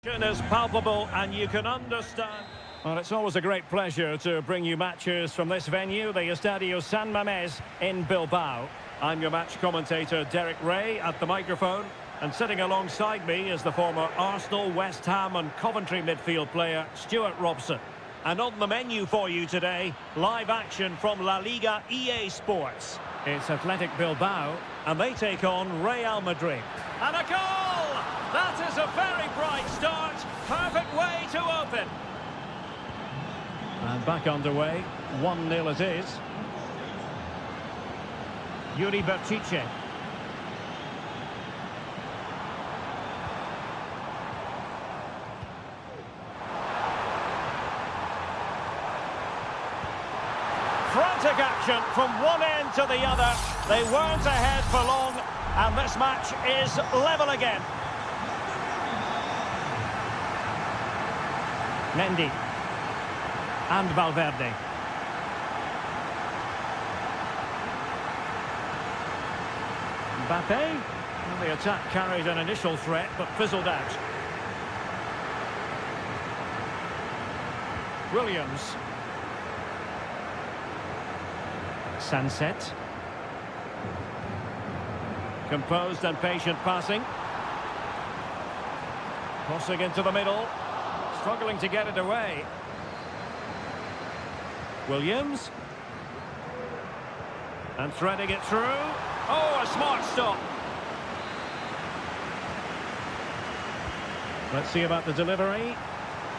Is palpable and you can understand. Well, it's always a great pleasure to bring you matches from this venue, the Estadio San Mamés in Bilbao. I'm your match commentator Derek Ray at the microphone, and sitting alongside me is the former Arsenal, West Ham and Coventry midfield player Stuart Robson. And on the menu for you today, live action from La Liga EA Sports. It's Athletic Bilbao and they take on Real Madrid. And a goal! That is a very bright start. Perfect way to open. And back underway. 1-0 it is. Yuri Berchiche. Frantic action from one end to the other. They weren't ahead for long, and this match is level again. Mendy and Valverde. Mbappe. Well, the attack carried an initial threat but fizzled out. Williams. Sunset. Composed and patient passing. Crossing into the middle. Struggling to get it away. Williams. And threading it through. Oh, a smart stop. Let's see about the delivery.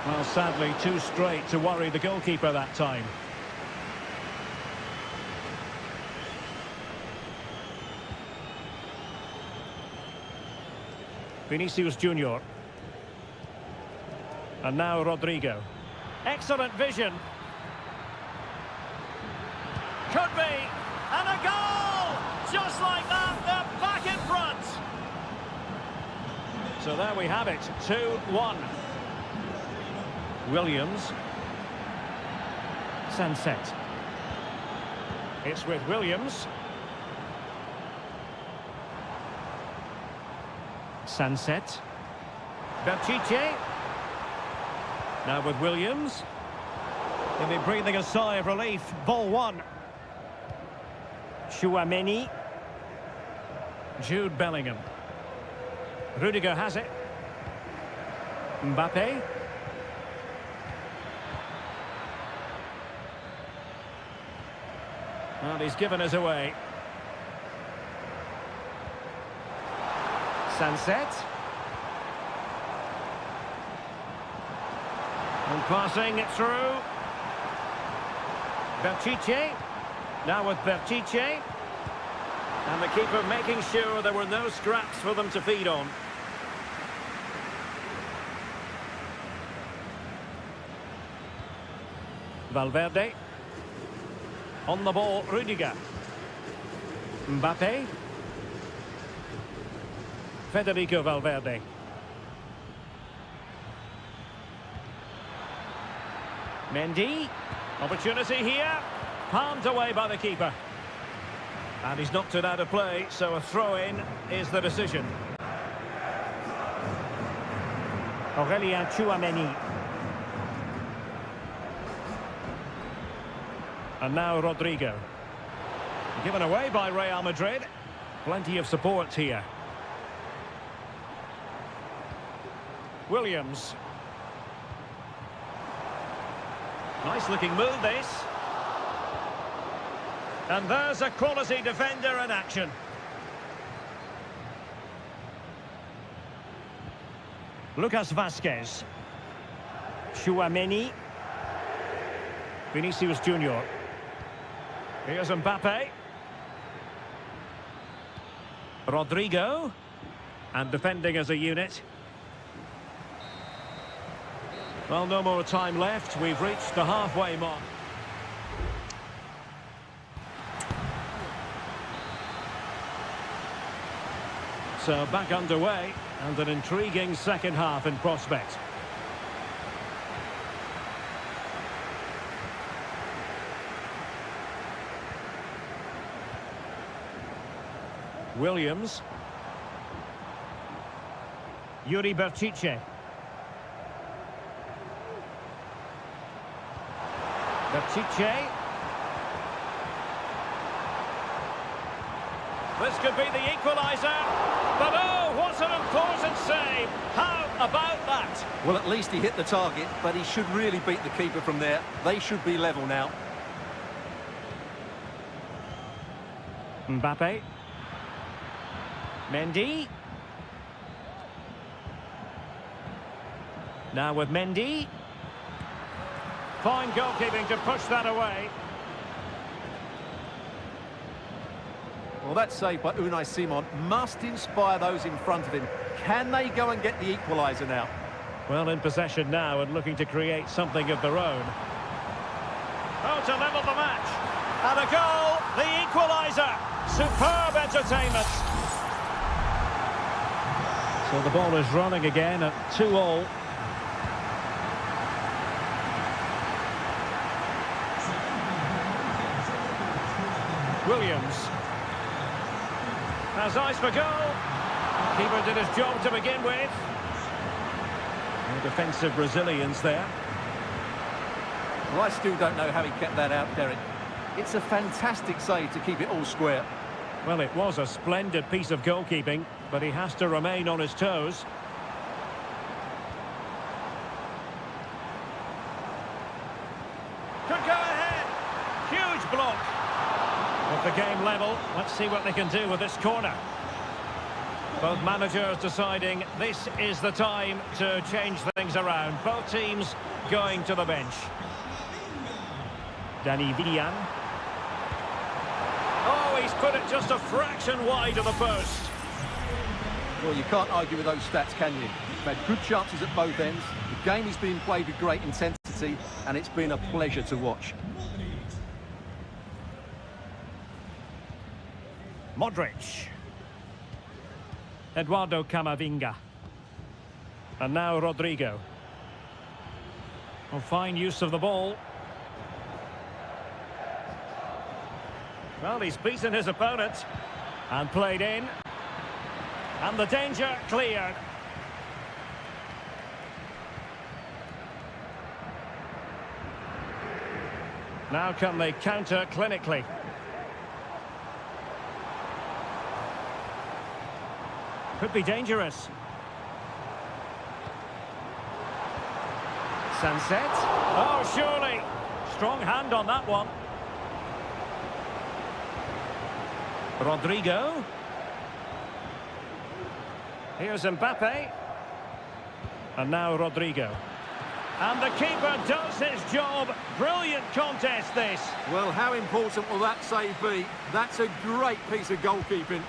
Well, sadly, too straight to worry the goalkeeper that time. Vinicius Junior. And now Rodrigo. Excellent vision. Could be. And a goal! Just like that, they're back in front. So there we have it, 2-1. Williams. Sunset. It's with Williams. Sunset. Berchiche. Now with Williams. He'll be breathing a sigh of relief. Ball one. Chouameni. Jude Bellingham. Rudiger has it. Mbappe. And he's given us away. Sunset. And passing it through. Berchiche. Now with Berchiche. And the keeper making sure there were no scraps for them to feed on. Valverde. On the ball, Rudiger. Mbappe. Federico Valverde. Mendy. Opportunity here. Palmed away by the keeper. And he's knocked it out of play, so a throw-in is the decision. Aurélien Chouameni. And now Rodrigo. Given away by Real Madrid. Plenty of support here. Williams. Nice looking move this. And there's a quality defender in action. Lucas Vázquez. Chouameni. Vinicius Junior. Here's Mbappe. Rodrigo. And defending as a unit. Well, no more time left. We've reached the halfway mark. So back underway, and an intriguing second half in prospect. Williams. Yuri Berchiche. Pichet. This could be the equaliser. But oh, what an important save. How about that? Well, at least he hit the target, but he should really beat the keeper from there. They should be level now. Mbappe. Mendy. Now with Mendy. Fine goalkeeping to push that away. Well, that save by Unai Simon must inspire those in front of him. Can they go and get the equaliser now? Well, in possession now and looking to create something of their own. Oh, to level the match. And a goal, the equaliser. Superb entertainment. So the ball is running again at 2-2. Williams has eyes for goal. Keeper did his job to begin with. No defensive resilience there. Well, I still don't know how he kept that out, Derek. It's a fantastic save to keep it all square. Well, it was a splendid piece of goalkeeping, but he has to remain on his toes. Could go ahead. Huge block. With the game level, let's see what they can do with this corner. Both managers deciding this is the time to change things around. Both teams going to the bench. Danny Villan. Oh, he's put it just a fraction wide of the post. Well, you can't argue with those stats, can you? They've had good chances at both ends. The game is being played with great intensity, and it's been a pleasure to watch. Modric. Eduardo Camavinga. And now Rodrigo. Oh, fine use of the ball. Well, he's beaten his opponent. And played in. And the danger cleared. Now can they counter clinically? Could be dangerous. Sunset. Oh, surely. Strong hand on that one. Rodrigo. Here's Mbappe. And now Rodrigo. And the keeper does his job. Brilliant contest, this. Well, how important will that save be? That's a great piece of goalkeeping.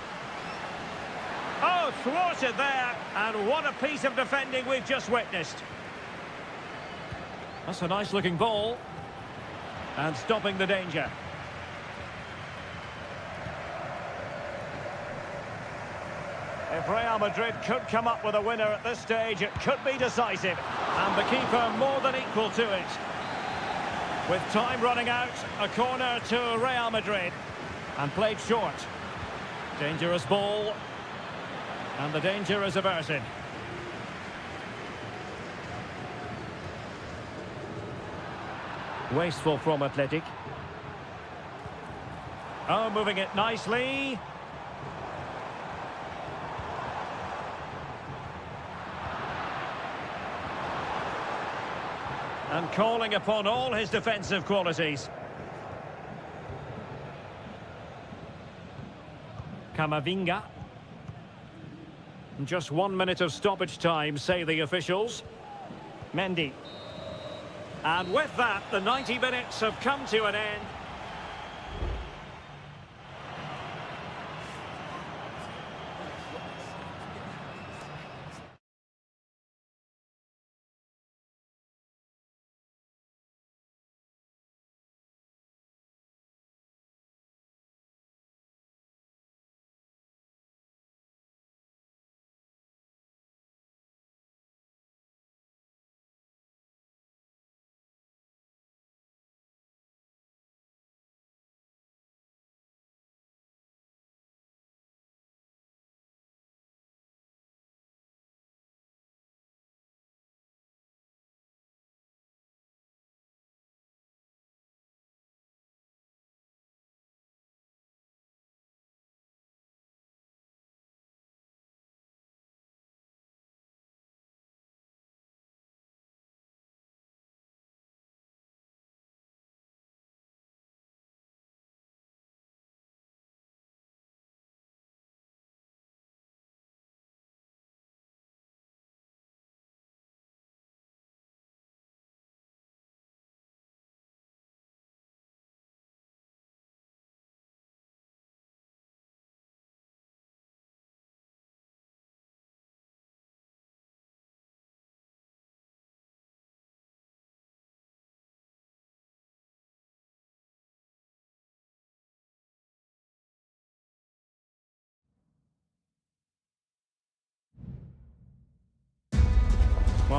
Oh, thwarted there. And what a piece of defending we've just witnessed. That's a nice-looking ball. And stopping the danger. If Real Madrid could come up with a winner at this stage, it could be decisive. And the keeper more than equal to it. With time running out, a corner to Real Madrid. And played short. Dangerous ball. And the danger is averted. Wasteful from Athletic. Oh, moving it nicely. And calling upon all his defensive qualities. Camavinga. Just 1 minute of stoppage time, say the officials. Mendy. And with that, the 90 minutes have come to an end.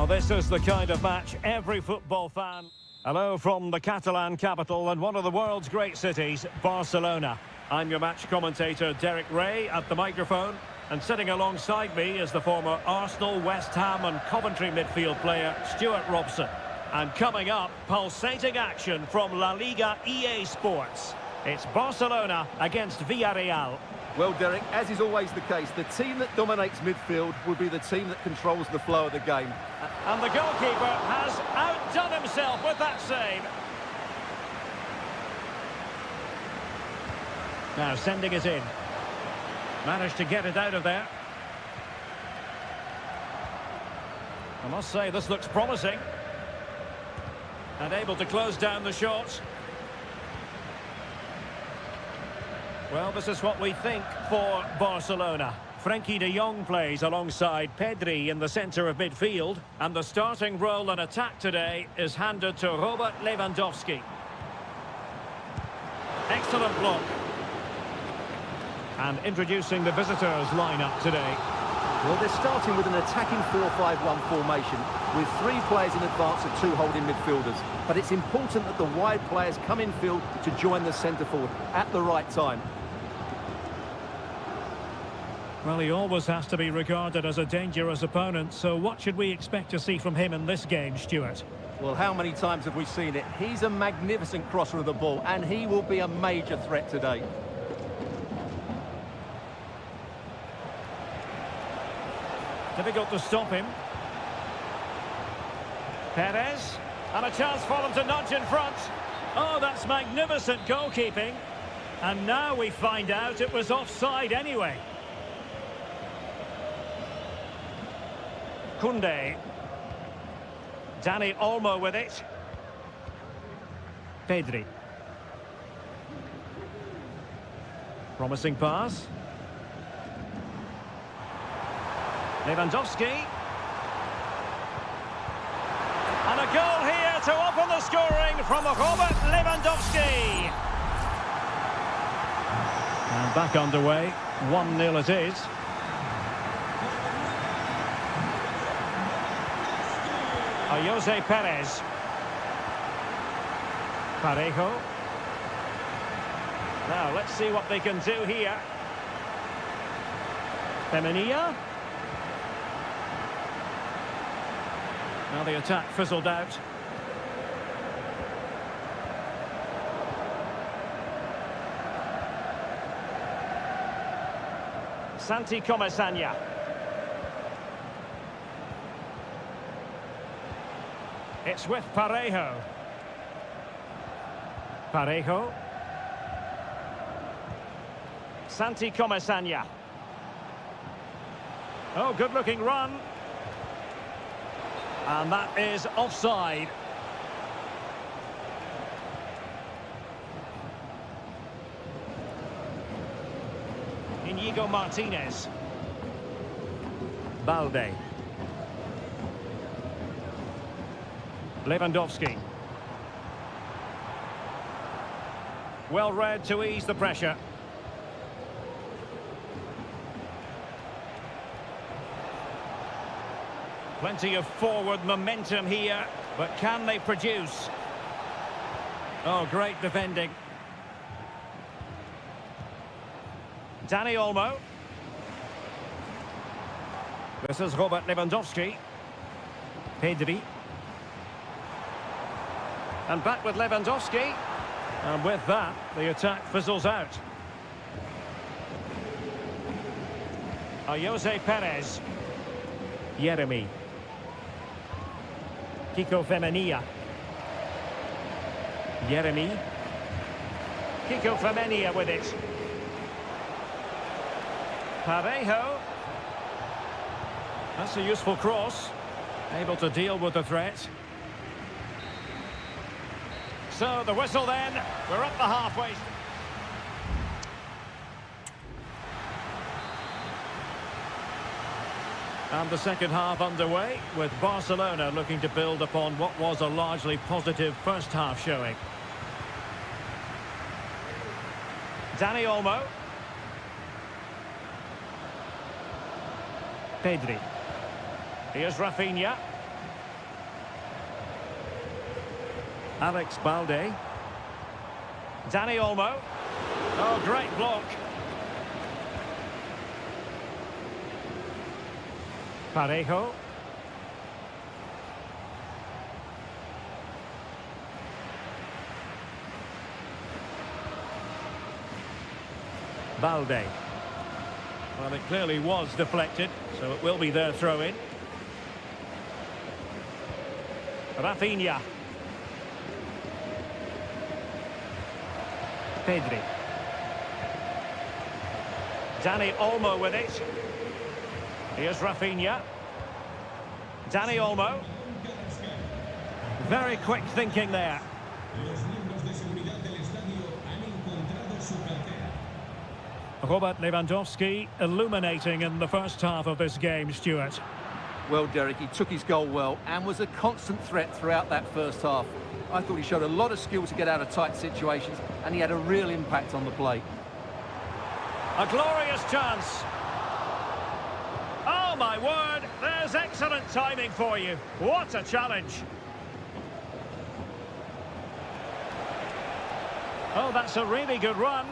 Well, this is the kind of match every football fan... Hello from the Catalan capital and one of the world's great cities, Barcelona. I'm your match commentator, Derek Ray, at the microphone. And sitting alongside me is the former Arsenal, West Ham and Coventry midfield player, Stuart Robson. And coming up, pulsating action from La Liga EA Sports. It's Barcelona against Villarreal. Well, Derek, as is always the case, the team that dominates midfield will be the team that controls the flow of the game. And the goalkeeper has outdone himself with that save. Now sending it in. Managed to get it out of there. I must say, this looks promising. And able to close down the shots. Well, this is what we think for Barcelona. Frenkie de Jong plays alongside Pedri in the centre of midfield. And the starting role in attack today is handed to Robert Lewandowski. Excellent block. And introducing the visitors lineup today. Well, they're starting with an attacking 4-5-1 formation with 3 players in advance of 2 holding midfielders. But it's important that the wide players come in field to join the centre forward at the right time. Well, he always has to be regarded as a dangerous opponent, so what should we expect to see from him in this game, Stuart? Well, how many times have we seen it? He's a magnificent crosser of the ball, and he will be a major threat today. Difficult to stop him. Perez, and a chance for them to nudge in front. Oh, that's magnificent goalkeeping. And now we find out it was offside anyway. Koundé. Dani Olmo with it. Pedri. Promising pass. Lewandowski. And a goal here to open the scoring from Robert Lewandowski. And back underway. 1-0 it is. Jose Perez. Parejo. Now, let's see what they can do here. Femenia. Now the attack fizzled out. Santi Comesaña. It's with Parejo. Parejo. Santi Comesaña. Oh, good-looking run. And that is offside. Inigo Martinez. Balde. Lewandowski. Well read to ease the pressure. Plenty of forward momentum here, but can they produce? Oh, great defending. Dani Olmo. This is Robert Lewandowski. Pedri. And back with Lewandowski. And with that, the attack fizzles out. Jose Perez. Yeremy. Kiko Femenia. Yeremy. Kiko Femenia with it. Parejo. That's a useful cross. Able to deal with the threat. So the whistle then. We're up the halfway. And the second half underway, with Barcelona looking to build upon what was a largely positive first half showing. Dani Olmo. Pedri. Here's Rafinha. Alex Balde. Dani Olmo. Oh, great block. Parejo. Balde. Well, it clearly was deflected, so it will be their throw-in. Rafinha. Pedri. Dani Olmo with it. Here's Rafinha. Dani Olmo. Very quick thinking there. Robert Lewandowski illuminating in the first half of this game, Stuart. Well, Derek, he took his goal well and was a constant threat throughout that first half. I thought he showed a lot of skill to get out of tight situations, and he had a real impact on the play. A glorious chance. Oh, my word, there's excellent timing for you. What a challenge. Oh, that's a really good run.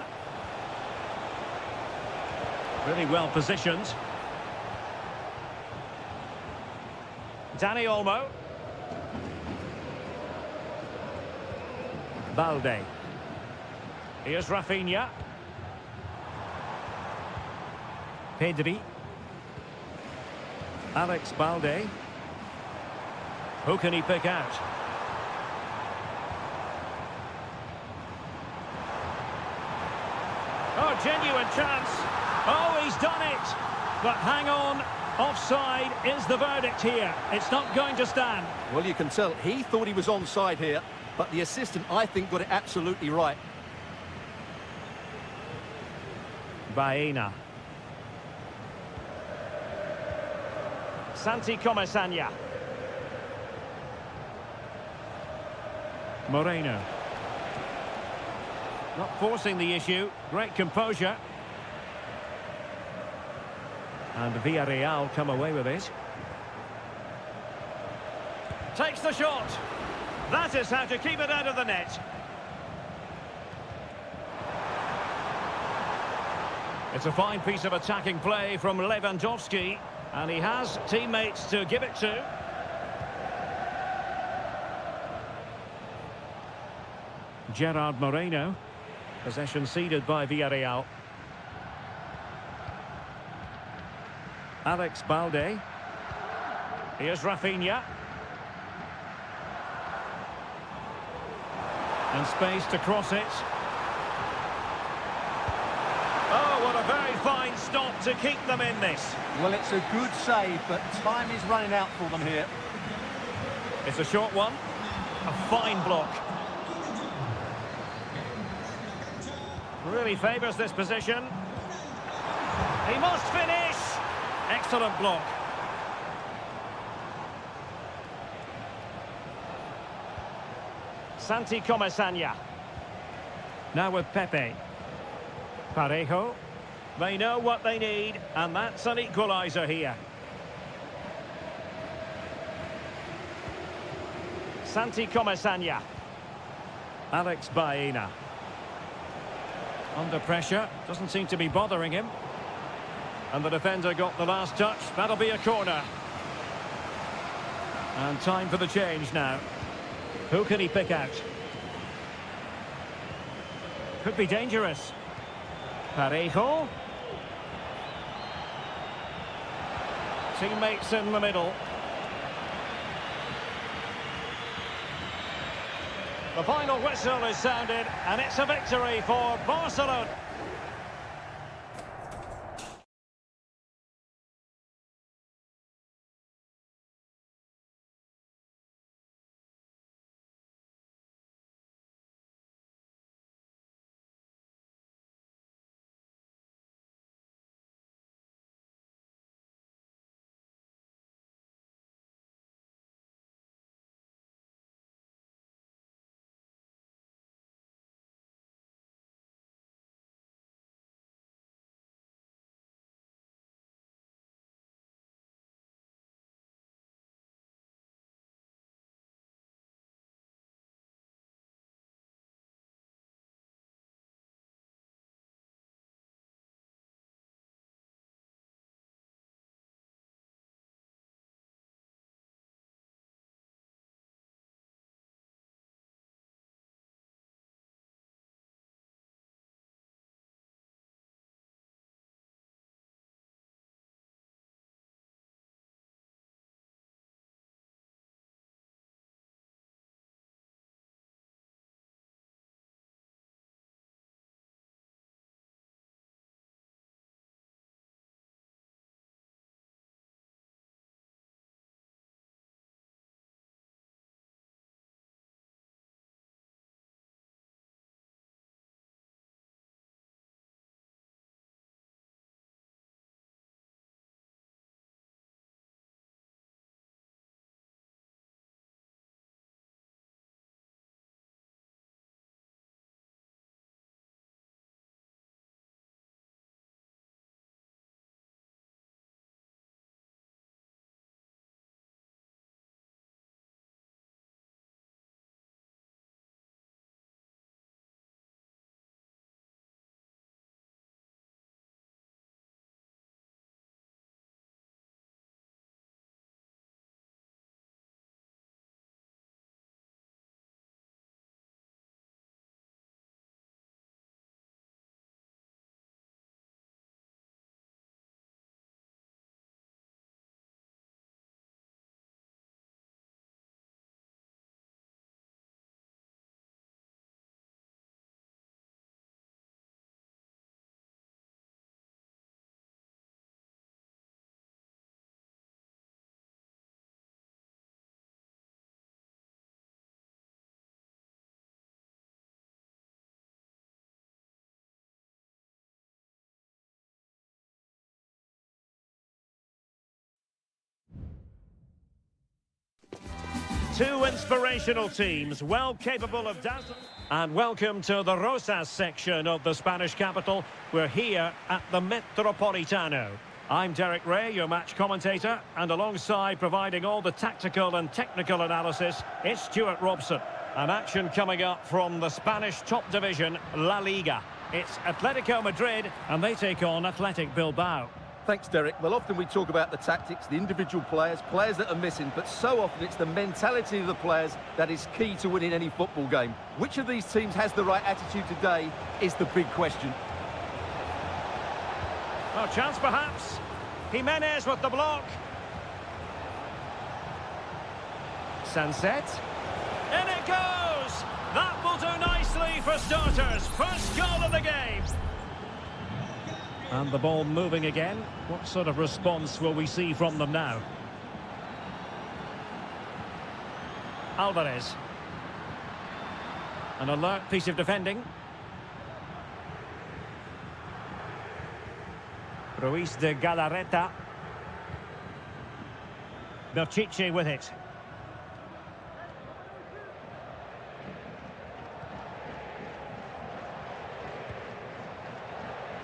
Really well positioned. Dani Olmo. Balde. Here's Rafinha. Pedri. Alex Balde. Who can he pick out? Oh, genuine chance. Oh, he's done it. But hang on. Offside is the verdict here. It's not going to stand. Well, you can tell he thought he was onside here, but the assistant, I think, got it absolutely right. Baena. Santi Comesaña. Moreno. Not forcing the issue. Great composure. And Villarreal come away with it. Takes the shot. That is how to keep it out of the net. It's a fine piece of attacking play from Lewandowski. And he has teammates to give it to. Gerard Moreno. Possession ceded by Villarreal. Alex Balde. Here's Rafinha. And space to cross it. Oh, what a very fine stop to keep them in this. Well, it's a good save, but time is running out for them here. It's a short one. A fine block. Really favours this position. He must finish. Excellent block. Santi Comesaña. Now with Pepe. Parejo. They know what they need, and that's an equaliser here. Santi Comesaña. Alex Baena. Under pressure, doesn't seem to be bothering him. And the defender got the last touch. That'll be a corner. And time for the change now. Who can he pick out? Could be dangerous. Parejo. Teammates in the middle. The final whistle is sounded, and it's a victory for Barcelona. Two inspirational teams, well capable of dazzling. And welcome to the Rosas section of the Spanish capital. We're here at the Metropolitano. I'm Derek Ray, your match commentator, and alongside providing all the tactical and technical analysis, it's Stuart Robson. An action coming up from the Spanish top division, La Liga. It's Atletico Madrid, and they take on Athletic Bilbao. Thanks, Derek. Well, often we talk about the tactics, the individual players that are missing, but so often it's the mentality of the players that is key to winning any football game. Which of these teams has the right attitude today is the big question. Oh, chance perhaps. Jimenez with the block. Sunset. In it goes! That will do nicely for starters. First goal of the game. And the ball moving again. What sort of response will we see from them now? Alvarez. An alert piece of defending. Ruiz de Galarreta. Pírat's with it.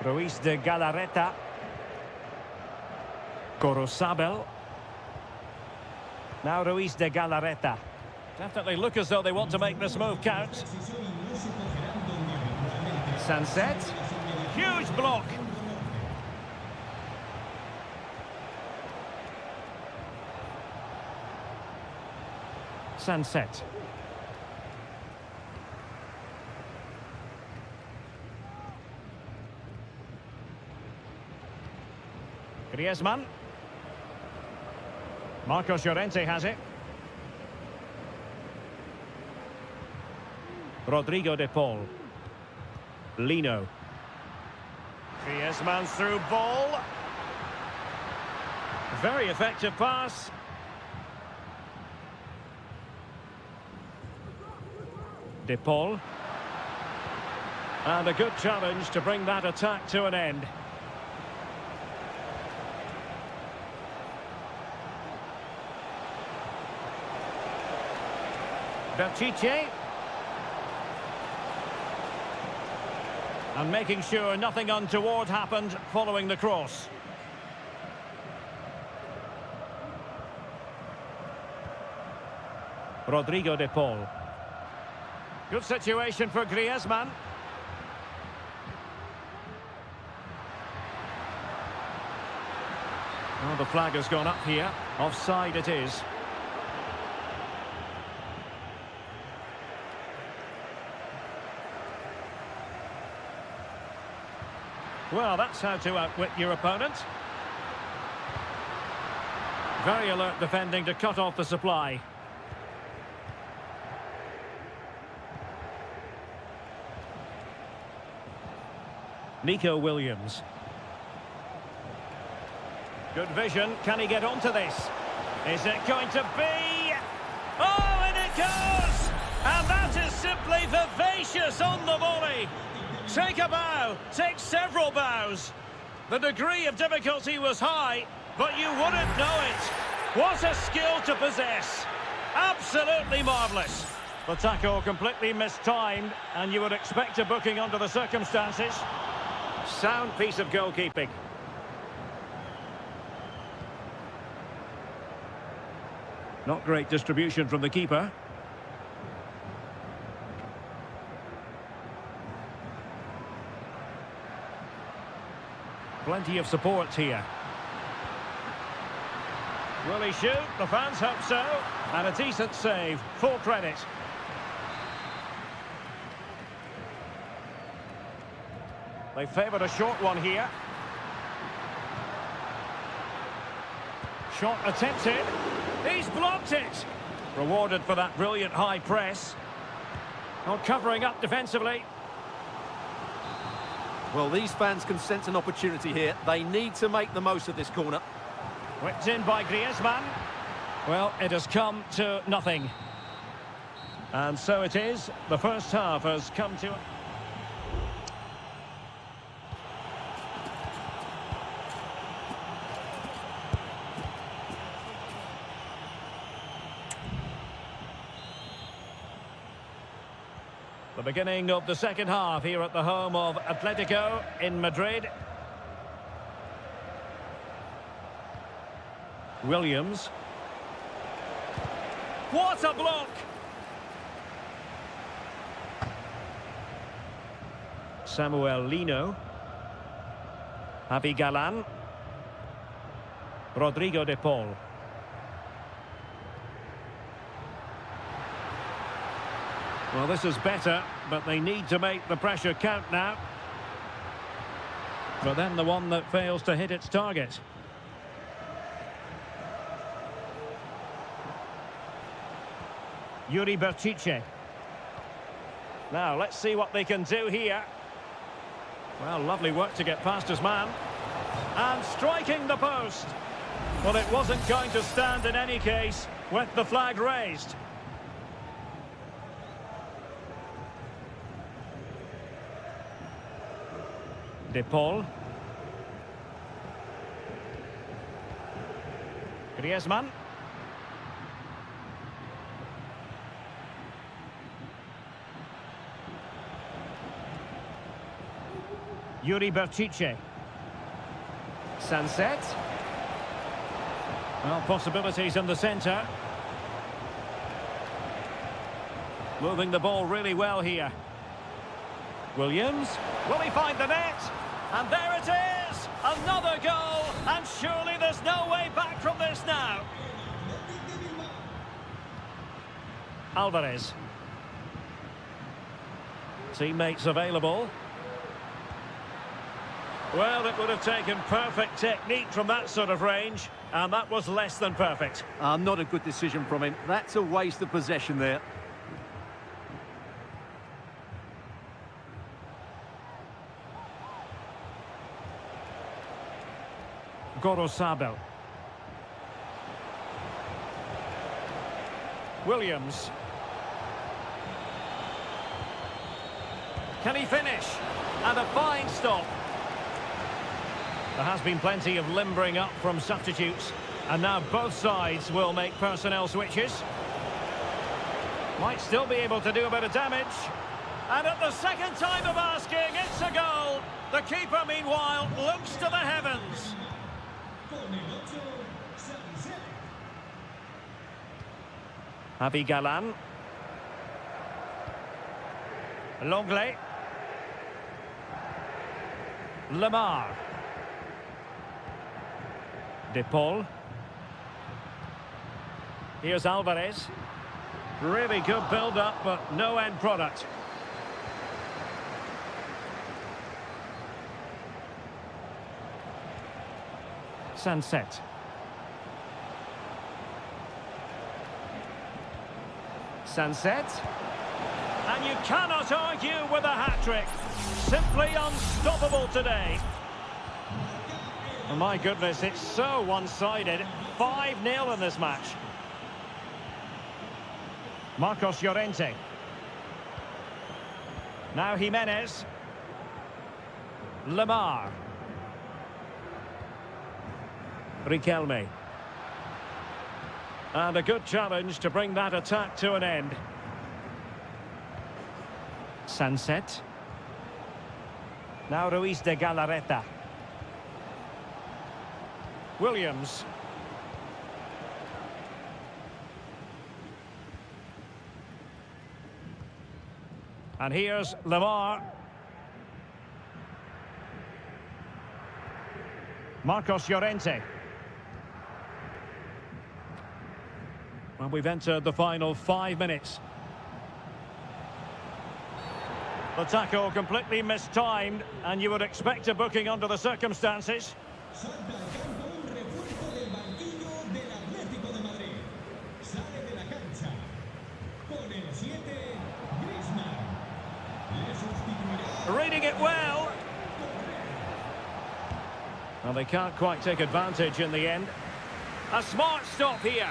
Ruiz de Galarreta. Corosabel. Now Ruiz de Galarreta. Definitely look as though they want to make this move count. Sunset. Huge block. Sunset. Griezmann. Marcos Llorente has it. Rodrigo de Paul. Lino. Griezmann through ball. Very effective pass. De Paul. And a good challenge to bring that attack to an end. Pírat's. And making sure nothing untoward happened following the cross. Rodrigo de Paul. Good situation for Griezmann. Well, the flag has gone up here. Offside it is. Well, that's how to outwit your opponent. Very alert defending to cut off the supply. Nico Williams. Good vision. Can he get onto this? Is it going to be? Oh, and it goes! And that is simply vivacious on the volley. Take a bow, take several bows. The degree of difficulty was high, but you wouldn't know it. What a skill to possess. Absolutely marvellous. The tackle completely mistimed, and you would expect a booking under the circumstances. Sound piece of goalkeeping. Not great distribution from the keeper. Plenty of support here. Will he shoot? The fans hope so. And a decent save. Full credit. They favoured a short one here. Shot attempted. He's blocked it. Rewarded for that brilliant high press. Not covering up defensively. Well, these fans can sense an opportunity here. They need to make the most of this corner. Whipped in by Griezmann. Well, it has come to nothing. And so it is. The first half has come to... The beginning of the second half here at the home of Atletico in Madrid. Williams. What a block! Samuel Lino. Javi Galan. Rodrigo de Paul. Well, this is better, but they need to make the pressure count now. But then the one that fails to hit its target. Yuri Berchiche. Now, let's see what they can do here. Well, lovely work to get past his man. And striking the post. Well, it wasn't going to stand in any case with the flag raised. De Paul. Griezmann. Yuri Berchiche. Sunset. Well, possibilities in the centre. Moving the ball really well here. Williams. Will he find the net? And there it is! Another goal! And surely there's no way back from this now. Alvarez. Teammates available. Well, it would have taken perfect technique from that sort of range, and that was less than perfect. Not a good decision from him. That's a waste of possession there. Gorosabel. Williams. Can he finish? And a fine stop. There has been plenty of limbering up from substitutes, and now both sides will make personnel switches. Might still be able to do a bit of damage. And at the second time of asking, it's a goal. The keeper, meanwhile, looks to the heavens. Javi Galan. Longley. Lamar. De Paul. Here's Alvarez. Really good build-up, but no end product. Sunset. Sunset. And you cannot argue with a hat-trick. Simply unstoppable today. Oh my goodness, it's so one-sided. 5-0 in this match. Marcos Llorente. Now Jimenez. Lamar. Riquelme. And a good challenge to bring that attack to an end. Sunset. Now Ruiz de Galarreta. Williams. And here's Lamar. Marcos Llorente. Well, we've entered the final 5 minutes. The tackle completely mistimed, and you would expect a booking under the circumstances. Reading it well. Well, they can't quite take advantage in the end. A smart stop here.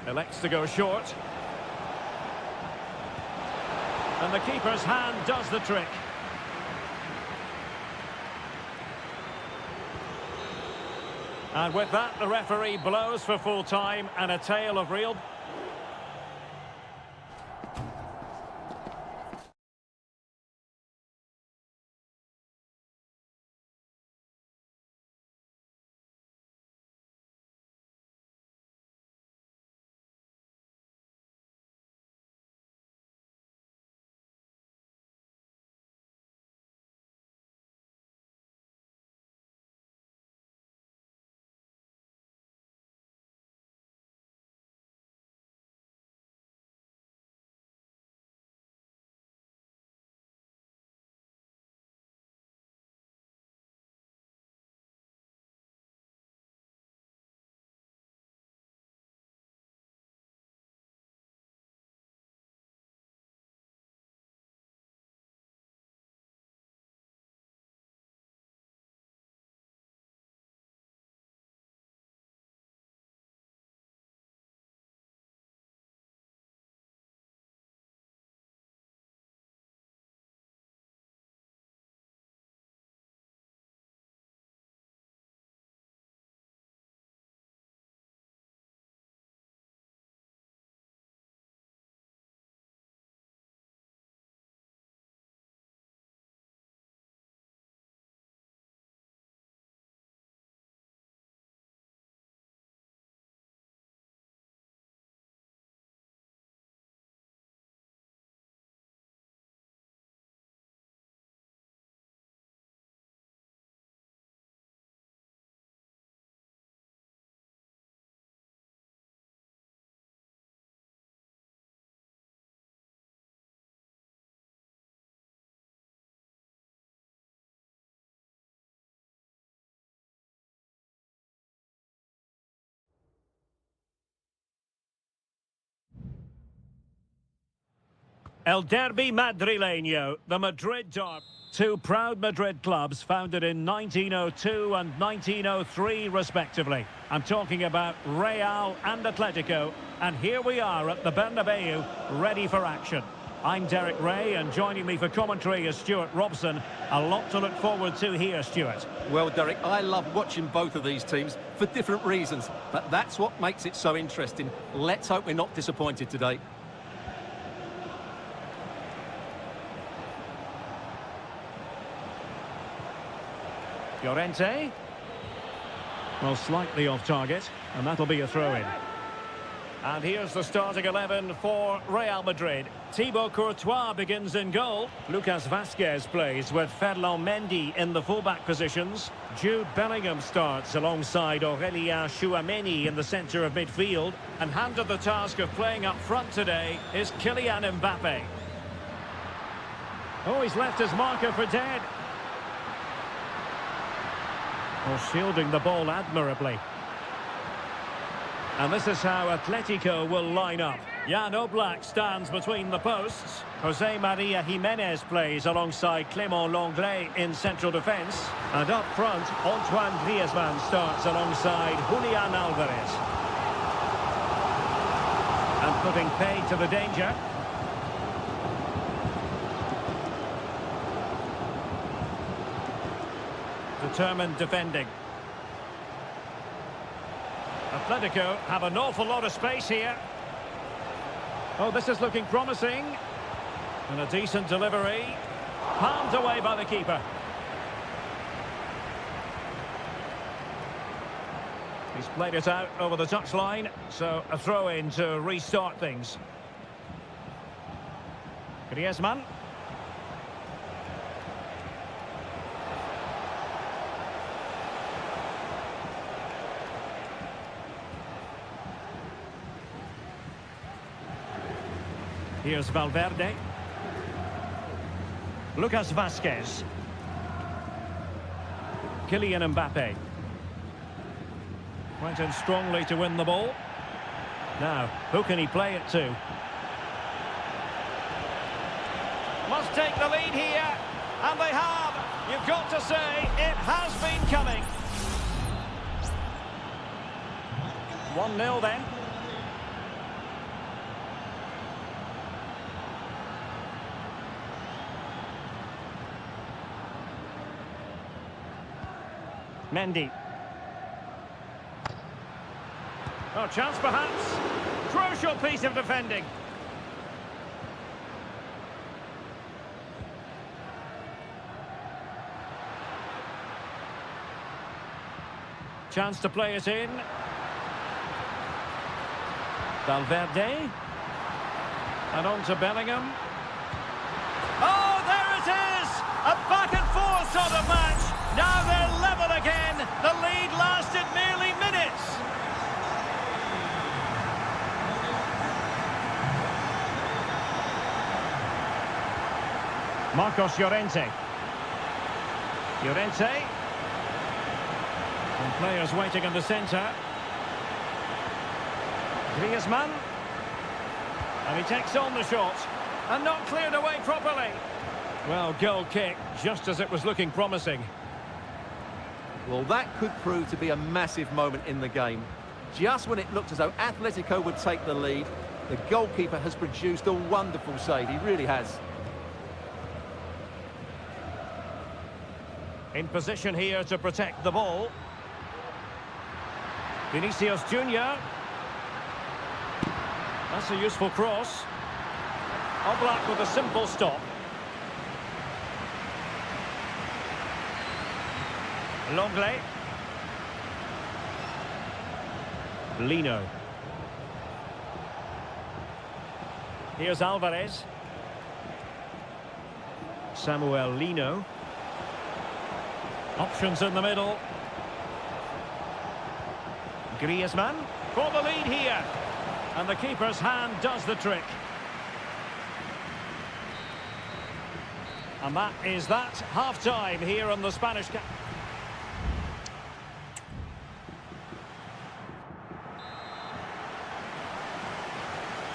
Elects to go short. And the keeper's hand does the trick. And with that, the referee blows for full time, and a tale of real... El Derby Madrileño, the Madrid derby. Two proud Madrid clubs founded in 1902 and 1903 respectively. I'm talking about Real and Atletico, and here we are at the Bernabeu, ready for action. I'm Derek Ray, and joining me for commentary is Stuart Robson. A lot to look forward to here, Stuart. Well, Derek, I love watching both of these teams for different reasons, but that's what makes it so interesting. Let's hope we're not disappointed today. Llorente. Well, slightly off target, and that'll be a throw-in. And here's the starting 11 for Real Madrid. Thibaut Courtois begins in goal. Lucas Vazquez plays with Ferland Mendy in the fullback positions. Jude Bellingham starts alongside Aurélien Tchouaméni in the centre of midfield. And handed the task of playing up front today is Kylian Mbappe. Oh, he's left his marker for dead. Oh, shielding the ball admirably. And this is how Atletico will line up. Jan Oblak stands between the posts. Jose Maria Jimenez plays alongside Clément Lenglet in central defence. And up front, Antoine Griezmann starts alongside Julian Alvarez. And putting paid to the danger. Determined defending. Atletico have an awful lot of space here. Oh, this is looking promising. And a decent delivery. Palmed away by the keeper. He's played it out over the touchline, so a throw-in to restart things. Griezmann. Here's Valverde. Lucas Vazquez. Kylian Mbappe. Went in strongly to win the ball. Now, who can he play it to? Must take the lead here. And they have. You've got to say, it has been coming. 1-0 then. Mendy. Oh, chance perhaps. Crucial piece of defending. Chance to play it in. Valverde. And on to Bellingham. Oh, there it is! A back and forth sort of match. Now they're level again. The lead lasted merely minutes. Marcos Llorente. Llorente. And players waiting in the centre. Griezmann. And he takes on the shot. And not cleared away properly. Well, goal kick, just as it was looking promising. Well, that could prove to be a massive moment in the game. Just when it looked as though Atletico would take the lead, the goalkeeper has produced a wonderful save. He really has. In position here to protect the ball. Vinicius Junior. That's a useful cross. Oblak with a simple stop. Lenglet. Lino. Here's Alvarez. Samuel Lino. Options in the middle. Griezmann for the lead here. And the keeper's hand does the trick. And that is that. Half-time here on the Spanish camp.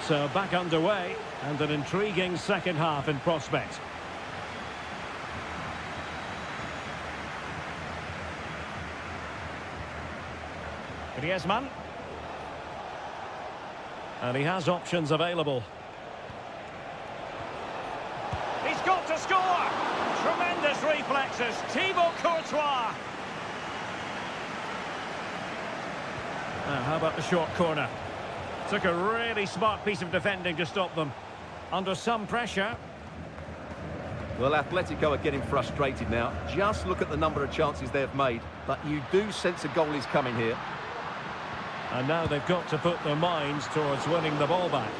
So back underway and an intriguing second half in prospect. Griezmann. And he has options available. He's got to score! Tremendous reflexes. Thibaut Courtois. How about the short corner? Took a really smart piece of defending to stop them. Under some pressure. Well, Atletico are getting frustrated now. Just look at the number of chances they've made. But you do sense a goal is coming here. And now they've got to put their minds towards winning the ball back.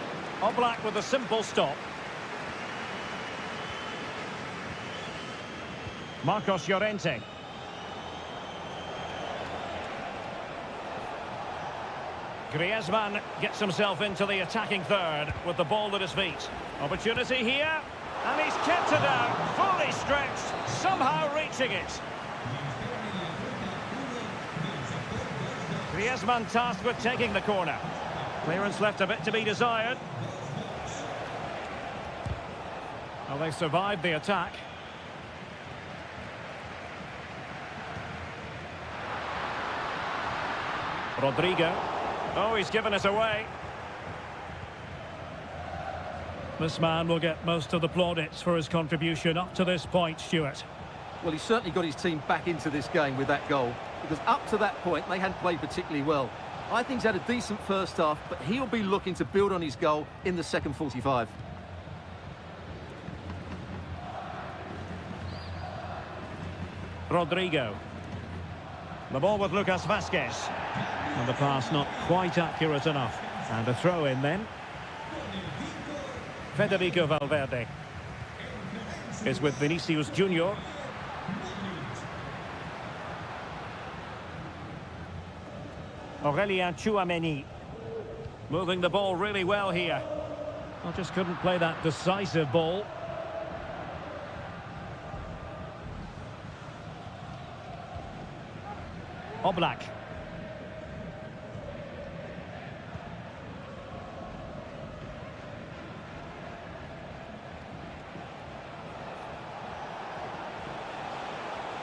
Oblak with a simple stop. Marcos Llorente. Griezmann gets himself into the attacking third with the ball at his feet. Opportunity here, and he's kept it out, fully stretched, somehow reaching it. Griezmann tasked with taking the corner. Clearance left a bit to be desired. Well, they survived the attack. Rodrigo. Oh, he's given us away. This man will get most of the plaudits for his contribution up to this point, Stuart. Well, he's certainly got his team back into this game with that goal, because up to that point, they hadn't played particularly well. I think he's had a decent first half, but he'll be looking to build on his goal in the second 45. Rodrigo. The ball with Lucas Vazquez. And the pass not quite accurate enough. And a throw in then. Federico Valverde is with Vinicius Junior. Aurélien Tchouameni moving the ball really well here. Well, just couldn't play that decisive ball. Oblak.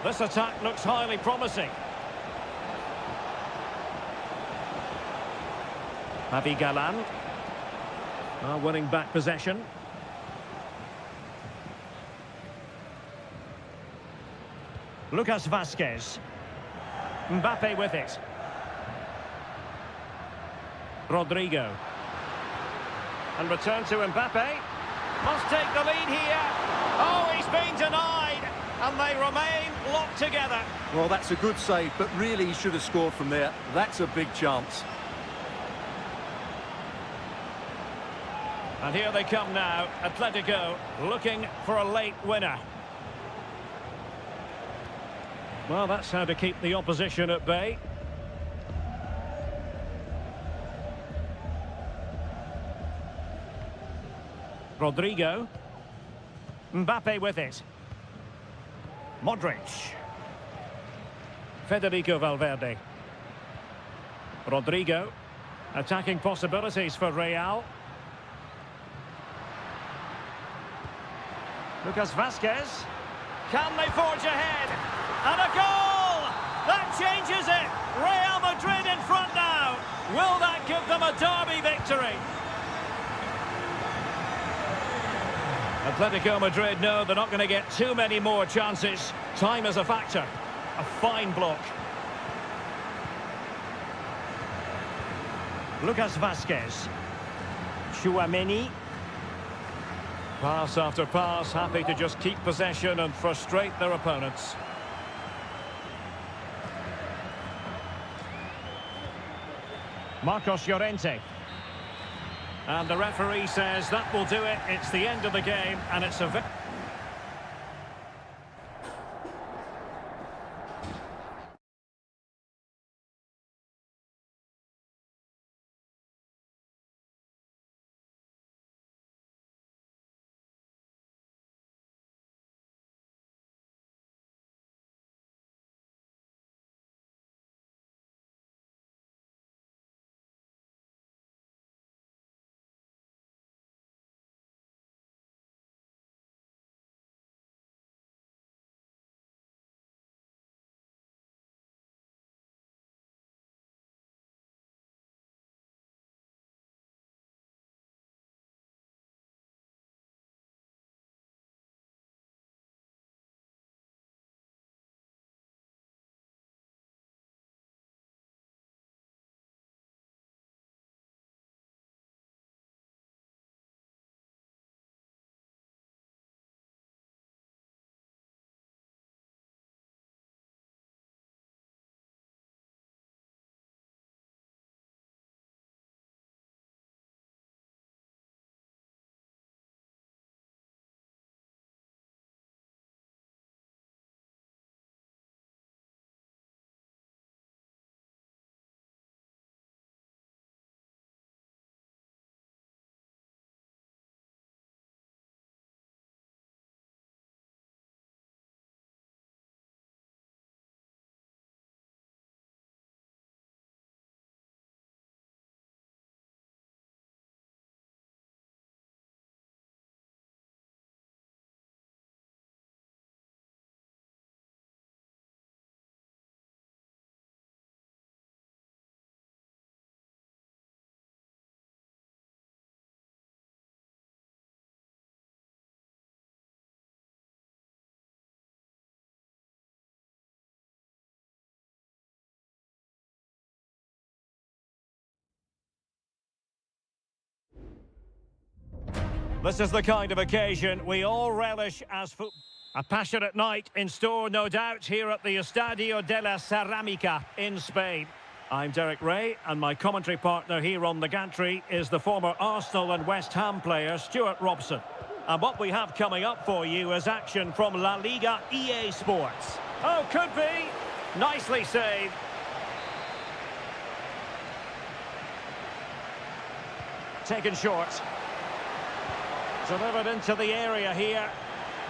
This attack looks highly promising. Javi Galan. Winning back possession. Lucas Vazquez. Mbappe with it. Rodrigo. And return to Mbappe. Must take the lead here. Oh, he's been denied. And they remain locked together. Well, that's a good save, but really he should have scored from there. That's a big chance. And here they come now. Atletico looking for a late winner. Well, that's how to keep the opposition at bay. Rodrigo. Mbappe with it. Modric. Federico Valverde. Rodrigo. Attacking possibilities for Real. Lucas Vazquez. Can they forge ahead? And a goal! That changes it! Real Madrid in front now! Will that give them a derby victory? Atletico Madrid know they're not going to get too many more chances. Time is a factor. A fine block. Lucas Vazquez. Tchouameni. Pass after pass, happy to just keep possession and frustrate their opponents. Marcos Llorente. And the referee says that will do it. It's the end of the game, and it's a... This is the kind of occasion we all relish as football. A passionate night in store, no doubt, here at the Estadio de la Cerámica in Spain. I'm Derek Ray, and my commentary partner here on the gantry is the former Arsenal and West Ham player, Stuart Robson. And what we have coming up for you is action from La Liga EA Sports. Oh, could be! Nicely saved. Taken short. Delivered into the area here.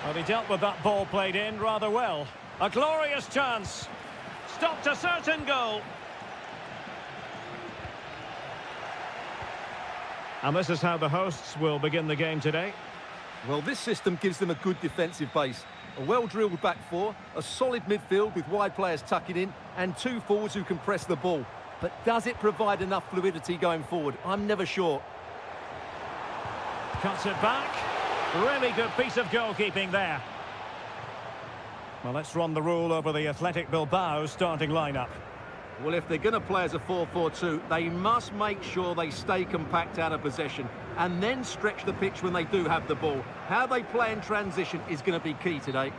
Well, he dealt with that ball played in rather well. A glorious chance. Stopped a certain goal. And this is how the hosts will begin the game today. Well, this system gives them a good defensive base. A well-drilled back four, a solid midfield with wide players tucking in, and two forwards who can press the ball. But does it provide enough fluidity going forward? I'm never sure. Cuts it back. Really good piece of goalkeeping there. Well, let's run the rule over the Athletic Bilbao starting lineup. Well, if they're going to play as a 4-4-2, they must make sure they stay compact out of possession and then stretch the pitch when they do have the ball. How they play in transition is going to be key today.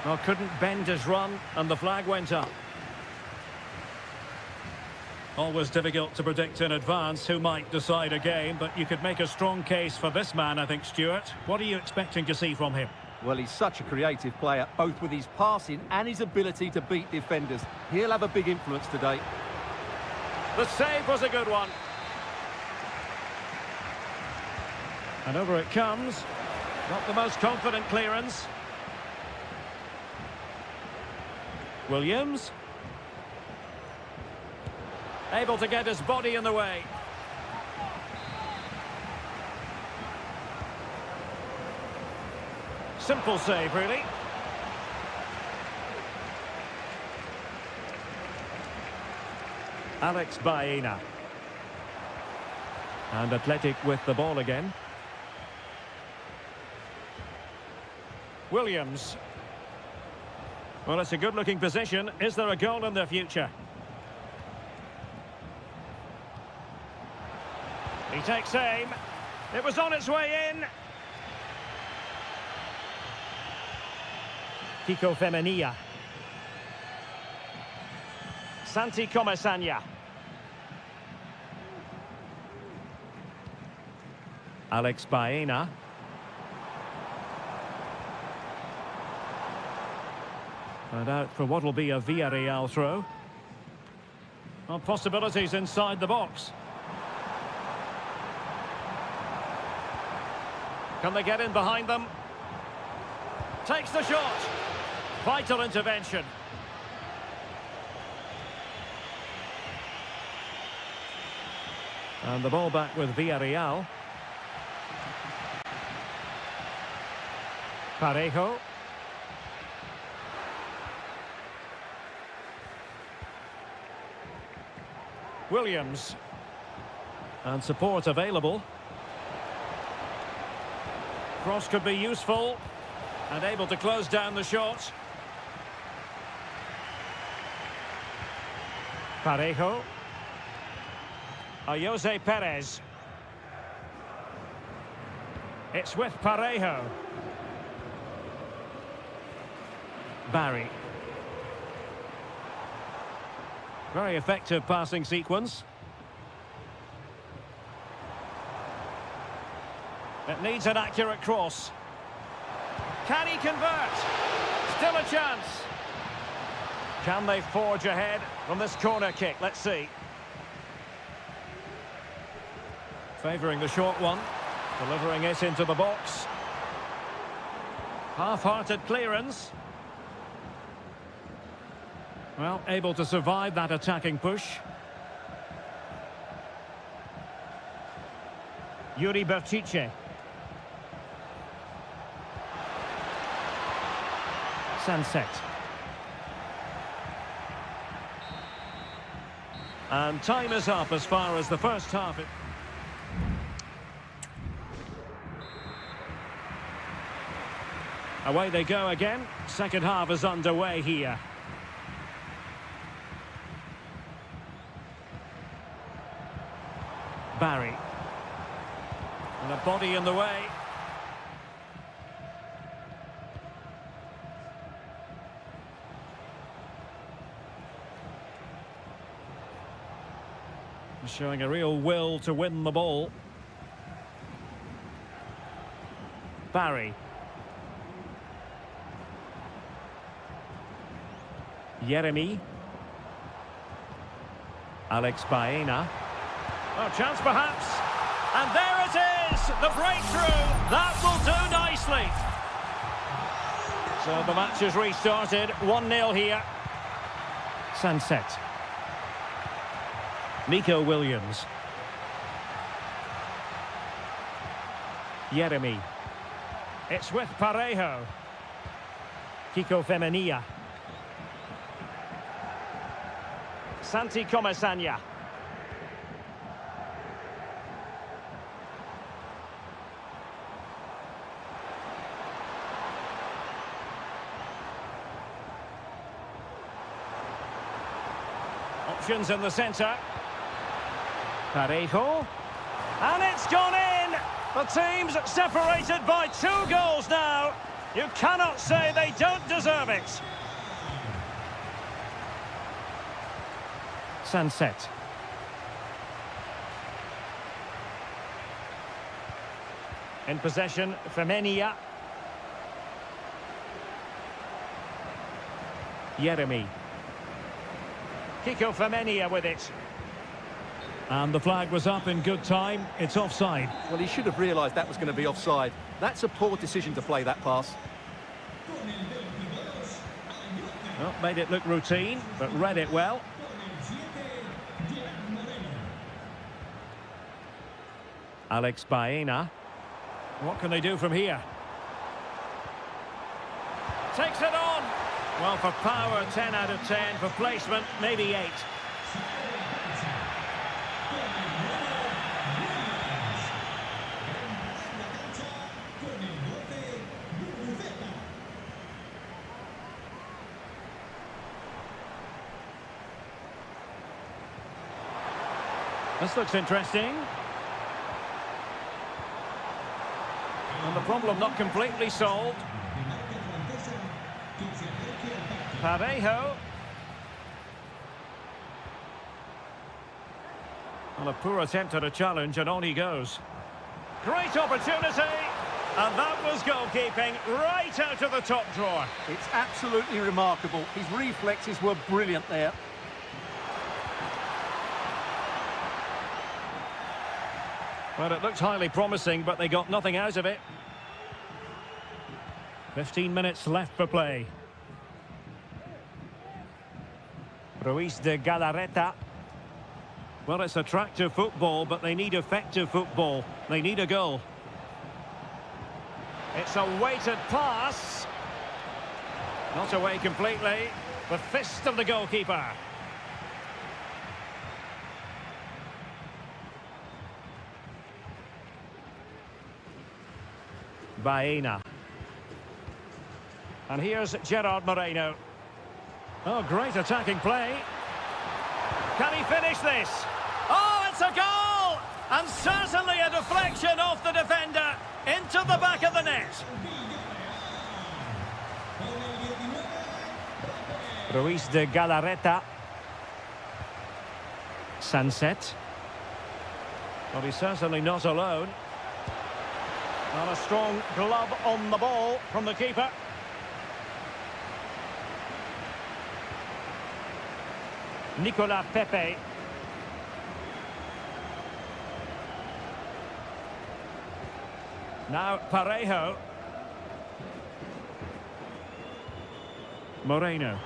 Well, couldn't bend his run, and the flag went up. Always difficult to predict in advance who might decide a game, but you could make a strong case for this man, I think, Stuart. What are you expecting to see from him? Well, he's such a creative player, both with his passing and his ability to beat defenders. He'll have a big influence today. The save was a good one. And over it comes. Not the most confident clearance. Williams. Able to get his body in the way. Simple save, really. Alex Baena. And Athletic with the ball again. Williams. Well, it's a good-looking position. Is there a goal in the future? He takes aim. It was on its way in. Kiko Femenia. Santi Comesaña. Alex Baena. And out for what will be a Villarreal throw. Well, possibilities inside the box. Can they get in behind them? Takes the shot. Vital intervention. And the ball back with Villarreal. Parejo. Williams. And support available. Cross could be useful. And able to close down the shot. Parejo. Jose Perez. It's with Parejo. Barry. Very effective passing sequence. It needs an accurate cross. Can he convert? Still a chance. Can they forge ahead from this corner kick? Let's see. Favouring the short one. Delivering it into the box. Half-hearted clearance. Well, able to survive that attacking push. Yuri Berchiche. Sunset. And time is up as far as the first half. Away they go again. Second half is underway here. Barry. And a body in the way. Showing a real will to win the ball. Barry. Jeremy. Alex Baena. Oh, chance perhaps. And there it is! The breakthrough! That will do nicely. So the match has restarted. 1-0 here. Sunset. Nico Williams. Jeremy. It's with Parejo. Kiko Femenia. Santi Comesaña. Options in the centre. Parejo. And it's gone in! The team's separated by 2 goals now. You cannot say they don't deserve it. Sunset. In possession, Femenia. Jeremy. Kiko Femenia with it. And the flag was up in good time. It's offside. Well, he should have realised that was going to be offside. That's a poor decision to play that pass. Well, made it look routine, but read it well. Alex Baena. What can they do from here? Takes it on. Well, for power, 10 out of 10. For placement, maybe 8. This looks interesting. And the problem not completely solved. Parejo. Well, a poor attempt at a challenge, and on he goes. Great opportunity, and that was goalkeeping right out of the top drawer. It's absolutely remarkable. His reflexes were brilliant there. Well, it looked highly promising, but they got nothing out of it. 15 minutes left for play. Ruiz de Galarreta. Well, it's attractive football, but they need effective football. They need a goal. It's a weighted pass. Not away completely. The fist of the goalkeeper. Baena. And here's Gerard Moreno. Oh, great attacking play. Can he finish this? Oh, it's a goal! And certainly a deflection off the defender into the back of the net. Ruiz de Galarreta. Sunset. Well, he's certainly not alone. And a strong glove on the ball from the keeper. Nicolas Pepe. Now Parejo. Moreno.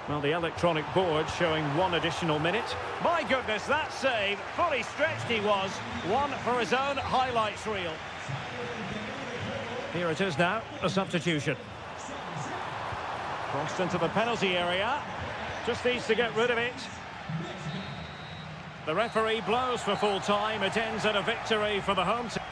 Well, the electronic board showing 1 additional minute. My goodness, that save. Fully stretched he was. 1 for his own highlights reel. Here it is now, a substitution. Crossed into the penalty area. Just needs to get rid of it. The referee blows for full time. It ends at a victory for the home team.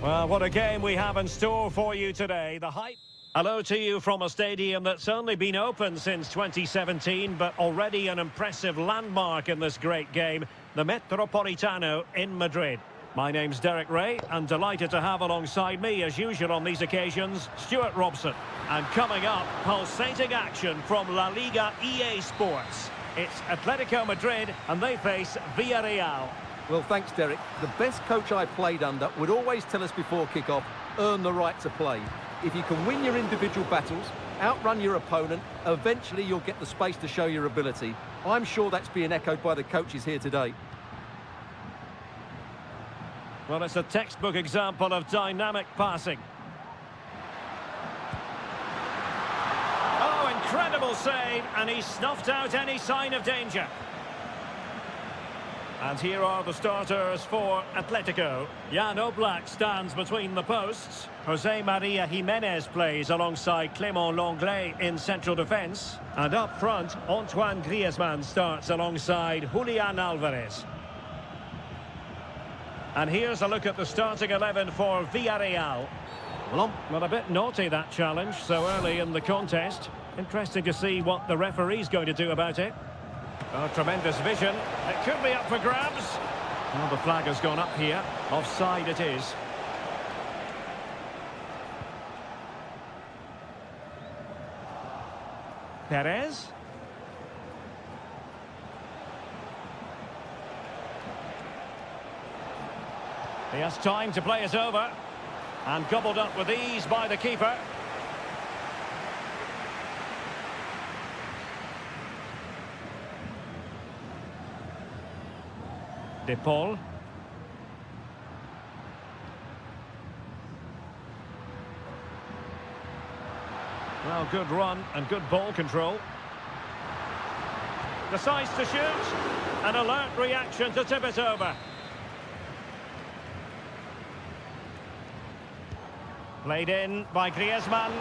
Well, what a game we have in store for you today. The hype. Hello to you from a stadium that's only been open since 2017, but already an impressive landmark in this great game, the Metropolitano in Madrid. My name's Derek Ray, and delighted to have alongside me, as usual on these occasions, Stuart Robson. And coming up, pulsating action from La Liga EA Sports. It's Atletico Madrid, and they face Villarreal. Well, thanks, Derek. The best coach I played under would always tell us before kick-off, earn the right to play. If you can win your individual battles, outrun your opponent, eventually you'll get the space to show your ability. I'm sure that's being echoed by the coaches here today. Well, it's a textbook example of dynamic passing. Oh, incredible save, and he snuffed out any sign of danger. And here are the starters for Atletico. Jan Oblak stands between the posts. Jose Maria Jimenez plays alongside Clément Lenglet in central defence. And up front, Antoine Griezmann starts alongside Julian Alvarez. And here's a look at the starting 11 for Villarreal. Well, a bit naughty, that challenge, so early in the contest. Interesting to see what the referee's going to do about it. Oh, tremendous vision. It could be up for grabs. Well, the flag has gone up here. Offside it is. Perez. He has time to play it over. And gobbled up with ease by the keeper. De Paul. Well, good run and good ball control. Decides to shoot. An alert reaction to tip it over. Played in by Griezmann.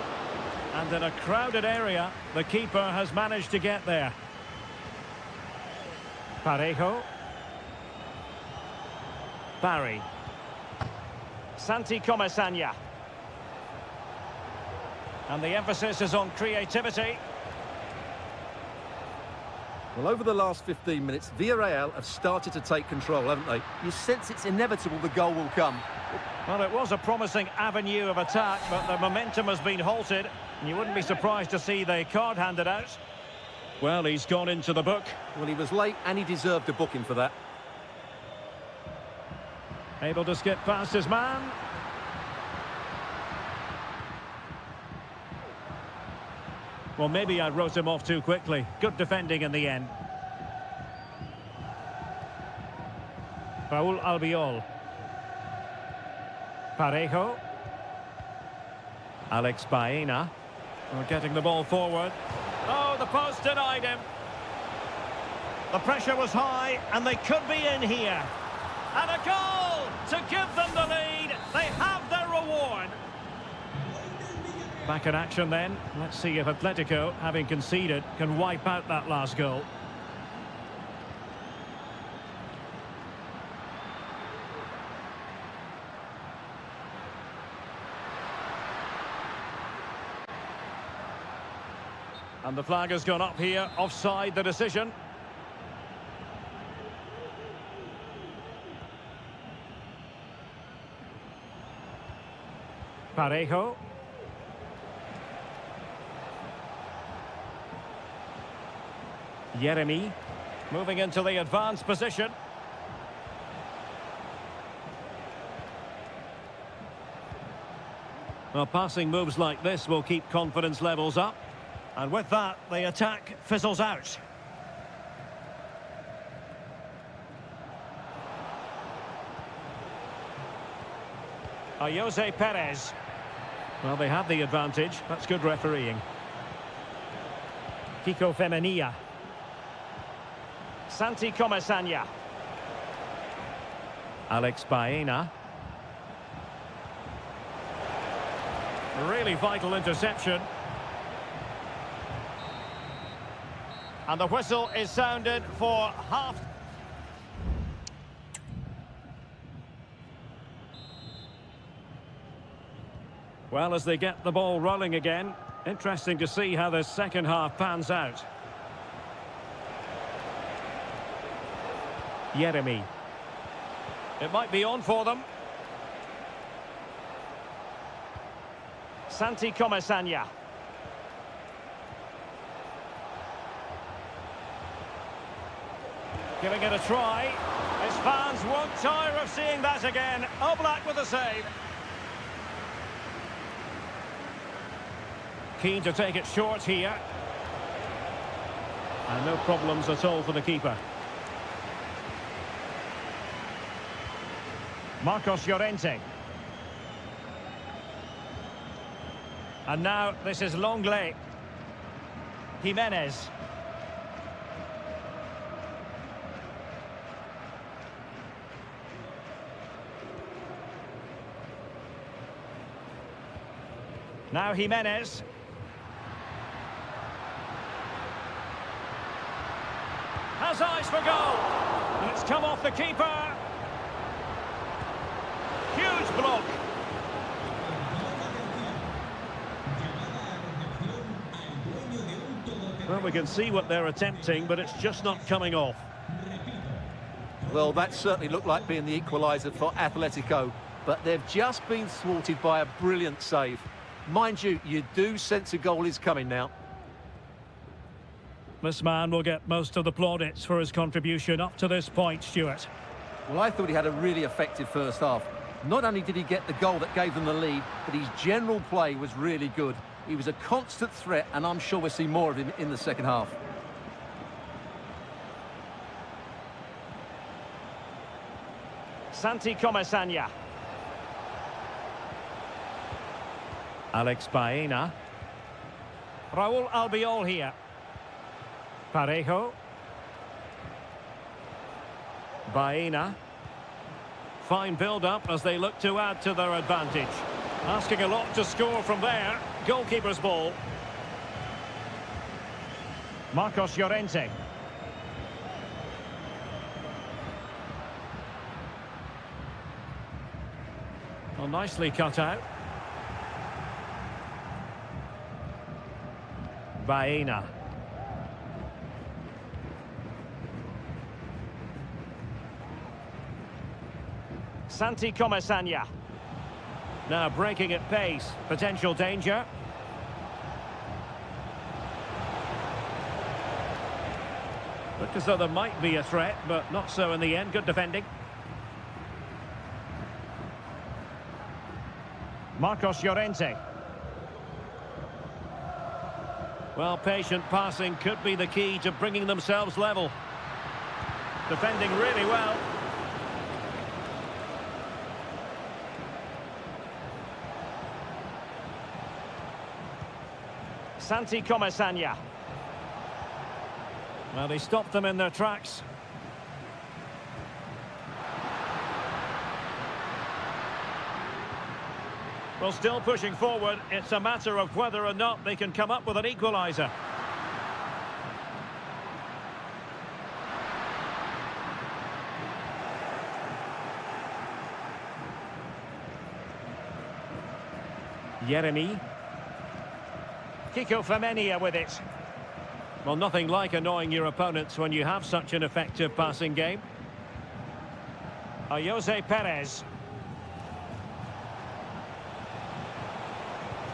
And in a crowded area, the keeper has managed to get there. Parejo. Barry. Santi Comesaña. And the emphasis is on creativity. Well, over the last 15 minutes, Villarreal have started to take control, haven't they? You sense it's inevitable the goal will come. Well, it was a promising avenue of attack, but the momentum has been halted. And you wouldn't be surprised to see the card handed out. Well, he's gone into the book. Well, he was late and he deserved a booking for that. Able to skip past his man. Well, maybe I wrote him off too quickly. Good defending in the end. Raúl Albiol. Parejo. Alex Baena. We're getting the ball forward. Oh, the post denied him. The pressure was high, and they could be in here. And a goal to give them the lead. They have their reward. Back in action then. Let's see if Atletico, having conceded, can wipe out that last goal. And the flag has gone up here. Offside the decision. Parejo. Yeremy. Moving into the advanced position. Well, passing moves like this will keep confidence levels up. And with that, the attack fizzles out. Jose Perez. Well, they had the advantage. That's good refereeing. Kiko Femenia. Santi Comesaña. Alex Baena. Really vital interception. And the whistle is sounded for half. Well, as they get the ball rolling again, interesting to see how this second half pans out. Jeremy. It might be on for them. Santi Comesaña. Giving it a try. His fans won't tire of seeing that again. Oblak with a save. Keen to take it short here. And no problems at all for the keeper. Marcos Llorente. And now this is Longley. Jimenez. Now Jimenez. Has eyes for goal. And it's come off the keeper. Huge block. Well, we can see what they're attempting, but it's just not coming off. Well, that certainly looked like being the equaliser for Atletico, but they've just been thwarted by a brilliant save. Mind you, you do sense a goal is coming now. This man will get most of the plaudits for his contribution up to this point, Stuart. Well, I thought he had a really effective first half. Not only did he get the goal that gave them the lead, but his general play was really good. He was a constant threat, and I'm sure we'll see more of him in the second half. Santi Comesaña. Alex Baena. Raúl Albiol here. Parejo. Baena. Fine build-up as they look to add to their advantage. Asking a lot to score from there. Goalkeeper's ball. Marcos Llorente. Well, nicely cut out. Baena. Santi Comesaña. Now breaking at pace. Potential danger. Looked as though there might be a threat, but not so in the end. Good defending. Marcos Llorente. Well, patient passing could be the key to bringing themselves level. Defending really well. Santi Comesaña. Well, he stopped them in their tracks. Well, still pushing forward. It's a matter of whether or not they can come up with an equaliser. Jeremy. Kiko Femenia with it. Well, nothing like annoying your opponents when you have such an effective passing game. Jose Perez.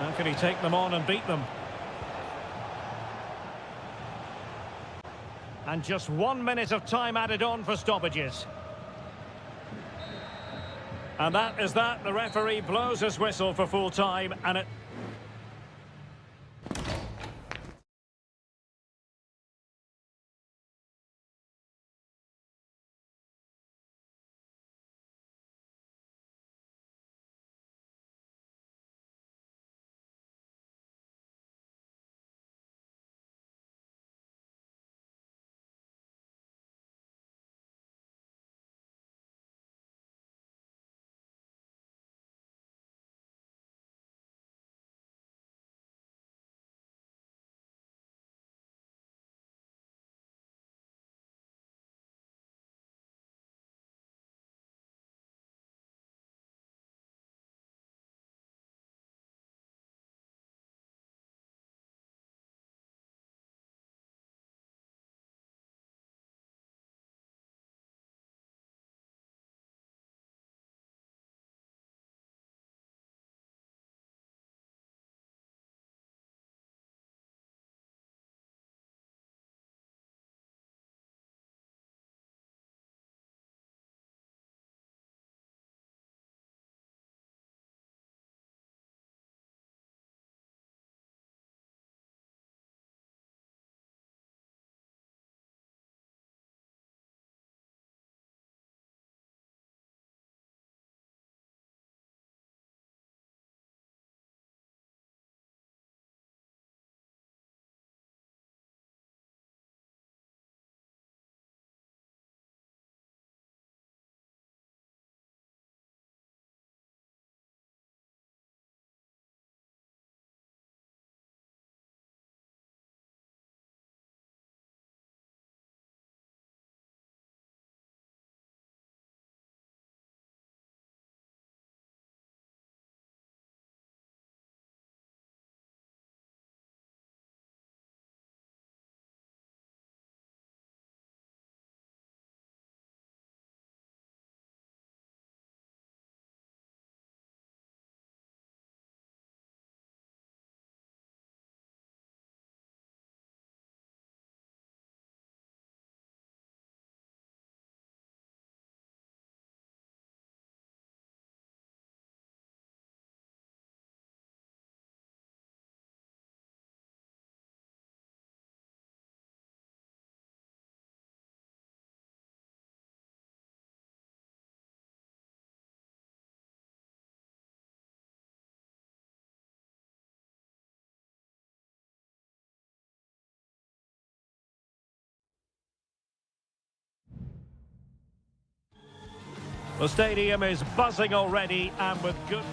How can he take them on and beat them? And just 1 minute of time added on for stoppages. And that is that. The referee blows his whistle for full time, and it The stadium is buzzing already and with good...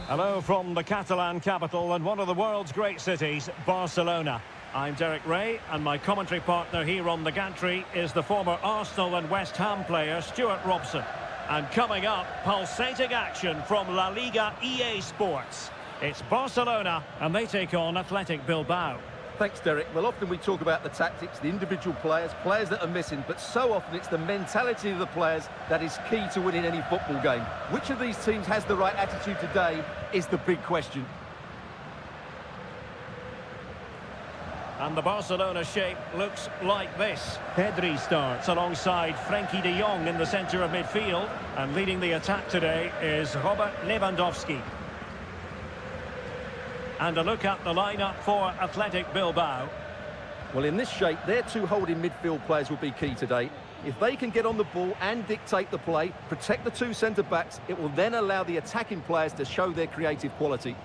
Hello from the Catalan capital and one of the world's great cities, Barcelona. I'm Derek Ray and my commentary partner here on the gantry is the former Arsenal and West Ham player Stuart Robson. And coming up, pulsating action from La Liga EA Sports. It's Barcelona and they take on Athletic Bilbao. Thanks, Derek. Well, often we talk about the tactics, the individual players that are missing, but so often it's the mentality of the players that is key to winning any football game. Which of these teams has the right attitude today is the big question. And the Barcelona shape looks like this. Pedri starts alongside Frenkie de Jong in the centre of midfield. And leading the attack today is Robert Lewandowski. And a look at the lineup for Athletic Bilbao. Well, in this shape, their two holding midfield players will be key today. If they can get on the ball and dictate the play, protect the two centre-backs, it will then allow the attacking players to show their creative quality.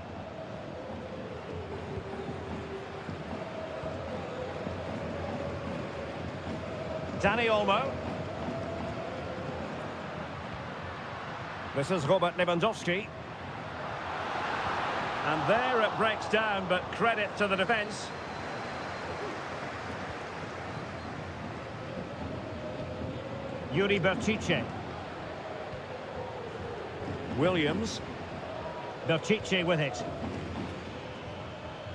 Dani Olmo. This is Robert Lewandowski. And there it breaks down, but credit to the defence. Yuri Berchiche. Williams. Berchiche with it.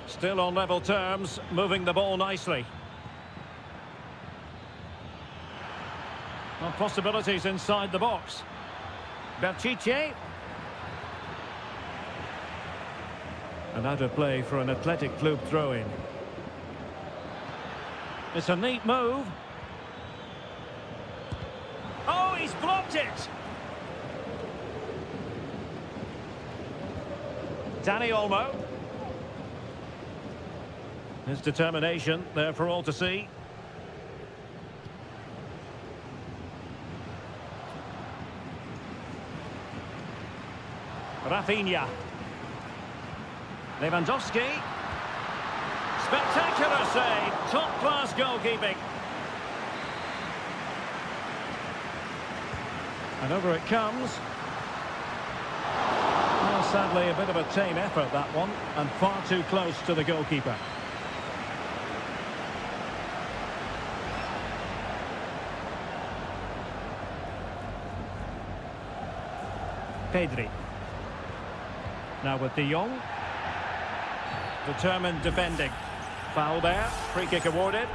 Still on level terms, moving the ball nicely. Well, possibilities inside the box. Berchiche. And out of play for an Athletic Club throw-in. It's a neat move. Oh, he's blocked it! Dani Olmo. His determination there for all to see. Rafinha. Lewandowski. Spectacular save. Top-class goalkeeping. And over it comes. Well, sadly, a bit of a tame effort, that one. And far too close to the goalkeeper. Pedri. Now with de Jong. Determined defending. Foul there. Free kick awarded.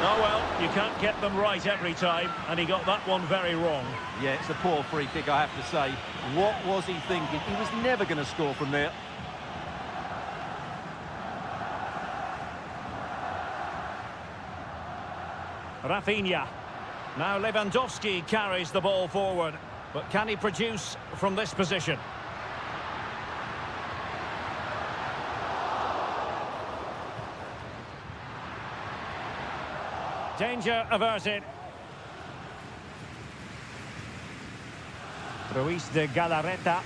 Oh well, you can't get them right every time, and he got that one very wrong. Yeah, it's a poor free kick, I have to say. What was he thinking? He was never going to score from there. Rafinha. Now Lewandowski carries the ball forward. But can he produce from this position? Danger averted. Ruiz de Galarreta.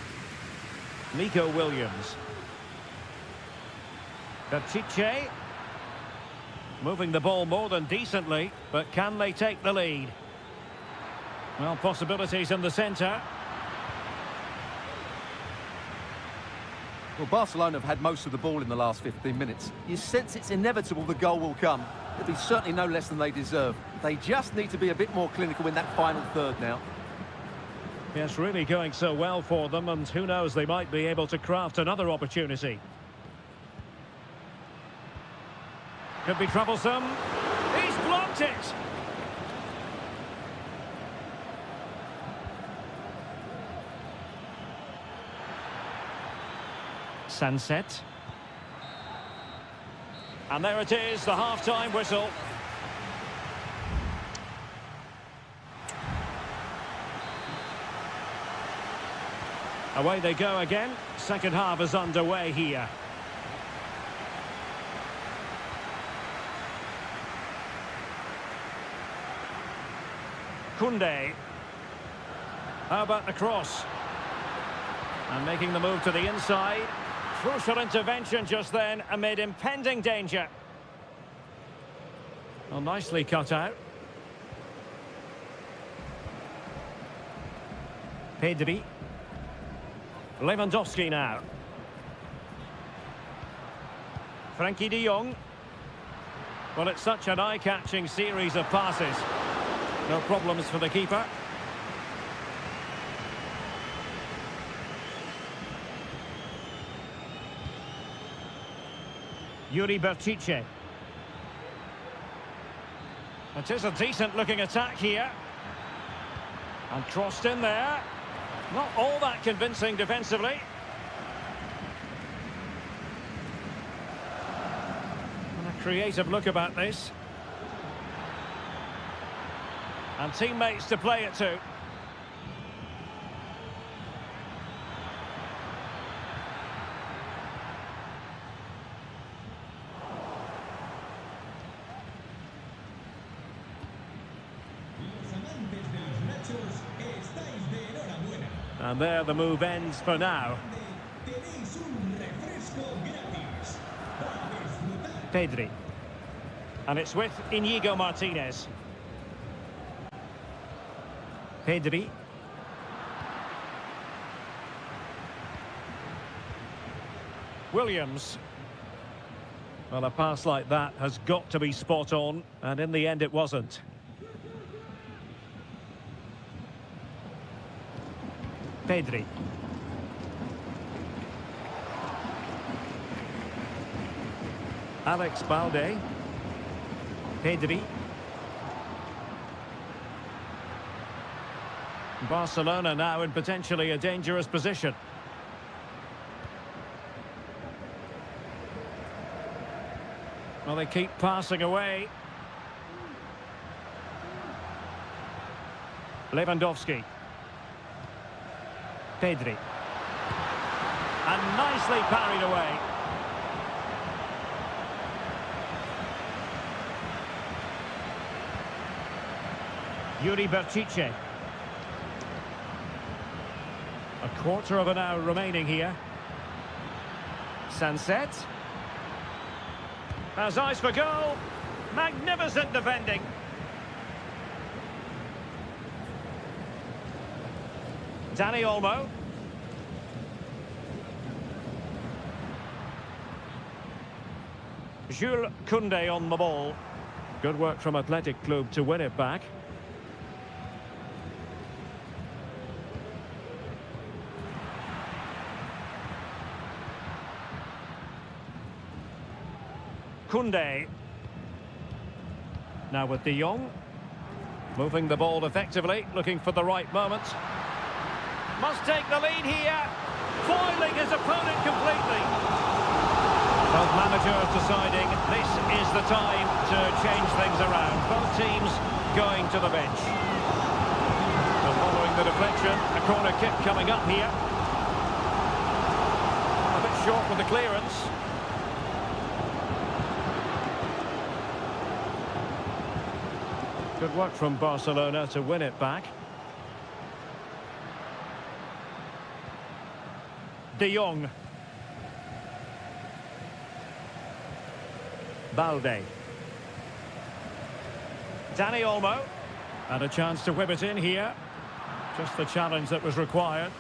Nico Williams. Berchiche. Moving the ball more than decently, but can they take the lead? Well, possibilities in the centre. Well, Barcelona have had most of the ball in the last 15 minutes. You sense it's inevitable the goal will come. It'll be certainly no less than they deserve. They just need to be a bit more clinical in that final third now. Yes, really going so well for them, and who knows, they might be able to craft another opportunity. Could be troublesome. He's blocked it! Sunset. And there it is, the half-time whistle. Away they go again. Second half is underway here. Koundé. How about the cross? And making the move to the inside. Crucial intervention just then amid impending danger. Well, nicely cut out. Pedri. Lewandowski now. Frankie de Jong. Well, it's such an eye-catching series of passes. No problems for the keeper. Yuri Berchiche. It is a decent-looking attack here. And crossed in there. Not all that convincing defensively. And a creative look about this. And teammates to play it to. And there the move ends for now. Pedri. And it's with Inigo Martinez. Pedri. Williams. Well, a pass like that has got to be spot on, and in the end it wasn't. Pedri. Alex Balde. Pedri. Barcelona now in potentially a dangerous position. Well, they keep passing away. Lewandowski. Pedri. And nicely parried away. Yuri Berchiche. A quarter of an hour remaining here. Sunset. Has eyes for goal. Magnificent defending. Dani Olmo. Jules Koundé on the ball. Good work from Athletic Club to win it back. Koundé. Now with de Jong. Moving the ball effectively, looking for the right moment. Must take the lead here. Foiling his opponent completely. Both managers deciding this is the time to change things around. Both teams going to the bench. So following the deflection, a corner kick coming up here. A bit short with the clearance. Good work from Barcelona to win it back. De Jong. Balde. Dani Olmo. And a chance to whip it in here. Just the challenge that was required.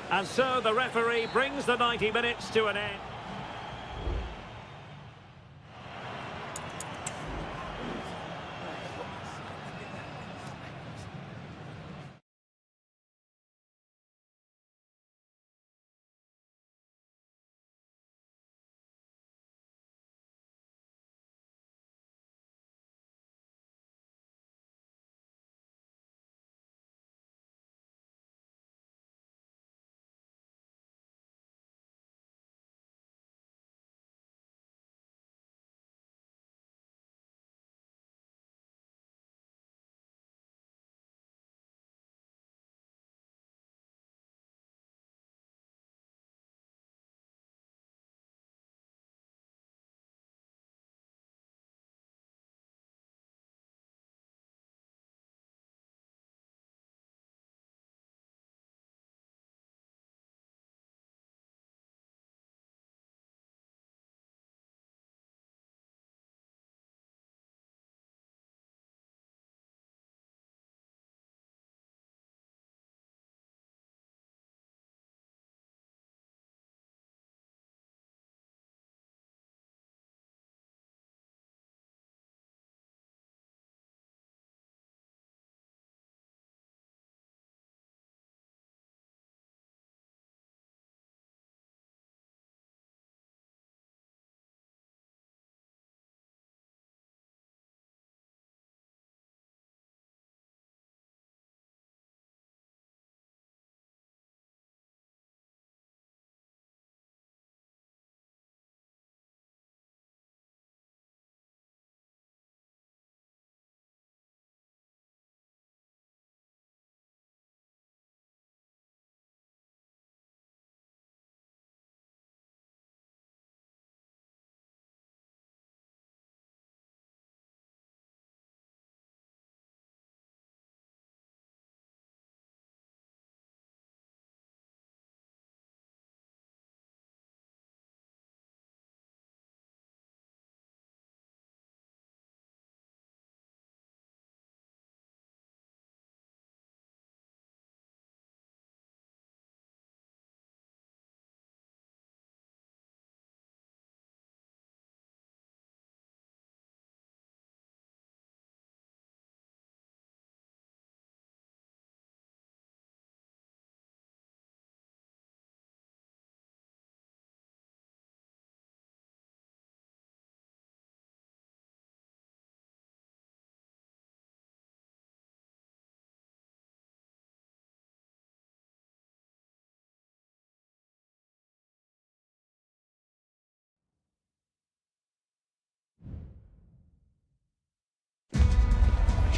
And so the referee brings the 90 minutes to an end.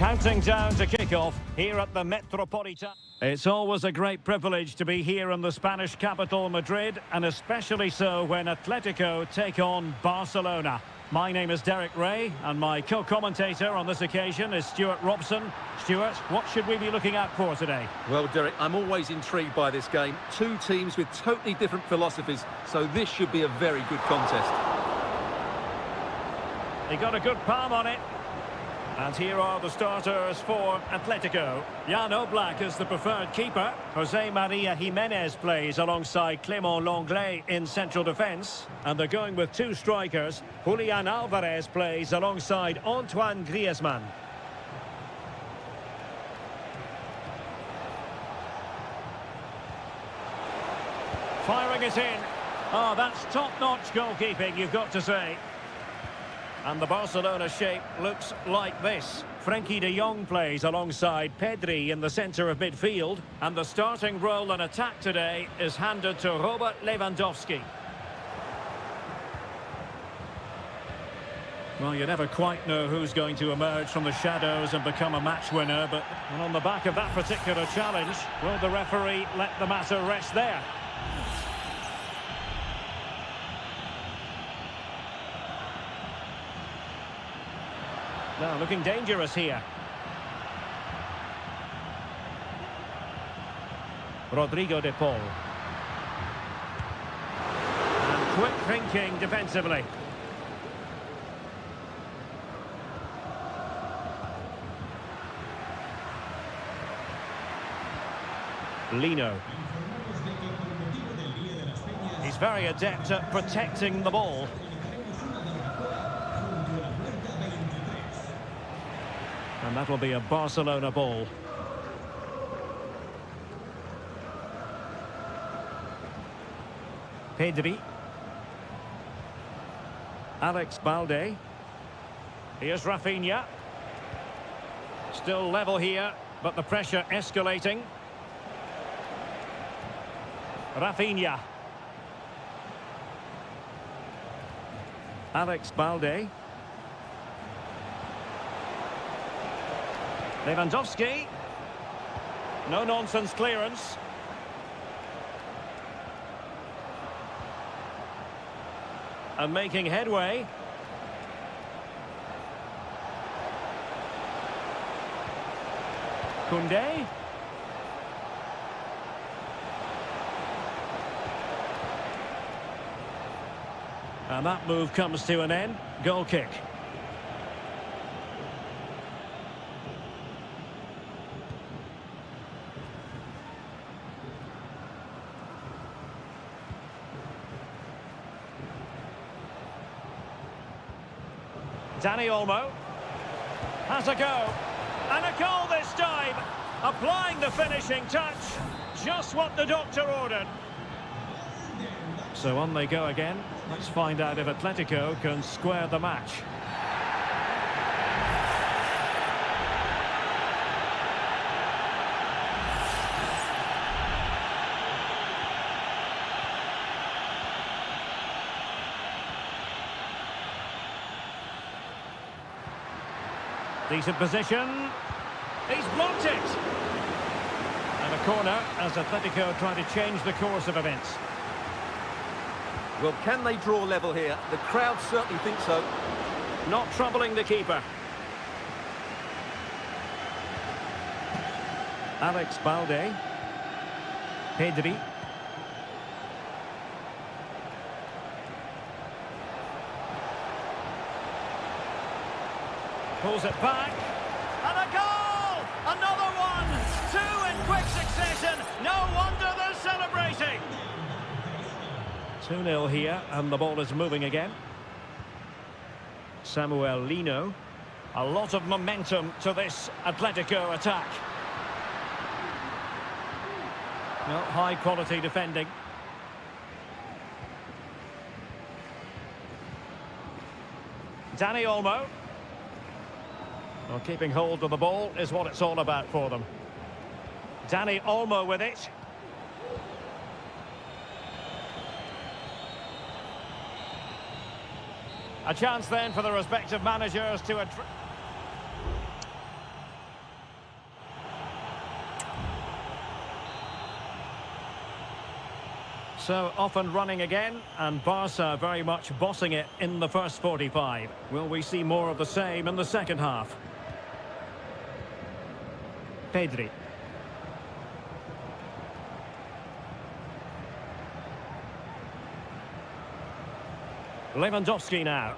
Counting down to kick-off here at the Metropolitan. It's always a great privilege to be here in the Spanish capital, Madrid, and especially so when Atletico take on Barcelona. My name is Derek Ray, and my co-commentator on this occasion is Stuart Robson. Stuart, what should we be looking out for today? Well, Derek, I'm always intrigued by this game. Two teams with totally different philosophies, so this should be a very good contest. He got a good palm on it. And here are the starters for Atletico. Jan Oblak is the preferred keeper. Jose Maria Jimenez plays alongside Clément Lenglet in central defence. And they're going with two strikers. Julian Alvarez plays alongside Antoine Griezmann. Firing it in. Oh, that's top-notch goalkeeping, you've got to say. And the Barcelona shape looks like this. Frenkie de Jong plays alongside Pedri in the centre of midfield. And the starting role in attack today is handed to Robert Lewandowski. Well, you never quite know who's going to emerge from the shadows and become a match winner. But on the back of that particular challenge, will the referee let the matter rest there? Now, looking dangerous here. Rodrigo de Paul. And quick thinking defensively. Lino. He's very adept at protecting the ball. And that'll be a Barcelona ball. Pedri. Alex Balde. Here's Rafinha. Still level here, but the pressure escalating. Rafinha. Alex Balde. Lewandowski. No-nonsense clearance. And making headway. Koundé. And that move comes to an end. Goal kick. Dani Olmo has a go, and a goal this time, applying the finishing touch, just what the doctor ordered. So on they go again. Let's find out if Atletico can square the match. Decent position. He's blocked it. And a corner as Atletico try to change the course of events. Well, can they draw level here? The crowd certainly think so. Not troubling the keeper. Alex Balde. Pedri. Pulls it back, and a goal! Another one! Two in quick succession! No wonder they're celebrating! 2-0 here, and the ball is moving again. Samuel Lino. A lot of momentum to this Atletico attack. Well, high-quality defending. Dani Olmo. Well, keeping hold of the ball is what it's all about for them. Dani Olmo with it. A chance then for the respective managers to... So, off and running again, and Barca very much bossing it in the first 45. Will we see more of the same in the second half? Pedri. Lewandowski now.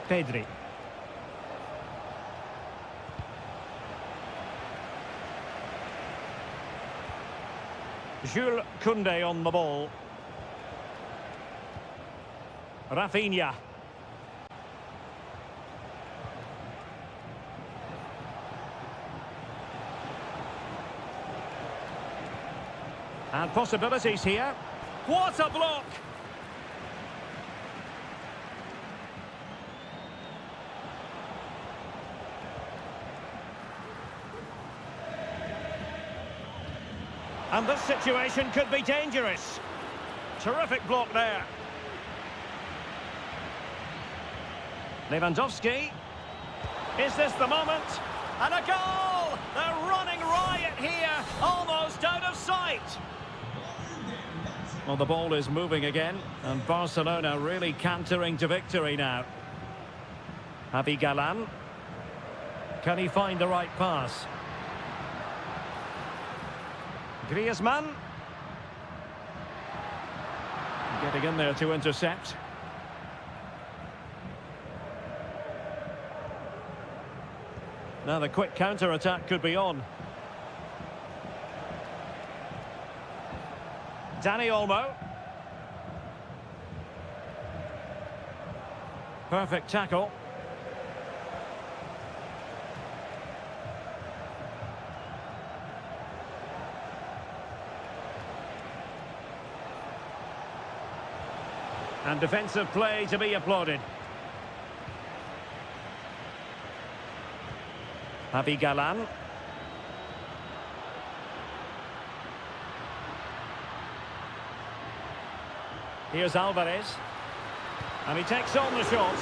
Pedri. Jules Koundé on the ball. Rafinha. And possibilities here. What a block! And this situation could be dangerous. Terrific block there. Lewandowski. Is this the moment? And a goal! They're running riot here, almost out of sight. Well, the ball is moving again, and Barcelona really cantering to victory now. Javi Galán. Can he find the right pass? Griezmann. Getting in there to intercept. Now the quick counter-attack could be on. Dani Olmo. Perfect tackle. And defensive play to be applauded. Javi Galán. Here's Alvarez. And he takes on the shot.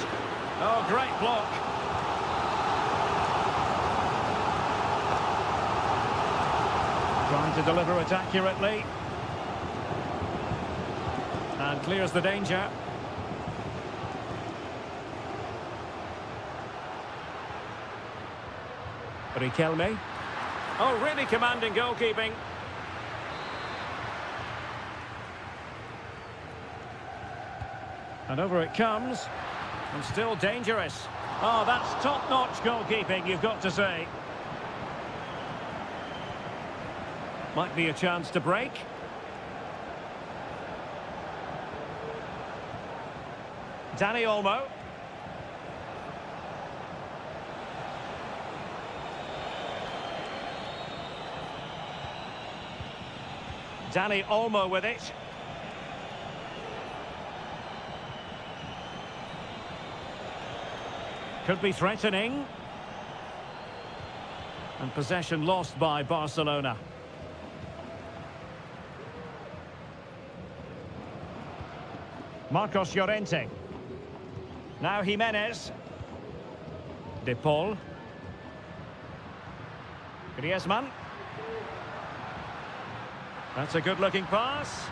Oh, great block. Trying to deliver it accurately. And clears the danger. Riquelme. Oh, really commanding goalkeeping. And over it comes. And still dangerous. Oh, that's top-notch goalkeeping, you've got to say. Might be a chance to break. Dani Olmo. Dani Olmo with it. Could be threatening. And possession lost by Barcelona. Marcos Llorente. Now Jimenez. De Paul. Griezmann. That's a good-looking pass.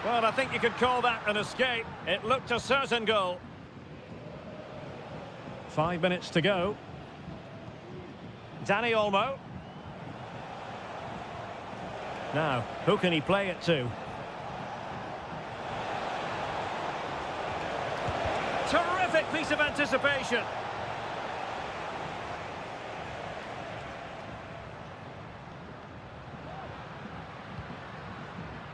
Well, I think you could call that an escape. It looked a certain goal. 5 minutes to go. Dani Olmo. Now, who can he play it to? Terrific piece of anticipation.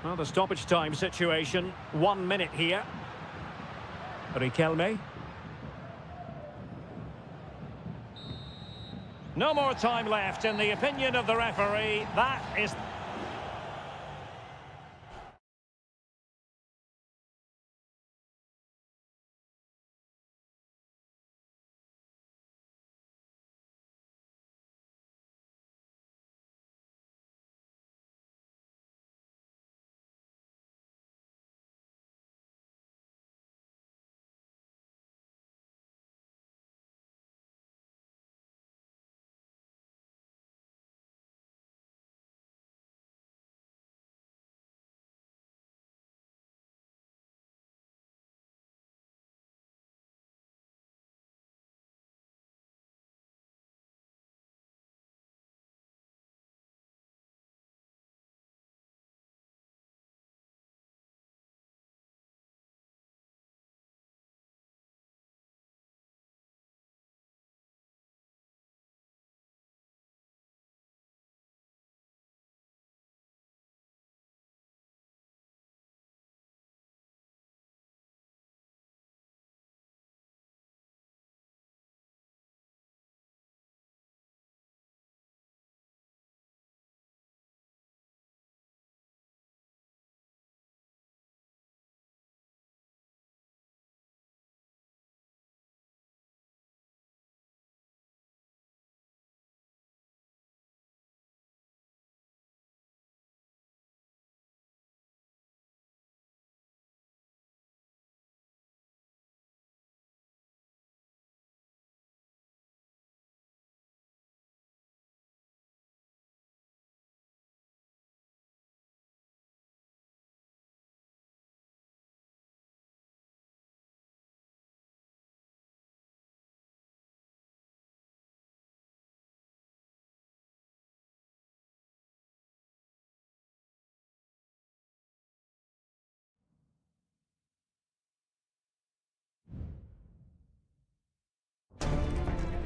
Well, the stoppage time situation. 1 minute here. Riquelme. No more time left. In the opinion of the referee, that is...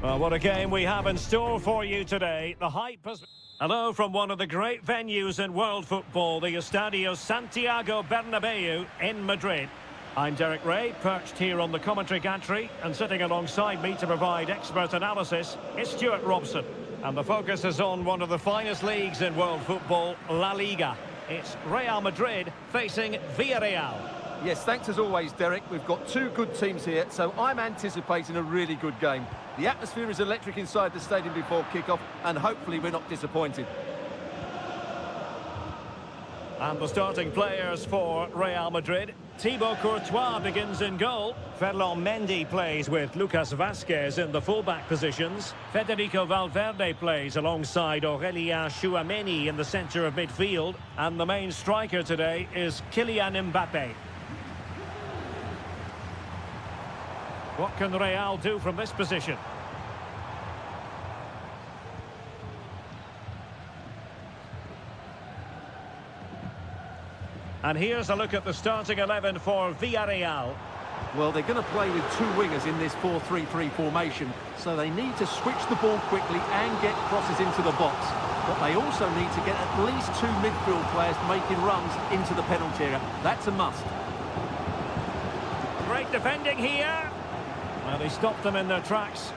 Well, what a game we have in store for you today. The hype has... Hello from one of the great venues in world football, the Estadio Santiago Bernabeu in Madrid. I'm Derek Ray, perched here on the commentary gantry, and sitting alongside me to provide expert analysis is Stuart Robson. And the focus is on one of the finest leagues in world football, La Liga. It's Real Madrid facing Villarreal. Yes, thanks as always, Derek. We've got two good teams here, so I'm anticipating a really good game. The atmosphere is electric inside the stadium before kick-off, and hopefully we're not disappointed. And the starting players for Real Madrid. Thibaut Courtois begins in goal. Ferland Mendy plays with Lucas Vazquez in the fullback positions. Federico Valverde plays alongside Aurélien Tchouameni in the centre of midfield. And the main striker today is Kylian Mbappé. What can Real do from this position? And here's a look at the starting 11 for Villarreal. Well, they're going to play with two wingers in this 4-3-3 formation, so they need to switch the ball quickly and get crosses into the box. But they also need to get at least two midfield players making runs into the penalty area. That's a must. Great defending here. Well, they stopped them in their tracks.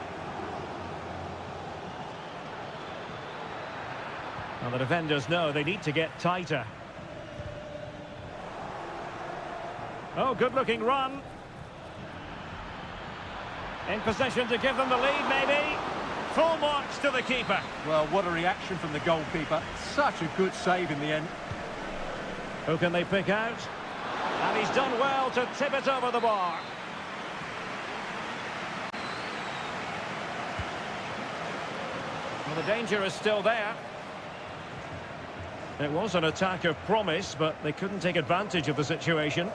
Well, the defenders know they need to get tighter. Oh, good-looking run. In possession to give them the lead, maybe. Full marks to the keeper. Well, what a reaction from the goalkeeper. Such a good save in the end. Who can they pick out? And he's done well to tip it over the bar. Well, the danger is still there. It was an attack of promise, but they couldn't take advantage of the situation.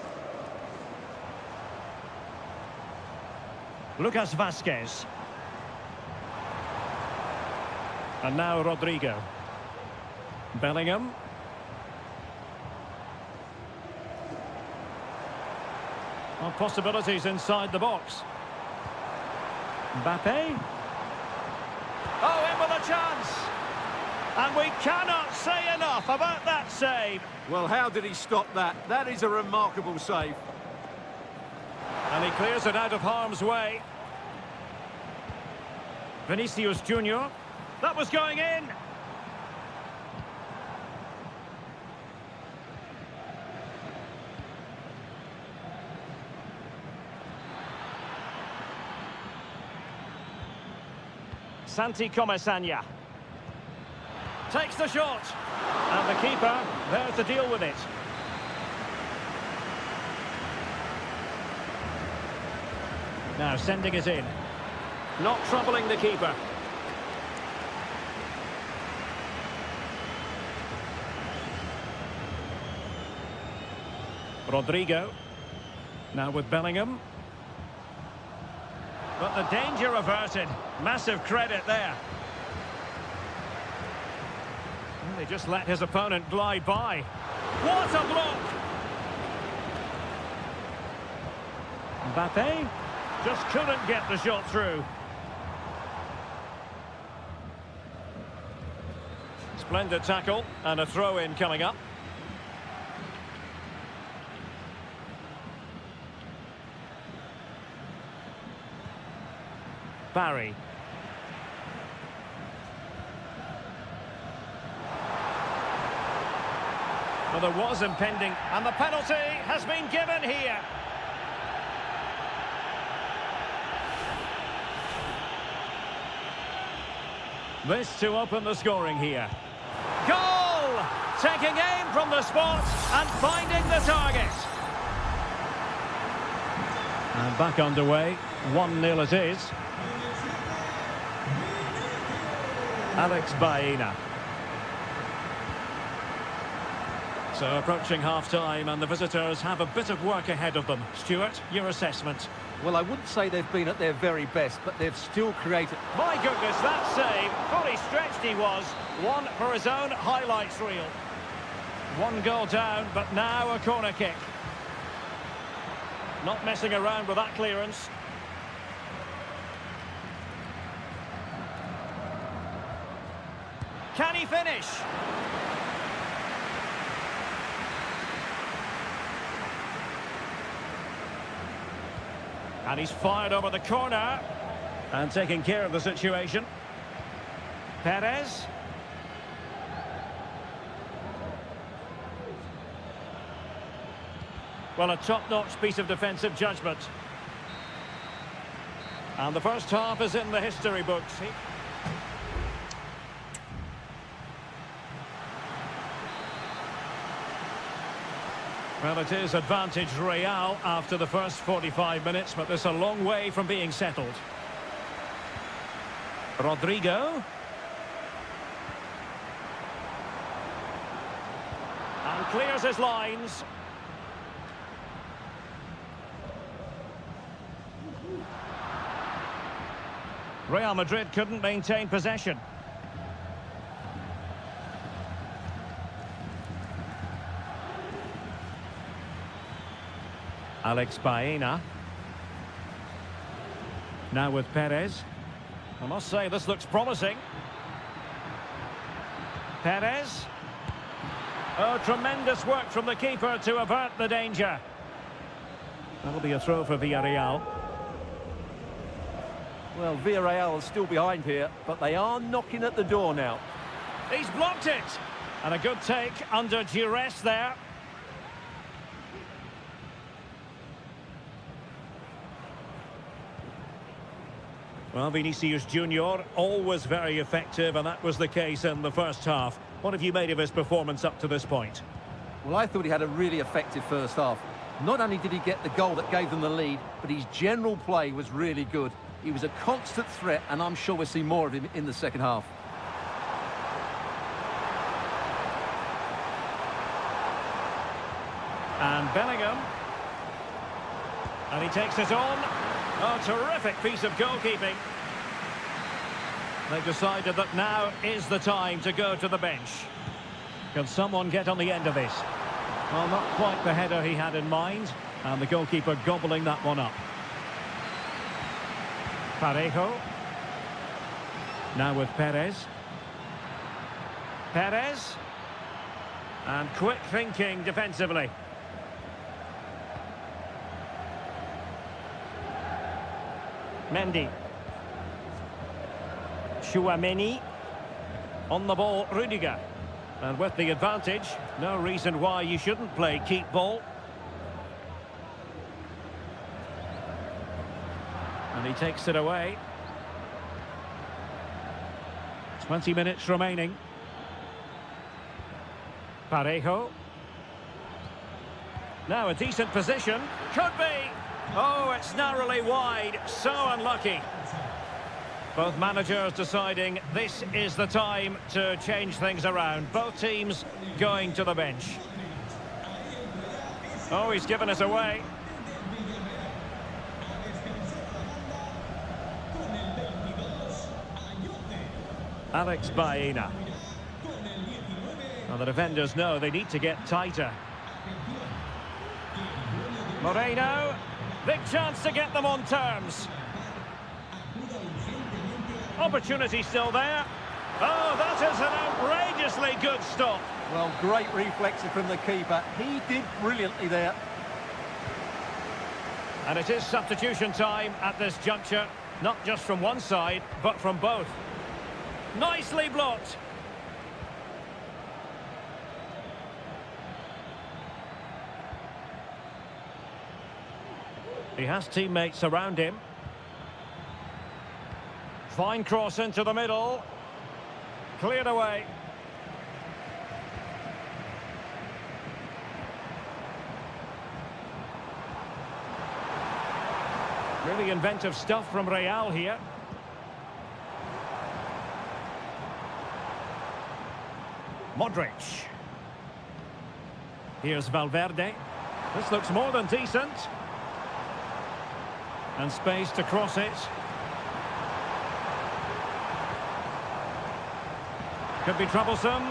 Lucas Vazquez. And now Rodrigo. Bellingham. Well, possibilities inside the box. Mbappé. Oh, in with a chance. And we cannot say enough about that save. Well, how did he stop that? That is a remarkable save. And he clears it out of harm's way. Vinicius Junior. That was going in. Santi Comesaña. Takes the shot. And the keeper there to deal with it. Now sending it in. Not troubling the keeper. Rodrigo. Now with Bellingham. But the danger averted. Massive credit there. And they just let his opponent glide by. What a block! Mbappé just couldn't get the shot through. Splendid tackle and a throw-in coming up. Barry. Well, there was impending, and the penalty has been given here. This to open the scoring here. Goal! Taking aim from the spot and finding the target. And back underway. 1-0 it is. Alex Baena. So approaching half-time, and the visitors have a bit of work ahead of them. Stuart, your assessment? Well, I wouldn't say they've been at their very best, but they've still created... My goodness, that save! Fully stretched he was. One for his own highlights reel. One goal down, but now a corner kick. Not messing around with that clearance. Can he finish? And he's fired over the corner. And taking care of the situation. Perez. Well, a top-notch piece of defensive judgment. And the first half is in the history books. Well, it is advantage Real after the first 45 minutes, but there's a long way from being settled. Rodrigo. And clears his lines. Real Madrid couldn't maintain possession. Alex Baena. Now with Perez. I must say, this looks promising. Perez. Oh, tremendous work from the keeper to avert the danger. That'll be a throw for Villarreal. Well, Villarreal is still behind here, but they are knocking at the door now. He's blocked it. And a good take under duress there. Well, Vinicius Junior, always very effective, and that was the case in the first half. What have you made of his performance up to this point? Well, I thought he had a really effective first half. Not only did he get the goal that gave them the lead, but his general play was really good. He was a constant threat, and I'm sure we'll see more of him in the second half. And Bellingham. And he takes it on. Oh, terrific piece of goalkeeping. They've decided that now is the time to go to the bench. Can someone get on the end of this? Well, not quite the header he had in mind. And the goalkeeper gobbling that one up. Parejo. Now with Perez. Perez. And quick thinking defensively. Mendy. Chouameni. On the ball, Rudiger. And with the advantage, no reason why you shouldn't play keep ball. And he takes it away. 20 minutes remaining. Parejo. Now a decent position. Could be. Oh, it's narrowly wide. So unlucky. Both managers deciding this is the time to change things around. Both teams going to the bench. Oh, he's given us away. Alex Baena. Well, the defenders know they need to get tighter. Moreno. Big chance to get them on terms. Opportunity still there. Oh, that is an outrageously good stop. Well, great reflexes from the keeper. He did brilliantly there. And it is substitution time at this juncture. Not just from one side, but from both. Nicely blocked. He has teammates around him. Fine cross into the middle. Cleared away. Really inventive stuff from Real here. Modric. Here's Valverde. This looks more than decent. And space to cross it. Could be troublesome.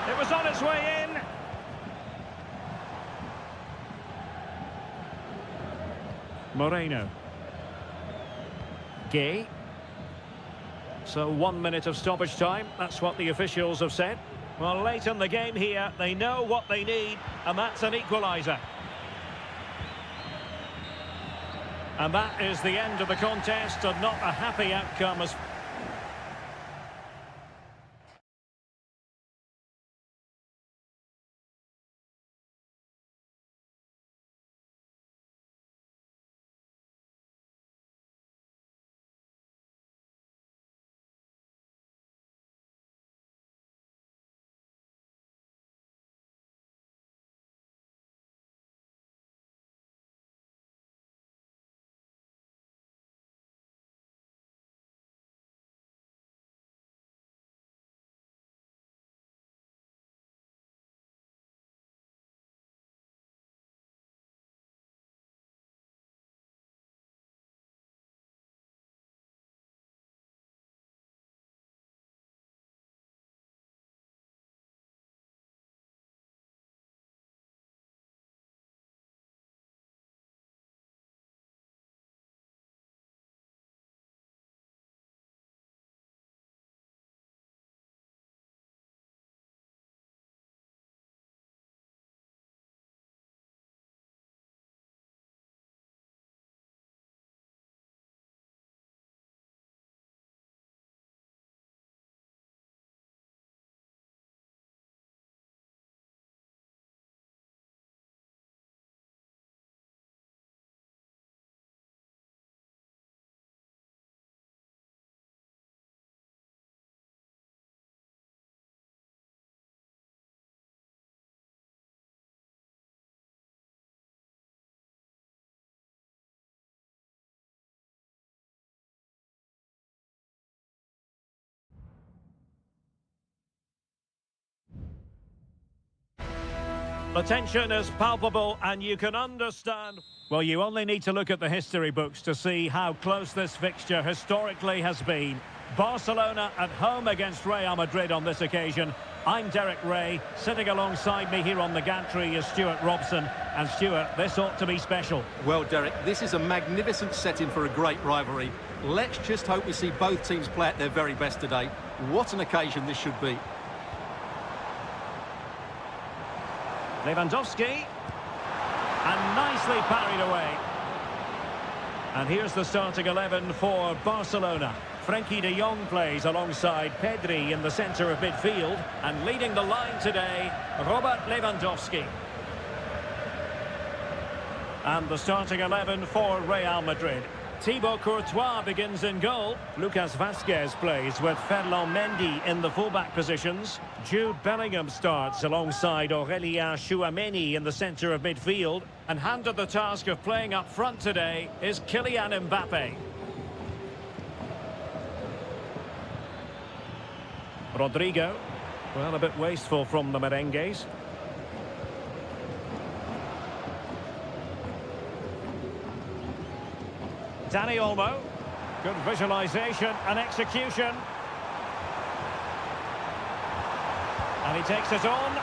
It was on its way in. Moreno. Gay. So 1 minute of stoppage time, that's what the officials have said. Well, late in the game here, they know what they need, and that's an equaliser. And that is the end of the contest, and not a happy outcome as... The tension is palpable, and you can understand... Well, you only need to look at the history books to see how close this fixture historically has been. Barcelona at home against Real Madrid on this occasion. I'm Derek Ray. Sitting alongside me here on the gantry is Stuart Robson. And Stuart, this ought to be special. Well, Derek, this is a magnificent setting for a great rivalry. Let's just hope we see both teams play at their very best today. What an occasion this should be. Lewandowski, and nicely parried away. And here's the starting 11 for Barcelona. Frenkie de Jong plays alongside Pedri in the centre of midfield, and leading the line today, Robert Lewandowski. And the starting 11 for Real Madrid. Thibaut Courtois begins in goal. Lucas Vazquez plays with Ferland Mendy in the fullback positions. Jude Bellingham starts alongside Aurélien Tchouameni in the centre of midfield. And handed the task of playing up front today is Kylian Mbappe. Rodrigo, well, a bit wasteful from the merengues. Dani Olmo, good visualisation and execution. And he takes it on,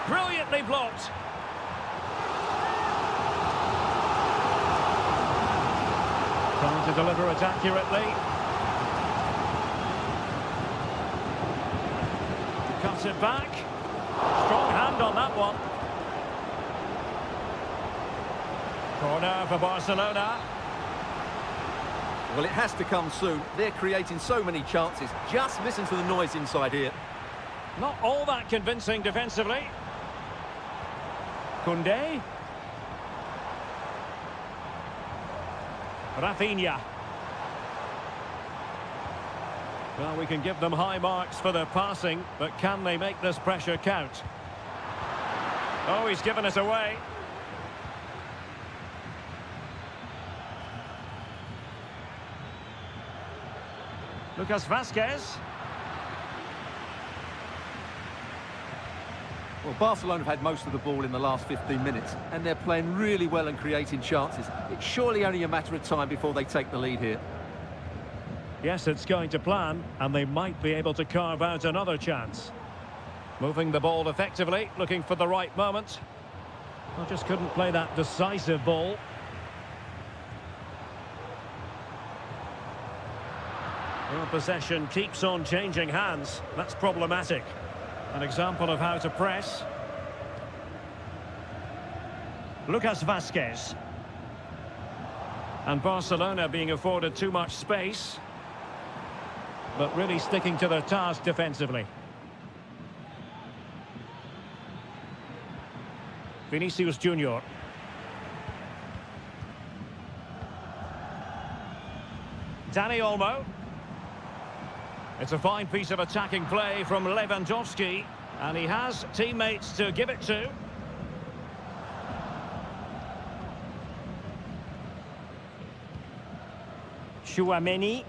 brilliantly blocked. Trying to deliver it accurately. Cuts it back. Strong hand on that one. Corner for Barcelona. Well, it has to come soon. They're creating so many chances. Just listen to the noise inside here. Not all that convincing defensively. Koundé. Rafinha. Well, we can give them high marks for their passing, but can they make this pressure count? Oh, he's given it away. Lucas Vazquez. Well, Barcelona have had most of the ball in the last 15 minutes, and they're playing really well and creating chances. It's surely only a matter of time before they take the lead here. Yes, it's going to plan, and they might be able to carve out another chance. Moving the ball effectively, looking for the right moment. Well, just couldn't play that decisive ball. Well, possession keeps on changing hands. That's problematic. An example of how to press. Lucas Vazquez. And Barcelona being afforded too much space, but really sticking to their task defensively. Vinicius Junior. Dani Olmo. It's a fine piece of attacking play from Lewandowski, and he has teammates to give it to. Tchouaméni.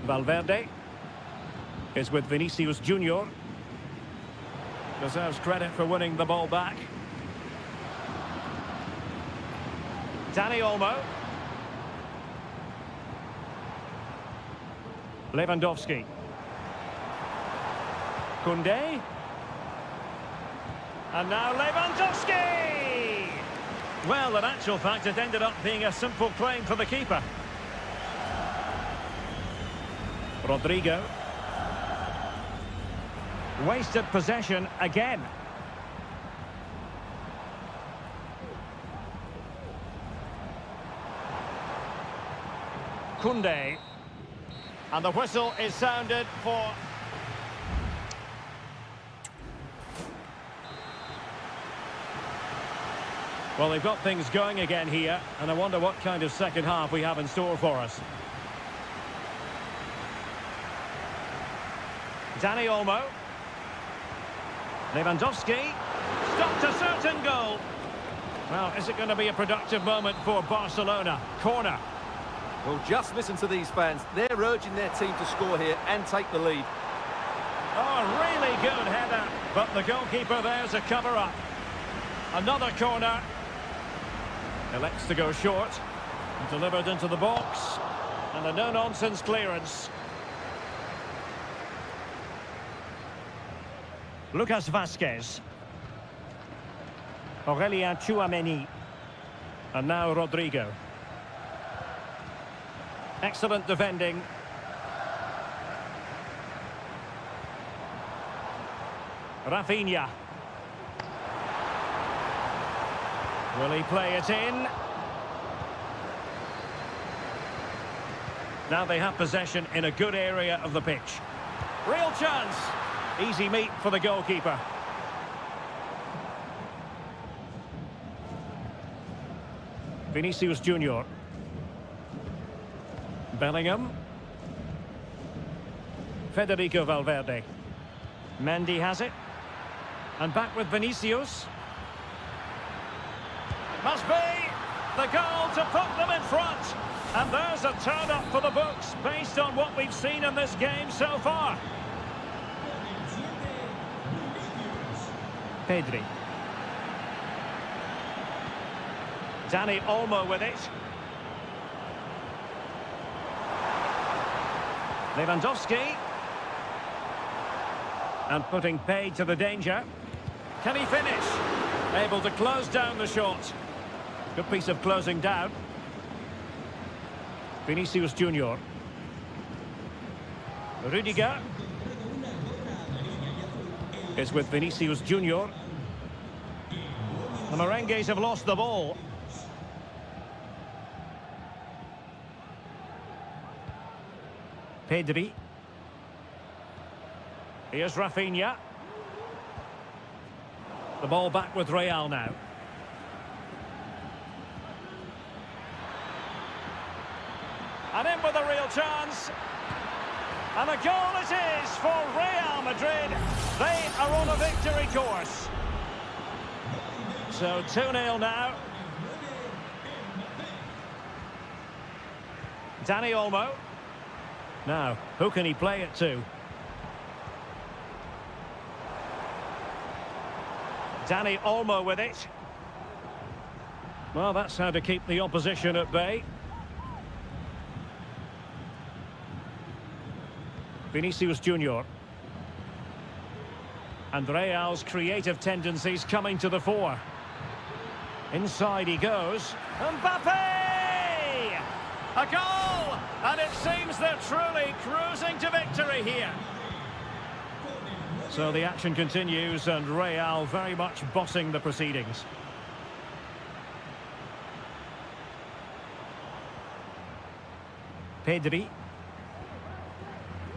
Valverde is with Vinicius Junior. Deserves credit for winning the ball back. Dani Olmo. Lewandowski. Koundé. And now Lewandowski! Well, in actual fact, it ended up being a simple claim for the keeper. Rodrigo. Wasted possession again. Koundé. And the whistle is sounded for... Well, they've got things going again here, and I wonder what kind of second half we have in store for us. Dani Olmo. Lewandowski. Stopped a certain goal. Well, is it going to be a productive moment for Barcelona? Corner. Well, just listen to these fans. They're urging their team to score here and take the lead. Oh, really good header. But the goalkeeper there's a cover-up. Another corner. Elects to go short. Delivered into the box. And a no-nonsense clearance. Lucas Vazquez. Aurélien Tchouaméni. And now Rodrigo. Excellent defending. Rafinha. Will he play it in? Now they have possession in a good area of the pitch. Real chance. Easy meat for the goalkeeper. Vinicius Junior. Bellingham. Federico Valverde. Mendy has it. And back with Vinicius. It must be the goal to put them in front. And there's a turn-up for the books based on what we've seen in this game so far. Pedri. Dani Olmo with it. Lewandowski. And putting paid to the danger. Can he finish? Able to close down the shot. Good piece of closing down. Vinicius Junior. Rudiger is with Vinicius Junior. The Merengues have lost the ball. Pedri. Here's Rafinha. The ball back with Real now. And in with a real chance. And a goal it is for Real Madrid. They are on a victory course. So 2-0 now. Dani Olmo. Now, who can he play it to? Dani Olmo with it. Well, that's how to keep the opposition at bay. Vinicius Junior. And Real's creative tendencies coming to the fore. Inside he goes. Mbappe! A goal! And it seems they're truly cruising to victory here. So the action continues and Real very much bossing the proceedings. Pedri.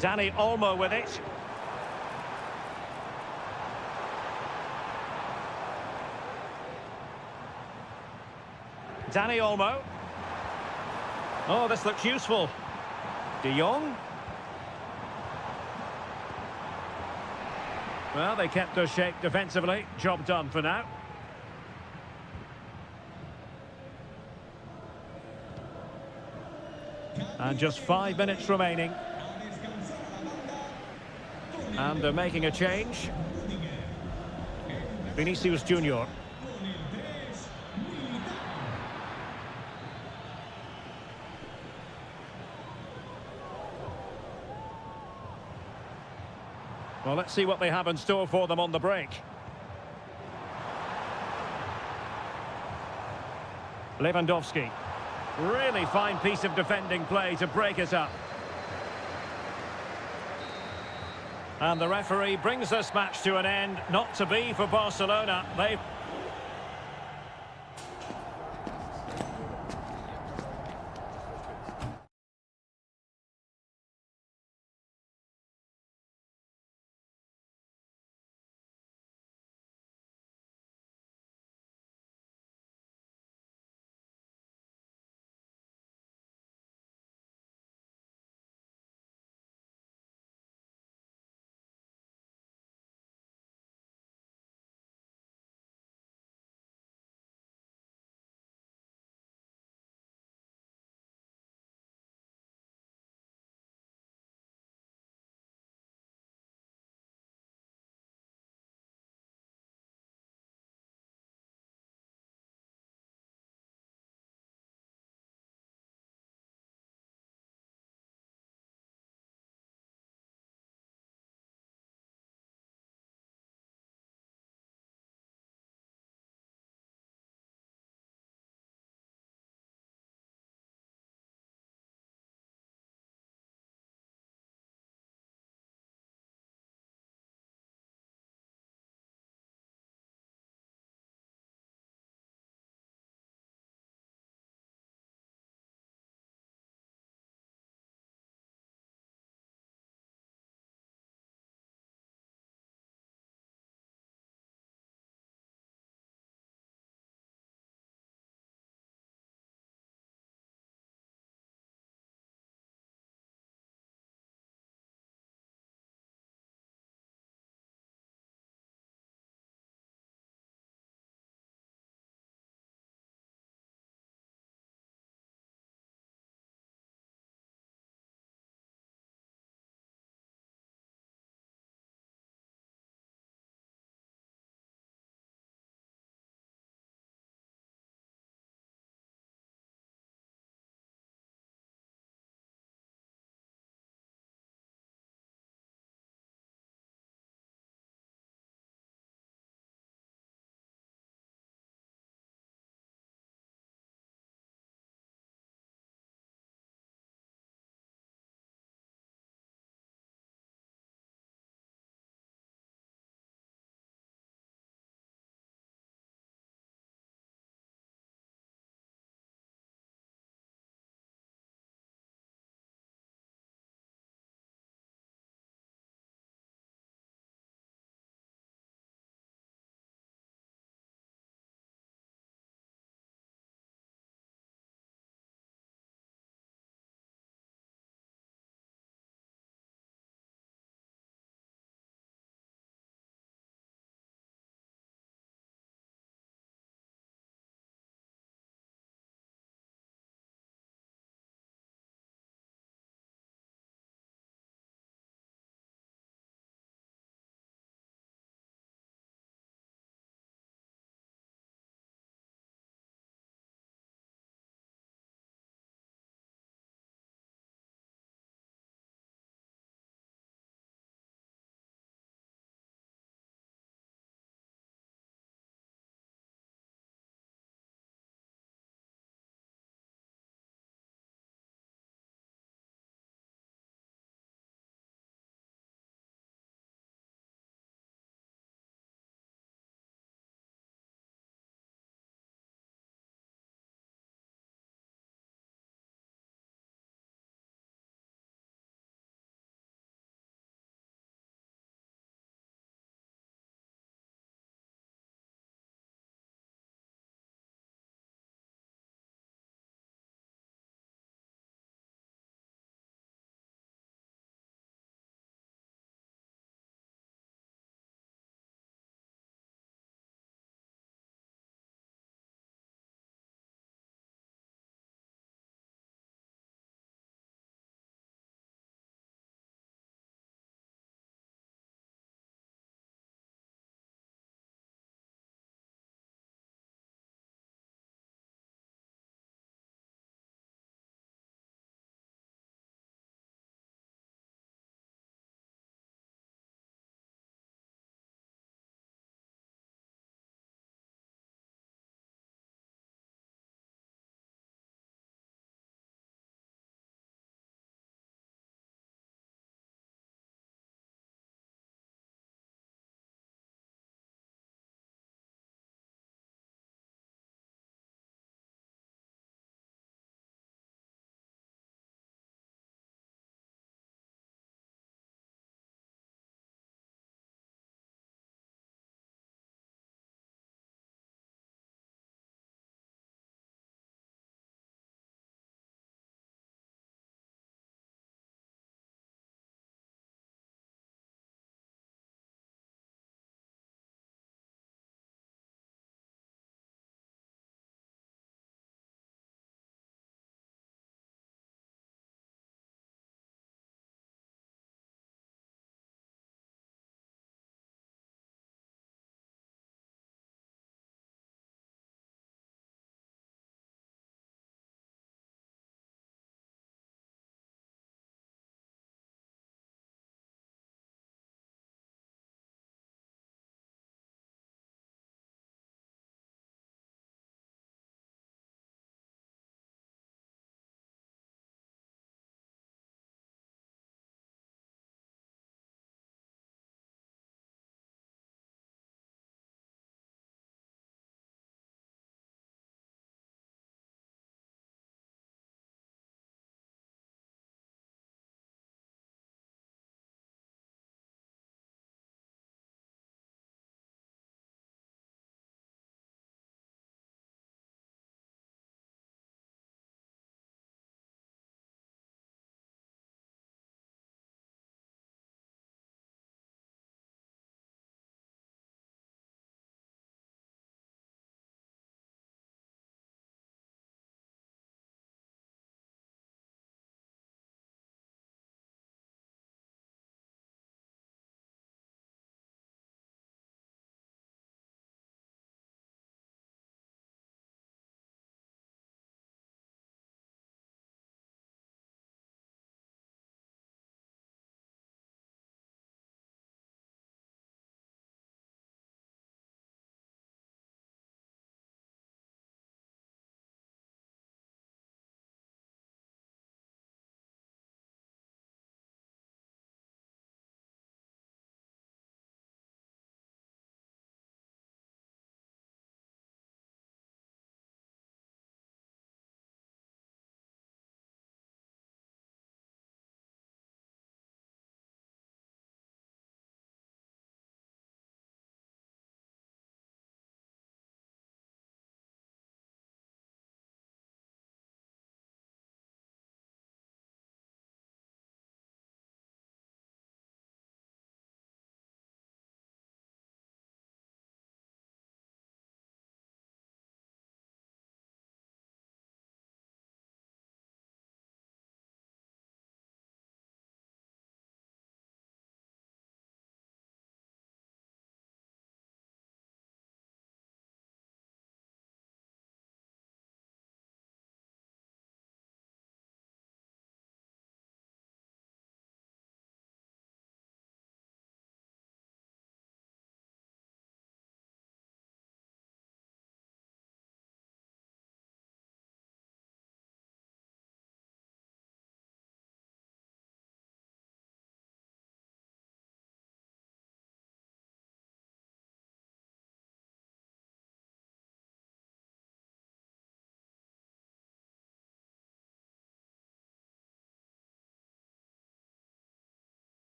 Dani Olmo with it. Dani Olmo. Oh, this looks useful. De Jong. Well, they kept their shape defensively. Job done for now. And just 5 minutes remaining. And they're making a change. Vinicius Junior. Well, let's see what they have in store for them on the break. Lewandowski. Really fine piece of defending play to break it up. And the referee brings this match to an end. Not to be for Barcelona. They've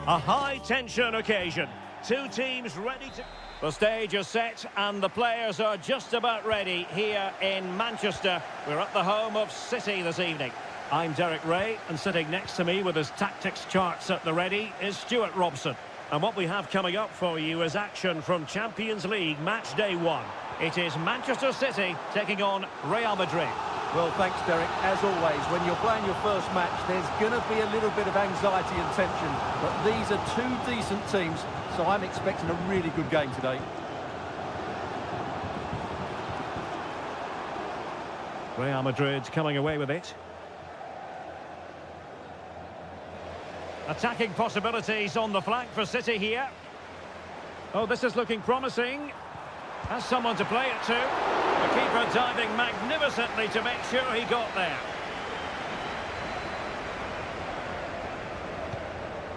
A high-tension occasion. Two teams ready to... The stage is set and the players are just about ready here in Manchester. We're at the home of City this evening. I'm Derek Ray, and sitting next to me with his tactics charts at the ready is Stuart Robson. And what we have coming up for you is action from Champions League match day 1. It is Manchester City taking on Real Madrid. Well, thanks, Derek. As always, when you're playing your first match, there's going to be a little bit of anxiety and tension. But these are two decent teams, so I'm expecting a really good game today. Real Madrid coming away with it. Attacking possibilities on the flank for City here. Oh, this is looking promising. Has someone to play it to. The keeper diving magnificently to make sure he got there.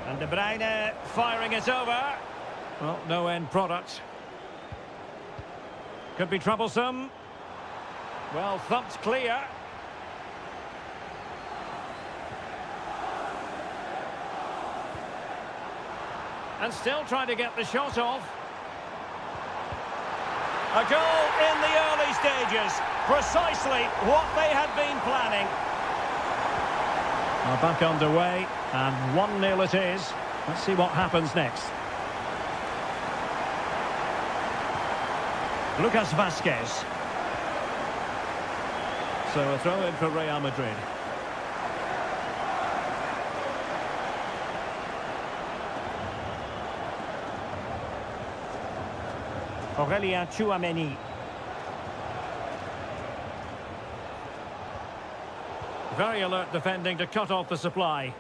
And De Bruyne firing it over. Well, no end product. Could be troublesome. Well, thumped clear. And still trying to get the shot off. A goal in the early stages. Precisely what they had been planning. Are back underway, and 1-0 it is. Let's see what happens next. Lucas Vazquez. So a throw in for Real Madrid. Aurélien Tchouameni. Very alert defending to cut off the supply.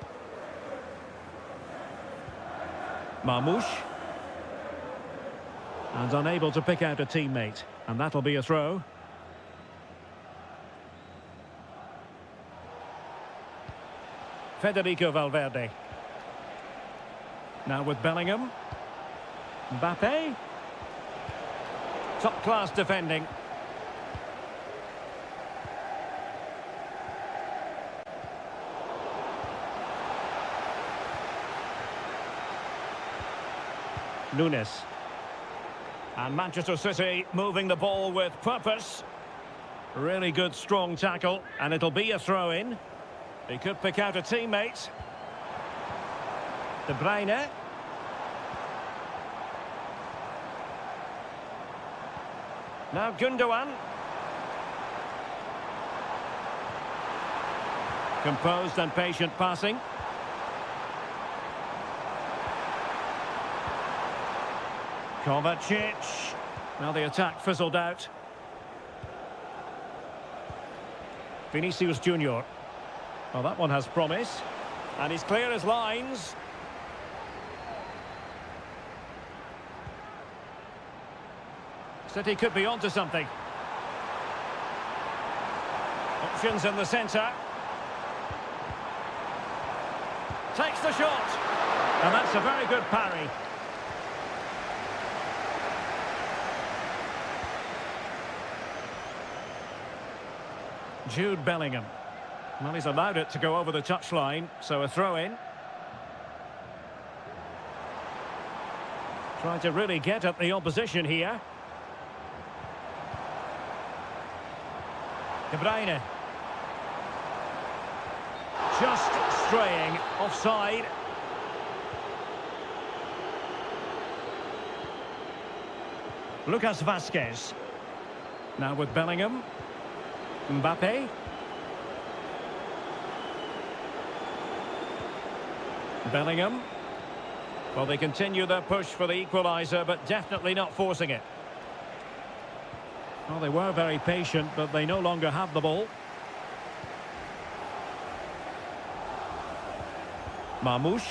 Marmoush. And unable to pick out a teammate. And that'll be a throw. Federico Valverde. Now with Bellingham. Mbappe. Top-class defending. Nunes. And Manchester City moving the ball with purpose. Really good, strong tackle, and it'll be a throw-in. He could pick out a teammate. De Bruyne. Now Gundogan. Composed and patient passing. Kovacic. Now the attack fizzled out. Vinicius Junior. Well, that one has promise. And he's clear as lines. City could be onto something. Options in the centre. Takes the shot. And that's a very good parry. Jude Bellingham. Well, he's allowed it to go over the touchline, so a throw-in. Trying to really get at the opposition here. De Bruyne. Just straying offside. Lucas Vazquez. Now with Bellingham. Mbappe. Bellingham. Well, they continue their push for the equaliser, but definitely not forcing it. Well, they were very patient, but they no longer have the ball. Marmoush.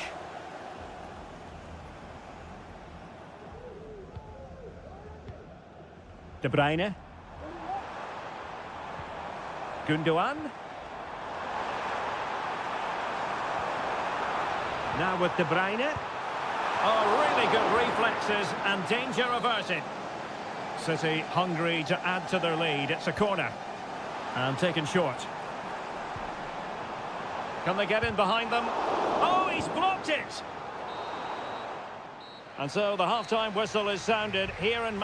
De Bruyne. Gundogan. Now with De Bruyne. Oh, really good reflexes and danger averted. City hungry to add to their lead. It's a corner. And taken short. Can they get in behind them? Oh, he's blocked it! And so the half-time whistle is sounded here in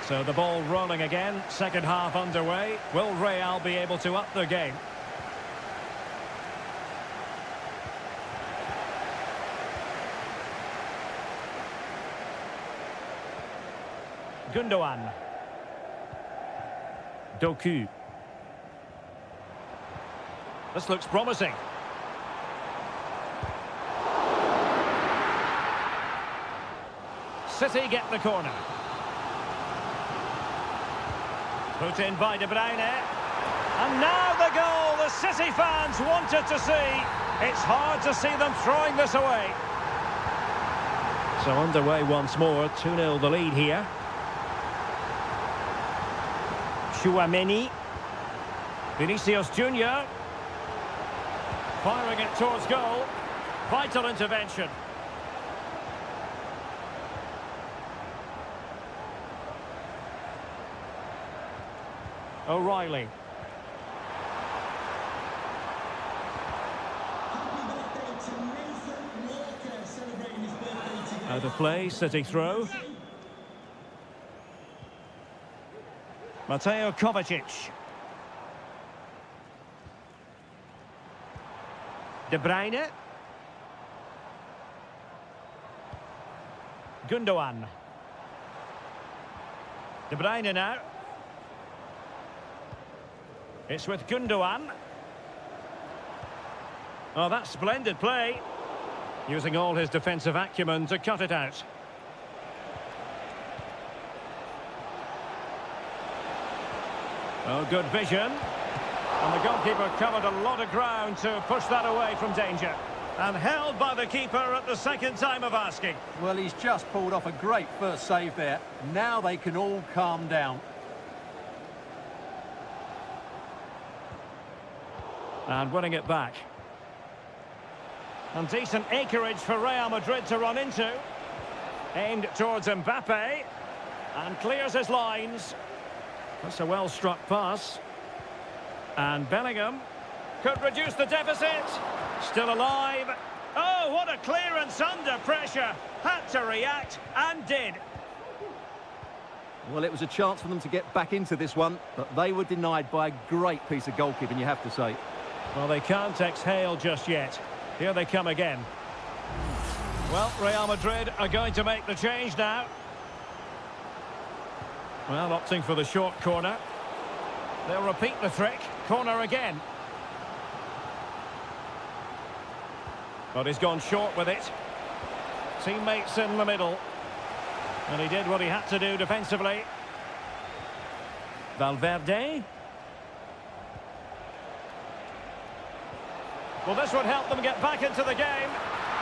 So the ball rolling again, second half underway. Will Real be able to up the game? Gundogan. Doku. This looks promising. City get the corner. Put in by De Bruyne. And now the goal the City fans wanted to see. It's hard to see them throwing this away. So underway once more, 2-0 the lead here. Chouameni. Vinicius Junior. Firing it towards goal. Vital intervention. O'Reilly. Out of play, City throw. Mateo Kovacic. De Bruyne. Gundogan. De Bruyne now. It's with Gundogan. Oh, that's splendid play. Using all his defensive acumen to cut it out. Oh, good vision. And the goalkeeper covered a lot of ground to push that away from danger. And held by the keeper at the second time of asking. Well, he's just pulled off a great first save there. Now they can all calm down. And winning it back. And decent acreage for Real Madrid to run into. Aimed towards Mbappe. And clears his lines. That's a well-struck pass. And Bellingham could reduce the deficit. Still alive. Oh, what a clearance under pressure. Had to react and did. Well, it was a chance for them to get back into this one, but they were denied by a great piece of goalkeeping, you have to say. Well, they can't exhale just yet. Here they come again. Well, Real Madrid are going to make the change now. Well, opting for the short corner. They'll repeat the trick. Corner again. But he's gone short with it. Teammates in the middle. And he did what he had to do defensively. Valverde. Well, this would help them get back into the game.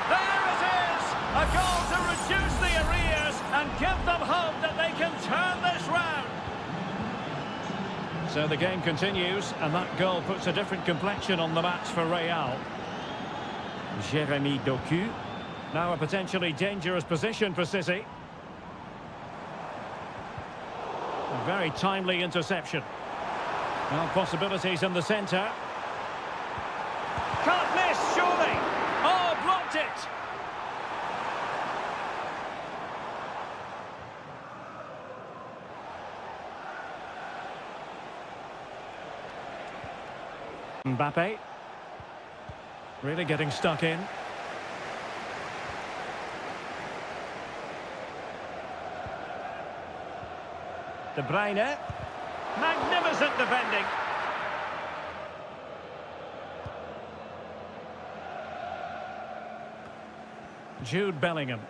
There it is! A goal to reduce the arrears and give them hope that they can turn this round. So the game continues, and that goal puts a different complexion on the match for Real. Jeremy Doku. Now a potentially dangerous position for City. A very timely interception. Well, possibilities in the centre. Can't miss, surely. Oh, blocked it. Mbappe. Really getting stuck in. De Bruyne. Magnificent defending. Jude Bellingham.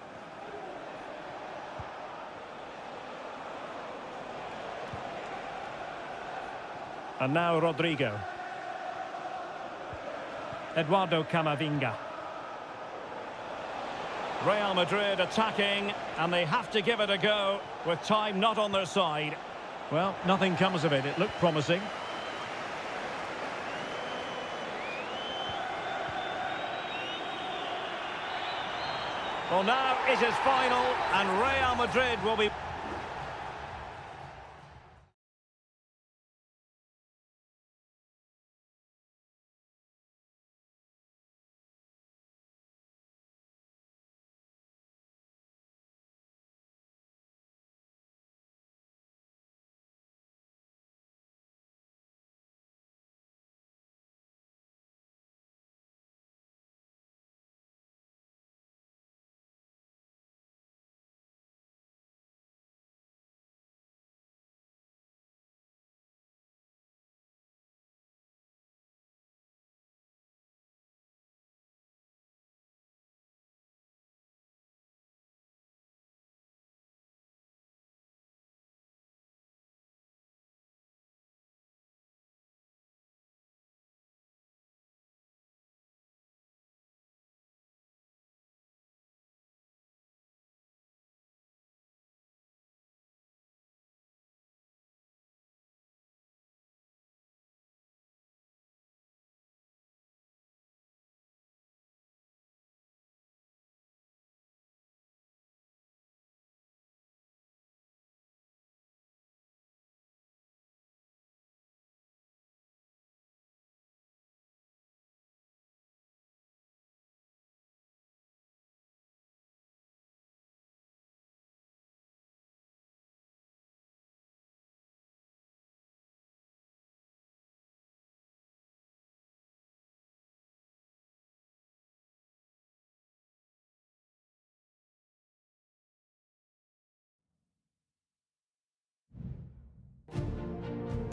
And now Rodrigo. Eduardo Camavinga. Real Madrid attacking, and they have to give it a go with time not on their side. Well, nothing comes of it. It looked promising. Well, now it is final, and Real Madrid will be...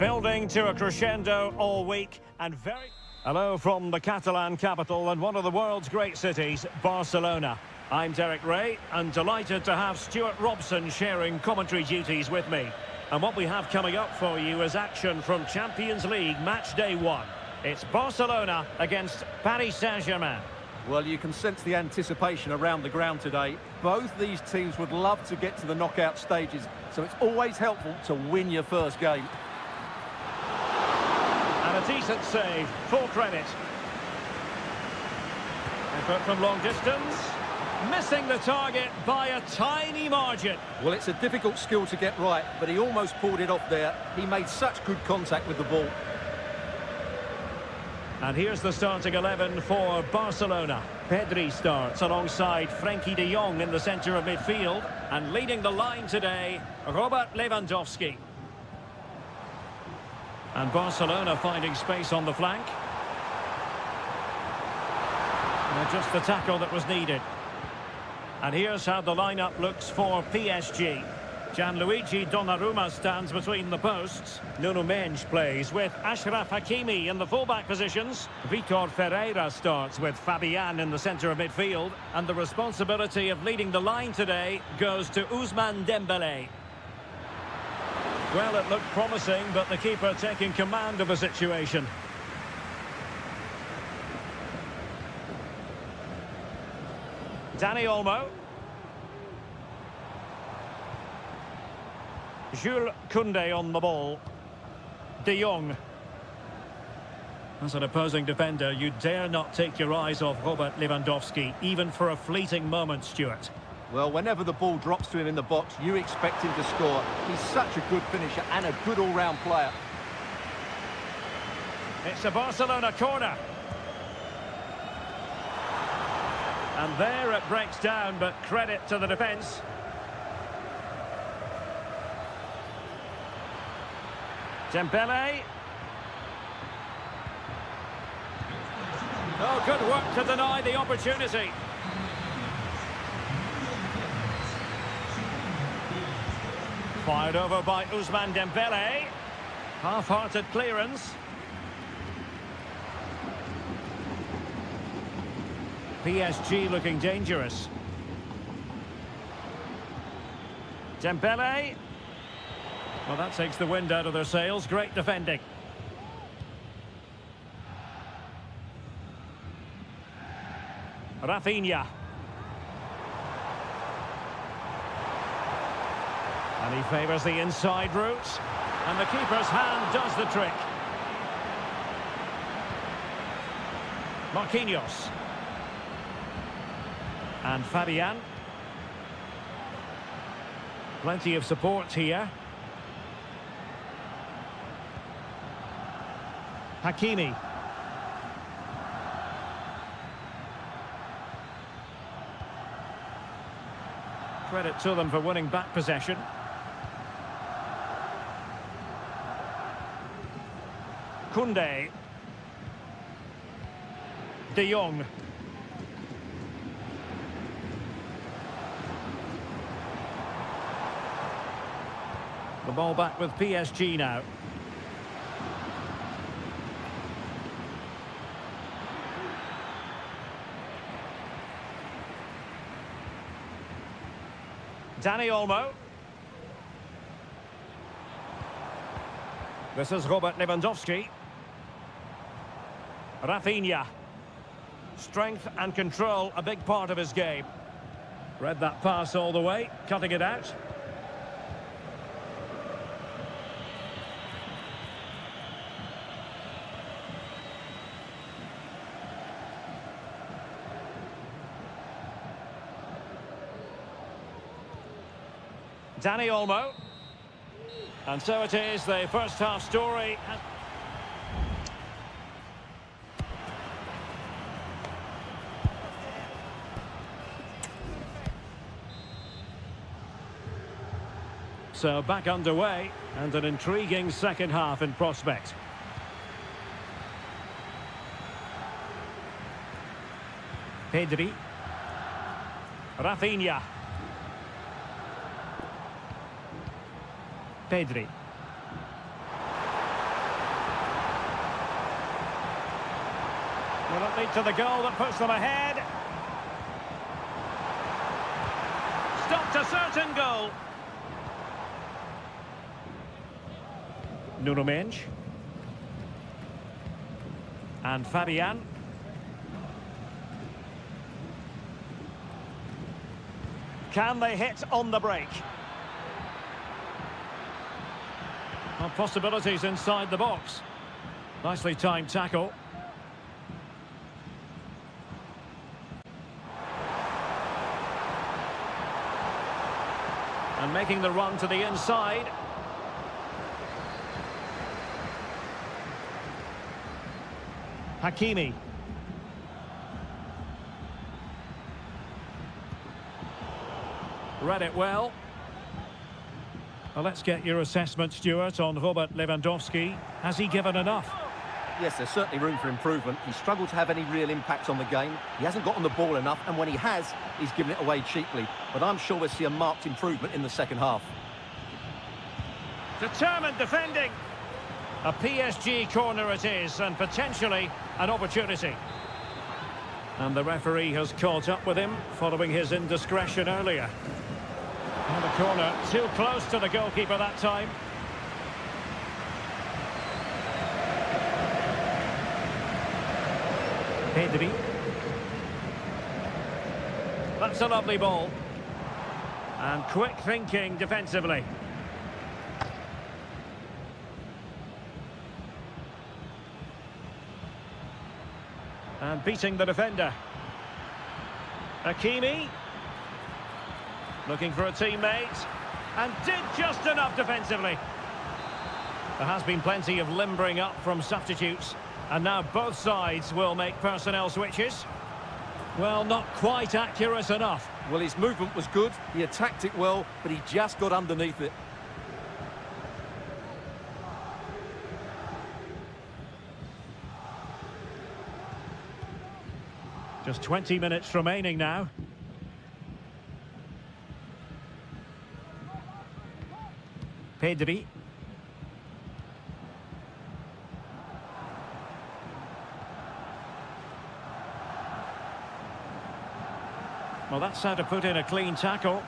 Building to a crescendo all week and very... Hello from the Catalan capital and one of the world's great cities, Barcelona. I'm Derek Ray and delighted to have Stuart Robson sharing commentary duties with me. And what we have coming up for you is action from Champions League match day 1. It's Barcelona against Paris Saint-Germain. Well, you can sense the anticipation around the ground today. Both these teams would love to get to the knockout stages, so it's always helpful to win your first game. And a decent save, full credit. Effort from long distance. Missing the target by a tiny margin. Well, it's a difficult skill to get right, but he almost pulled it off there. He made such good contact with the ball. And here's the starting 11 for Barcelona. Pedri starts alongside Frenkie de Jong in the centre of midfield. And leading the line today, Robert Lewandowski. And Barcelona finding space on the flank. And just the tackle that was needed. And here's how the lineup looks for PSG. Gianluigi Donnarumma stands between the posts. Nuno Mendes plays with Achraf Hakimi in the fullback positions. Vitor Ferreira starts with Fabian in the centre of midfield. And the responsibility of leading the line today goes to Ousmane Dembélé. Well, it looked promising, but the keeper taking command of the situation. Dani Olmo. Jules Koundé on the ball. De Jong. As an opposing defender, you dare not take your eyes off Robert Lewandowski, even for a fleeting moment, Stuart. Well, whenever the ball drops to him in the box, you expect him to score. He's such a good finisher and a good all-round player. It's a Barcelona corner. And there it breaks down, but credit to the defence. Dembélé. Oh, good work to deny the opportunity. Fired over by Ousmane Dembélé. Half-hearted clearance. PSG looking dangerous. Dembélé. Well, that takes the wind out of their sails. Great defending. Rafinha. And he favours the inside route. And the keeper's hand does the trick. Marquinhos. And Fabian. Plenty of support here. Hakimi. Credit to them for winning back possession. Koundé. De Jong. The ball back with PSG now. Dani Olmo. This is Robert Lewandowski. Rafinha. Strength and control, a big part of his game. Read that pass all the way, cutting it out. Dani Olmo. And so it is, the first half story. So back underway, and an intriguing second half in prospect. Pedri. Rafinha. Pedri. Will it lead to the goal that puts them ahead? Stopped a certain goal. Nuno Mendes. And Fabian. Can they hit on the break? Well, possibilities inside the box. Nicely timed tackle. And making the run to the inside. Hakimi. Read it well. Well, let's get your assessment, Stuart, on Robert Lewandowski. Has he given enough? Yes, there's certainly room for improvement. He's struggled to have any real impact on the game. He hasn't gotten the ball enough, and when he has, he's given it away cheaply. But I'm sure we'll see a marked improvement in the second half. Determined defending. A PSG corner it is, and potentially an opportunity. And the referee has caught up with him following his indiscretion earlier. And the corner too close to the goalkeeper that time. Pedri. That's a lovely ball. And quick thinking defensively. And beating the defender. Hakimi. Looking for a teammate. And did just enough defensively. There has been plenty of limbering up from substitutes. And now both sides will make personnel switches. Well, not quite accurate enough. Well, his movement was good. He attacked it well, but he just got underneath it. Just 20 minutes remaining now. Pedri. Well, that's how to put in a clean tackle.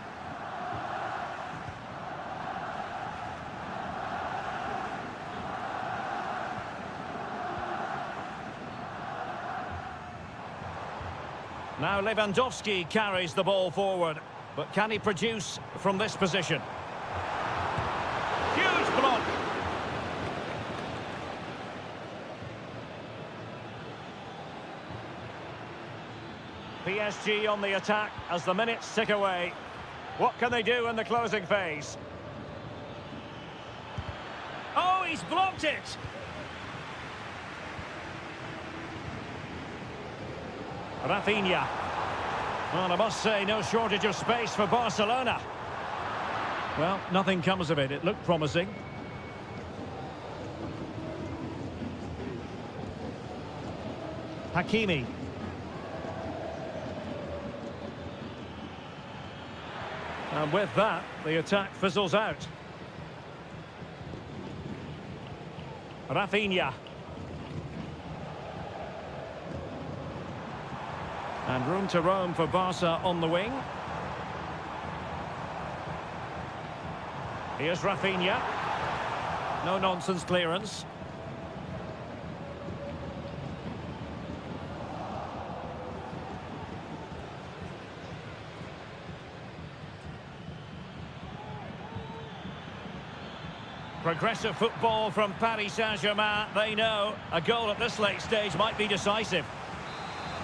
Now Lewandowski carries the ball forward, but can he produce from this position? Huge block. PSG on the attack as the minutes tick away. What can they do in the closing phase? Oh, he's blocked it! Rafinha. Well, I must say, no shortage of space for Barcelona. Well, nothing comes of it. It looked promising. Hakimi. And with that, the attack fizzles out. Rafinha. And room to roam for Barca on the wing. Here's Rafinha. No nonsense clearance. Progressive football from Paris Saint-Germain. They know a goal at this late stage might be decisive.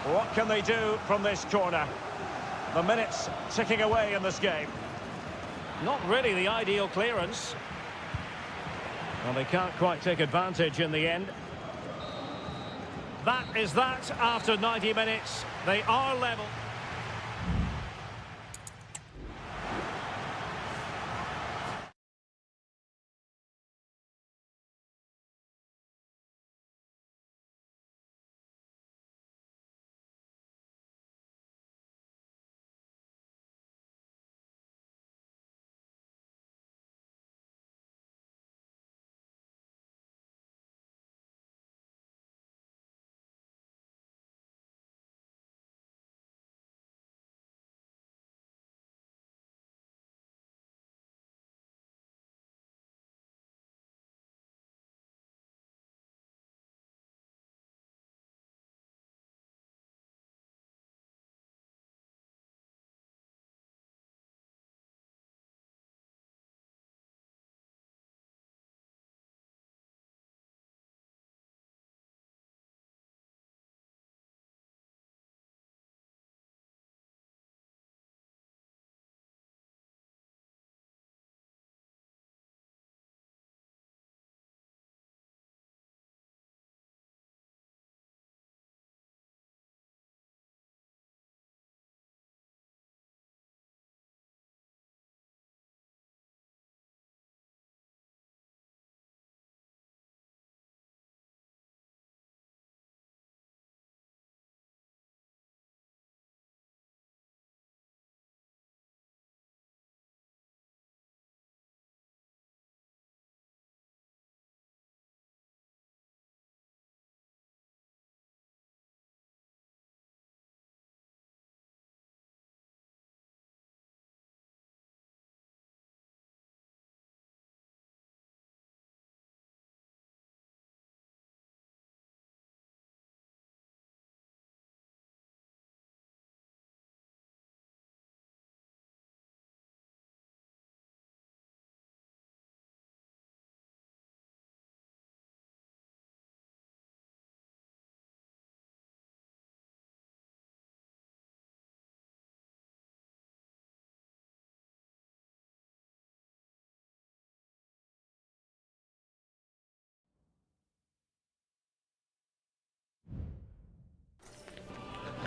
What can they do from this corner? The minutes ticking away in this game. Not really the ideal clearance. Well, they can't quite take advantage in the end. That is that after 90 minutes. They are level.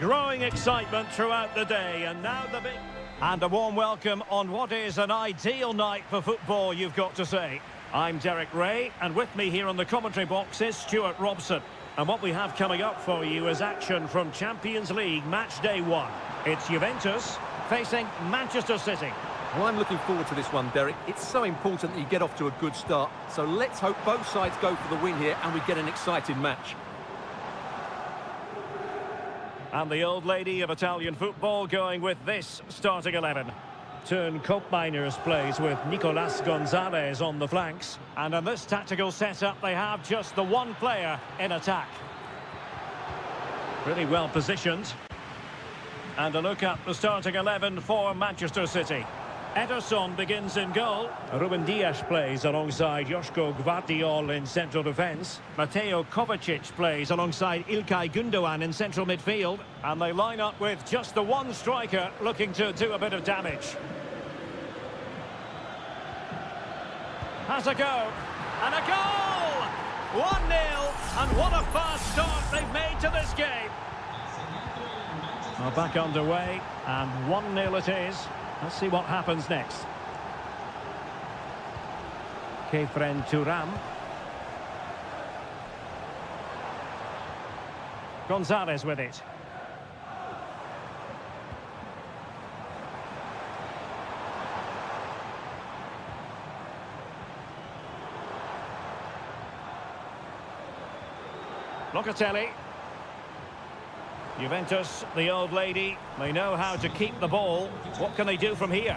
Growing excitement throughout the day, and now the big... And a warm welcome on what is an ideal night for football, you've got to say. I'm Derek Ray, and with me here on the commentary box is Stuart Robson. And what we have coming up for you is action from Champions League match day 1. It's Juventus facing Manchester City. Well, I'm looking forward to this one, Derek. It's so important that you get off to a good start. So let's hope both sides go for the win here and we get an exciting match. And the old lady of Italian football going with this starting 11. Turn Miners plays with Nicolas Gonzalez on the flanks. And in this tactical setup, they have just the one player in attack. Really well positioned. And a look at the starting 11 for Manchester City. Ederson begins in goal. Ruben Dias plays alongside Joško Gvardiol in central defence. Mateo Kovacic plays alongside İlkay Gündoğan in central midfield. And they line up with just the one striker looking to do a bit of damage. Has a go. And a goal! 1-0. And what a fast start they've made to this game. Well, back underway. And 1-0 it is. Let's see what happens next. Kefren Turam. Gonzalez with it. Locatelli. Juventus, the old lady, they know how to keep the ball. What can they do from here?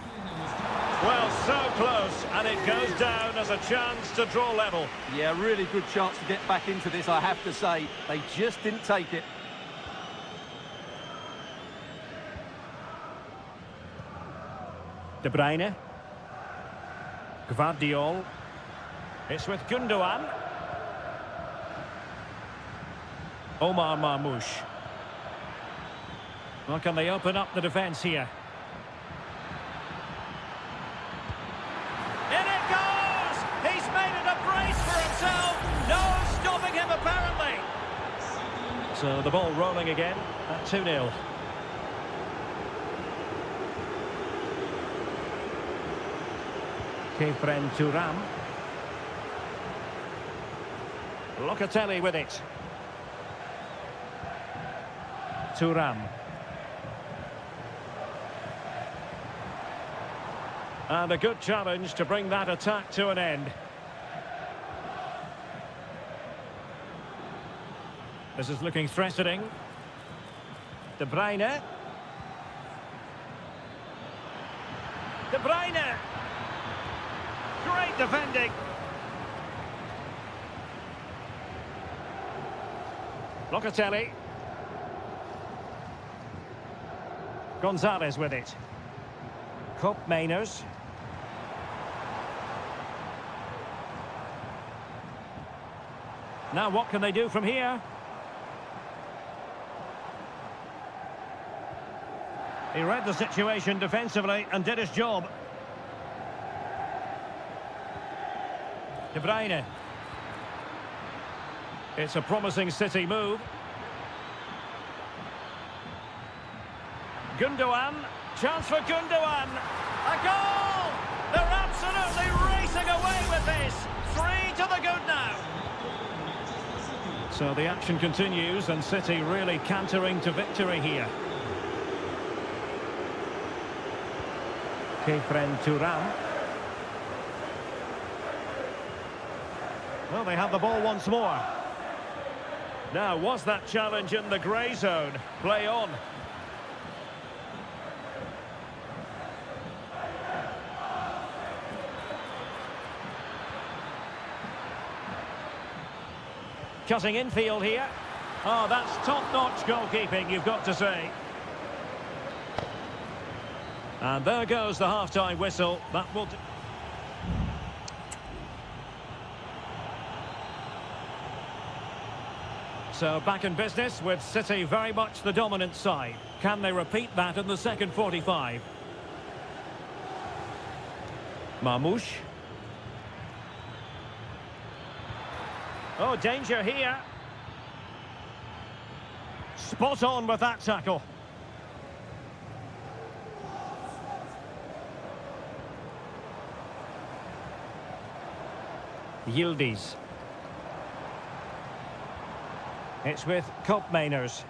Well, so close, and it goes down as a chance to draw level. Yeah, really good chance to get back into this, I have to say. They just didn't take it. De Bruyne. Gvardiol. It's with Gündoğan. Omar Marmoush. Well, can they open up the defence here? In it goes! He's made it a brace for himself. No stopping him, apparently. So the ball rolling again at 2-0. Kefren Turam. Locatelli with it. Turam. And a good challenge to bring that attack to an end. This is looking threatening. De Bruyne. De Bruyne. Great defending. Locatelli. Gonzalez with it. Miners. Now what can they do from here? He read the situation defensively and did his job. De Bruyne. It's a promising City move. Gündoğan. Chance for Gündoğan. A goal! They're absolutely racing away with this. 3 to the good now. So the action continues and City really cantering to victory here. Kefren Turam. Well, they have the ball once more. Now, was that challenge in the grey zone? Play on. Cutting infield here. Oh, that's top-notch goalkeeping, you've got to say. And there goes the half-time whistle. That will... So back in business with City very much the dominant side. Can they repeat that in the second 45? Marmoush. Oh, danger here. Spot on with that tackle. Yildiz. It's with Kopmeiners.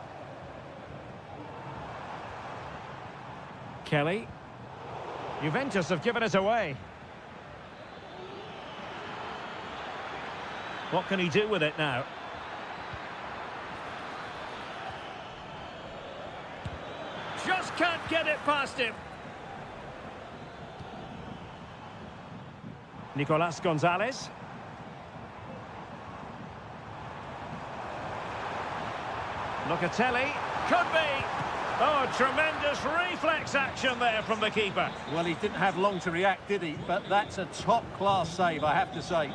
Kelly. Juventus have given it away. What can he do with it now? Just can't get it past him. Nicolas Gonzalez. Locatelli. Could be. Oh, tremendous reflex action there from the keeper. Well, he didn't have long to react, did he? But that's a top-class save, I have to say.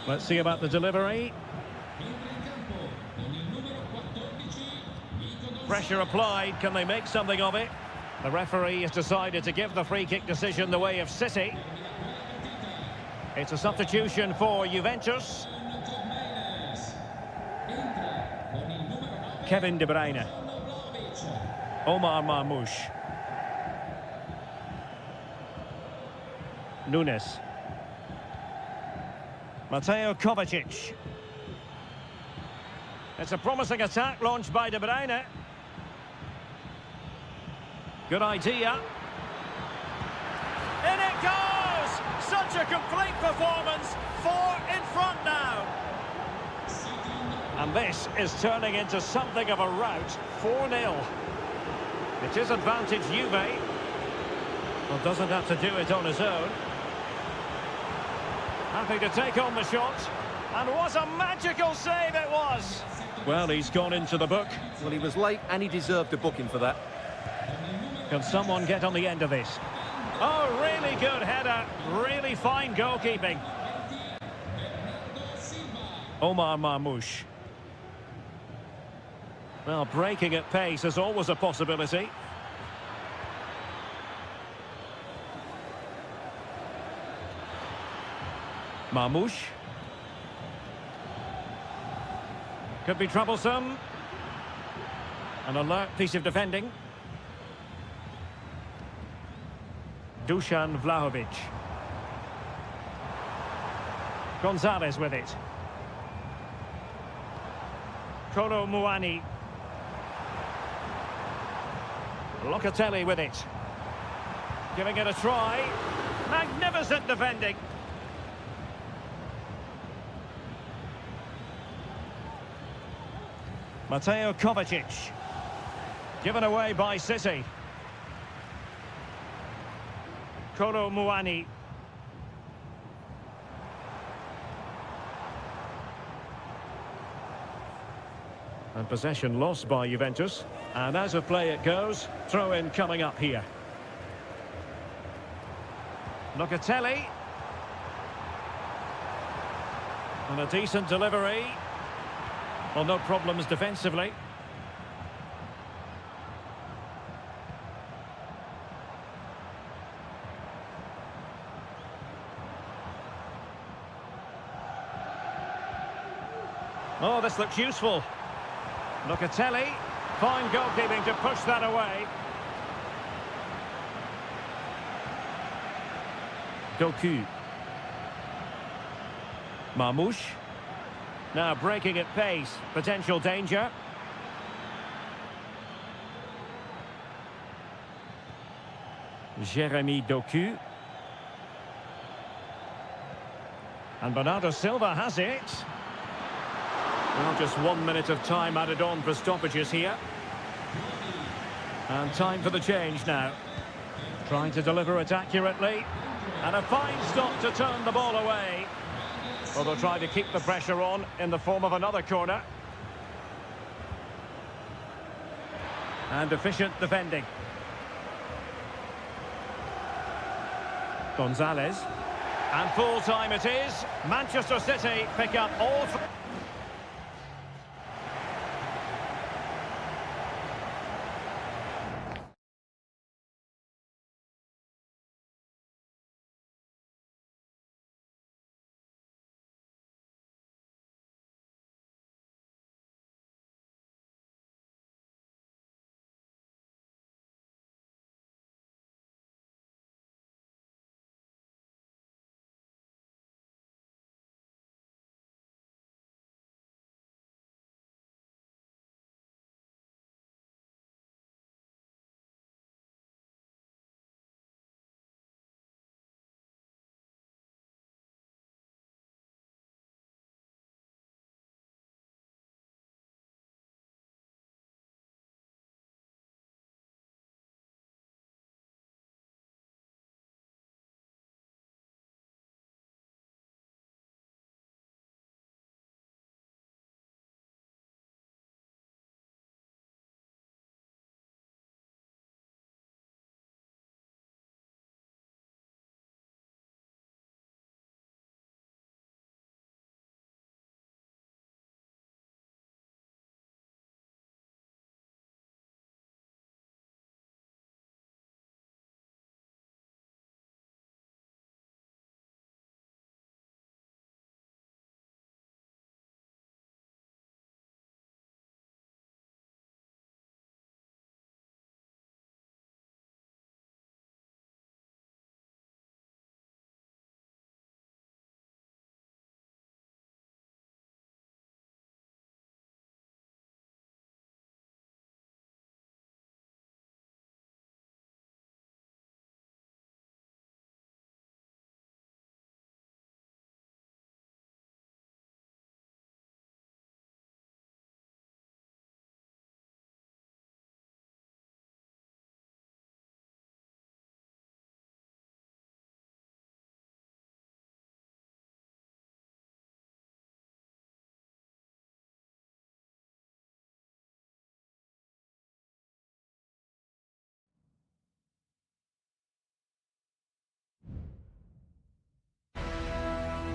Let's see about the delivery. Pressure applied. Can they make something of it? The referee has decided to give the free-kick decision the way of City. It's a substitution for Juventus. Kevin De Bruyne. Omar Marmoush. Nunes. Mateo Kovacic. It's a promising attack launched by De Bruyne. Good idea. In it goes! Such a complete performance. 4 in front now. And this is turning into something of a rout. 4-0. It is advantage Juve. Well, doesn't have to do it on his own. Happy to take on the shot. And what a magical save it was! Well, he's gone into the book. Well, he was late and he deserved a booking for that. Can someone get on the end of this? Oh, really good header. Really fine goalkeeping. Omar Marmoush. Well, breaking at pace is always a possibility. Marmoush. Could be troublesome. An alert piece of defending. Dusan Vlahovic. Gonzalez with it. Kolo Muani. Locatelli with it. Giving it a try. Magnificent defending. Mateo Kovacic. Given away by City. Kolo Muani. And possession lost by Juventus. And as of play it goes, throw-in coming up here. Locatelli. And a decent delivery. Well, no problems defensively. Oh, this looks useful. Locatelli, fine goalkeeping to push that away. Doku. Marmoush. Now breaking at pace, potential danger. Jeremy Doku. And Bernardo Silva has it. Well, just 1 minute of time added on for stoppages here. And time for the change now. Trying to deliver it accurately. And a fine stop to turn the ball away. Well, they'll try to keep the pressure on in the form of another corner. And efficient defending. Gonzalez. And full time it is. Manchester City pick up all three.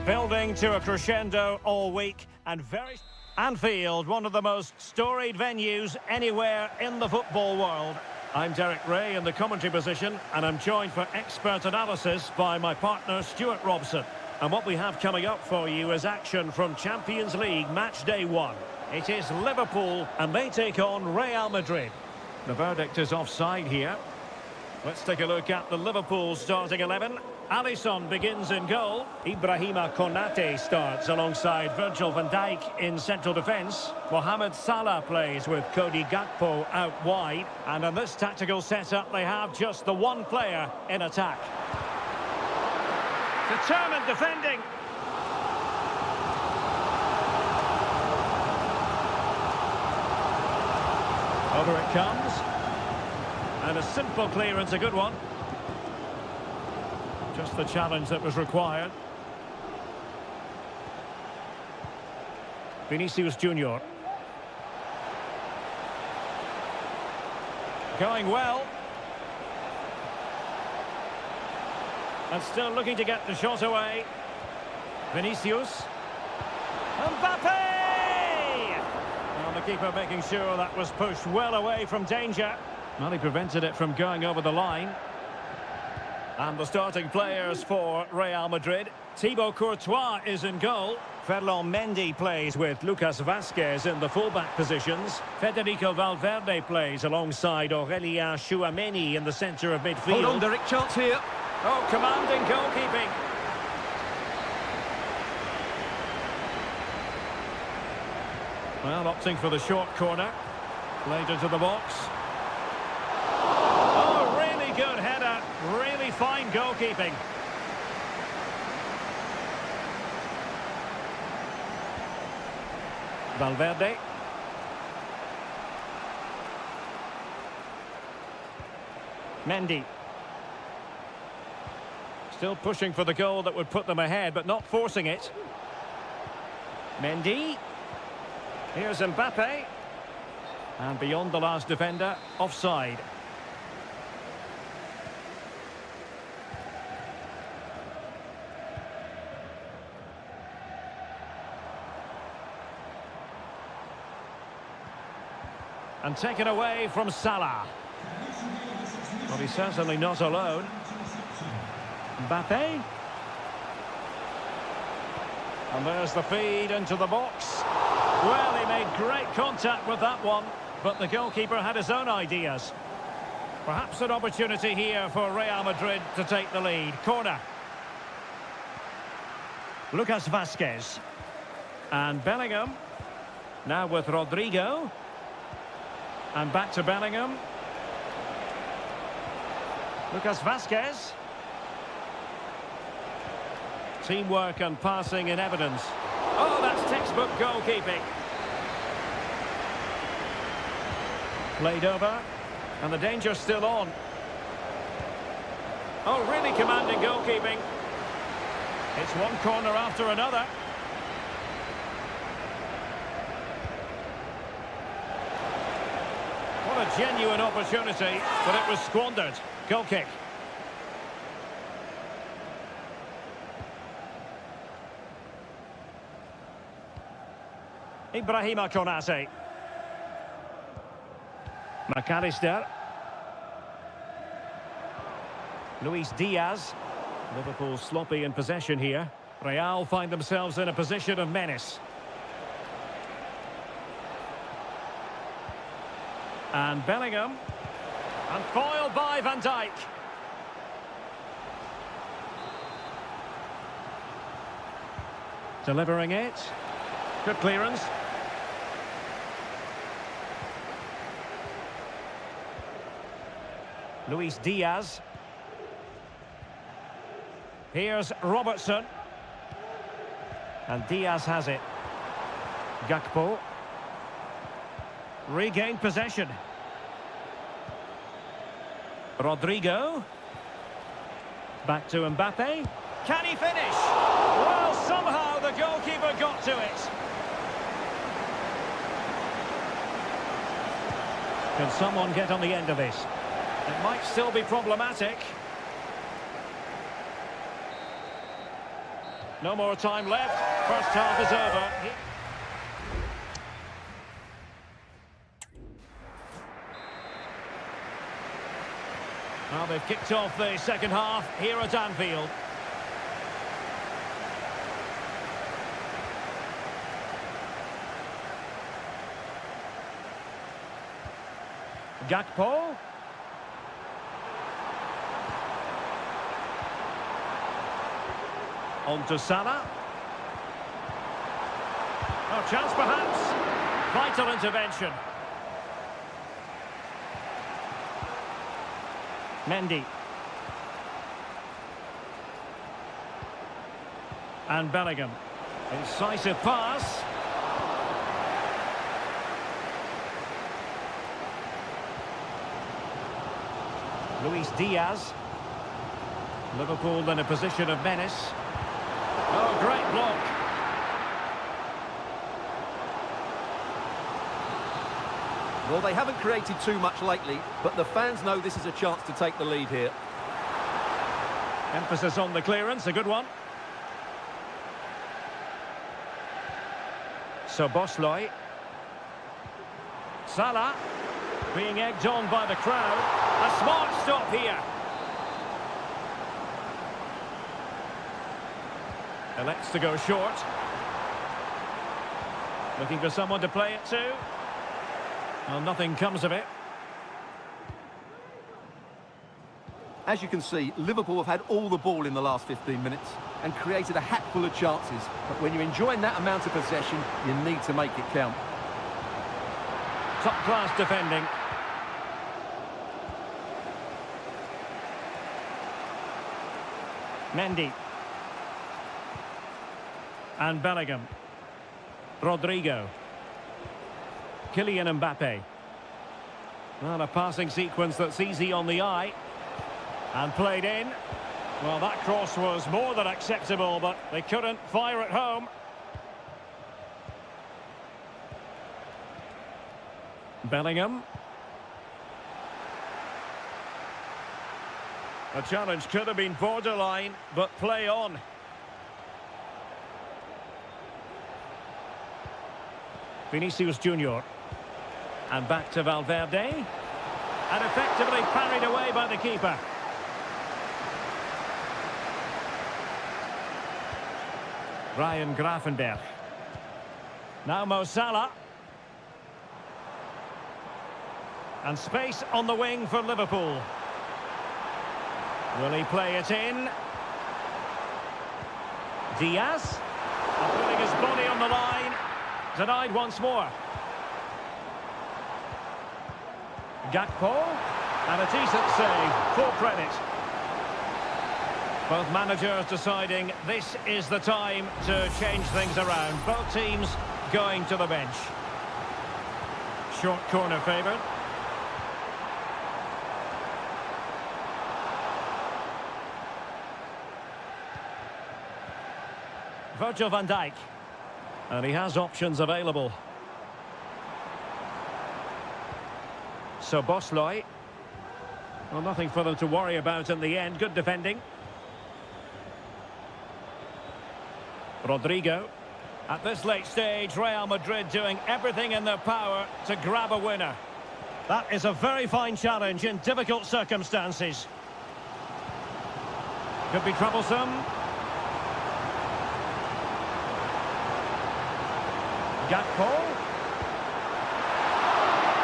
Building to a crescendo all week and very... Anfield, one of the most storied venues anywhere in the football world. I'm Derek Ray in the commentary position, and I'm joined for expert analysis by my partner Stuart Robson. And what we have coming up for you is action from Champions League match day 1. It is Liverpool, and they take on Real Madrid. The verdict is offside here. Let's take a look at the Liverpool starting 11. Alisson begins in goal. Ibrahima Konate starts alongside Virgil van Dijk in central defence. Mohamed Salah plays with Cody Gakpo out wide. And in this tactical setup, they have just the one player in attack. Determined defending. Over it comes. And a simple clearance, a good one. Just the challenge that was required. Vinicius Junior. Going well. And still looking to get the shot away. Vinicius. Mbappe! Well, the keeper making sure that was pushed well away from danger. Well, he prevented it from going over the line. And the starting players for Real Madrid. Thibaut Courtois is in goal. Ferland Mendy plays with Lucas Vazquez in the fullback positions. Federico Valverde plays alongside Aurelien Chouameni in the centre of midfield. Hold on, Derek, chance here. Oh, commanding goalkeeping. Well, opting for the short corner. Played into the box. Oh, really good header. Really fine goalkeeping. Valverde. Mendy. Still pushing for the goal that would put them ahead, but not forcing it. Mendy. Here's Mbappe. And beyond the last defender, offside. And taken away from Salah. Well, he's certainly not alone. Mbappe. And there's the feed into the box. Well, he made great contact with that one, but the goalkeeper had his own ideas. Perhaps an opportunity here for Real Madrid to take the lead. Corner. Lucas Vazquez. And Bellingham. Now with Rodrigo. And back to Bellingham. Lucas Vazquez. Teamwork and passing in evidence. Oh, that's textbook goalkeeping. Played over. And the danger's still on. Oh, really commanding goalkeeping. It's one corner after another. What a genuine opportunity, but it was squandered. Goal kick. Ibrahima Konate. McAllister. Luis Diaz. Liverpool sloppy in possession here. Real find themselves in a position of menace. And Bellingham. And foiled by Van Dijk. Delivering it. Good clearance. Luis Diaz. Here's Robertson. And Diaz has it. Gakpo. Regained possession. Rodrigo. Back to Mbappe. Can he finish? Well, somehow the goalkeeper got to it. Can someone get on the end of this? It might still be problematic. No more time left. First half is over. Well, they've kicked off the second half here at Anfield. Gakpo. On to Salah. Oh, chance perhaps. Vital intervention. Mendy. And Bellingham. Incisive pass. Luis Diaz. Liverpool in a position of menace. Oh, great block. Well, they haven't created too much lately, but the fans know this is a chance to take the lead here. Emphasis on the clearance, a good one. So Bosley. Salah being egged on by the crowd. A smart stop here. Elects to go short. Looking for someone to play it to. Well, nothing comes of it. As you can see, Liverpool have had all the ball in the last 15 minutes and created a hatful of chances. But when you're enjoying that amount of possession, you need to make it count. Top-class defending. Mendy. And Bellingham. Rodrigo. Kylian Mbappe. Well, a passing sequence that's easy on the eye. And played in. Well, that cross was more than acceptable, but they couldn't fire it home. Bellingham. The challenge could have been borderline, but play on. Vinicius Junior. And back to Valverde. And effectively parried away by the keeper. Ryan Gravenberch. Now Mo Salah. And space on the wing for Liverpool. Will he play it in? Diaz. And putting his body on the line. Denied once more. Gakpo. And a decent save. Full credit. Both managers deciding this is the time to change things around. Both teams going to the bench. Short corner favoured. Virgil van Dijk. And he has options available. So Bosley. Well, nothing for them to worry about in the end. Good defending. Rodrigo. At this late stage, Real Madrid doing everything in their power to grab a winner. That is a very fine challenge in difficult circumstances. Could be troublesome. Gakpo.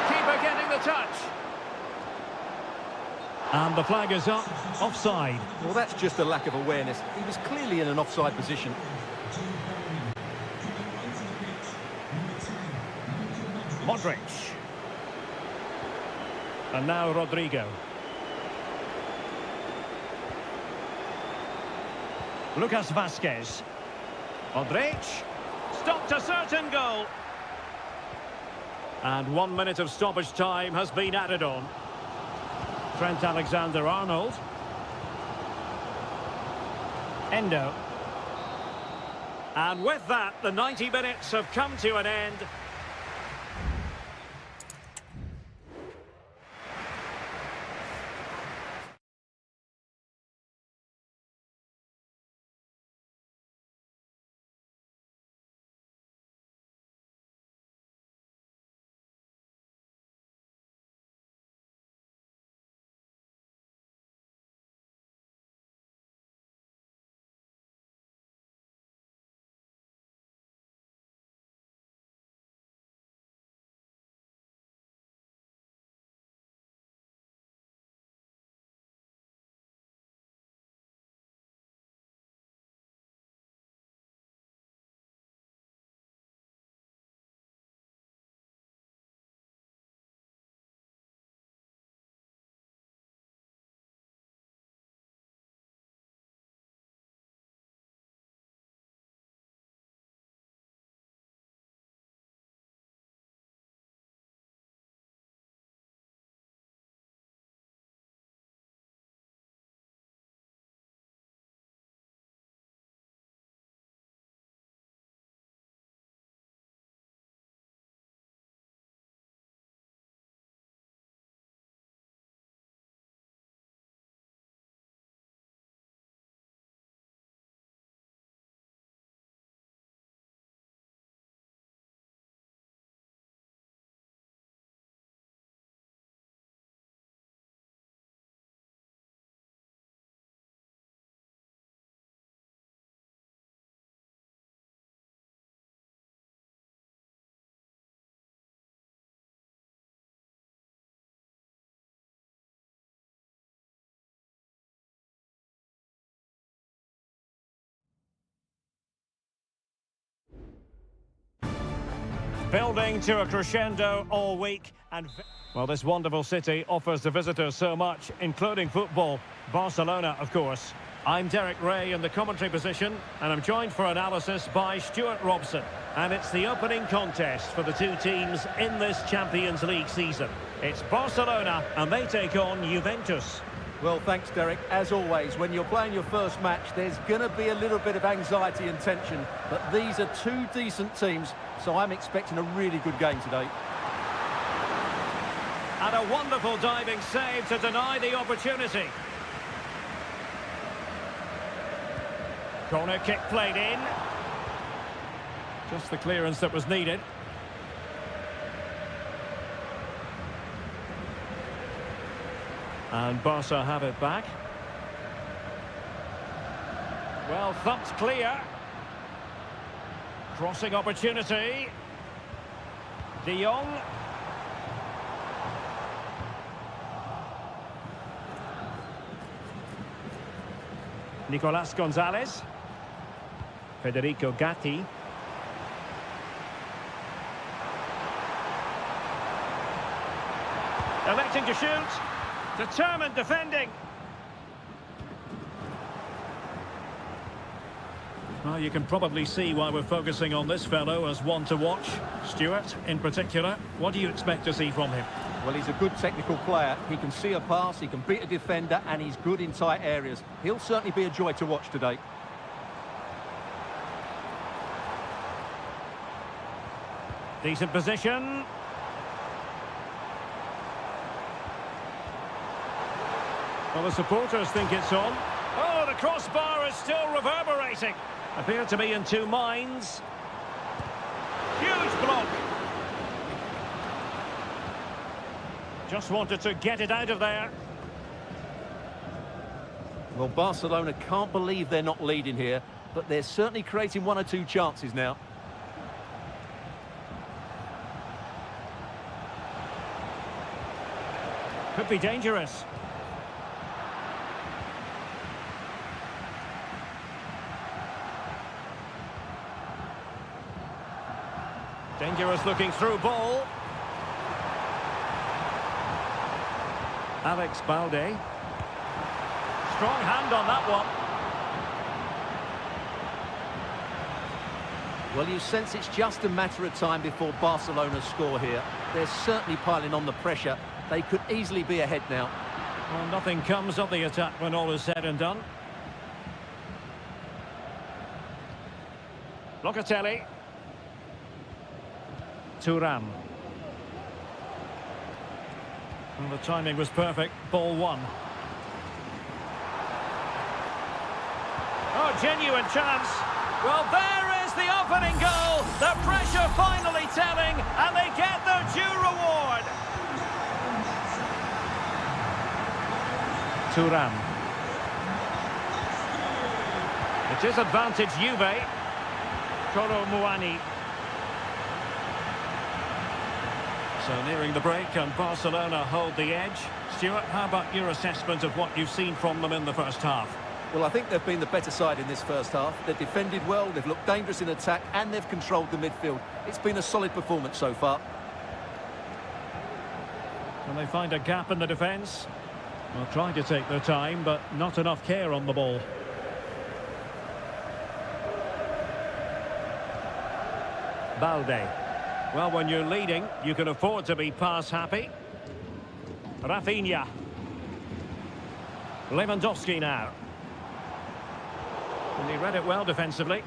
Keeper getting the touch. And the flag is up. Offside. Well, that's just a lack of awareness. He was clearly in an offside position. Modric. And now Rodrigo. Lucas Vazquez. Modric. Stopped a certain goal. And 1 minute of stoppage time has been added on. Trent Alexander-Arnold. Endo. And with that, the 90 minutes have come to an end. Building to a crescendo all week, and well, this wonderful city offers the visitors so much, including football. Barcelona, of course. I'm Derek Ray in the commentary position, and I'm joined for analysis by Stuart Robson. And it's the opening contest for the two teams in this Champions League season. It's Barcelona, and they take on Juventus. Well, thanks, Derek. As always, when you're playing your first match, there's going to be a little bit of anxiety and tension. But these are two decent teams, so I'm expecting a really good game today. And a wonderful diving save to deny the opportunity. Corner kick played in. Just the clearance that was needed. And Barca have it back. Well, thumped clear. Crossing opportunity. De Jong. Nicolas Gonzalez. Federico Gatti. Electing to shoot. Determined defending. Well, you can probably see why we're focusing on this fellow as one to watch. Stuart, in particular, what do you expect to see from him? Well, he's a good technical player. He can see a pass, he can beat a defender, and he's good in tight areas. He'll certainly be a joy to watch today. Decent position. Well, the supporters think it's on. Oh, the crossbar is still reverberating. Appear to be in two minds. Huge block. Just wanted to get it out of there. Well, Barcelona can't believe they're not leading here, but they're certainly creating one or two chances now. Could be dangerous. Dangerous looking through ball. Alex Balde. Strong hand on that one. Well, you sense it's just a matter of time before Barcelona score here. They're certainly piling on the pressure. They could easily be ahead now. Well, nothing comes of the attack when all is said and done. Locatelli. Thuram. Well, the timing was perfect. Ball one. Oh, genuine chance. Well, there is the opening goal. The pressure finally telling, and they get their due reward. Thuram. It is advantage Juve. Kolo Muani. So nearing the break, and Barcelona hold the edge. Stuart, how about your assessment of what you've seen from them in the first half? Well, I think they've been the better side in this first half. They've defended well, they've looked dangerous in attack, and they've controlled the midfield. It's been a solid performance so far. Can they find a gap in the defence? Well, trying to take their time, but not enough care on the ball. Balde. Well, when you're leading, you can afford to be pass-happy. Rafinha. Lewandowski now. And he read it well defensively.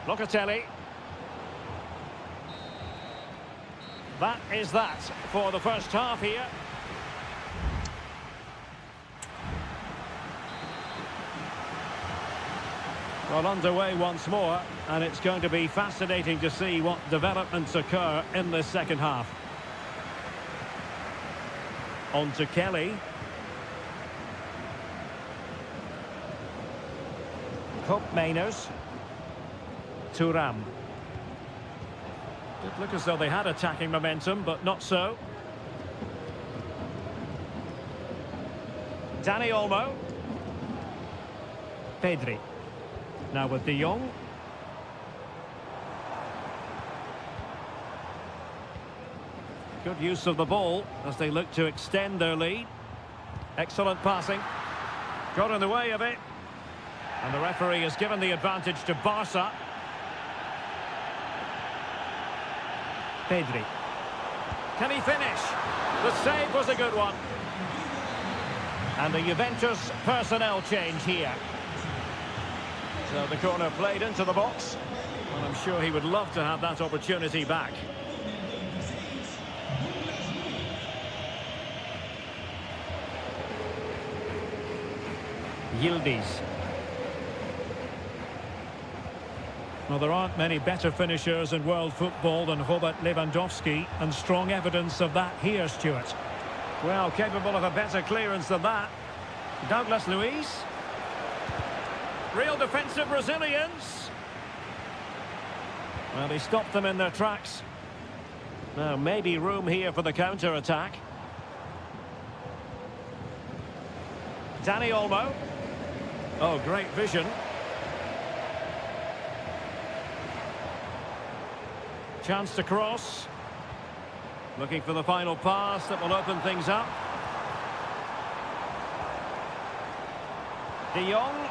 Locatelli. That is that for the first half here. Well, underway once more, and it's going to be fascinating to see what developments occur in this second half. On to Kelly. Koopmeiners. Thuram. Did look as though they had attacking momentum, but not so. Dani Olmo. Pedri. Now with De Jong. Good use of the ball as they look to extend their lead. Excellent passing. Got in the way of it. And the referee has given the advantage to Barca. Pedri. Can he finish? The save was a good one. And the Juventus personnel change here. So the corner played into the box. And I'm sure he would love to have that opportunity back. Yildiz. Well, there aren't many better finishers in world football than Robert Lewandowski, and strong evidence of that here, Stuart. Well, capable of a better clearance than that. Douglas Luiz. Real defensive resilience. Well, he stopped them in their tracks. Now, maybe room here for the counter-attack. Dani Olmo. Oh, great vision. Chance to cross. Looking for the final pass that will open things up. De Jong.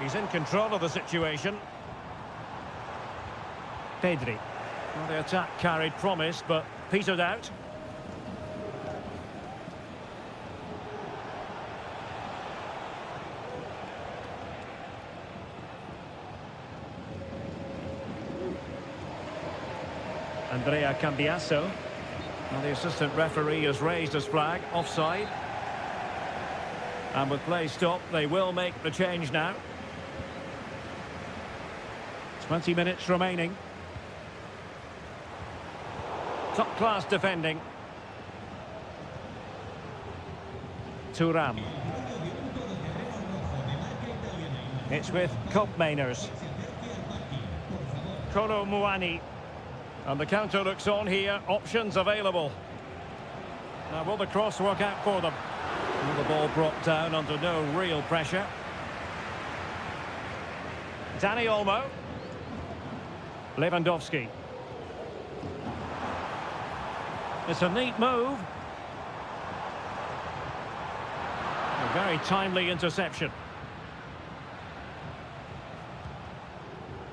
He's in control of the situation. Pedri. Well, the attack carried promise, but petered out. Andrea Cambiasso. Well, the assistant referee has raised his flag, offside. And with play stopped, they will make the change now. 20 minutes remaining. Top-class defending. Thuram. It's with Koopmeiners. Kolo Muani. And the counter looks on here. Options available. Now, will the cross work out for them? Well, the ball brought down under no real pressure. Dani Olmo. Lewandowski. It's a neat move. A very timely interception.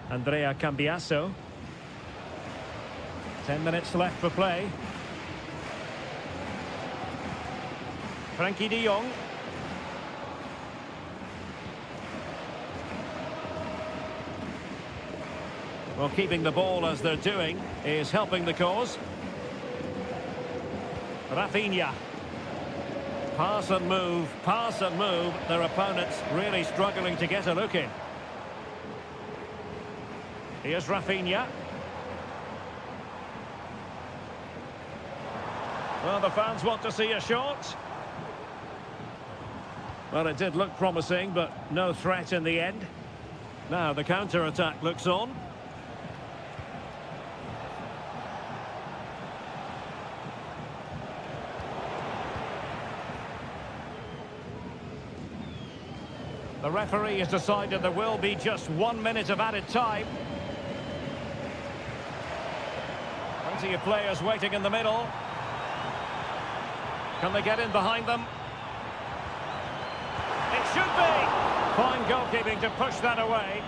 Andrea Cambiasso. 10 minutes left for play. Frankie de Jong. Well, keeping the ball as they're doing is helping the cause. Rafinha. Pass and move, pass and move. Their opponents really struggling to get a look in. Here's Rafinha. Well, the fans want to see a shot. Well, it did look promising, but no threat in the end. Now the counter-attack looks on. The referee has decided there will be just 1 minute of added time. Plenty of players waiting in the middle. Can they get in behind them? It should be! Fine goalkeeping to push that away.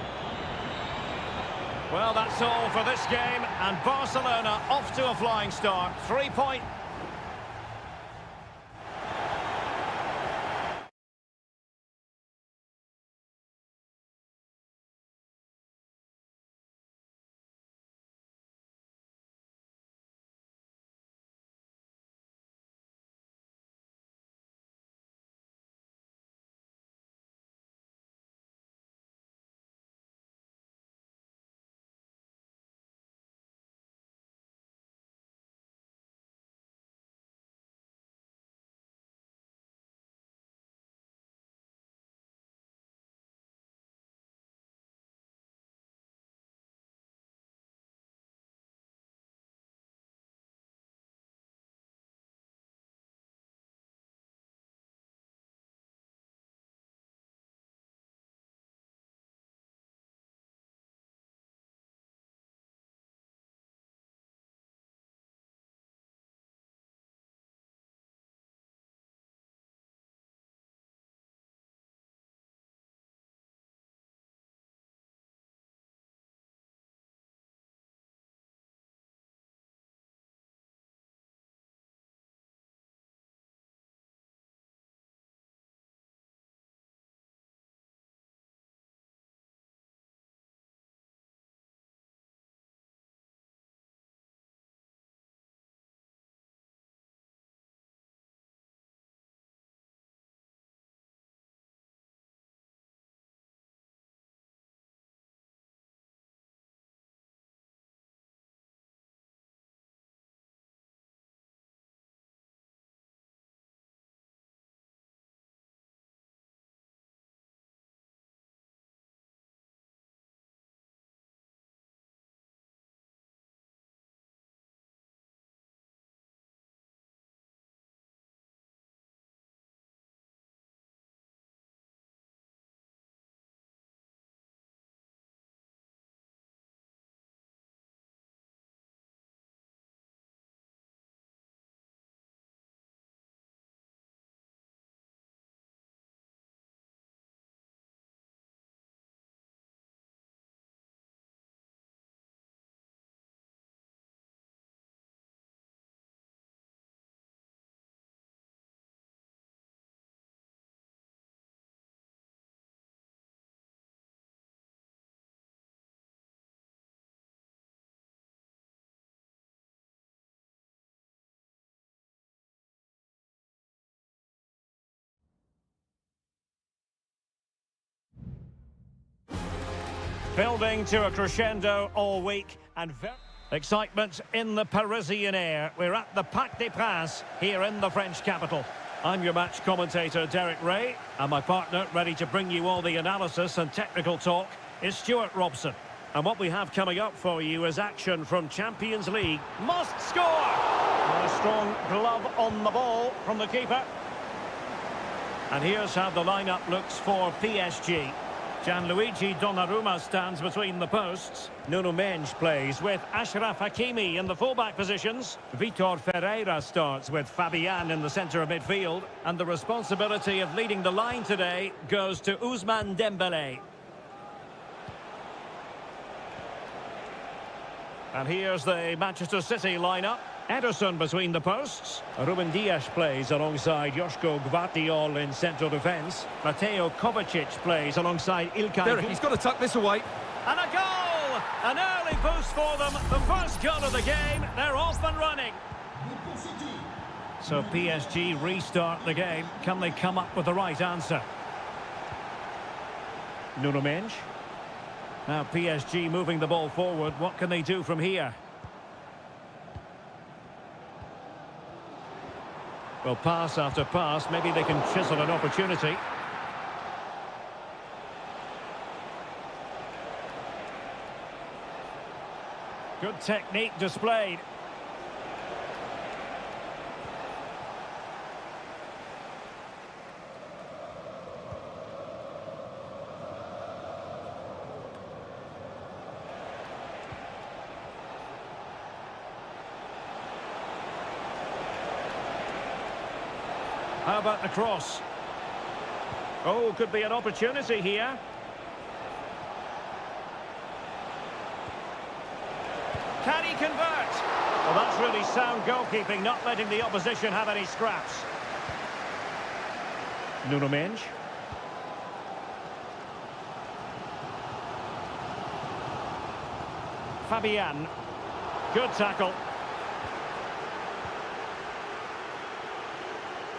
Well, that's all for this game, and Barcelona off to a flying start. 3-point Building to a crescendo all week and excitement in the Parisian air. We're at the Parc des Princes here in the French capital. I'm your match commentator, Derek Ray, and my partner, ready to bring you all the analysis and technical talk, is Stuart Robson. And what we have coming up for you is action from Champions League. Must score! And a strong glove on the ball from the keeper. And here's how the lineup looks for PSG. Gianluigi Donnarumma stands between the posts. Nuno Mendes plays with Achraf Hakimi in the fullback positions. Vitor Ferreira starts with Fabian in the centre of midfield. And the responsibility of leading the line today goes to Ousmane Dembélé. And here's the Manchester City lineup. Ederson between the posts. Ruben Dias plays alongside Joško Gvardiol in central defence. Mateo Kovacic plays alongside Ilkay. Derek, he's got to tuck this away. And a goal! An early boost for them. The first goal of the game. They're off and running. So PSG restart the game. Can they come up with the right answer? Nuno Mendes. Now PSG moving the ball forward. What can they do from here? Well, pass after pass. Maybe they can chisel an opportunity. Good technique displayed. How about the cross? Oh, could be an opportunity here. Can he convert? Well, that's really sound goalkeeping, not letting the opposition have any scraps. Nuno Mendes. Fabian. Good tackle.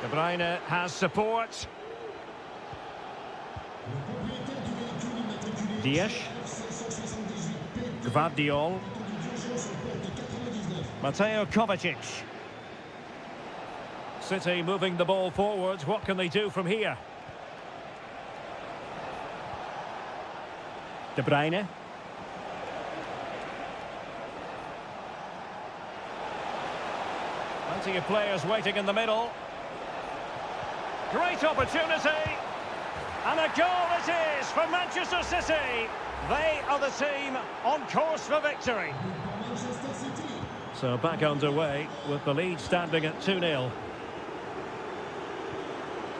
De Bruyne has support. Dias. Gvardiol. Mateo Kovacic. City moving the ball forwards. What can they do from here? De Bruyne. Plenty of players waiting in the middle. Great opportunity. And a goal it is for Manchester City. They are the team on course for victory. So back underway with the lead standing at 2-0.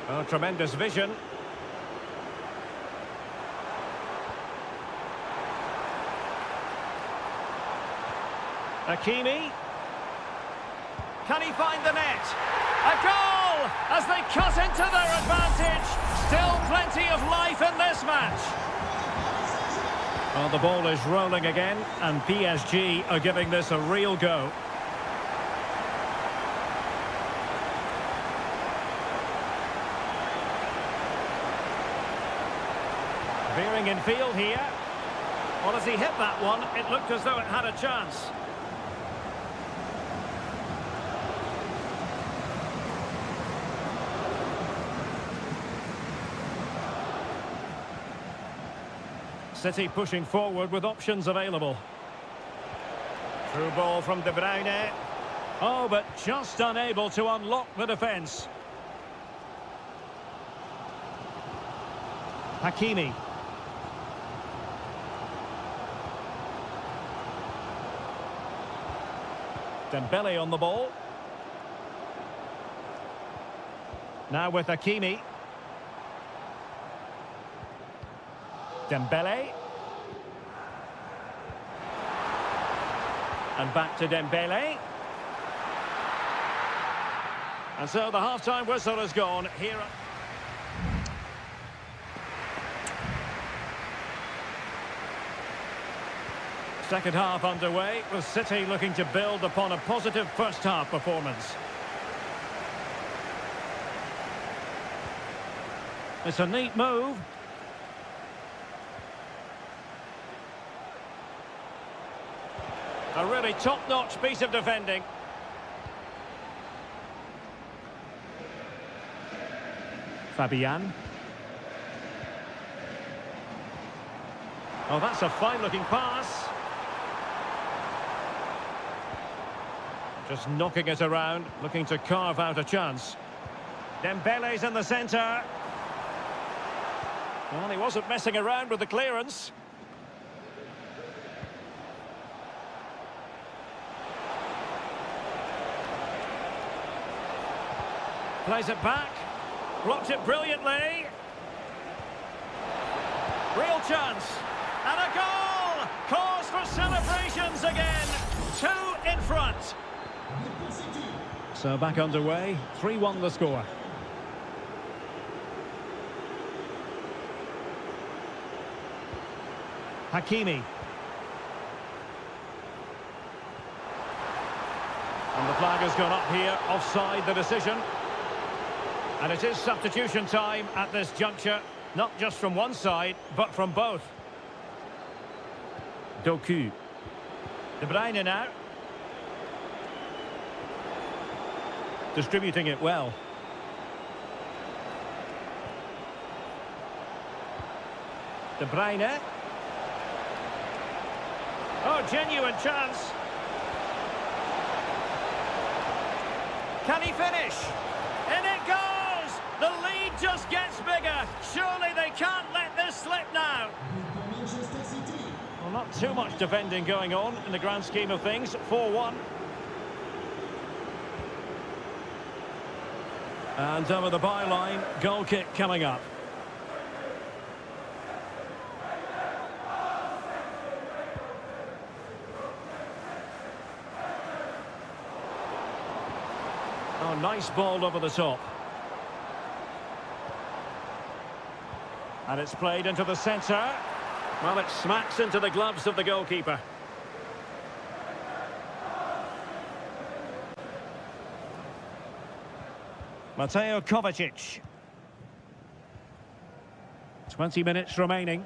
Oh, tremendous vision. Hakimi. Can he find the net? A goal as they cut into their advantage. Still plenty of life in this match. Well, the ball is rolling again, and PSG are giving this a real go. Veering in field here. Well, as he hit that one, it looked as though it had a chance. City pushing forward with options available. Through ball from De Bruyne. Oh, but just unable to unlock the defence. Hakimi. Dembélé on the ball. Now with Hakimi. Dembélé. And back to Dembélé. And so the half-time whistle has gone. Here. Second half underway, with City looking to build upon a positive first-half performance. It's a neat move. A really top-notch piece of defending. Fabian. Oh, that's a fine-looking pass. Just knocking it around, looking to carve out a chance. Dembele's in the centre. Well, he wasn't messing around with the clearance. Plays it back. Blocked it brilliantly. Real chance. And a goal! Cause for celebrations again. 2 in front. So back underway. 3-1 the score. Hakimi. And the flag has gone up here. Offside the decision. And it is substitution time at this juncture. Not just from one side, but from both. Doku. De Bruyne now. Distributing it well. De Bruyne. Oh, genuine chance. Can he finish? In it goes! The lead just gets bigger. Surely they can't let this slip now. Well, not too much defending going on in the grand scheme of things. 4-1. And over the byline, goal kick coming up. Oh, nice ball over the top. And it's played into the centre. Well, it smacks into the gloves of the goalkeeper. Mateo Kovacic. 20 minutes remaining.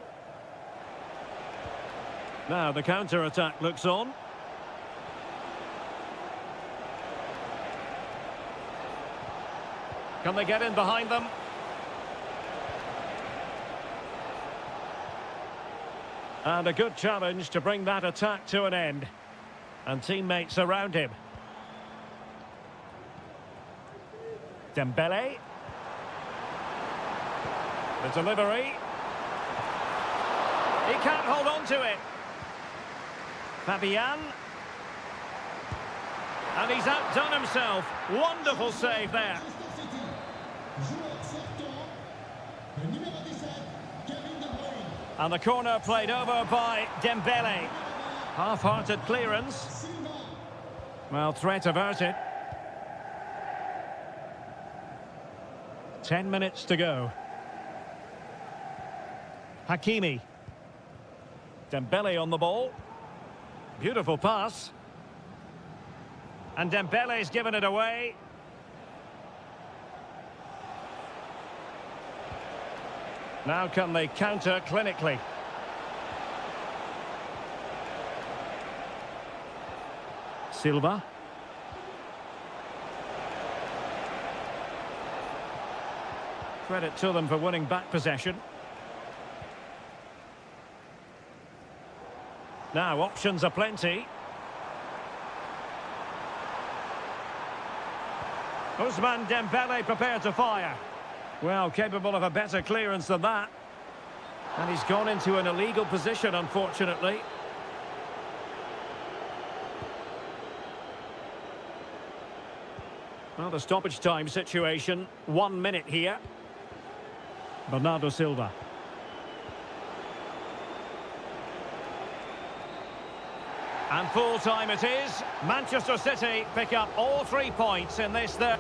Now the counter-attack looks on. Can they get in behind them? And a good challenge to bring that attack to an end. And teammates around him. Dembele. The delivery. He can't hold on to it. Fabian. And he's outdone himself. Wonderful save there. And the corner played over by Dembele. Half-hearted clearance. Well, threat averted. 10 minutes to go. Hakimi. Dembele on the ball. Beautiful pass. And Dembele's given it away. Now can they counter clinically? Silva. Credit to them for winning back possession. Now options are plenty. Ousmane Dembele prepared to fire. Well, capable of a better clearance than that. And he's gone into an illegal position, unfortunately. Well, the stoppage time situation, 1 minute here. Bernardo Silva. And full time it is. Manchester City pick up all 3 points in this third.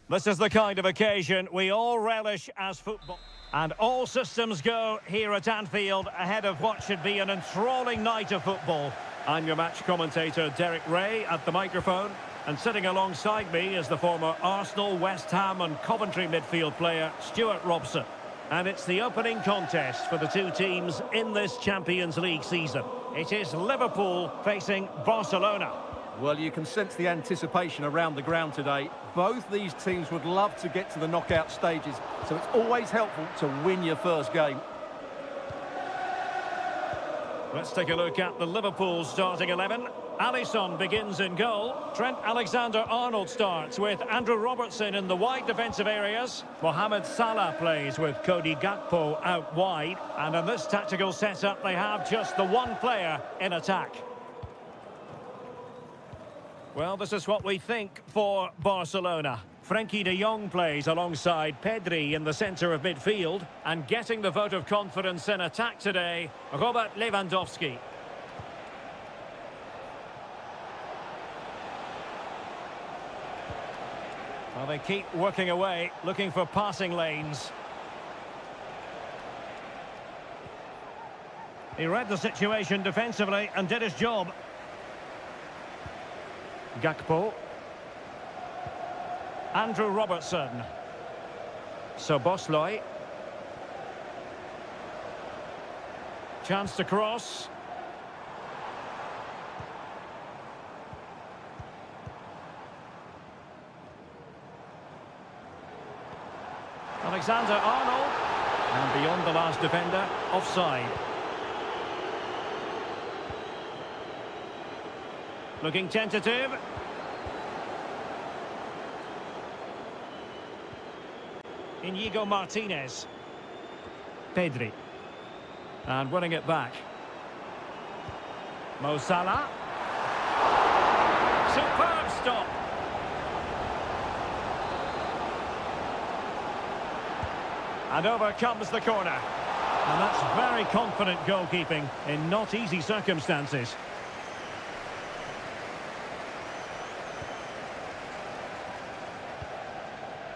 This is the kind of occasion we all relish as football. And all systems go here at Anfield ahead of what should be an enthralling night of football. I'm your match commentator, Derek Ray, at the microphone. And sitting alongside me is the former Arsenal, West Ham and Coventry midfield player, Stuart Robson. And it's the opening contest for the two teams in this Champions League season. It is Liverpool facing Barcelona. Well, you can sense the anticipation around the ground today. Both these teams would love to get to the knockout stages, so it's always helpful to win your first game. Let's take a look at the Liverpool starting 11. Alisson begins in goal. Trent Alexander-Arnold starts with Andrew Robertson in the wide defensive areas. Mohamed Salah plays with Cody Gakpo out wide. And in this tactical setup, they have just the one player in attack. Well, this is what we think for Barcelona. Frenkie de Jong plays alongside Pedri in the centre of midfield. And getting the vote of confidence in attack today, Robert Lewandowski. Well, they keep working away, looking for passing lanes. He read the situation defensively and did his job. Gakpo. Andrew Robertson. Szoboszlai. Chance to cross. Alexander-Arnold. And beyond the last defender, offside. Looking tentative. Inigo Martinez. Pedri. And winning it back. Mo Salah. Superb stop. And over comes the corner. And that's very confident goalkeeping in not easy circumstances.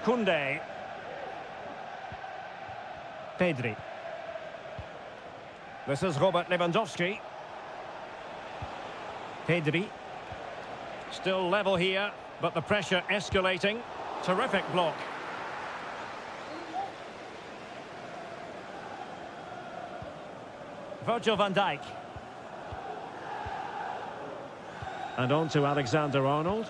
Koundé. Pedri. This is Robert Lewandowski. Pedri. Still level here, but the pressure escalating. Terrific block. Virgil van Dijk. And on to Alexander-Arnold.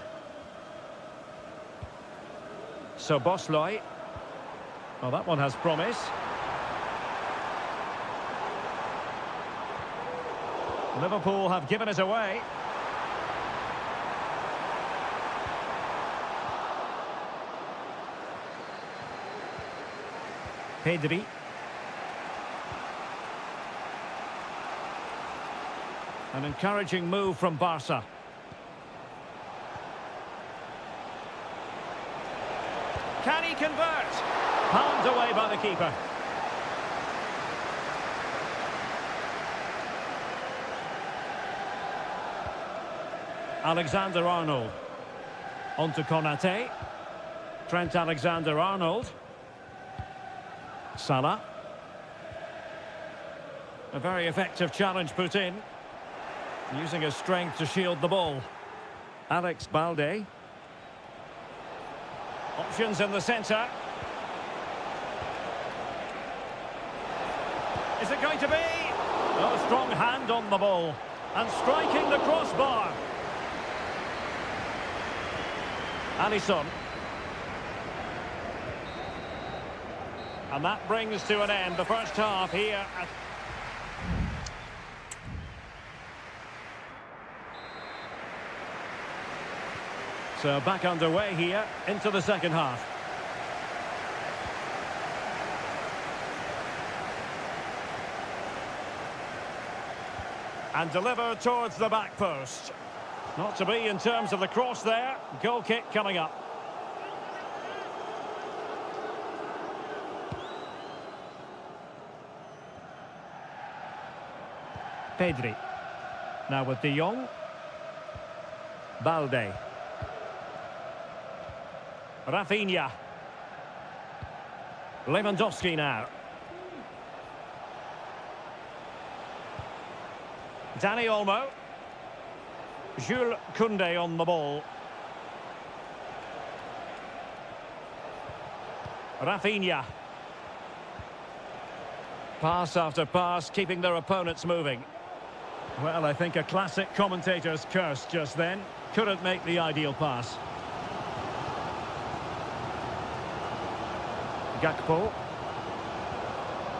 Szoboszlai. Well, that one has promise. Liverpool have given it away. Pedri. An encouraging move from Barca. Can he convert? Palmed away by the keeper. Alexander-Arnold. On to Konate. Trent Alexander-Arnold. Salah. A very effective challenge put in. Using his strength to shield the ball. Alex Balde. Options in the centre. Is it going to be? Oh, a strong hand on the ball. And striking the crossbar. Alisson. And that brings to an end the first half here at... So back underway here into the second half. And delivered towards the back post. Not to be in terms of the cross there. Goal kick coming up. Pedri. Now with de Jong. Balde. Rafinha. Lewandowski now. Dani Olmo. Jules Koundé on the ball. Rafinha. Pass after pass, keeping their opponents moving. Well, I think a classic commentator's curse just then. Couldn't make the ideal pass. Gakpo.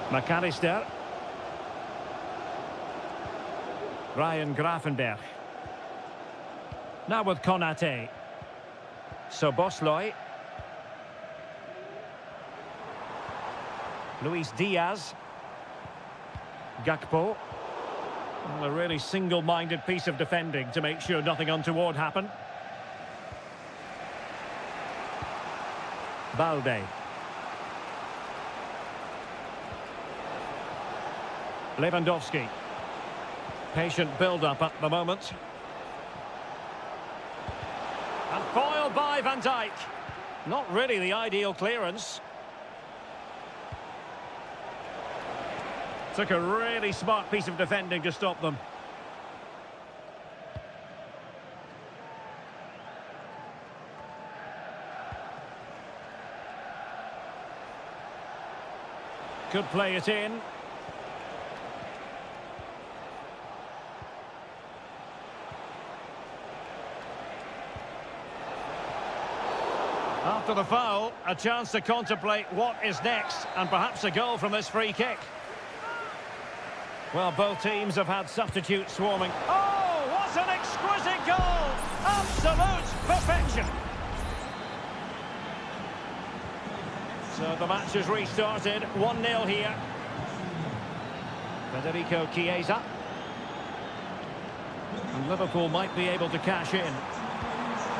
McAllister. Ryan Gravenberch. Now with Konate. Szoboszlai. Luis Diaz. Gakpo. Well, a really single-minded piece of defending to make sure nothing untoward happened. Balde. Lewandowski. Patient build-up at the moment. And foiled by Van Dijk. Not really the ideal clearance. Took a really smart piece of defending to stop them. Could play it in. After the foul, a chance to contemplate what is next, and perhaps a goal from this free kick. Well, both teams have had substitutes swarming. Oh, what an exquisite goal! Absolute perfection! So the match has restarted, 1-0 here. Federico Chiesa. And Liverpool might be able to cash in.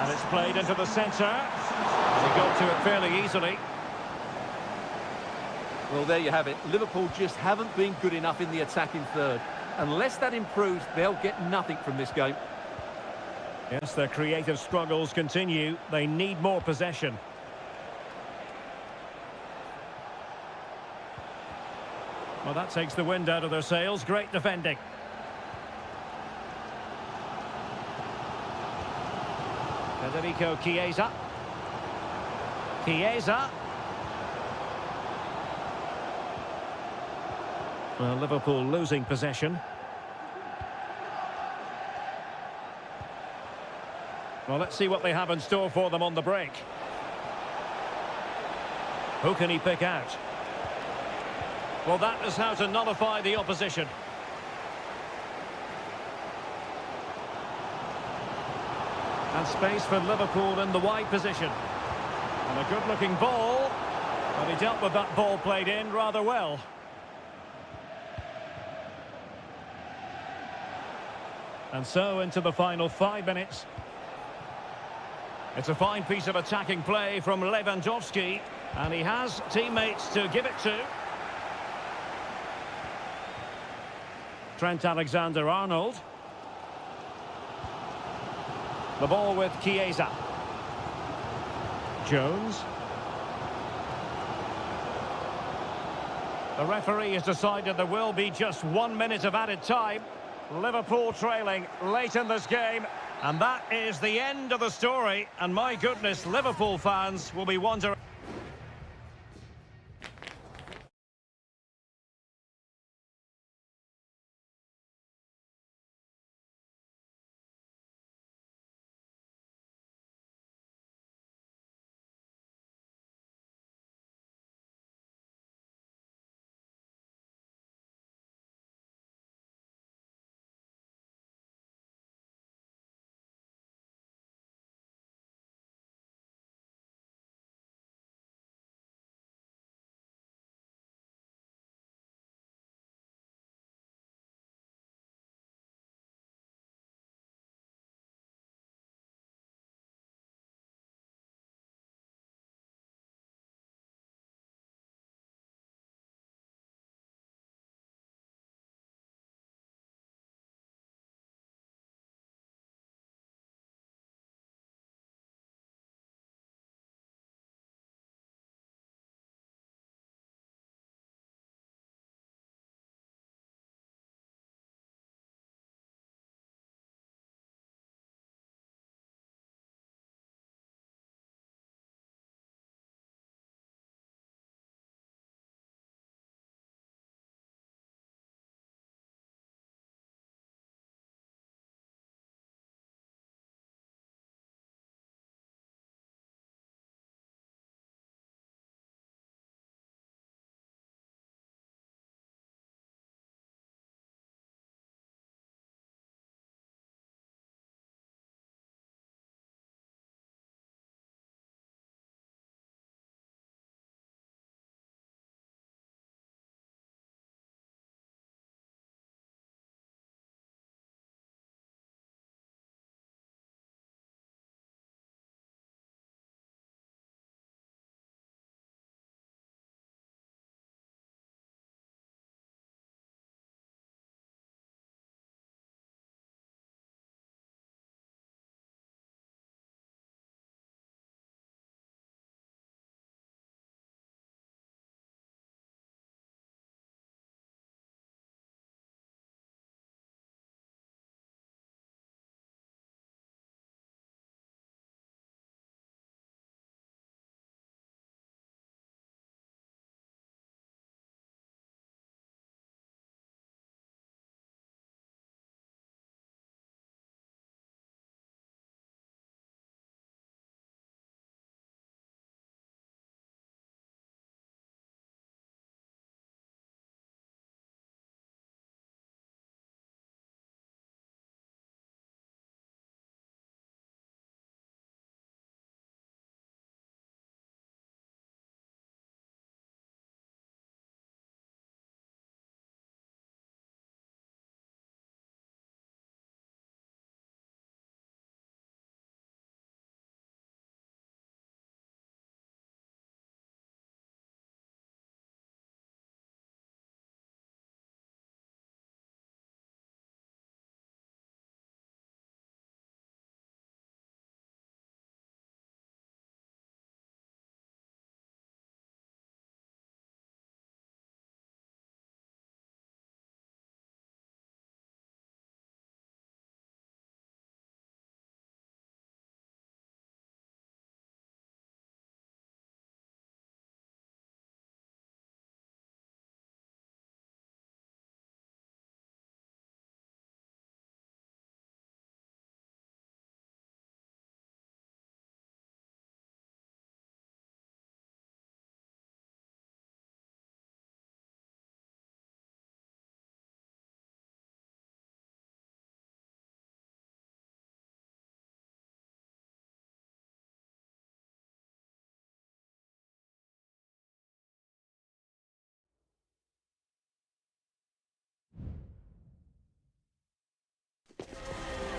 And it's played into the centre. He got to it fairly easily. Well, there you have it. Liverpool just haven't been good enough in the attacking third. Unless that improves, they'll get nothing from this game. Yes, their creative struggles continue. They need more possession. Well, that takes the wind out of their sails. Great defending. Federico Chiesa. Chiesa. Well, Liverpool losing possession. Well, let's see what they have in store for them on the break. Who can he pick out? Well, that is how to nullify the opposition. And space for Liverpool in the wide position. And a good-looking ball. But he dealt with that ball played in rather well. And so into the final 5 minutes. It's a fine piece of attacking play from Lewandowski. And he has teammates to give it to. Trent Alexander-Arnold. The ball with Chiesa. Jones. The referee has decided there will be just 1 minute of added time. Liverpool trailing late in this game. And that is the end of the story. And my goodness, Liverpool fans will be wondering...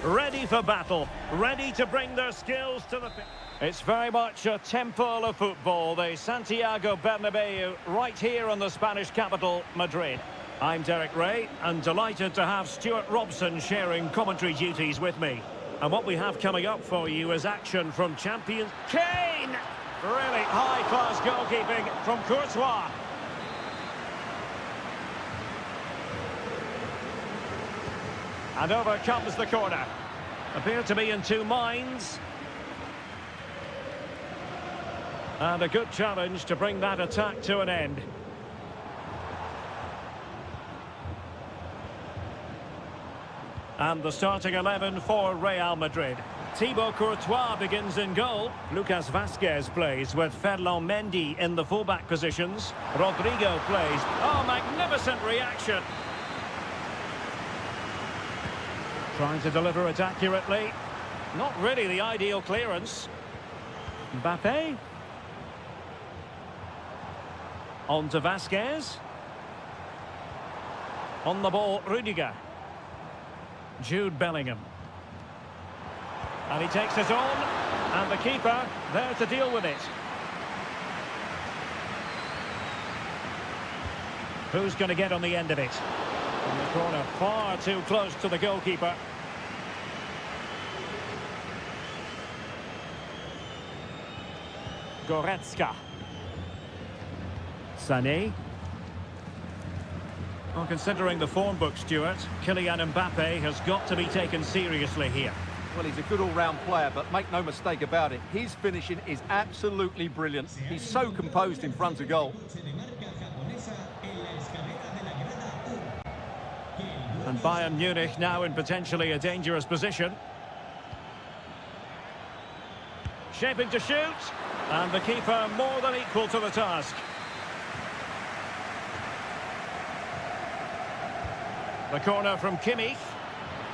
ready for battle, ready to bring their skills to the... It's very much a temple of football, the Santiago Bernabeu, right here in the Spanish capital, Madrid. I'm Derek Ray, and delighted to have Stuart Robson sharing commentary duties with me. And what we have coming up for you is action from champions... Kane! Really high-class goalkeeping from Courtois. And over comes the corner. Appear to be in two minds. And a good challenge to bring that attack to an end. And the starting 11 for Real Madrid. Thibaut Courtois begins in goal. Lucas Vazquez plays with Ferland Mendy in the fullback positions. Rodrigo plays. Oh, magnificent reaction. Trying to deliver it accurately. Not really the ideal clearance. Mbappe. On to Vazquez. On the ball, Rudiger. Jude Bellingham. And he takes it on. And the keeper there to deal with it. Who's going to get on the end of it? In the corner, far too close to the goalkeeper. Goretzka. Sané. Well, considering the form book, Stuart, Kylian Mbappe has got to be taken seriously here. Well, he's a good all-round player, but make no mistake about it, his finishing is absolutely brilliant. He's so composed in front of goal. And Bayern Munich now in potentially a dangerous position. Shaping to shoot. And the keeper more than equal to the task. The corner from Kimmich.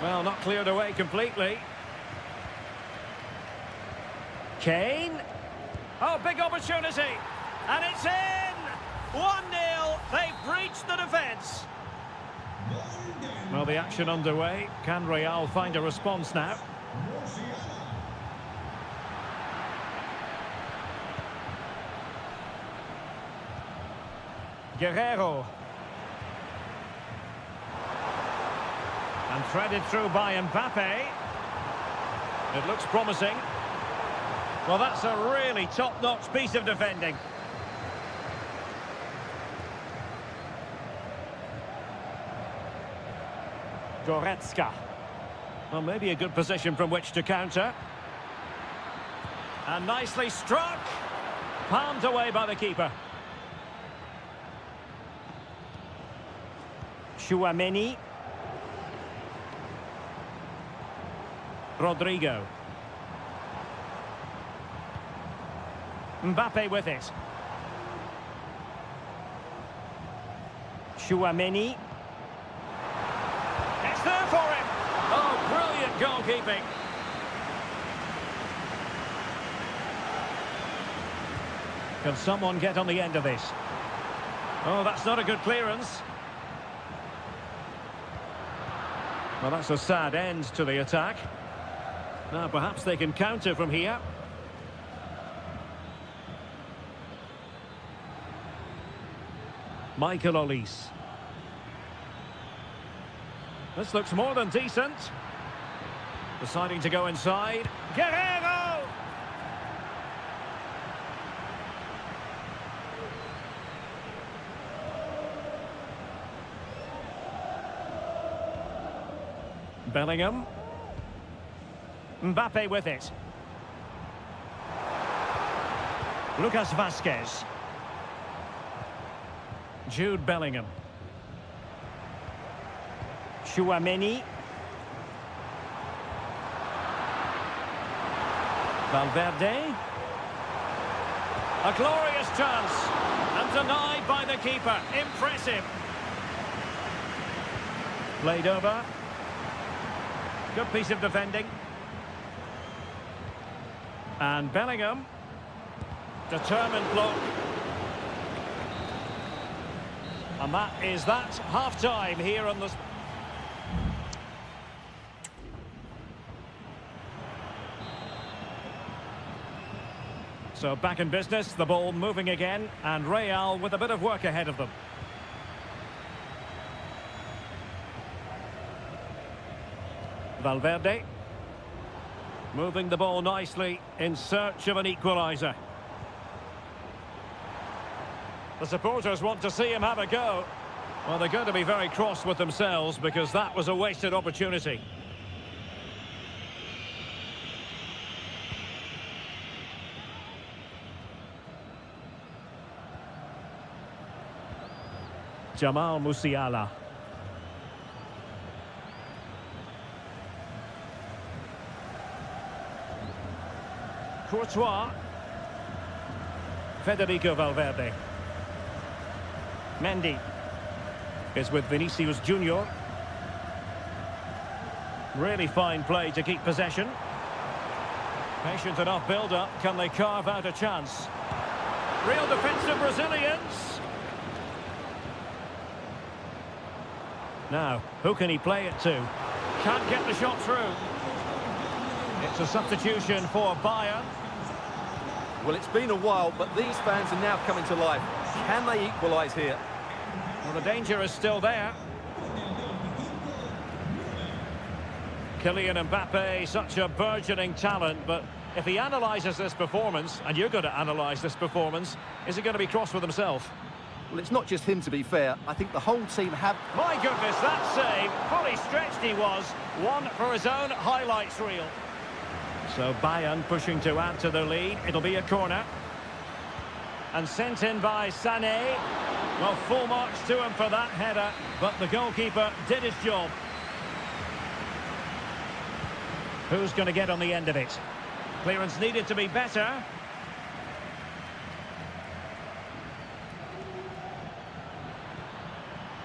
Well, not cleared away completely. Kane. Oh, big opportunity. And it's in! 1-0. They've breached the defence. Well, the action underway. Can Real find a response now? Guerrero. And threaded through by Mbappe. It looks promising. Well, that's a really top-notch piece of defending. Goretzka. Well, maybe a good position from which to counter. And nicely struck. Palmed away by the keeper. Chouameni. Rodrigo. Mbappe with it. Chouameni. It's there for him. Oh, brilliant goalkeeping. Can someone get on the end of this? Oh, that's not a good clearance. Well, that's a sad end to the attack. Now, perhaps they can counter from here. Michael Olise. This looks more than decent. Deciding to go inside. Guerrero! Bellingham. Mbappe with it. Lucas Vazquez. Jude Bellingham. Chouameni. Valverde. A glorious chance. And denied by the keeper. Impressive. Played over. Good piece of defending. And Bellingham. Determined block. And that is that. Half-time here on the... So back in business, the ball moving again, and Real with a bit of work ahead of them. Valverde. Moving the ball nicely in search of an equaliser. The supporters want to see him have a go. Well, they're going to be very cross with themselves because that was a wasted opportunity. Jamal Musiala. Courtois. Federico Valverde. Mendy is with Vinicius Junior. Really fine play to keep possession. Patient enough build-up. Can they carve out a chance? Real defensive Brazilians. Now, who can he play it to? Can't get the shot through. It's a substitution for Bayern. Well, it's been a while, but these fans are now coming to life. Can they equalise here? Well, the danger is still there. Kylian Mbappe, such a burgeoning talent, but if he analyses this performance, and you're going to analyse this performance, is he going to be cross with himself? Well, it's not just him, to be fair. I think the whole team have... My goodness, that save. Fully stretched he was. One for his own highlights reel. So Bayern pushing to add to their lead. It'll be a corner. And sent in by Sané. Well, full marks to him for that header, but the goalkeeper did his job. Who's going to get on the end of it? Clearance needed to be better.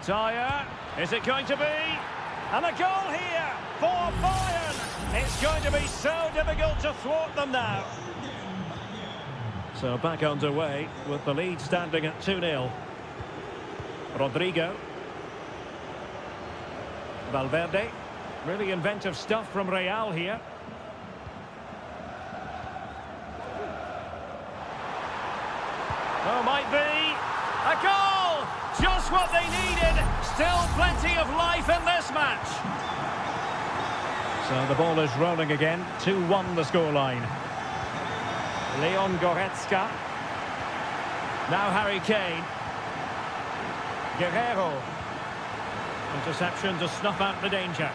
Dyer, is it going to be? And a goal here for Bayern. It's going to be so difficult to thwart them now. So back underway with the lead standing at 2-0. Rodrigo. Valverde. Really inventive stuff from Real here. Oh, might be. A goal! Just what they needed. Still plenty of life in this match. So the ball is rolling again. 2-1 the scoreline. Leon Goretzka. Now Harry Kane. Guerrero. Interception to snuff out the danger.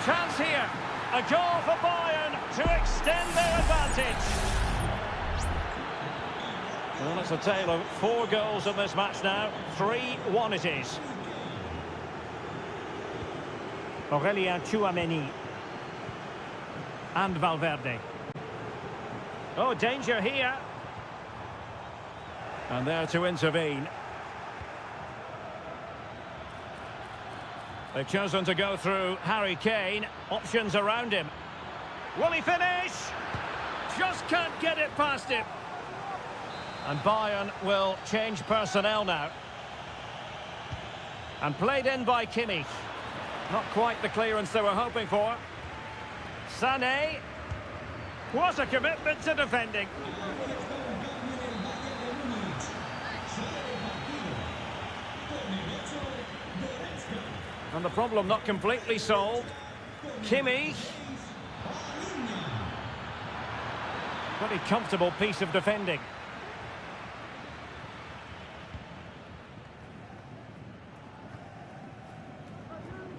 Chance here. A goal for Bayern to extend their advantage. Well, it's a tale of 4 goals in this match now. 3-1 it is. Aurélien Tchouameni. And Valverde. Oh, danger here. And there to intervene. They've chosen to go through Harry Kane. Options around him. Will he finish? Just can't get it past him. And Bayern will change personnel now. And played in by Kimmich. Not quite the clearance they were hoping for. Sané. What a commitment to defending. And the problem not completely solved. Kimmich. Pretty comfortable piece of defending.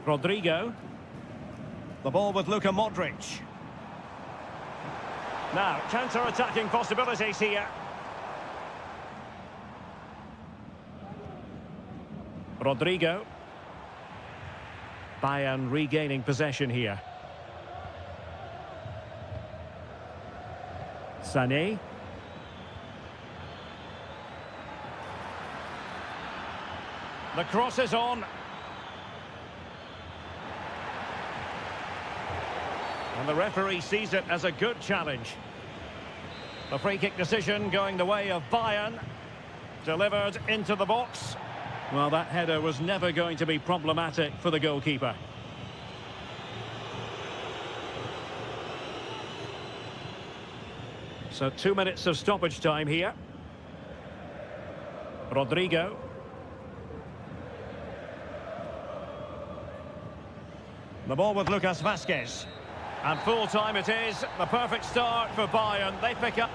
Rodrigo. The ball with Luka Modric. Now, counter-attacking possibilities here. Rodrigo. Bayern regaining possession here. Sané. The cross is on. And the referee sees it as a good challenge. The free kick decision going the way of Bayern. Delivered into the box. Well, that header was never going to be problematic for the goalkeeper. So 2 minutes of stoppage time here. Rodrigo. The ball with Lucas Vazquez. And full time it is. The perfect start for Bayern. They pick up.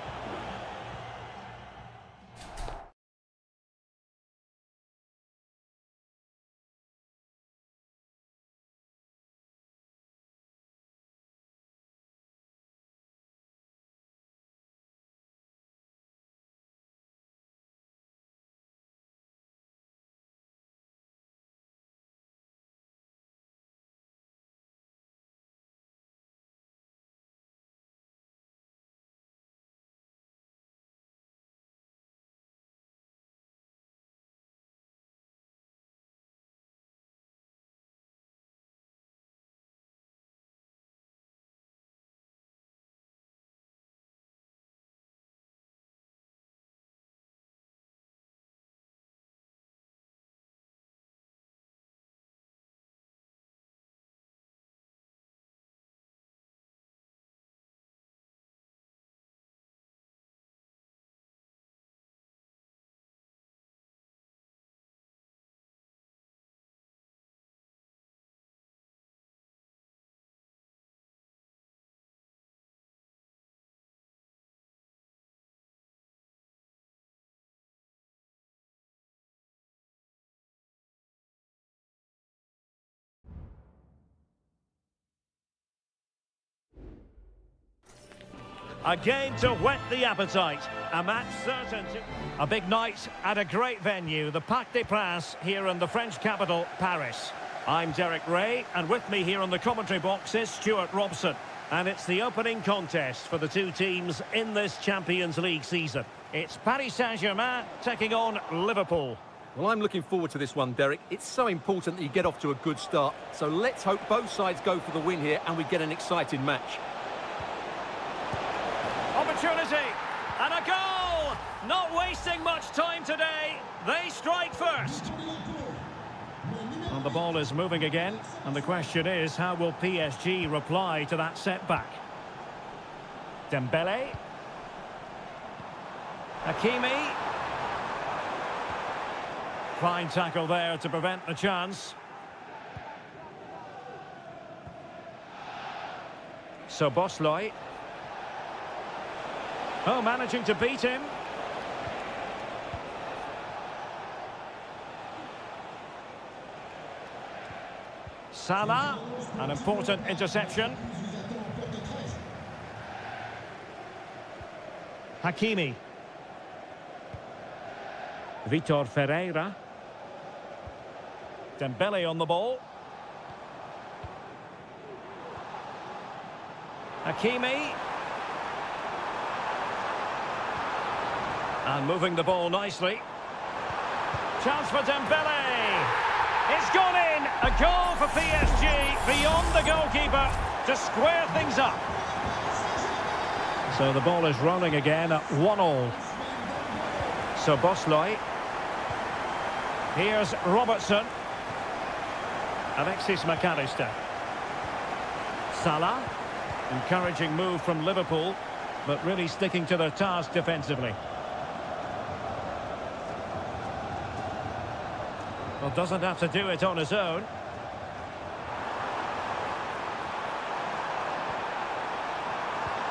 Again to whet the appetite. A match certain to... A big night at a great venue, the Parc des Princes, here in the French capital, Paris. I'm Derek Ray, and with me here on the commentary box is Stuart Robson. And it's the opening contest for the two teams in this Champions League season. It's Paris Saint-Germain taking on Liverpool. Well, I'm looking forward to this one, Derek. It's so important that you get off to a good start. So let's hope both sides go for the win here and we get an exciting match. Opportunity, and a goal! Not wasting much time today. They strike first. And the ball is moving again, and the question is, how will PSG reply to that setback? Dembele. Hakimi. Fine tackle there to prevent the chance. So Bosley. Oh, managing to beat him. Salah, an important interception. Hakimi. Vitor Ferreira. Dembele on the ball. Hakimi. And moving the ball nicely. Chance for Dembele. It's gone in. A goal for PSG beyond the goalkeeper to square things up. So the ball is rolling again at 1-1. So Bosley. Here's Robertson. Alexis McAllister. Salah. Encouraging move from Liverpool, but really sticking to their task defensively. Well, doesn't have to do it on his own.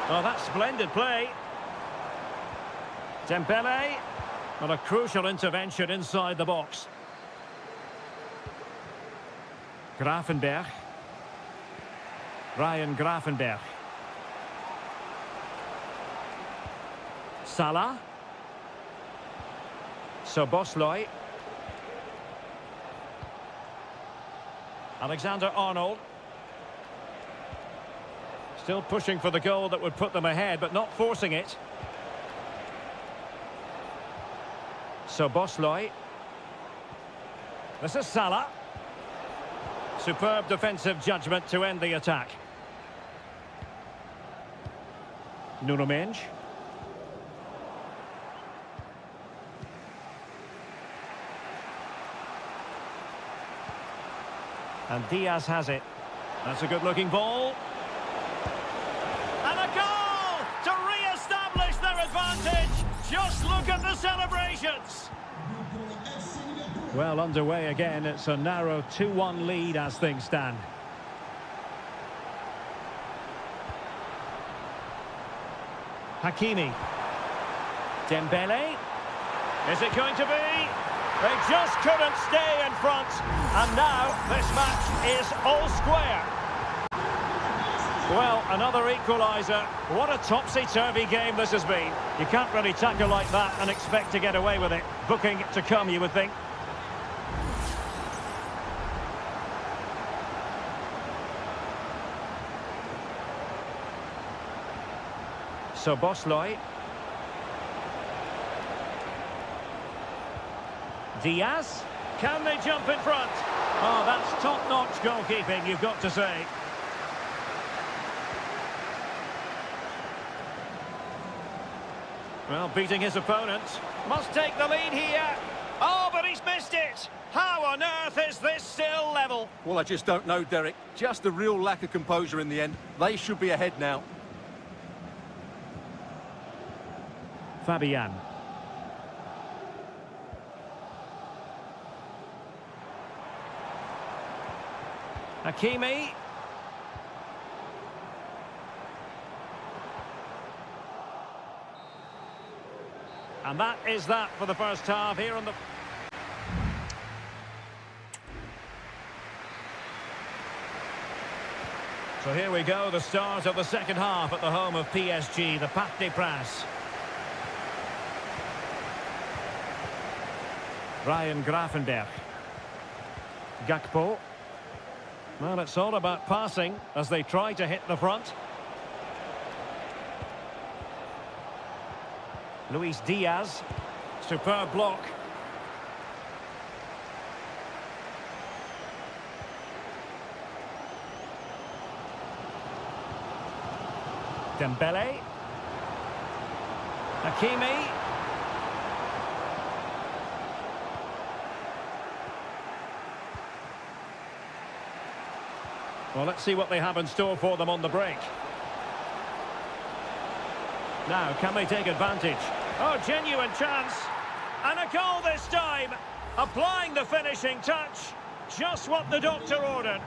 Oh, that's splendid play. Dembele. Well, a crucial intervention inside the box. Gravenberch. Ryan Gravenberch. Salah. So Bosley. Alexander-Arnold. Still pushing for the goal that would put them ahead, but not forcing it. So Bosley. This is Salah. Superb defensive judgment to end the attack. Nuno Mendes. And Diaz has it. That's a good-looking ball. And a goal to re-establish the just look at the celebrations. Well, underway again. It's a narrow 2-1 lead as things stand. Hakimi. Dembele. Is it going to be? They just couldn't stay in front. And now this match is all square. Well, another equaliser. What a topsy-turvy game this has been. You can't really tackle like that and expect to get away with it. Booking to come, you would think. So Bosley. Diaz. Can they jump in front? Oh, that's top-notch goalkeeping, you've got to say. Well, beating his opponent. Must take the lead here. Oh, but he's missed it. How on earth is this still level? Well, I just don't know, Derek. Just a real lack of composure in the end. They should be ahead now. Fabian. Hakimi. And that is that for the first half here on the... So here we go, the start of the second half at the home of PSG, the Parc des Princes. Ryan Gravenberch. Gakpo. Well, it's all about passing as they try to hit the front. Luis Diaz. Superb block. Dembele. Hakimi. Well, let's see what they have in store for them on the break. Now, can they take advantage? Oh, genuine chance. And a goal this time. Applying the finishing touch. Just what the doctor ordered.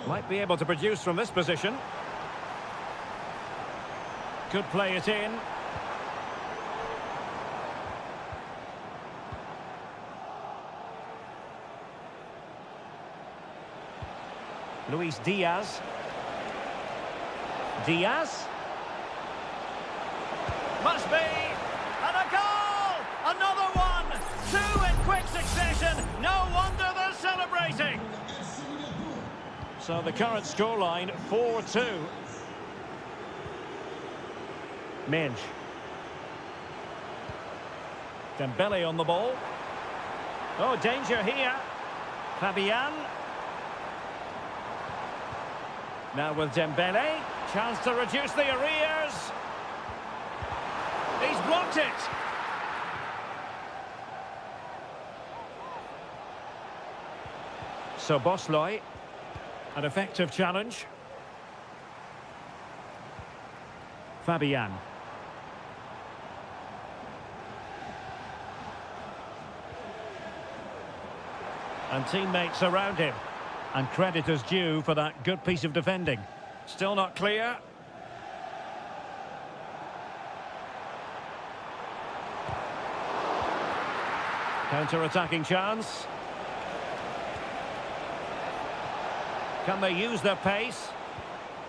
Might be able to produce from this position. Could play it in. Luis Diaz. Diaz. Must be. And a goal! Another one! Two in quick succession. No wonder they're celebrating. So the current scoreline, 4-2. Minge. Dembele on the ball. Oh, danger here. Fabian. Now with Dembele. Chance to reduce the arrears. He's blocked it. So Bosley. An effective challenge. Fabian. And teammates around him. And credit is due for that good piece of defending. Still not clear. Counter-attacking chance. Can they use their pace?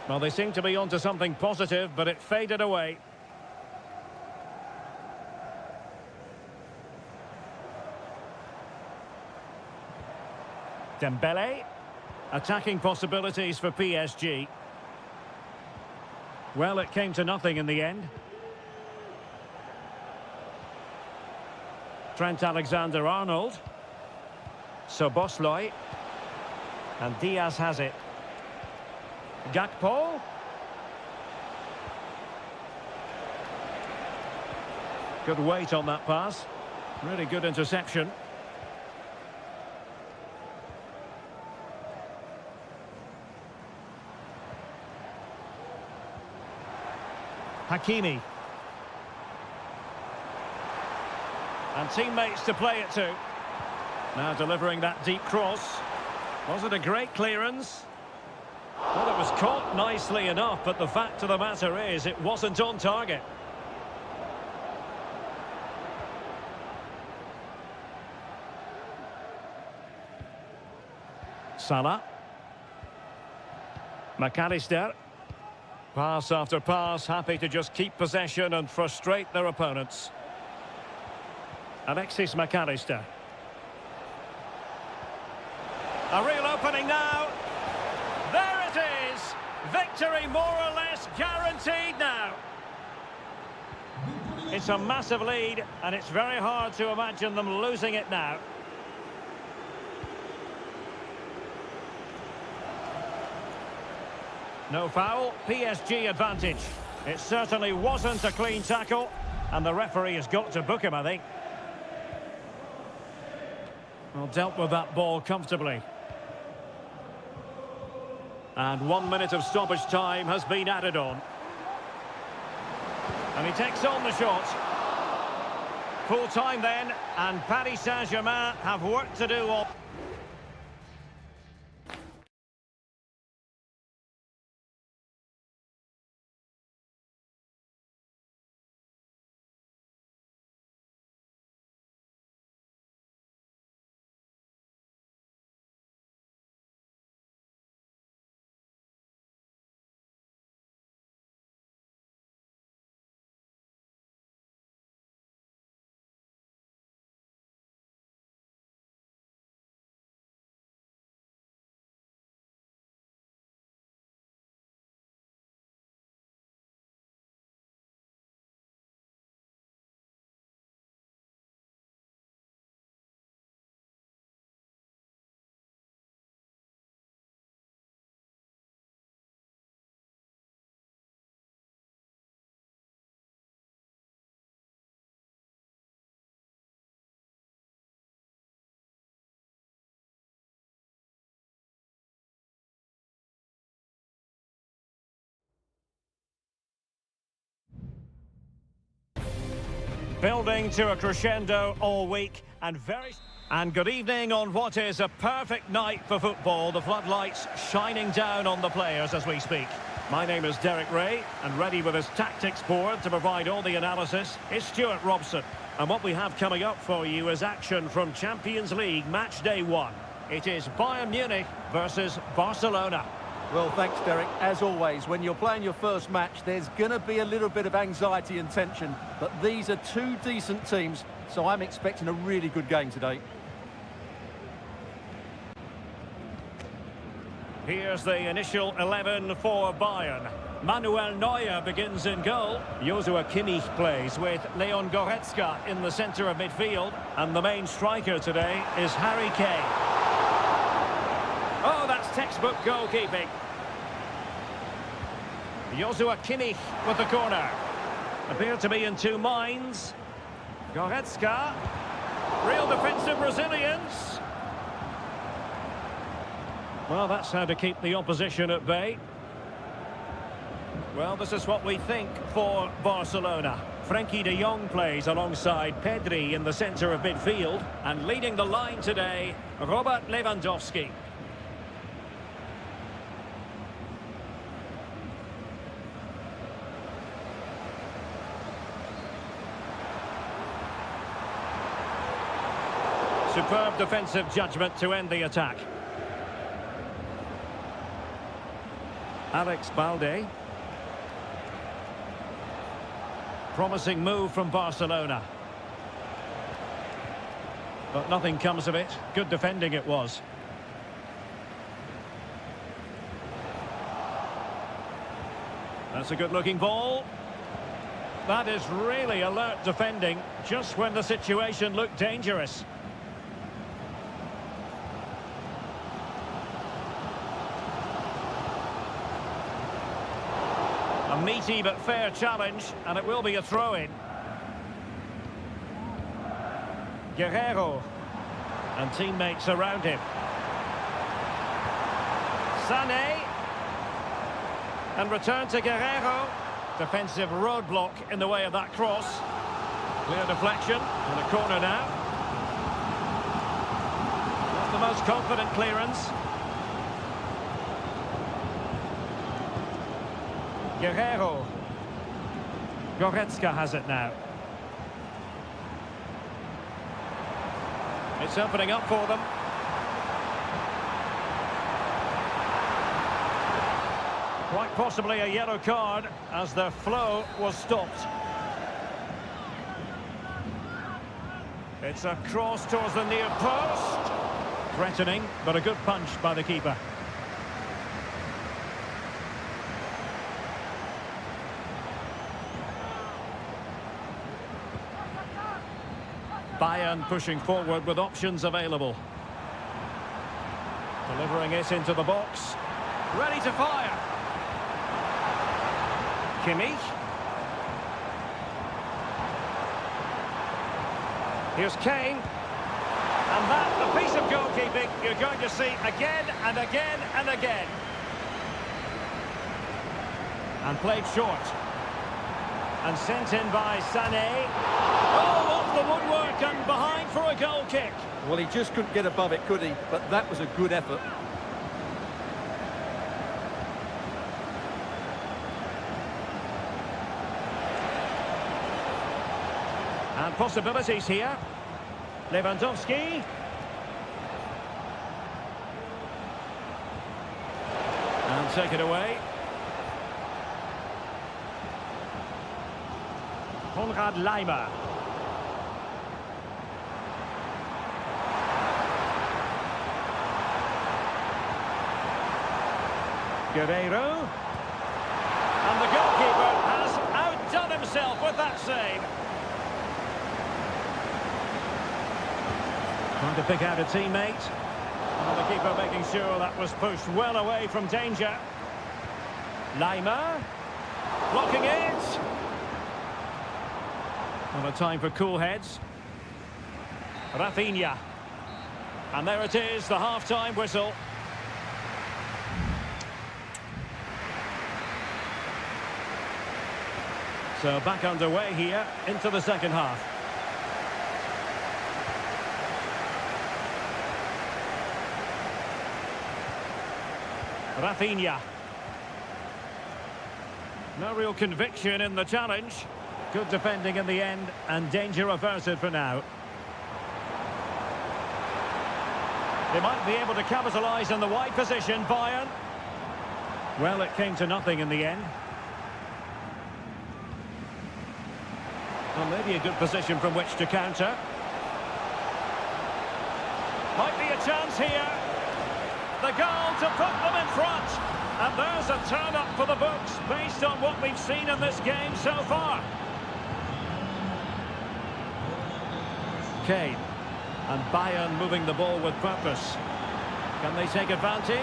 Well, they seem to be onto something positive, but it faded away. Dembele. Attacking possibilities for PSG. Well, it came to nothing in the end. Trent Alexander-Arnold. So Bosley. And Diaz has it. Gakpo. Good weight on that pass. Really good interception. Hakimi. And teammates to play it to. Now delivering that deep cross. Was it a great clearance? Well, it was caught nicely enough, but the fact of the matter is it wasn't on target. Salah. McAllister. Pass after pass, happy to just keep possession and frustrate their opponents. Alexis McAllister. A real opening now. There it is. Victory more or less guaranteed now. It's a massive lead, and it's very hard to imagine them losing it now. No foul, PSG advantage. It certainly wasn't a clean tackle, and the referee has got to book him, I think. Well, dealt with that ball comfortably. And 1 minute of stoppage time has been added on. And he takes on the shot. Full time then, and Paris Saint-Germain have work to do on. Building to a crescendo all week and good evening on what is a perfect night for football. The floodlights shining down on the players as we speak. My name is Derek Ray, and ready with his tactics board to provide all the analysis is Stuart Robson. And what we have coming up for you is action from Champions League match day 1. It is Bayern Munich versus Barcelona. Well, thanks, Derek. As always, when you're playing your first match, there's going to be a little bit of anxiety and tension. But these are two decent teams, so I'm expecting a really good game today. Here's the initial 11 for Bayern. Manuel Neuer begins in goal. Joshua Kimmich plays with Leon Goretzka in the centre of midfield. And the main striker today is Harry Kane. Oh, that's textbook goalkeeping. Joshua Kimmich with the corner. Appear to be in two minds. Goretzka. Real defensive Brazilians. Well, that's how to keep the opposition at bay. Well, this is what we think for Barcelona. Frenkie de Jong plays alongside Pedri in the centre of midfield. And leading the line today, Robert Lewandowski. Superb defensive judgment to end the attack. Alex Balde. Promising move from Barcelona. But nothing comes of it. Good defending it was. That's a good-looking ball. That is really alert defending, just when the situation looked dangerous. A meaty but fair challenge, and it will be a throw-in. Guerrero. And teammates around him. Sané. And return to Guerrero. Defensive roadblock in the way of that cross. Clear deflection and a corner now. Not the most confident clearance. Guerrero. Goretzka has it now. It's opening up for them. Quite possibly a yellow card as their flow was stopped. It's a cross towards the near post. Threatening, but a good punch by the keeper. Bayern pushing forward with options available. Delivering it into the box. Ready to fire. Kimmich. Here's Kane. And that, a piece of goalkeeping you're going to see again and again and again. And played short. And sent in by Sané. Oh, off the woodwork and behind for a goal kick. Well, he just couldn't get above it, could he? But that was a good effort. And possibilities here. Lewandowski. And take it away. Konrad Laimer. Guerrero. And the goalkeeper has outdone himself with that save. Trying to pick out a teammate. And the keeper making sure that was pushed well away from danger. Laimer. Blocking it. Well, a time for cool heads. Rafinha. And there it is, the half-time whistle. So back underway here into the second half. Rafinha. No real conviction in the challenge. Good defending in the end and danger averted for now. They might be able to capitalise on the wide position, Bayern. Well, it came to nothing in the end. Well, maybe a good position from which to counter. Might be a chance here. The goal to put them in front. And there's a turn-up for the books based on what we've seen in this game so far. Kane. And Bayern moving the ball with purpose. Can they take advantage?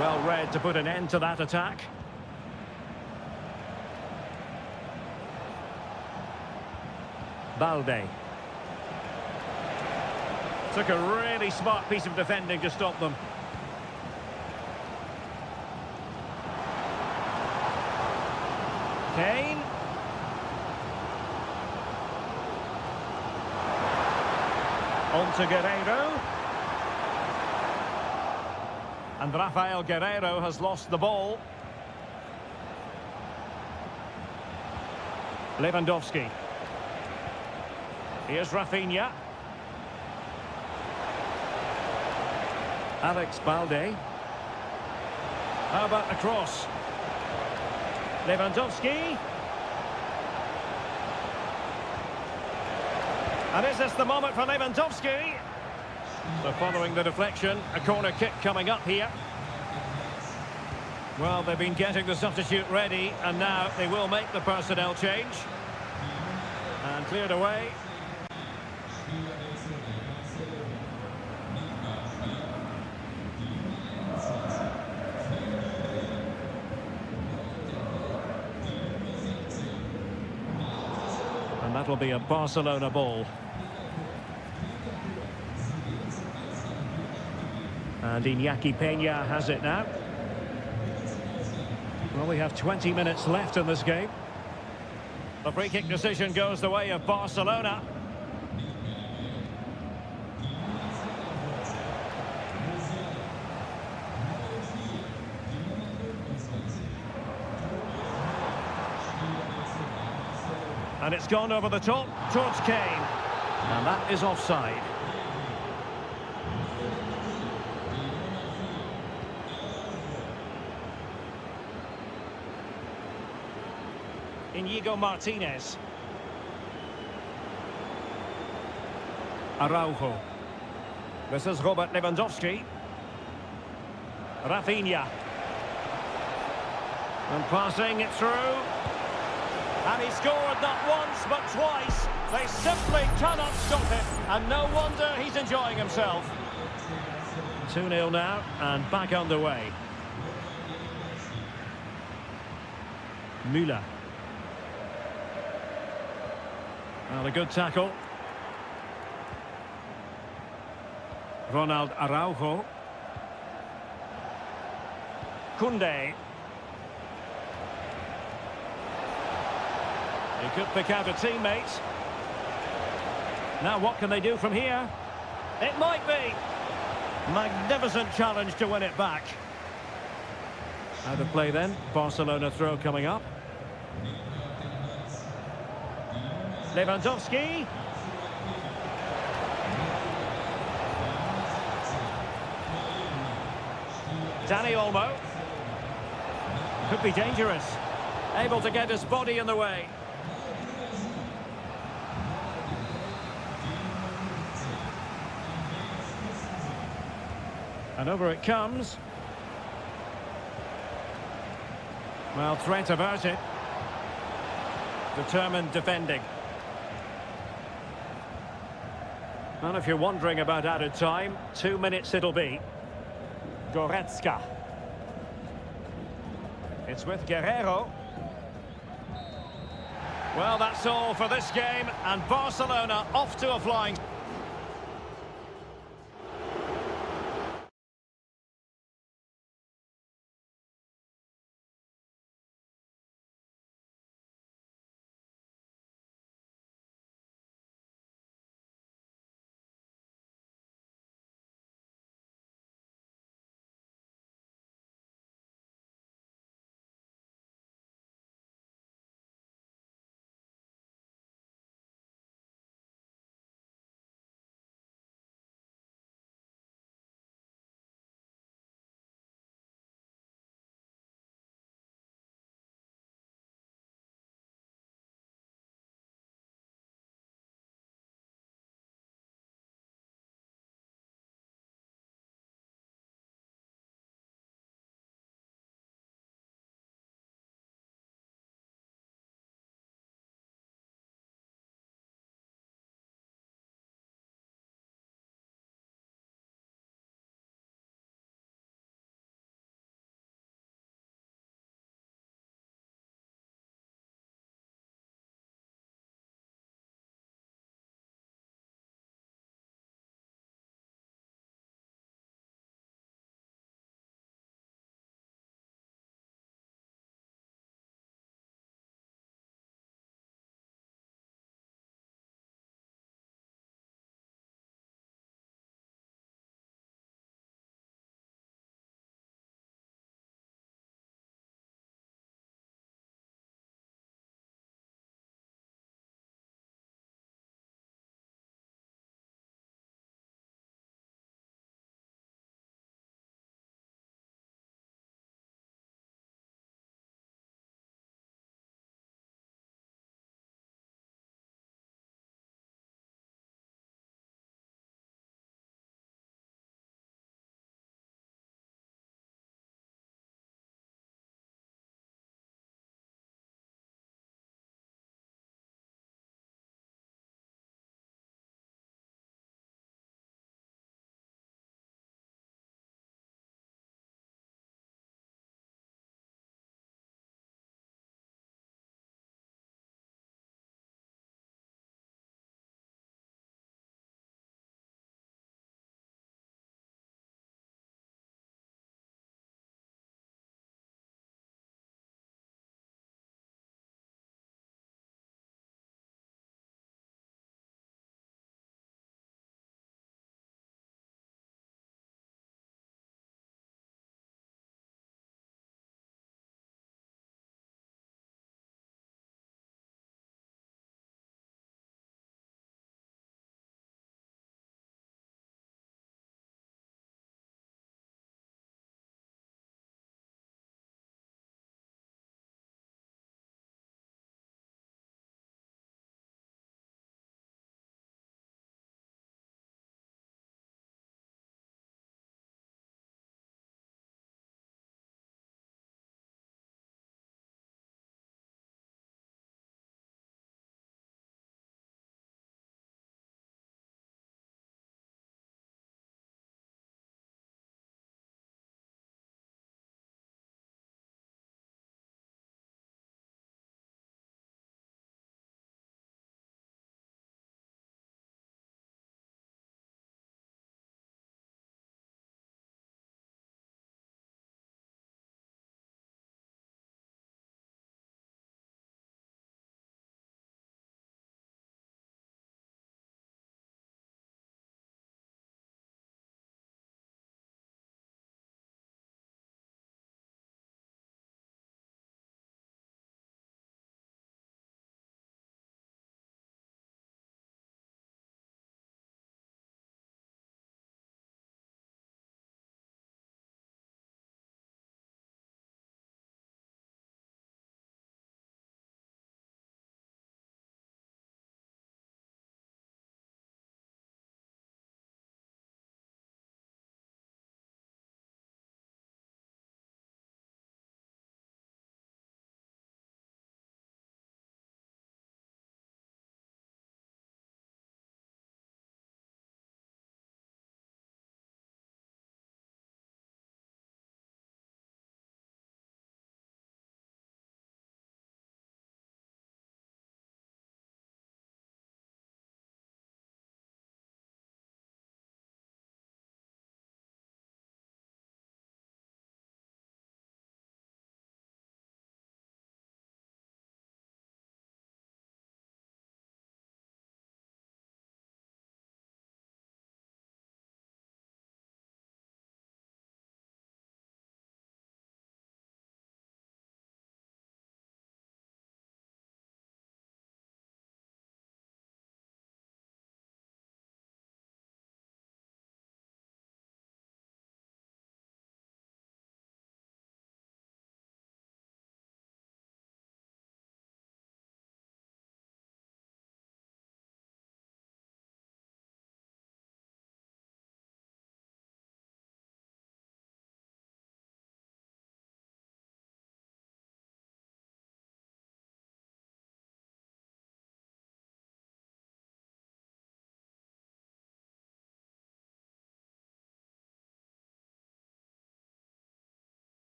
Well read to put an end to that attack. Balde. Took a really smart piece of defending to stop them. Kane. On to Guerrero. And Rafael Guerrero has lost the ball. Lewandowski. Here's Rafinha. Alex Balde. How about the cross? Lewandowski. And is this the moment for Lewandowski? So following the deflection, a corner kick coming up here. Well, they've been getting the substitute ready, and now they will make the personnel change. And cleared away. And that'll be a Barcelona ball. And Iñaki Peña has it now. Well, we have 20 minutes left in this game. The free kick decision goes the way of Barcelona. And it's gone over the top towards Kane. And that is offside. Inigo Martinez. Araujo. This is Robert Lewandowski. Rafinha. And passing it through. And he scored not once but twice. They simply cannot stop him. And no wonder he's enjoying himself. 2-0 now and back underway. Müller. Well, a good tackle. Ronald Araujo. Koundé. He could pick out a teammate. Now what can they do from here? It might be. Magnificent challenge to win it back. Out of play then. Barcelona throw coming up. Lewandowski. Dani Olmo. Could be dangerous. Able to get his body in the way. And over it comes. Well, threat averted. Determined defending. And if you're wondering about added time, 2 minutes it'll be. Goretzka. It's with Guerrero. Well, that's all for this game, and Barcelona off to a flying...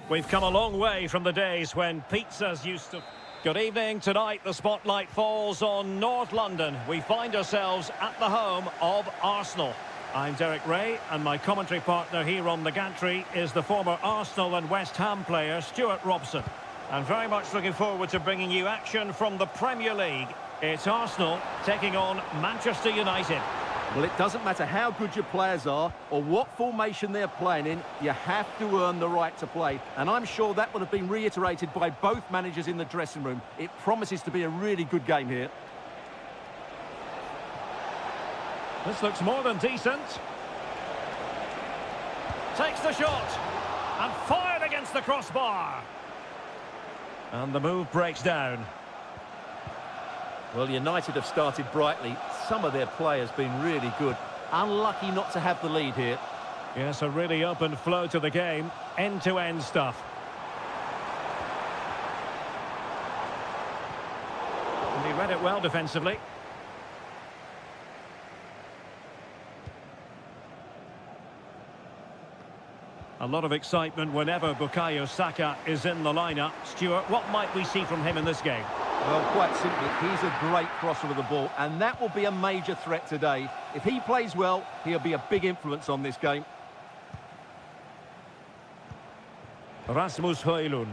We've come a long way from the days when pizzas used to... Good evening. Tonight the spotlight falls on North London. We find ourselves at the home of Arsenal. I'm Derek Ray, and my commentary partner here on the gantry is the former Arsenal and West Ham player Stuart Robson. And very much looking forward to bringing you action from the Premier League. It's Arsenal taking on Manchester United. Well, it doesn't matter how good your players are or what formation they're playing in, you have to earn the right to play. And I'm sure that would have been reiterated by both managers in the dressing room. It promises to be a really good game here. This looks more than decent. Takes the shot. And fired against the crossbar. And the move breaks down. Well, United have started brightly. Some of their players been really good. Unlucky not to have the lead here. Yes, a really open flow to the game. End-to-end stuff. And he read it well defensively. A lot of excitement whenever Bukayo Saka is in the lineup. Stuart, what might we see from him in this game? Well, quite simply, he's a great crosser of the ball, and that will be a major threat today. If he plays well, he'll be a big influence on this game. Rasmus Højlund.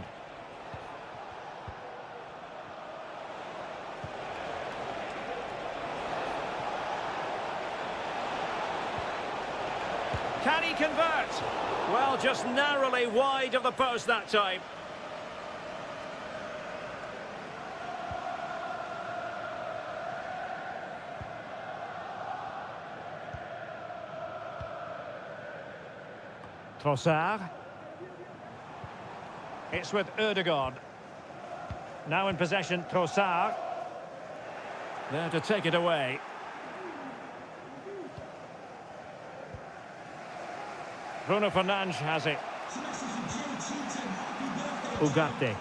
Can he convert? Well, just narrowly wide of the post that time. Trossard. It's with Ødegaard. Now in possession, Trossard. There to take it away. Bruno Fernandes has it. Ugarte.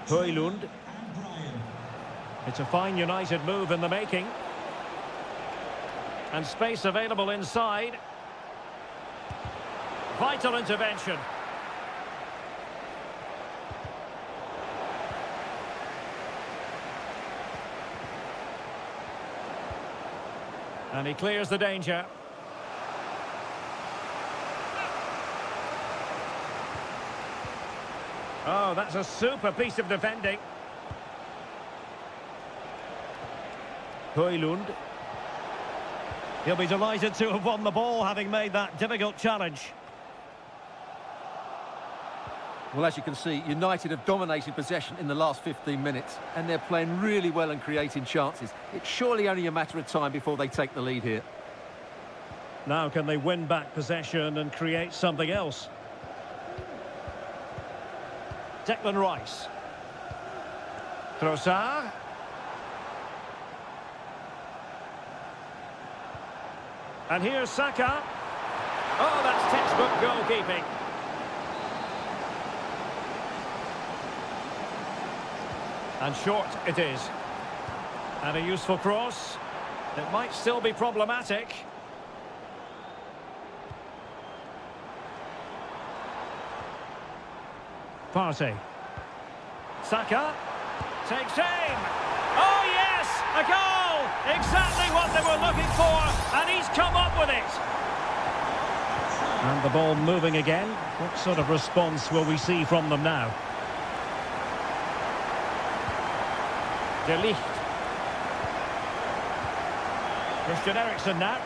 Højlund. It's a fine United move in the making. And space available inside. Vital intervention. And he clears the danger. Oh, that's a super piece of defending. Højlund. He'll be delighted to have won the ball, having made that difficult challenge. Well, as you can see, United have dominated possession in the last 15 minutes, and they're playing really well and creating chances. It's surely only a matter of time before they take the lead here. Now can they win back possession and create something else? Declan Rice. Trossard. And here's Saka. Oh, that's textbook goalkeeping. And short it is. And a useful cross. It might still be problematic. Partey. Saka. Takes aim. Oh, yes! A goal! Exactly what they were looking for. And he's come up with it. And the ball moving again. What sort of response will we see from them now? De Ligt. Christian Eriksen now.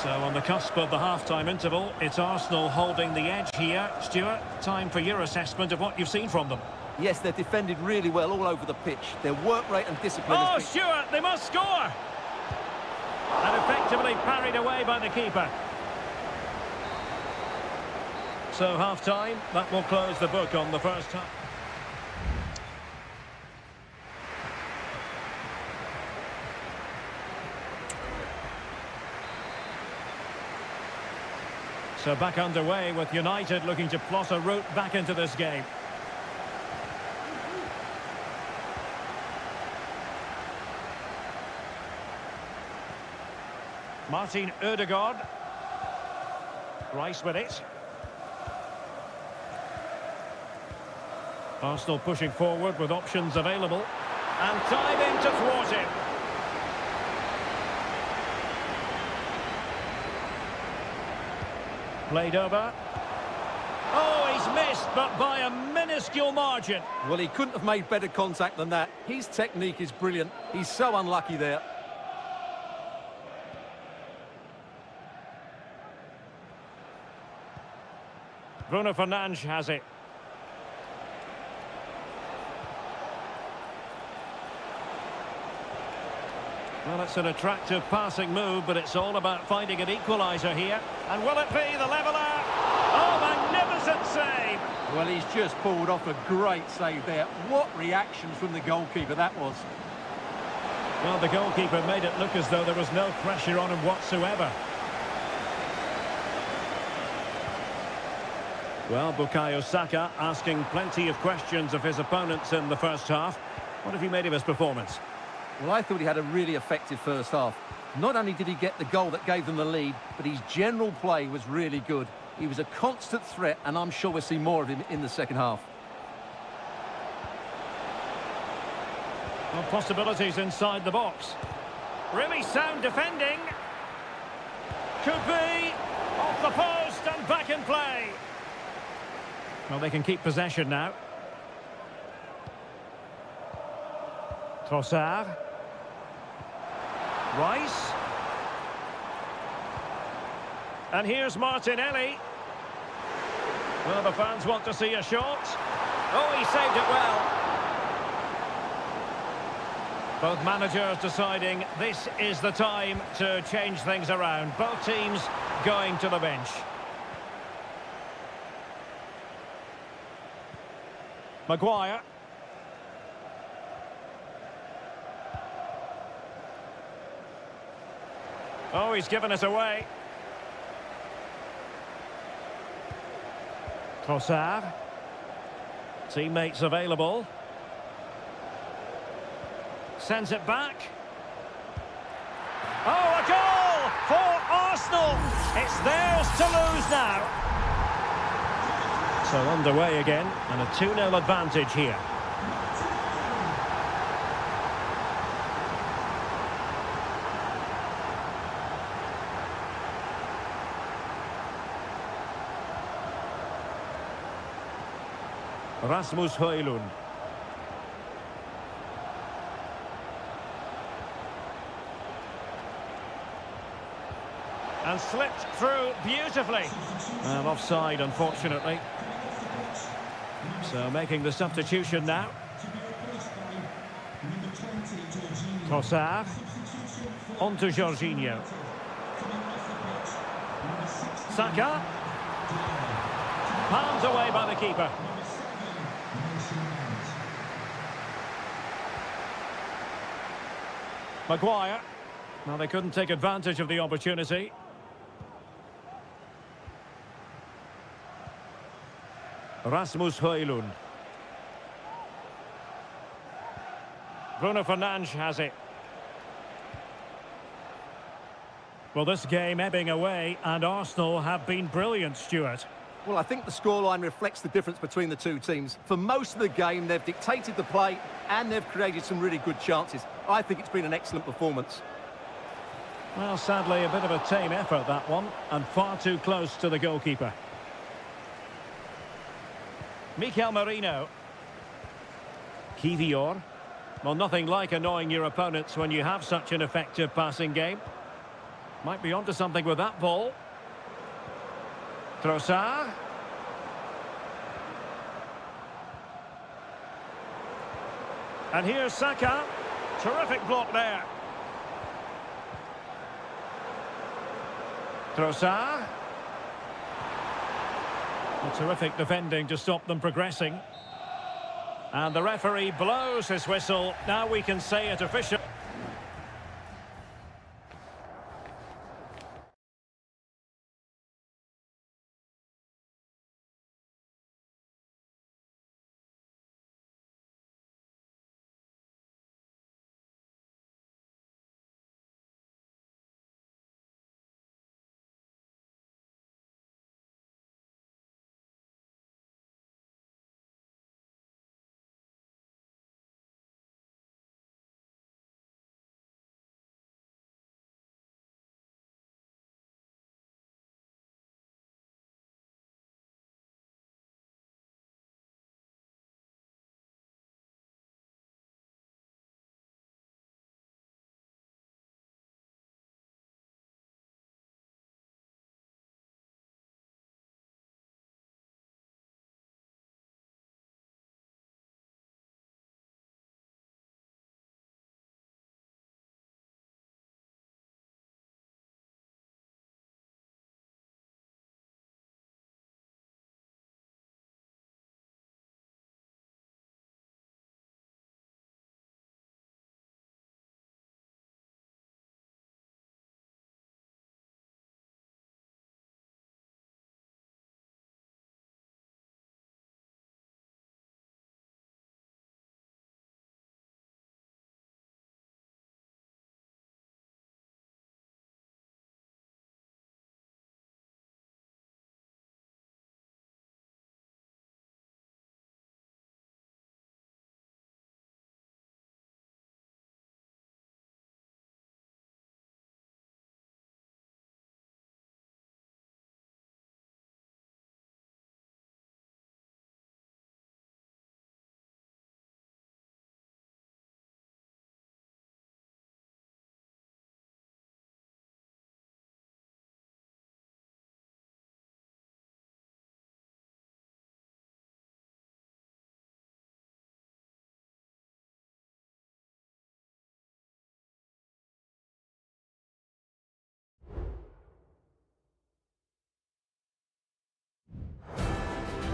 So on the cusp of the half-time interval, it's Arsenal holding the edge here. Stuart, time for your assessment of what you've seen from them. Yes, they've defended really well all over the pitch. Their work rate and discipline Oh, has been... Stuart, they must score! And effectively parried away by the keeper. So half-time, that will close the book on the first half. So back underway with United looking to plot a route back into this game. Martin Ødegaard. Rice with it. Arsenal pushing forward with options available. And diving to thwart him. Played over. Oh, he's missed, but by a minuscule margin. Well, he couldn't have made better contact than that. His technique is brilliant. He's so unlucky there. Bruno Fernandes has it. Well, it's an attractive passing move, but it's all about finding an equaliser here. And will it be the leveller? Oh, magnificent save! Well, he's just pulled off a great save there. What reactions from the goalkeeper that was. Well, the goalkeeper made it look as though there was no pressure on him whatsoever. Well, Bukayo Saka asking plenty of questions of his opponents in the first half. What have you made of his performance? Well, I thought he had a really effective first half. Not only did he get the goal that gave them the lead, but his general play was really good. He was a constant threat, and I'm sure we'll see more of him in the second half. Well, possibilities inside the box. Really sound defending. Could be. Off the post and back in play. Well, they can keep possession now. Trossard. Rice. And here's Martinelli. Well, the fans want to see a shot. Oh, he saved it well. Both managers deciding this is the time to change things around. Both teams going to the bench. Maguire. Oh, he's given us away. Trossard. Teammates available. Sends it back. Oh, a goal for Arsenal. It's theirs to lose now. So underway again, and a 2-0 advantage here. Rasmus Højlund. And slipped through beautifully. Well, offside, unfortunately. So making the substitution now. Trossard. On to Jorginho. Saka. Palmed away by the keeper. Maguire. Well, they couldn't take advantage of the opportunity. Rasmus Højlund. Bruno Fernandes has it. Well, this game ebbing away, and Arsenal have been brilliant, Stuart. Well, I think the scoreline reflects the difference between the two teams. For most of the game, they've dictated the play, and they've created some really good chances. I think it's been an excellent performance. Well, sadly, a bit of a tame effort, that one, and far too close to the goalkeeper. Mikel Merino. Kivior. Well, nothing like annoying your opponents when you have such an effective passing game. Might be onto something with that ball. Trossard. And here's Saka. Terrific block there. Trossard. Terrific defending to stop them progressing. And the referee blows his whistle. Now we can say it official.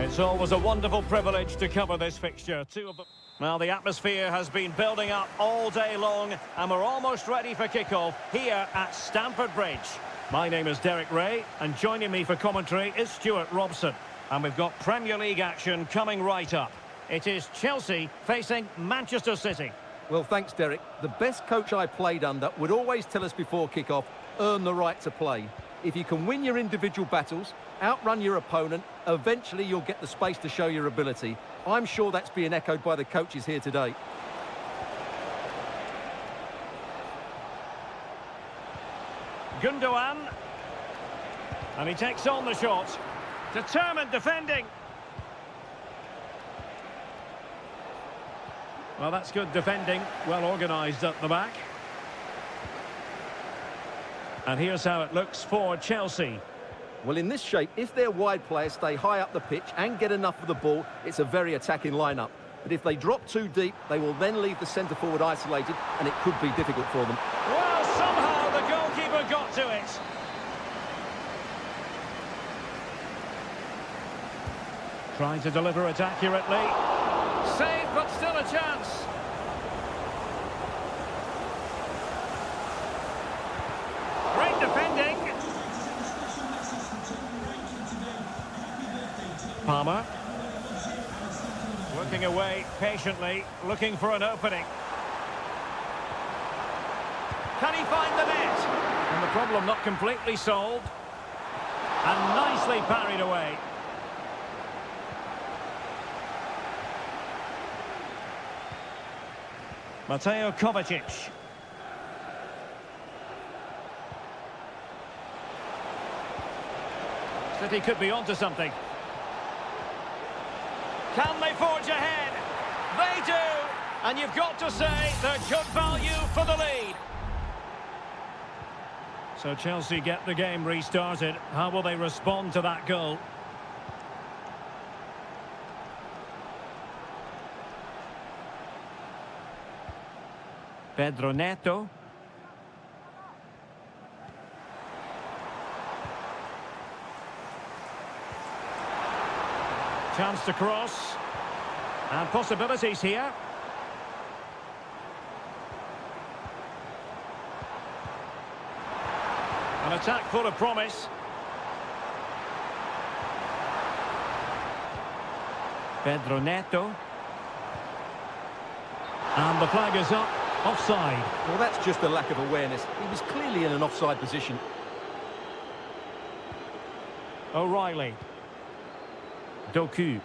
It's always a wonderful privilege to cover this fixture. Well, the atmosphere has been building up all day long, and we're almost ready for kickoff here at Stamford Bridge. My name is Derek Ray, and joining me for commentary is Stuart Robson. And we've got Premier League action coming right up. It is Chelsea facing Manchester City. Well, thanks, Derek. The best coach I played under would always tell us before kick-off, earn the right to play. If you can win your individual battles, outrun your opponent, eventually you'll get the space to show your ability. I'm sure that's being echoed by the coaches here today. Gundogan. And he takes on the shot. Determined defending. Well, that's good defending. Well organised at the back. And here's how it looks for Chelsea. Well, in this shape, if their wide players stay high up the pitch and get enough of the ball, it's a very attacking lineup. But if they drop too deep, they will then leave the centre-forward isolated, and it could be difficult for them. Well, somehow the goalkeeper got to it. Trying to deliver it accurately. Save, but still a chance. Great defending. Palmer. Working away patiently, looking for an opening. Can he find the net? And the problem not completely solved. And nicely parried away. Mateo Kovacic. City could be onto something. Can they forge ahead? They do! And you've got to say they're good value for the lead. So Chelsea get the game restarted. How will they respond to that goal? Pedro Neto. Chance to cross. And possibilities here. An attack full of promise. Pedro Neto. And the flag is up. Offside. Well, that's just a lack of awareness. He was clearly in an offside position. O'Reilly. Doku.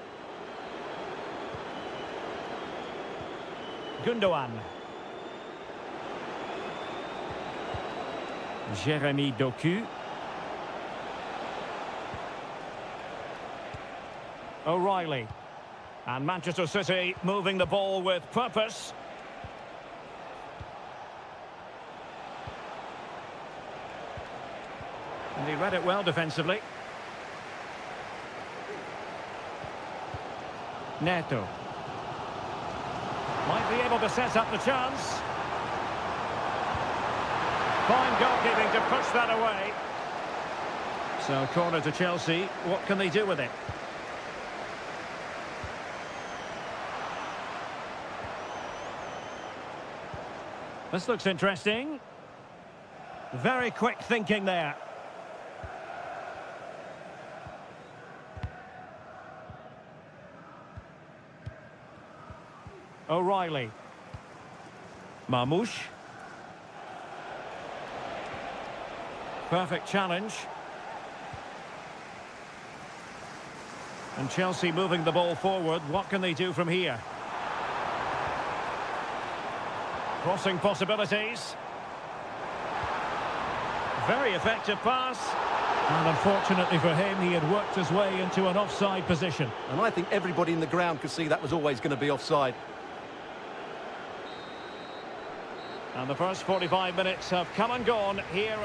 Gundogan. Jeremy Doku. O'Reilly. And Manchester City moving the ball with purpose. And he read it well defensively. Neto. Might be able to set up the chance. Fine goalkeeping to push that away. So corner to Chelsea. What can they do with it? This looks interesting. Very quick thinking there. O'Reilly. Marmoush. Perfect challenge. And Chelsea moving the ball forward. What can they do from here? Crossing possibilities. Very effective pass. And unfortunately for him, he had worked his way into an offside position. And I think everybody in the ground could see that was always going to be offside. And the first 45 minutes have come and gone here.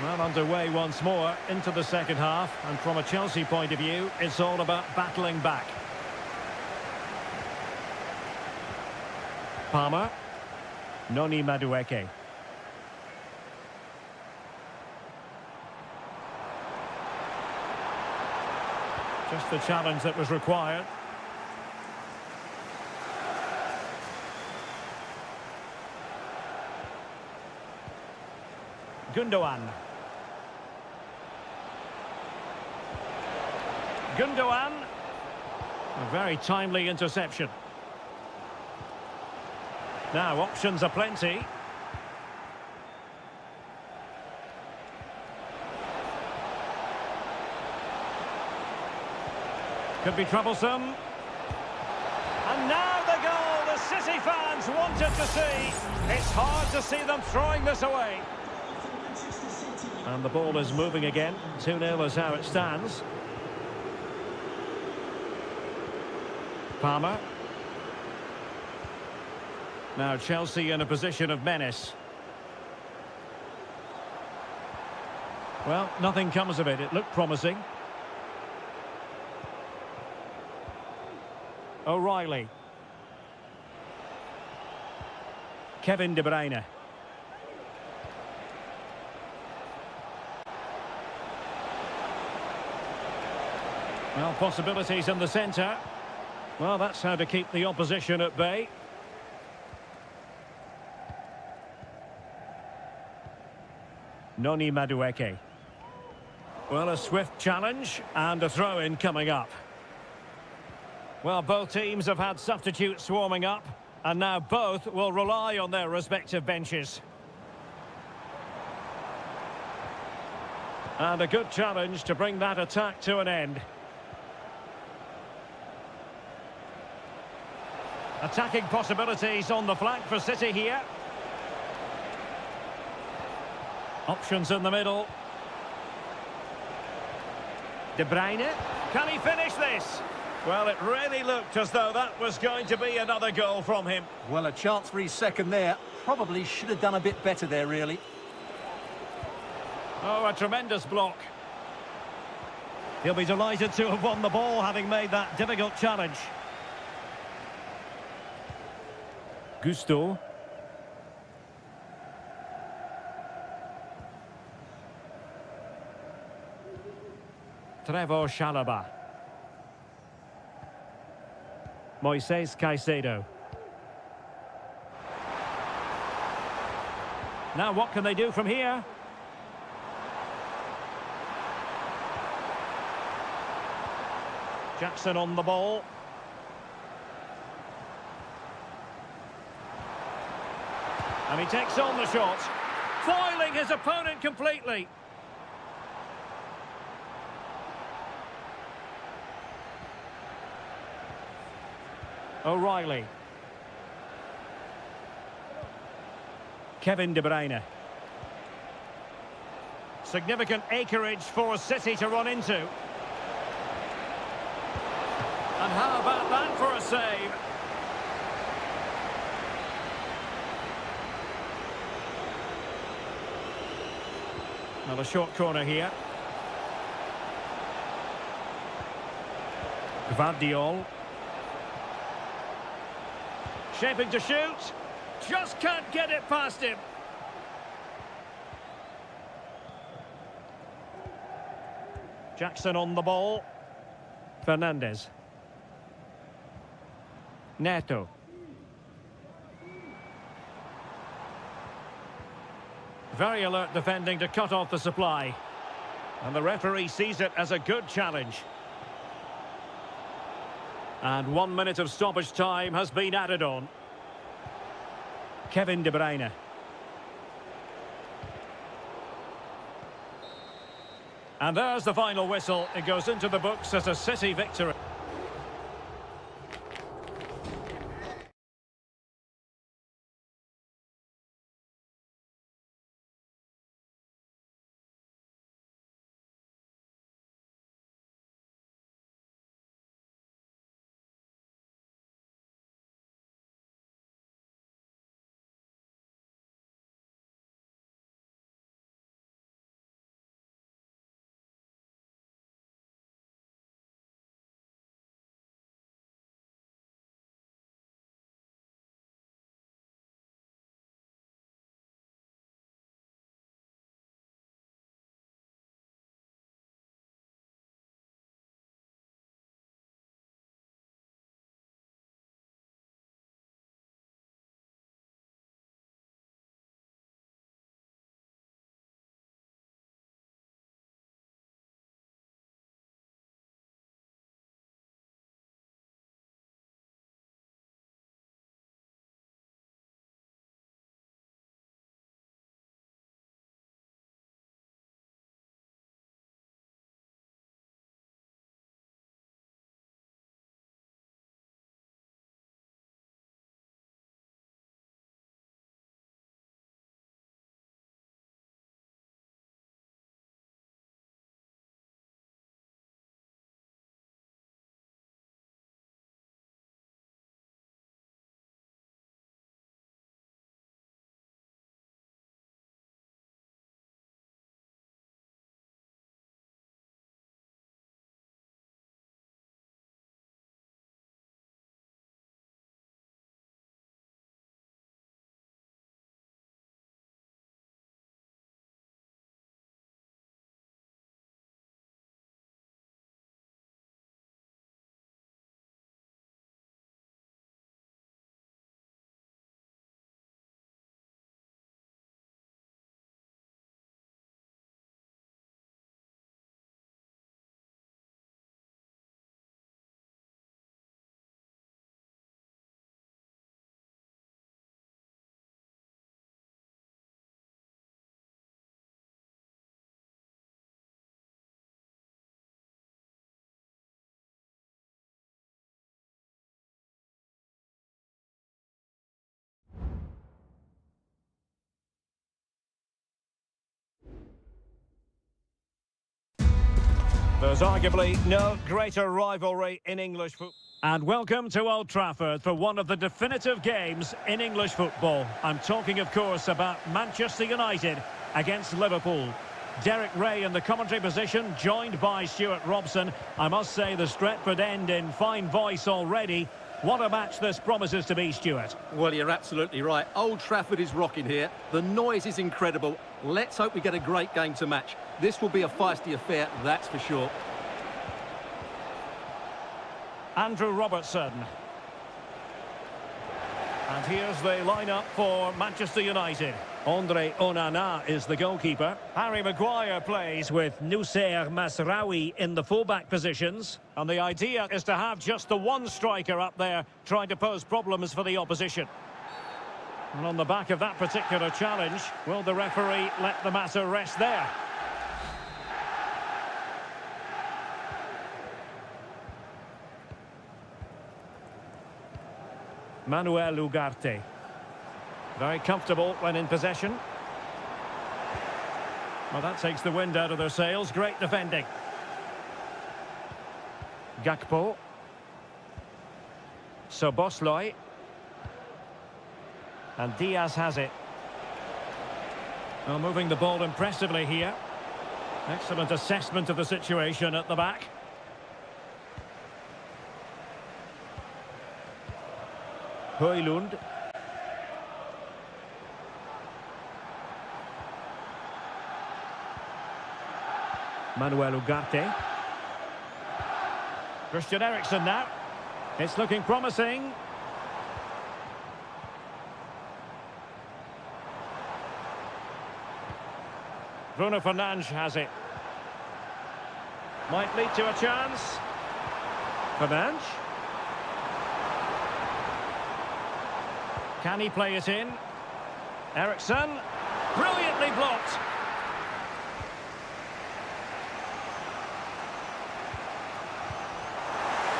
Well, underway once more into the second half. And from a Chelsea point of view, it's all about battling back. Palmer. Noni Madueke. Just the challenge that was required. Gundogan. Gundogan. A very timely interception. Now, options are plenty. Could be troublesome. And now the goal the City fans wanted to see. It's hard to see them throwing this away. And the ball is moving again. 2-0 is how it stands. Palmer. Now Chelsea in a position of menace. Well, nothing comes of it. It looked promising. O'Reilly. Kevin De Bruyne. Well, possibilities in the centre. Well, that's how to keep the opposition at bay. Noni Madueke. Well, a swift challenge and a throw-in coming up. Well, both teams have had substitutes warming up, and now both will rely on their respective benches. And a good challenge to bring that attack to an end. Attacking possibilities on the flank for City here. Options in the middle. De Bruyne. Can he finish this? Well, it really looked as though that was going to be another goal from him. Well, a chance for his second there. Probably should have done a bit better there, really. Oh, a tremendous block. He'll be delighted to have won the ball, having made that difficult challenge. Gusto. Trevor Chalobah. Moises Caicedo. Now what can they do from here? Jackson on the ball. And he takes on the shot, foiling his opponent completely. O'Reilly. Kevin De Bruyne. Significant acreage for City to run into. And how about that for a save? Well, a short corner here. Gvardiol. Shaping to shoot. Just can't get it past him. Jackson on the ball. Fernandez. Neto. Very alert defending to cut off the supply. And the referee sees it as a good challenge. And 1 minute of stoppage time has been added on. Kevin De Bruyne. And there's the final whistle. It goes into the books as a City victory. There's arguably no greater rivalry in English football. And welcome to Old Trafford for one of the definitive games in English football. I'm talking, of course, about Manchester United against Liverpool. Derek Ray in the commentary position, joined by Stuart Robson. I must say the Stretford end in fine voice already. What a match this promises to be, Stuart. Well, you're absolutely right. Old Trafford is rocking here. The noise is incredible. Let's hope we get a great game to match. This will be a feisty affair, that's for sure. Andrew Robertson. And here's the lineup for Manchester United. Andre Onana is the goalkeeper. Harry Maguire plays with Noussair Masraoui in the fullback positions. And the idea is to have just the one striker up there trying to pose problems for the opposition. And on the back of that particular challenge, will the referee let the matter rest there? Manuel Ugarte. Very comfortable when in possession. Well, that takes the wind out of their sails. Great defending. Gakpo. Soboslai. And Diaz has it. Well, moving the ball impressively here. Excellent assessment of the situation at the back. Højlund. Manuel Ugarte. Christian Eriksen now. It's looking promising. Bruno Fernandes has it. Might lead to a chance. Fernandes. Can he play it in? Eriksen. Brilliantly blocked.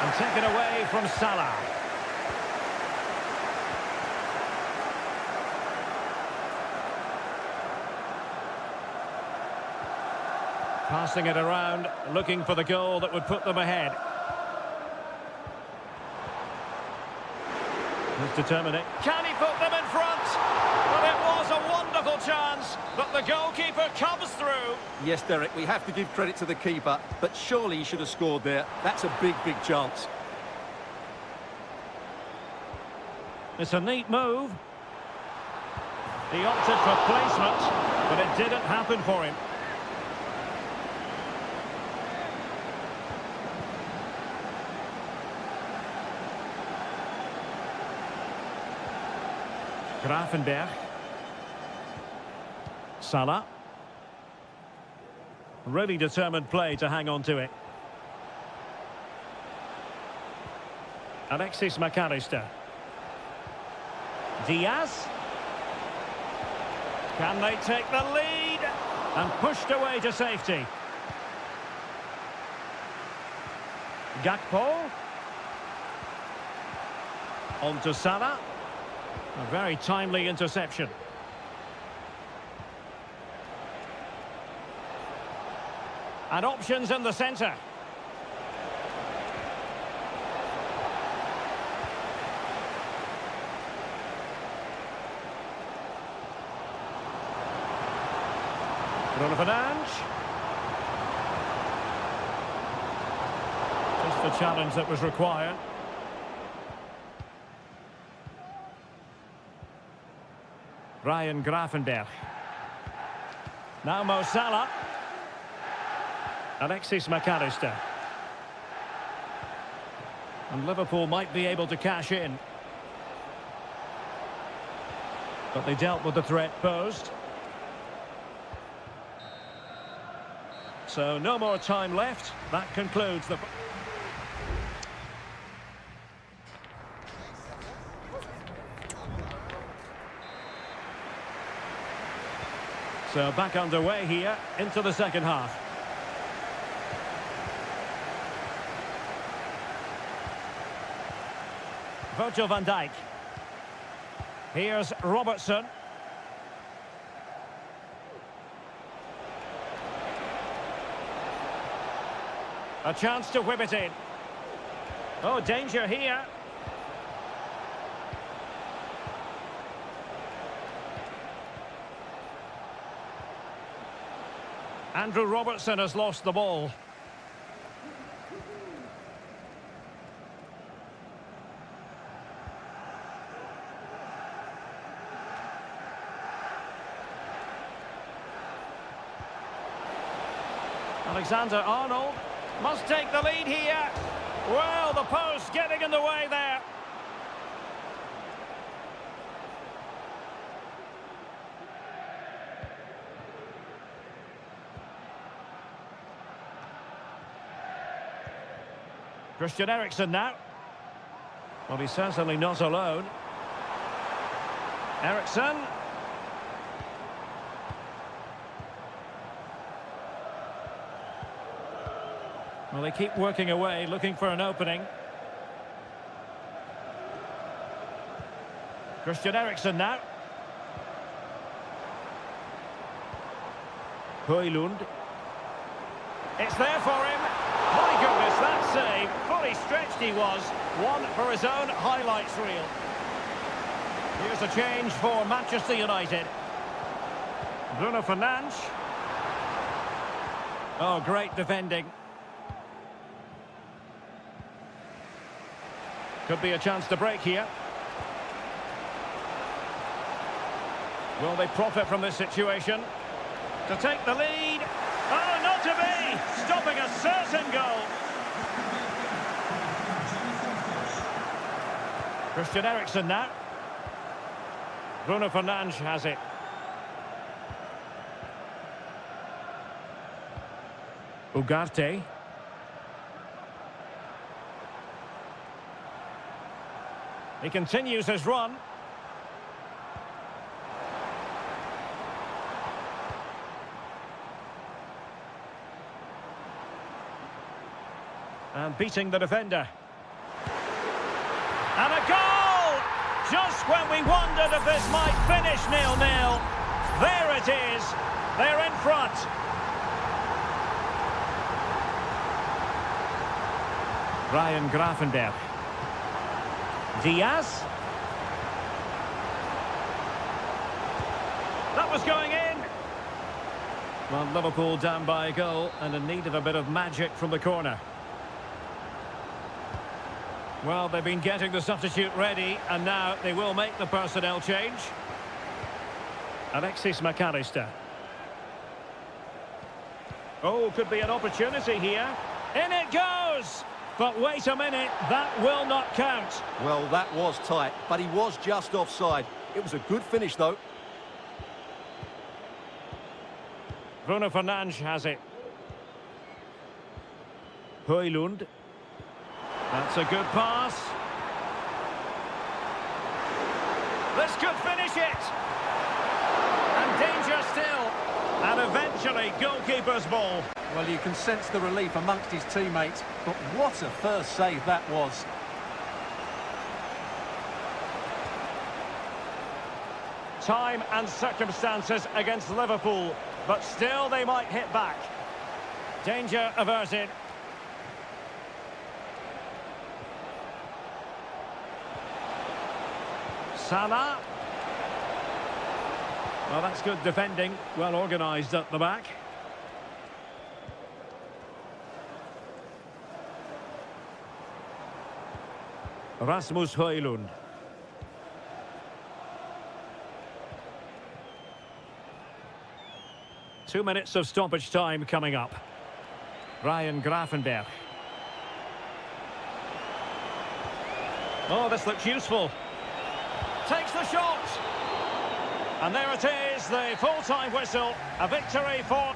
And taken away from Salah. Passing it around, looking for the goal that would put them ahead. He's determined. Can he put them in front? Well, it was a wonderful chance, but the goalkeeper comes through. Yes, Derek, we have to give credit to the keeper, but surely he should have scored there. That's a big, big chance. It's a neat move. He opted for placement, but it didn't happen for him. Gravenberg. Salah. Really determined play to hang on to it. Alexis McAllister. Diaz. Can they take the lead? And pushed away to safety. Gakpo. On to Salah. A very timely interception. And options in the centre. Bruno Fernandes. Just the challenge that was required. Ryan Gravenberg. Now Mo Salah. Alexis McAllister. And Liverpool might be able to cash in. But they dealt with the threat posed. So no more time left. That concludes the... So back underway here into the second half. Virgil van Dijk. Here's Robertson. A chance to whip it in. Oh, danger here. Andrew Robertson has lost the ball. Alexander-Arnold must take the lead here. Well, the post getting in the way there. Christian Eriksen now. Well, he's certainly not alone. Eriksen. Well, they keep working away, looking for an opening. Christian Eriksen now. Højlund. It's there for him. My goodness, that save. Fully stretched he was. One for his own highlights reel. Here's a change for Manchester United. Bruno Fernandes. Oh, great defending. Could be a chance to break here. Will they profit from this situation? To take the lead. Oh, not to be! Stopping a certain goal. Christian Eriksen now. Bruno Fernandes has it. Ugarte. He continues his run. And beating the defender. And a goal! Just when we wondered if this might finish 0-0. There it is. They're in front. Ryan Gravenberch. Diaz. That was going in. Well, Liverpool down by a goal and in need of a bit of magic from the corner. Well, they've been getting the substitute ready, and now they will make the personnel change. Alexis McAllister. Oh, could be an opportunity here. In it goes! But wait a minute, that will not count. Well, that was tight, but he was just offside. It was a good finish, though. Bruno Fernandes has it. Højlund. That's a good pass. This could finish it. And danger still. And eventually, goalkeeper's ball. Well, you can sense the relief amongst his teammates, but what a first save that was. Time and circumstances against Liverpool, but still they might hit back. Danger averted. Salah. Well, that's good defending. Well organised at the back. Rasmus Højlund. Two minutes of stoppage time coming up. Ryan Gravenberch. Oh, this looks useful. Takes the shot. And there it is, the full-time whistle. A victory for...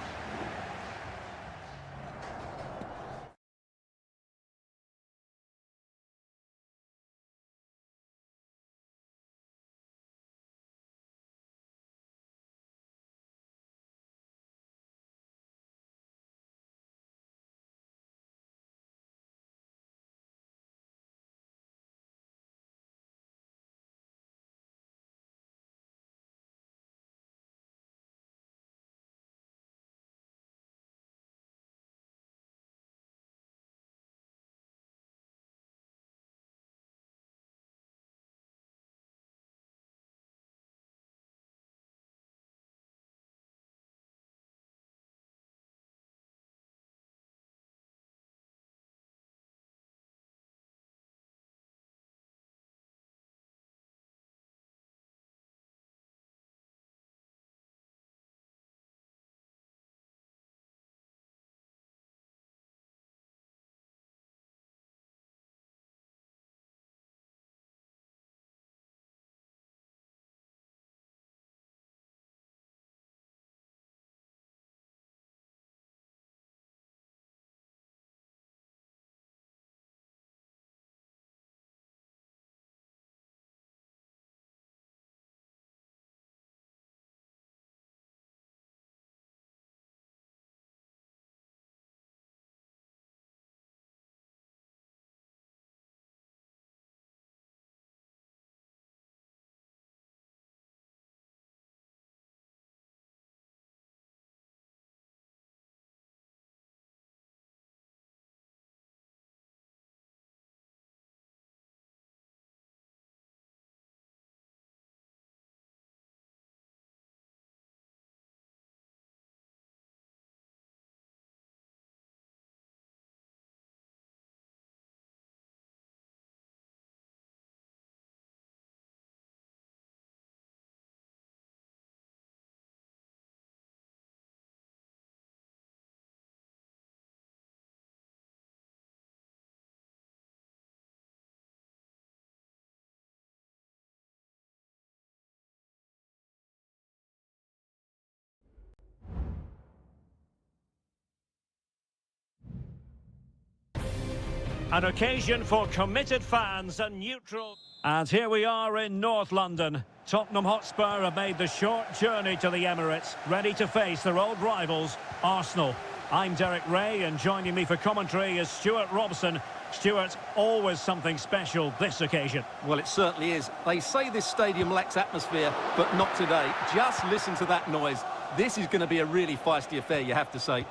An occasion for committed fans and neutral. And here we are in North London. Tottenham Hotspur have made the short journey to the Emirates, ready to face their old rivals, Arsenal. I'm Derek Ray, and joining me for commentary is Stuart Robson. Stuart, always something special this occasion. Well, it certainly is. They say this stadium lacks atmosphere, but not today. Just listen to that noise. This is going to be a really feisty affair, you have to say.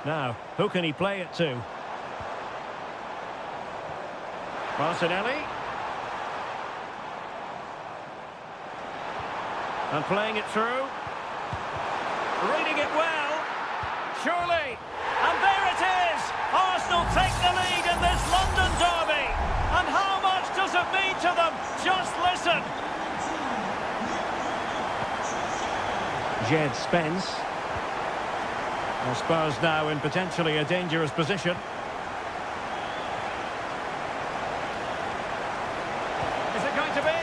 Now, who can he play it to? Martinelli. And playing it through. Reading it well. Surely. And there it is! Arsenal take the lead in this London derby. And how much does it mean to them? Just listen. Jed Spence. Well, Spurs now in potentially a dangerous position. Is it going to be?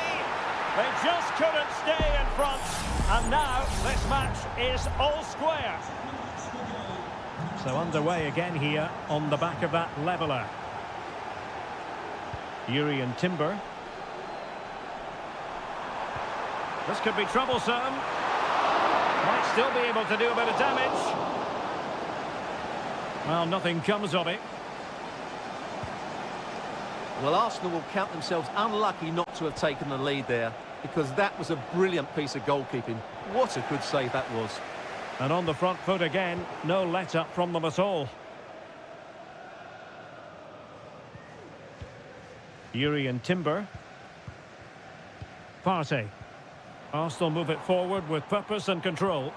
They just couldn't stay in front. And now this match is all square. So underway again here on the back of that leveller. Yuri and Timber. This could be troublesome. Might still be able to do a bit of damage. Well, nothing comes of it. Well, Arsenal will count themselves unlucky not to have taken the lead there, because that was a brilliant piece of goalkeeping. What a good save that was. And on the front foot again, no let-up from them at all. Yuri and Timber. Partey. Arsenal move it forward with purpose and control.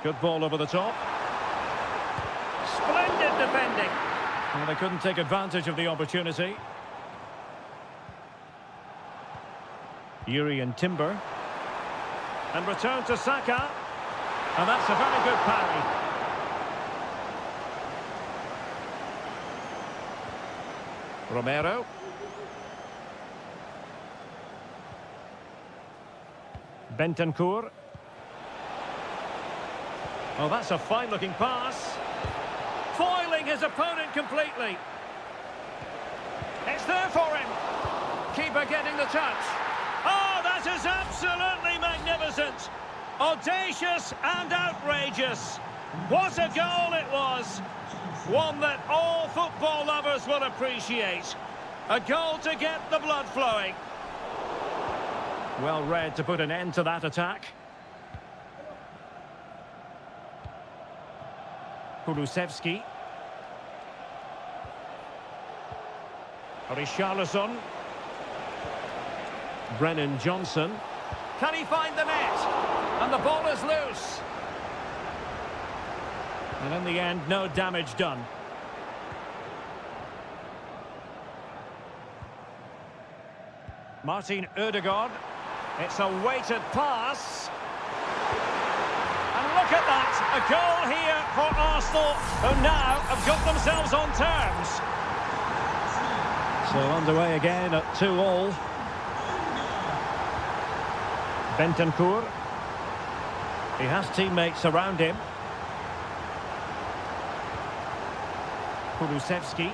Good ball over the top. Splendid defending. Well, they couldn't take advantage of the opportunity. Yuri and Timber. And return to Saka. And that's a very good parry. Romero. Bentancur. Oh, that's a fine-looking pass. Foiling his opponent completely. It's there for him. Keeper getting the touch. Oh, that is absolutely magnificent. Audacious and outrageous. What a goal it was. One that all football lovers will appreciate. A goal to get the blood flowing. Well read to put an end to that attack. Kulusevski. Richarlison. Brennan Johnson. Can he find the net? And the ball is loose. And in the end, no damage done. Martin Ødegaard. It's a weighted pass. And look at that, a goal here for Arsenal, who now have got themselves on terms. So underway again at 2-2. Bentancur. He has teammates around him. Kulusevski.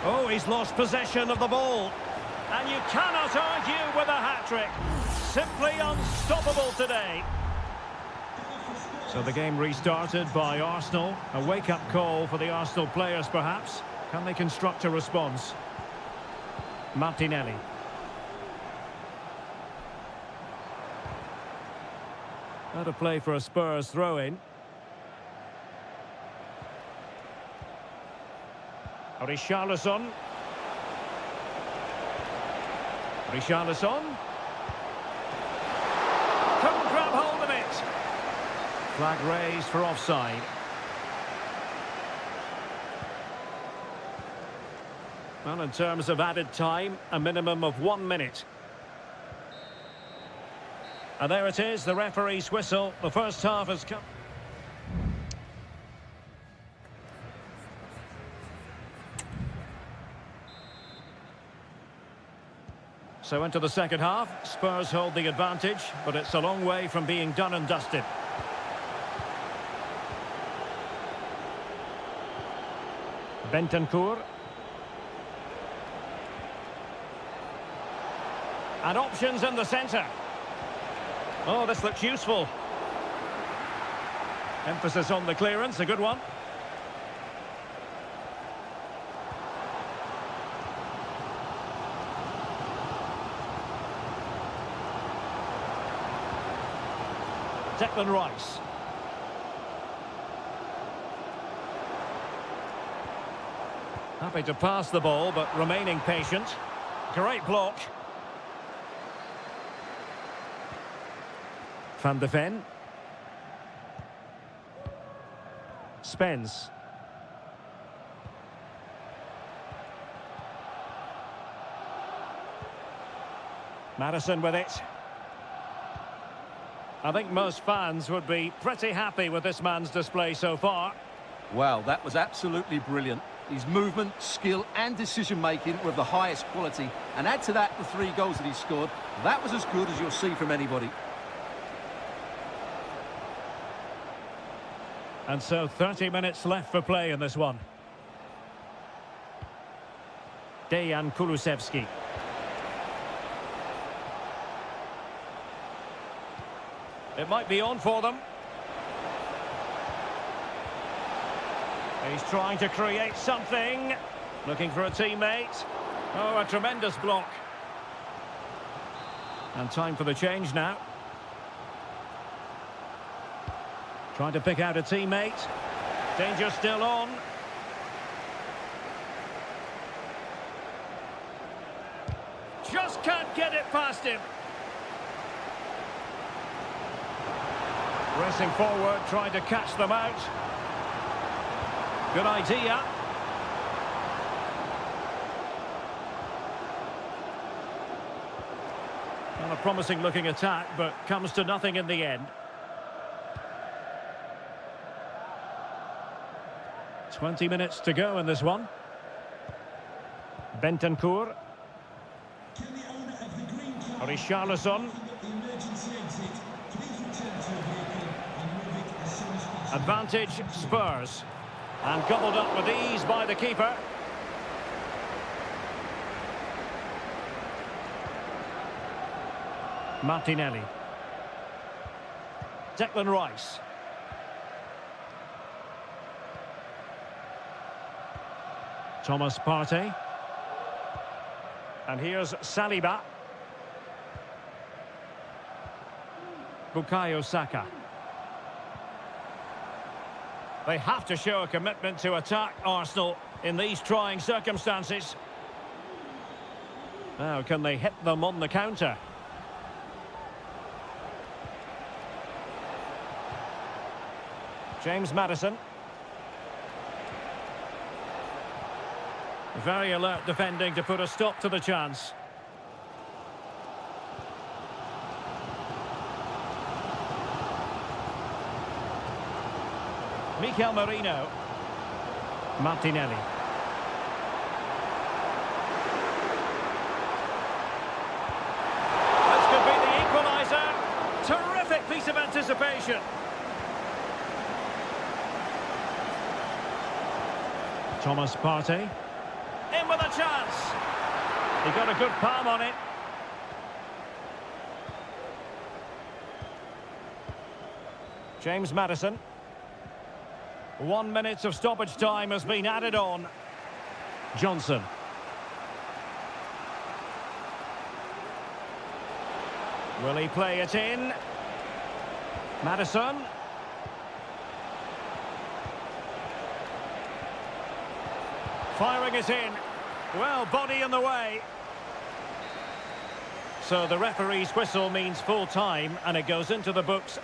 Oh, he's lost possession of the ball. And you cannot argue with a hat-trick. Simply unstoppable today. So the game restarted by Arsenal. A wake-up call for the Arsenal players, perhaps. Can they construct a response? Martinelli. How to play for a Spurs throw-in. Richarlison. Richarlison. Couldn't grab hold of it. Flag raised for offside. Well, in terms of added time, a minimum of 1 minute. And there it is, the referee's whistle. The first half has come. So into the second half, Spurs hold the advantage, but it's a long way from being done and dusted. Bentancur. And options in the centre. Oh, this looks useful. Emphasis on the clearance, a good one. Declan Rice. Happy to pass the ball, but remaining patient. Great block. Van de Ven. Spence. Madison with it. I think most fans would be pretty happy with this man's display so far. Well, that was absolutely brilliant. His movement, skill and decision-making were of the highest quality. And add to that the 3 goals that he scored. That was as good as you'll see from anybody. And so 30 minutes left for play in this one. Dejan Kulusevski. It might be on for them. He's trying to create something. Looking for a teammate. Oh, a tremendous block. And time for the change now. Trying to pick out a teammate. Danger still on. Just can't get it past him. Pressing forward, trying to catch them out. Good idea. Well, a promising looking attack, but comes to nothing in the end. 20 minutes to go in this one. Bentancur. Richarlison. Advantage Spurs. And gobbled up with ease by the keeper. Martinelli. Declan Rice. Thomas Partey. And here's Saliba. Bukayo Saka. They have to show a commitment to attack Arsenal in these trying circumstances. Now, can they hit them on the counter? James Maddison. Very alert defending to put a stop to the chance. Mikel Merino. Martinelli. This could be the equaliser. Terrific piece of anticipation. Thomas Partey. In with a chance. He got a good palm on it. James Maddison. 1 minute of stoppage time has been added on. Johnson. Will he play it in? Maddison. Firing it in. Well, body in the way. So the referee's whistle means full time, and it goes into the books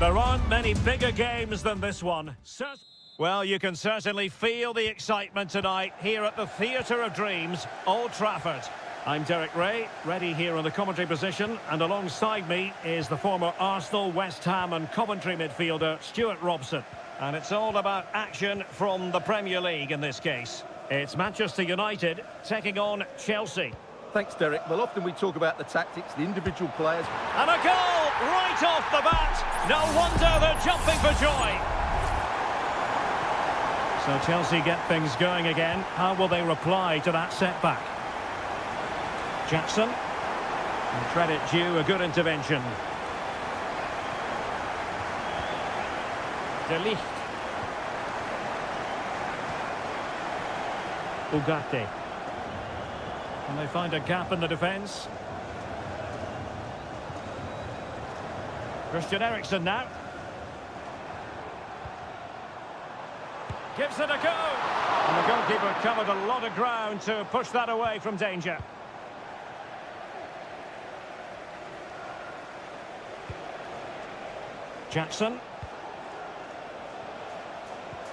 There aren't many bigger games than this one. Well, you can certainly feel the excitement tonight here at the Theatre of Dreams, Old Trafford. I'm Derek Ray, ready here in the commentary position, and alongside me is the former Arsenal, West Ham and Coventry midfielder, Stuart Robson. And it's all about action from the Premier League in this case. It's Manchester United taking on Chelsea. Thanks, Derek. Well, often we talk about the tactics, the individual players. And a goal right off the bat. No wonder they're jumping for joy. So Chelsea get things going again. How will they reply to that setback? Jackson. And credit due, a good intervention. De Ligt. Ugarte. And they find a gap in the defence. Christian Eriksen now. Gives it a go. And the goalkeeper covered a lot of ground to push that away from danger. Jackson.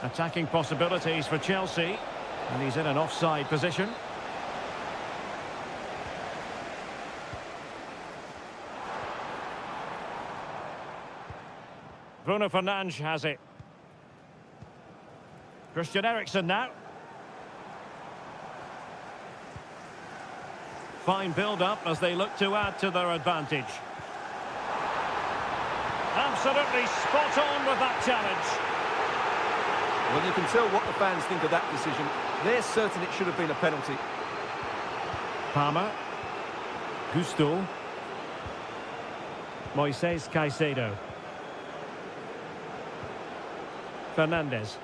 Attacking possibilities for Chelsea. And he's in an offside position. Bruno Fernandes has it. Christian Eriksen now. Fine build-up as they look to add to their advantage. Absolutely spot on with that challenge. Well, you can tell what the fans think of that decision. They're certain it should have been a penalty. Palmer. Gusto. Moises Caicedo. Fernandes.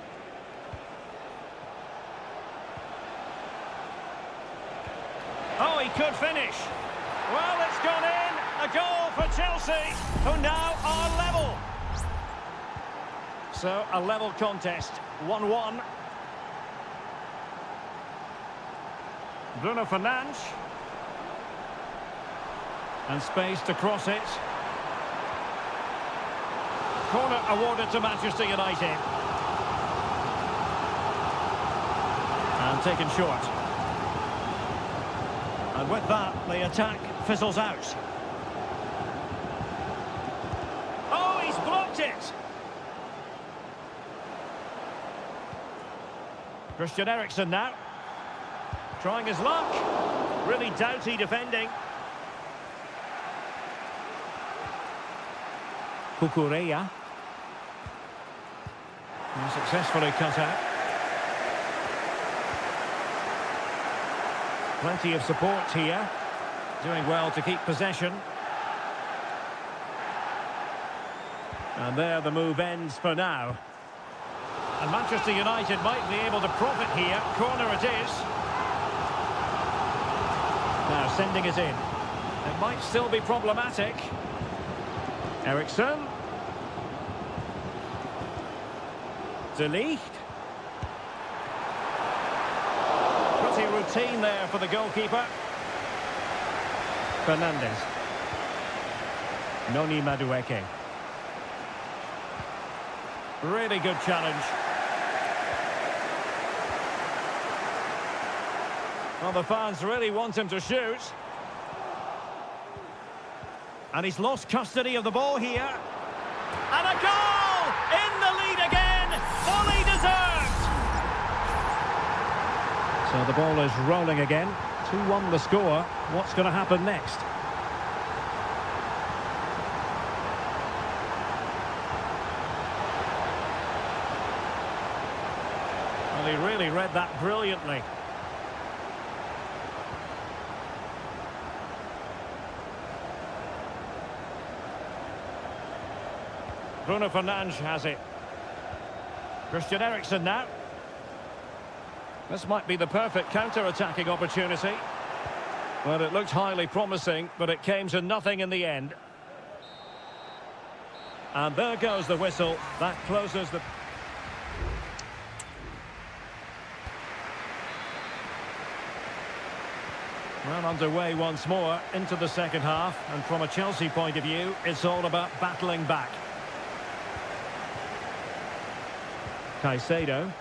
Oh, he could finish. Well, it's gone in. A goal for Chelsea, who now are level. So, a level contest. 1-1. Bruno Fernandes. And space to cross it. Corner awarded to Manchester United. And taken short. And with that, the attack fizzles out. Oh, he's blocked it! Christian Eriksen now. Trying his luck. Really doughty defending. Cucurella. And successfully cut out. Plenty of support here. Doing well to keep possession. And there the move ends for now. And Manchester United might be able to profit here. Corner it is. Now sending it in. It might still be problematic. Eriksen. De Ligt. Pretty routine there for the goalkeeper. Fernandes. Noni Madueke. Really good challenge. Well, the fans really want him to shoot. And he's lost custody of the ball here. And a goal! In the lead again! Fully deserved! So the ball is rolling again. 2-1 the score. What's going to happen next? Well, he really read that brilliantly. Bruno Fernandes has it. Christian Eriksen now. This might be the perfect counter-attacking opportunity. Well, it looked highly promising, but it came to nothing in the end. And there goes the whistle. That closes the... Well, underway once more into the second half. And from a Chelsea point of view, it's all about battling back. Caicedo.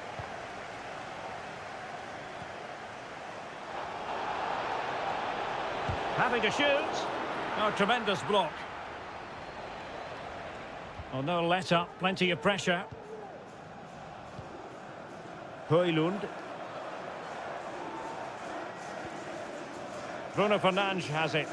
Having to shoot. Oh, tremendous block. Oh, no let up. Plenty of pressure. Højlund. Bruno Fernandes has it.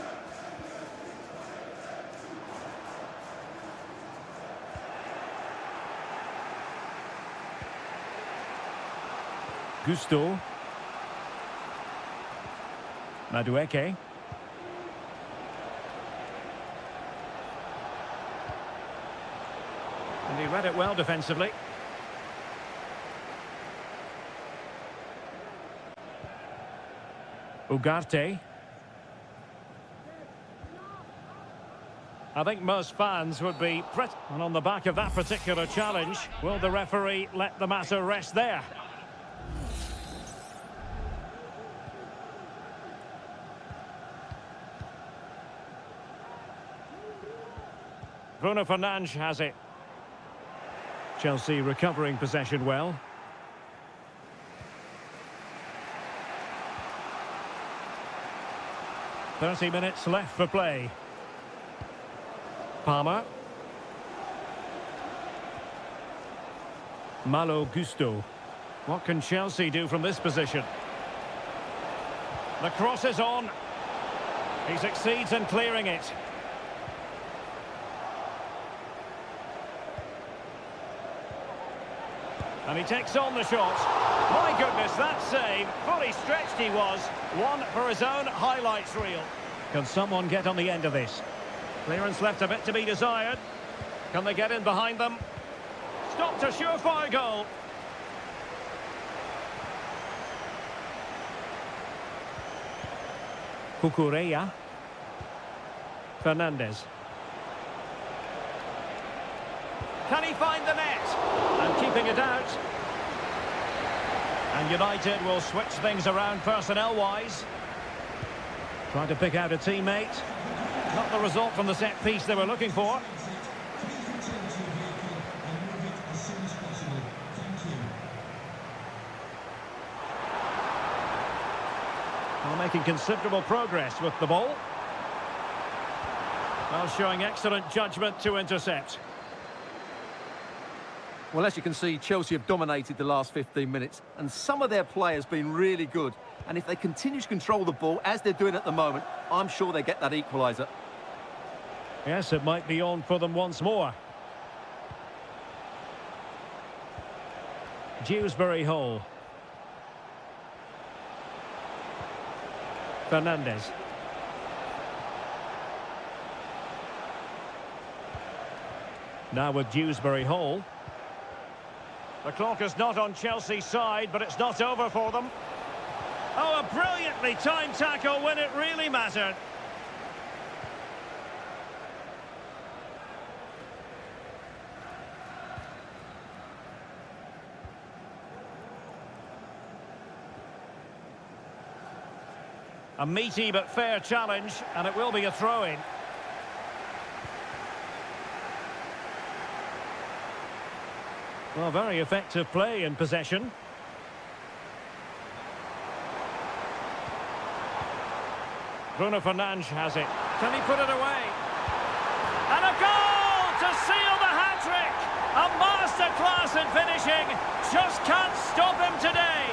Gusto. Madueke. And he read it well defensively. Ugarte. I think most fans would be pretty... And on the back of that particular challenge, will the referee let the matter rest there? Bruno Fernandes has it. Chelsea recovering possession well. "30 minutes left for play." Palmer. Malo Gusto. What can Chelsea do from this position? The cross is on. He succeeds in clearing it. And he takes on the shot. My goodness, that save. Fully stretched he was. One for his own highlights reel. Can someone get on the end of this? Clearance left a bit to be desired. Can they get in behind them? Stopped a surefire goal. Cucurella. Fernandes. Can he find the net? And keeping it out. And United will switch things around personnel-wise. Trying to pick out a teammate. Not the result from the set piece they were looking for. Well, making considerable progress with the ball. Well, showing excellent judgment to intercept. Well, as you can see, Chelsea have dominated the last 15 minutes, and some of their players have been really good. And if they continue to control the ball, as they're doing at the moment, I'm sure they get that equaliser. Yes, it might be on for them once more. Dewsbury Hall. Fernandes. Now with Dewsbury Hall. The clock is not on Chelsea's side, but it's not over for them. Oh, a brilliantly timed tackle when it really mattered. A meaty but fair challenge, and it will be a throw-in. Well, very effective play in possession. Bruno Fernandes has it. Can he put it away? And a goal to seal the hat-trick! A masterclass in finishing. Just can't stop him today.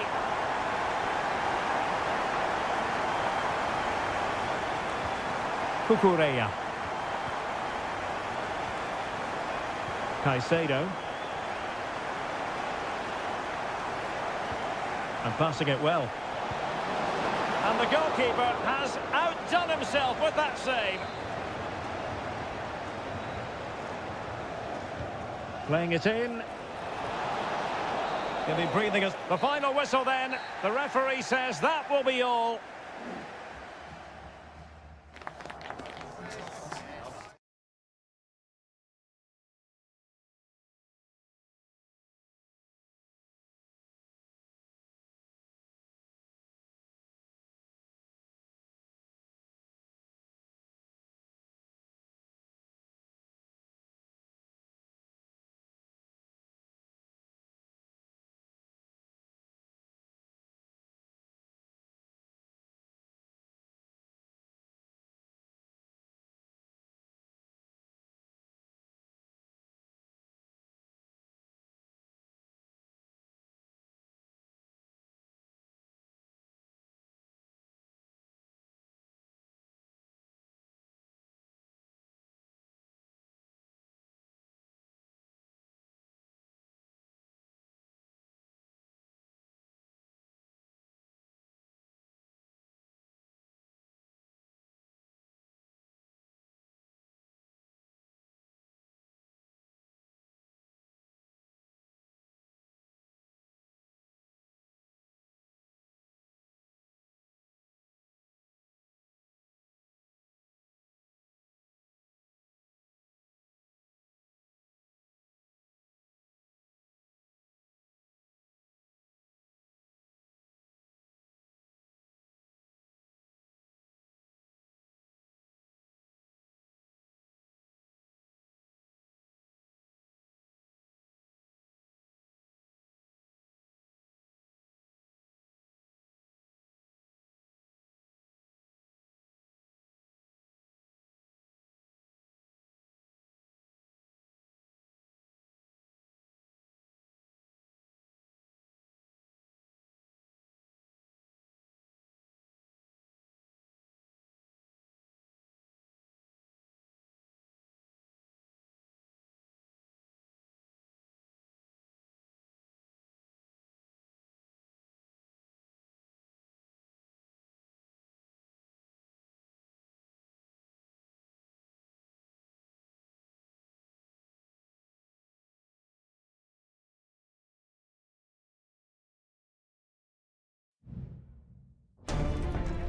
Cucurella. Caicedo. And passing it well. And the goalkeeper has outdone himself with that save. Playing it in. He'll be breathing as the final whistle then. The referee says that will be all.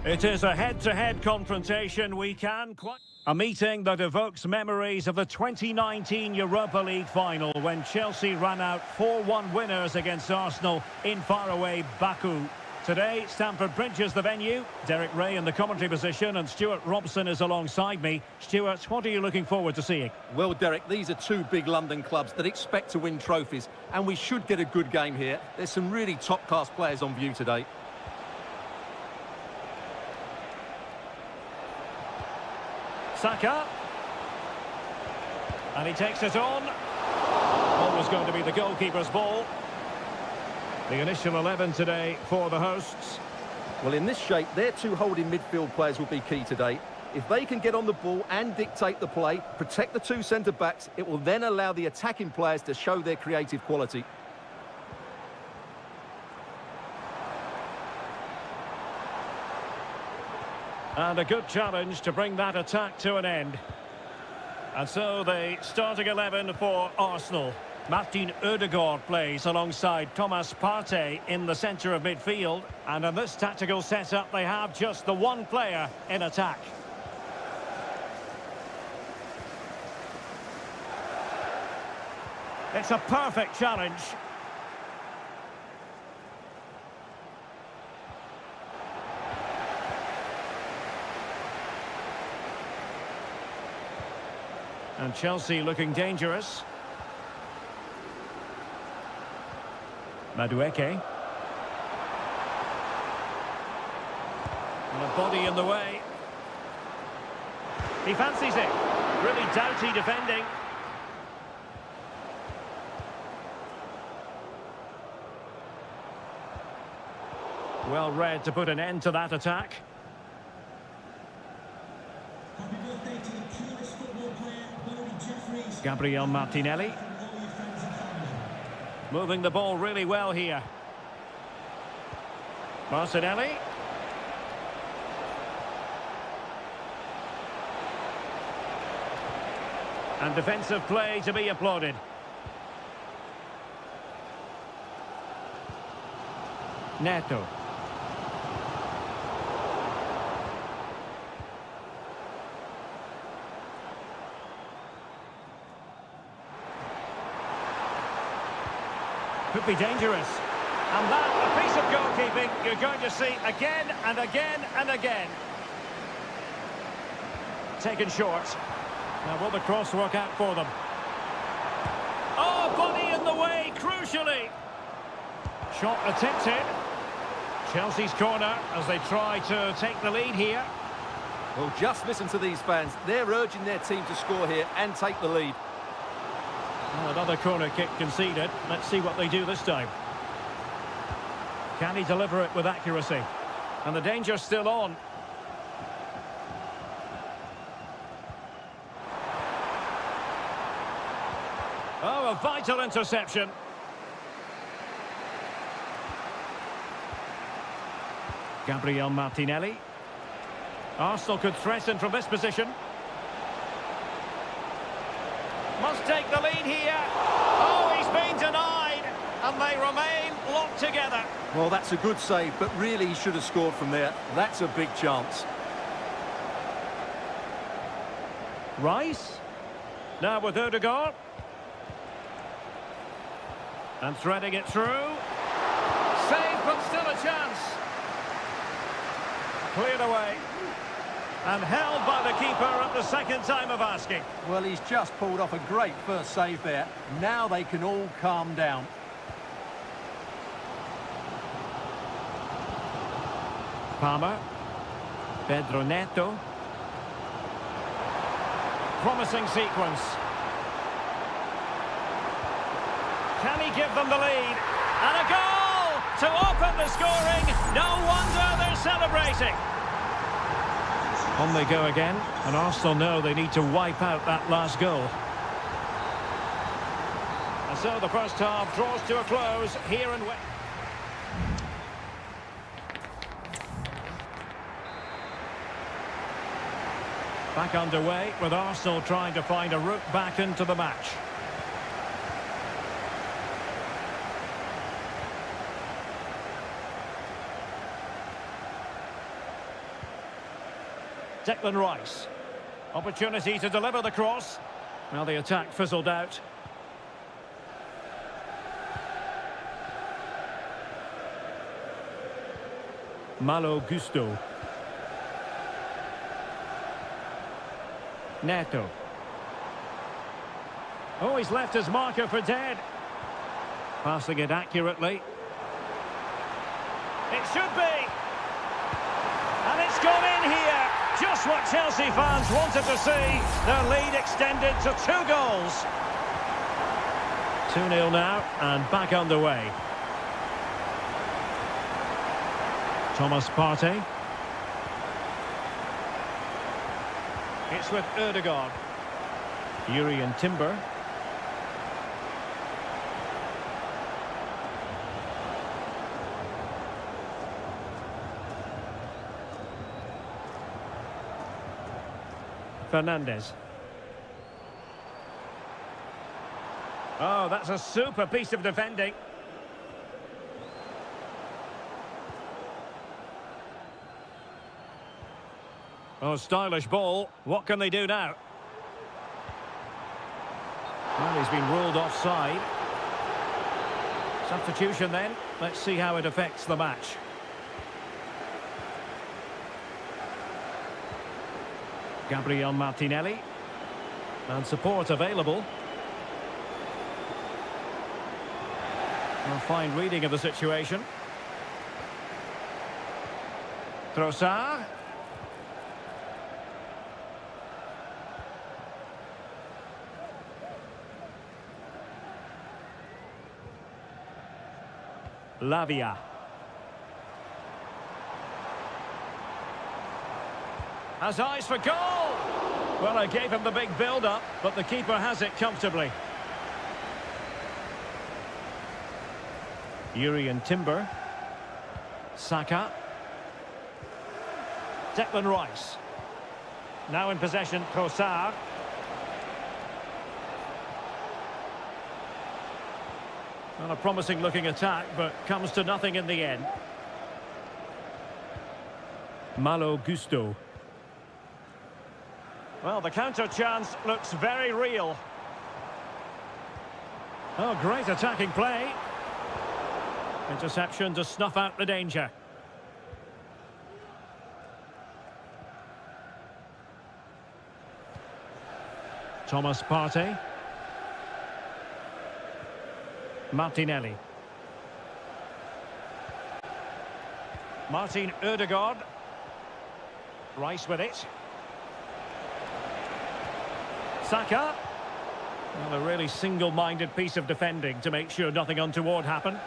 It is a head-to-head confrontation. A meeting that evokes memories of the 2019 Europa League final when Chelsea ran out 4-1 winners against Arsenal in faraway Baku. Today, Stamford Bridge is the venue. Derek Ray in the commentary position and Stuart Robson is alongside me. Stuart, what are you looking forward to seeing? Well, Derek, these are two big London clubs that expect to win trophies, and we should get a good game here. There's some really top-class players on view today. Saka. And he takes it on. Always going to be the goalkeeper's ball. The initial 11 today for the hosts. Well, in this shape, their two holding midfield players will be key today. If they can get on the ball and dictate the play, protect the two centre-backs, it will then allow the attacking players to show their creative quality. And a good challenge to bring that attack to an end. And so the starting 11 for Arsenal. Martin Ødegaard plays alongside Thomas Partey in the centre of midfield. And in this tactical setup, they have just the one player in attack. It's a perfect challenge. And Chelsea looking dangerous. Madueke. And a body in the way. He fancies it. Really doughty defending. Well read to put an end to that attack. Gabriel Martinelli. Moving the ball really well here. Martinelli. And defensive play to be applauded. Neto. Could be dangerous. And that, a piece of goalkeeping you're going to see again and again and again. Taken short. Now will the cross work out for them? Oh, body in the way, crucially. Shot attempted. Chelsea's corner as they try to take the lead here. Well, just listen to these fans. They're urging their team to score here and take the lead. Well, another corner kick conceded. Let's see what they do this time. Can he deliver it with accuracy? And the danger's still on. Oh, a vital interception. Gabriel Martinelli. Arsenal could threaten from this position. Must take the lead here. Oh, he's been denied. And they remain locked together. Well, that's a good save, but really he should have scored from there. That's a big chance. Rice. Now with Ødegaard. And threading it through. Save, but still a chance. Cleared away. And held by the keeper at the second time of asking. Well, he's just pulled off a great first save there. Now they can all calm down. Palmer. Pedro Neto. Promising sequence. Can he give them the lead? And a goal to open the scoring. No wonder they're celebrating. On they go again, and Arsenal know they need to wipe out that last goal. And so the first half draws to a close here and west. Back underway with Arsenal trying to find a route back into the match. Declan Rice. Opportunity to deliver the cross. Well, the attack fizzled out. Malo Gusto. Neto. Oh, he's left his marker for dead. Passing it accurately. It should be. And it's gone in here. Just what Chelsea fans wanted to see. Their lead extended to 2 goals. 2-0 now and back underway. Thomas Partey. It's with Ødegaard. Urian Timber. Fernandez. Oh, that's a super piece of defending. Oh, stylish ball. What can they do now? Well, he's been ruled offside. Substitution then. Let's see how it affects the match. Gabriel Martinelli. And support available. A fine reading of the situation. Trossard. Lavia. Has eyes for goal! Well, I gave him the big build-up, but the keeper has it comfortably. Urian Timber. Saka. Declan Rice. Now in possession, Trossard. Well, a promising-looking attack, but comes to nothing in the end. Malo Gusto. Well, the counter chance looks very real. Oh, great attacking play. Interception to snuff out the danger. Thomas Partey. Martinelli. Martin Ødegaard. Rice with it. Saka. Well, a really single-minded piece of defending to make sure nothing untoward happened.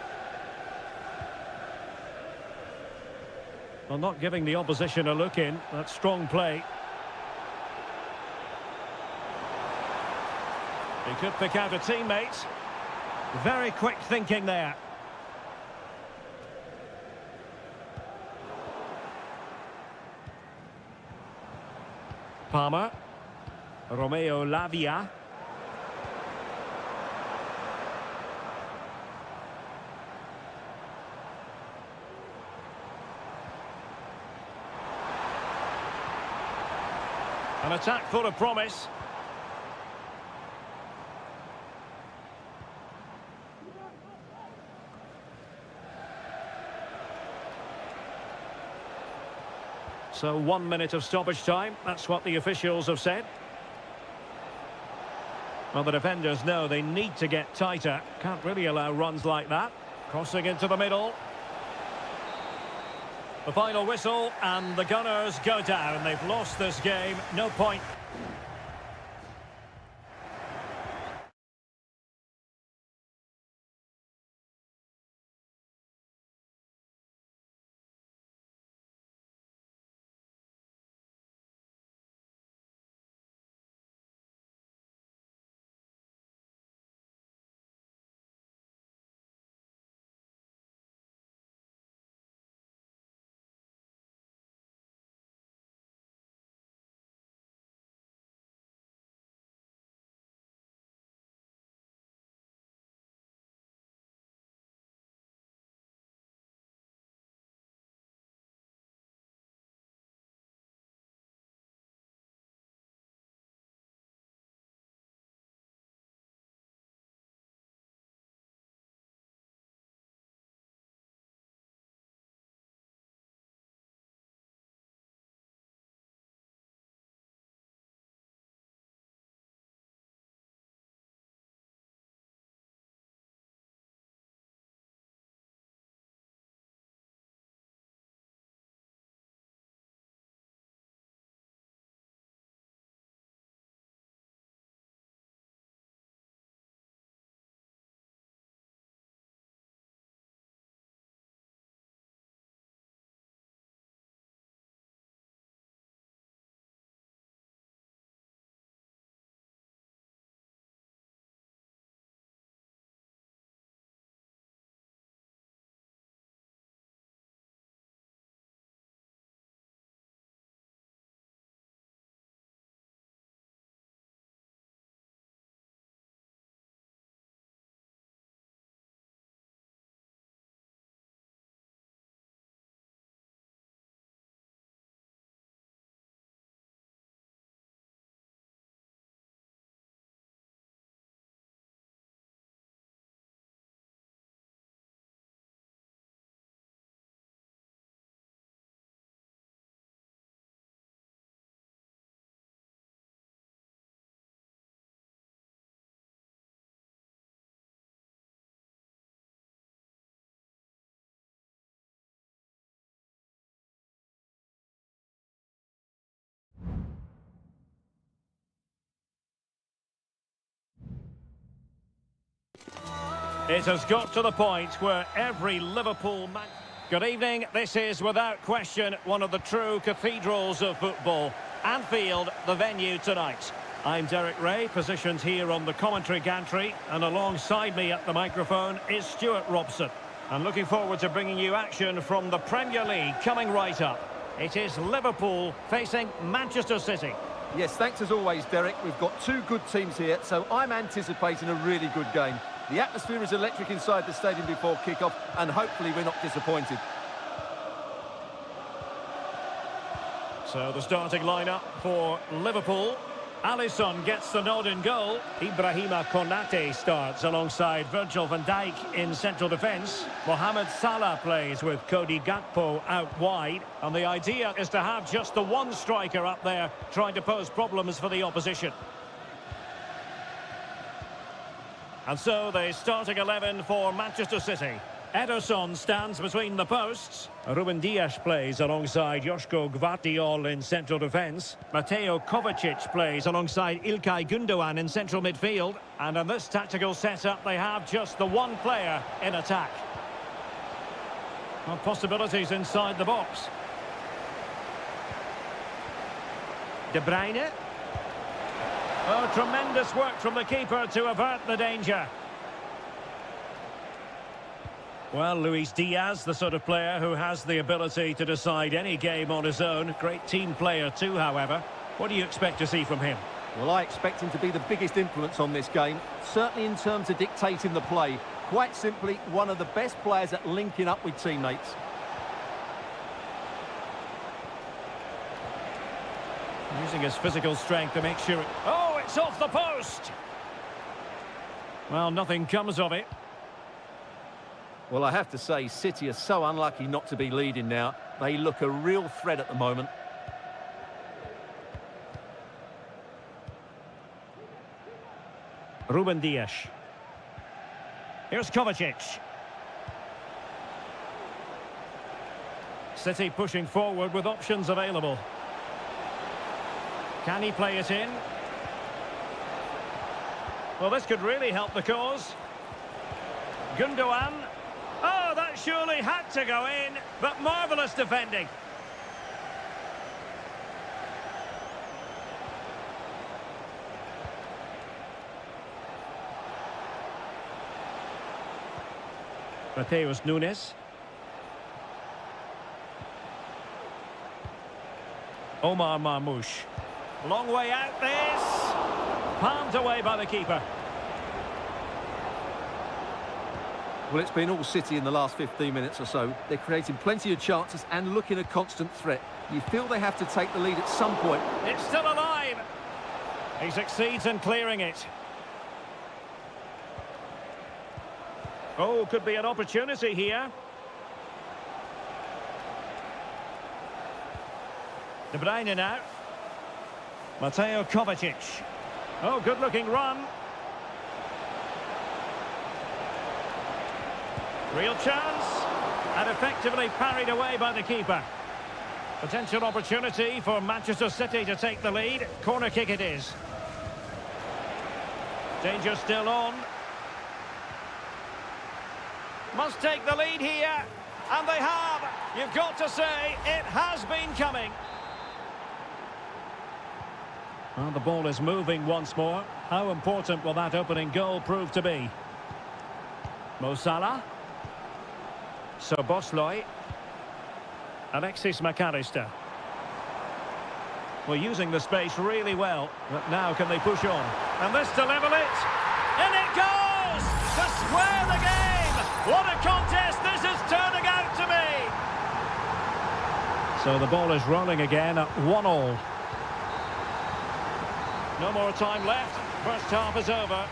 Well, not giving the opposition a look in. That's strong play. He could pick out a teammate. Very quick thinking there. Palmer. Romeo Lavia. An attack full of promise. So 1 minute of stoppage time. That's what the officials have said. Well, the defenders know they need to get tighter. Can't really allow runs like that. Crossing into the middle. The final whistle, and the Gunners go down. They've lost this game. No point. It has got to the point where every Liverpool match... Good evening. This is, without question, one of the true cathedrals of football. Anfield, the venue tonight. I'm Derek Ray, positioned here on the commentary gantry, and alongside me at the microphone is Stuart Robson. I'm looking forward to bringing you action from the Premier League coming right up. It is Liverpool facing Manchester City. Yes, thanks as always, Derek. We've got two good teams here, so I'm anticipating a really good game. The atmosphere is electric inside the stadium before kick-off, and hopefully we're not disappointed. So the starting lineup for Liverpool. Alisson gets the nod in goal. Ibrahima Konate starts alongside Virgil van Dijk in central defence. Mohamed Salah plays with Cody Gakpo out wide. And the idea is to have just the one striker up there trying to pose problems for the opposition. And so the starting 11 for Manchester City. Ederson stands between the posts. Ruben Dias plays alongside Joško Gvardiol in central defence. Mateo Kovacic plays alongside Ilkay Gundogan in central midfield. And in this tactical setup, they have just the one player in attack. Well, possibilities inside the box. De Bruyne. Oh, tremendous work from the keeper to avert the danger. Well, Luis Diaz, the sort of player who has the ability to decide any game on his own. Great team player too, however. What do you expect to see from him? Well, I expect him to be the biggest influence on this game, certainly in terms of dictating the play. Quite simply, one of the best players at linking up with teammates. Using his physical strength to make sure... Oh, it's off the post! Well, nothing comes of it. Well, I have to say, City are so unlucky not to be leading now. They look a real threat at the moment. Ruben Dias. Here's Kovacic. City pushing forward with options available. Can he play it in? Well, this could really help the cause. Gundogan. Oh, that surely had to go in, but marvellous defending. Mateus Nunes. Omar Marmoush. Long way out this. Palmed away by the keeper. Well, it's been all City in the last 15 minutes or so. They're creating plenty of chances and looking a constant threat. You feel they have to take the lead at some point. It's still alive. He succeeds in clearing it. Oh, could be an opportunity here. De Bruyne now. Mateo Kovacic. Oh, good-looking run. Real chance. And effectively parried away by the keeper. Potential opportunity for Manchester City to take the lead. Corner kick it is. Danger still on. Must take the lead here. And they have. You've got to say, it has been coming. Well, the ball is moving once more. How important will that opening goal prove to be? Mo Salah. Szoboszlai. Alexis McAllister. Well, using the space really well. But now can they push on? And this to level it. In it goes! To square the game! What a contest this is turning out to be! So the ball is rolling again at 1-1. No more time left. First half is over.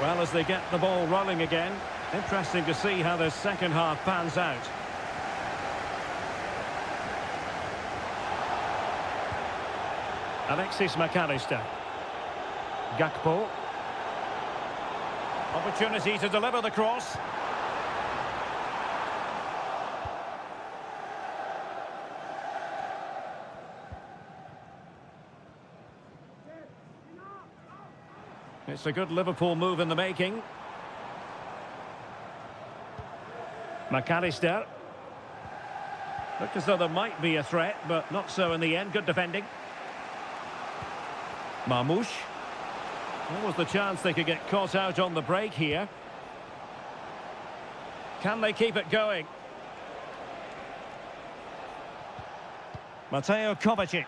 Well, as they get the ball rolling again, interesting to see how the second half pans out. Alexis McAllister. Gakpo. Opportunity to deliver the cross. It's a good Liverpool move in the making. McAllister. Looked as though there might be a threat, but not so in the end. Good defending. Marmoush. What was the chance they could get caught out on the break here? Can they keep it going? Mateo Kovacic.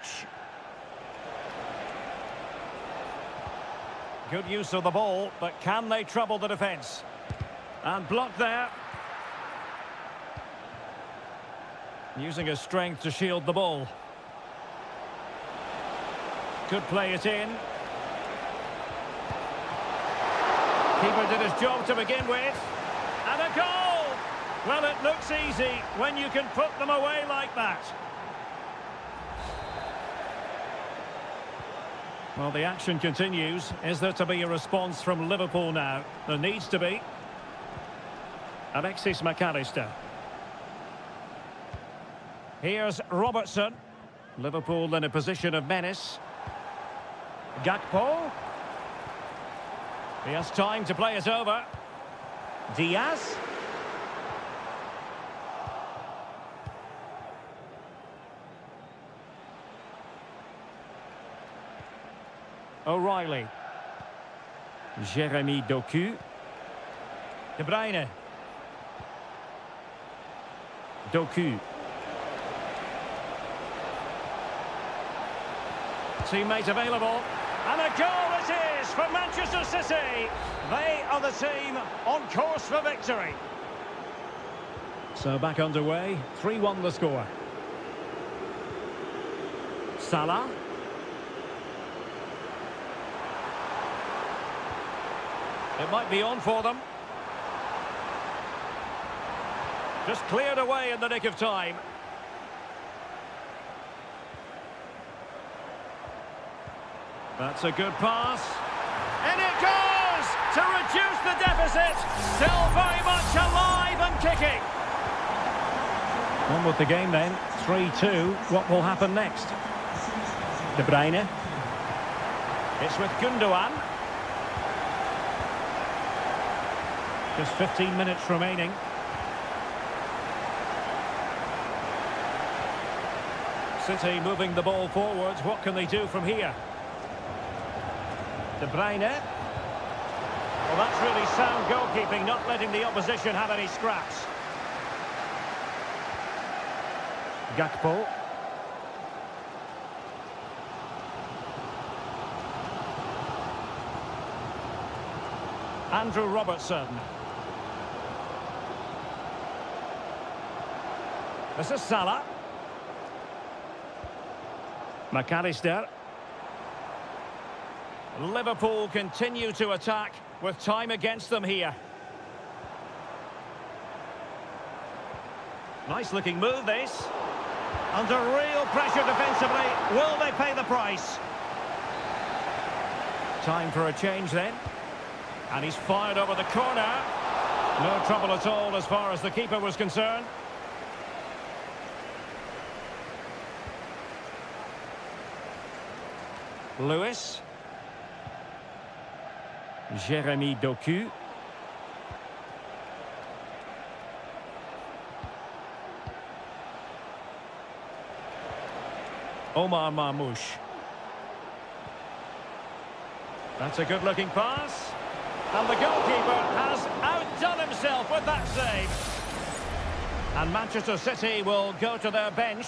Good use of the ball, but can they trouble the defence? And blocked there. Using his strength to shield the ball. Could play it in. Keeper did his job to begin with. And a goal! Well, it looks easy when you can put them away like that. Well, the action continues. Is there to be a response from Liverpool now? There needs to be. Alexis McAllister. Here's Robertson. Liverpool in a position of menace. Gakpo. He has time to play it over. Diaz. O'Reilly. Jeremy Doku. De Bruyne. Doku. Teammate available. And a goal it is for Manchester City. They are the team on course for victory. So back underway. 3-1 the score. Salah. It might be on for them. Just cleared away in the nick of time. That's a good pass. And it goes to reduce the deficit. Still very much alive and kicking. On with the game then. 3-2. What will happen next? De Bruyne. It's with Gundogan. Just 15 minutes remaining. City moving the ball forwards. What can they do from here? De Bruyne. Well, that's really sound goalkeeping, not letting the opposition have any scraps. Gakpo. Andrew Robertson. This is Salah. McAllister. Liverpool continue to attack with time against them here. Nice looking move this. Under real pressure defensively. Will they pay the price? Time for a change then. And he's fired over the corner. No trouble at all as far as the keeper was concerned. Lewis. Jeremy Doku. Omar Marmoush. That's a good-looking pass. And the goalkeeper has outdone himself with that save. And Manchester City will go to their bench.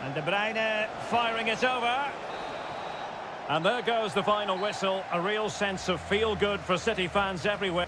And De Bruyne firing it over. And there goes the final whistle. A real sense of feel-good for City fans everywhere.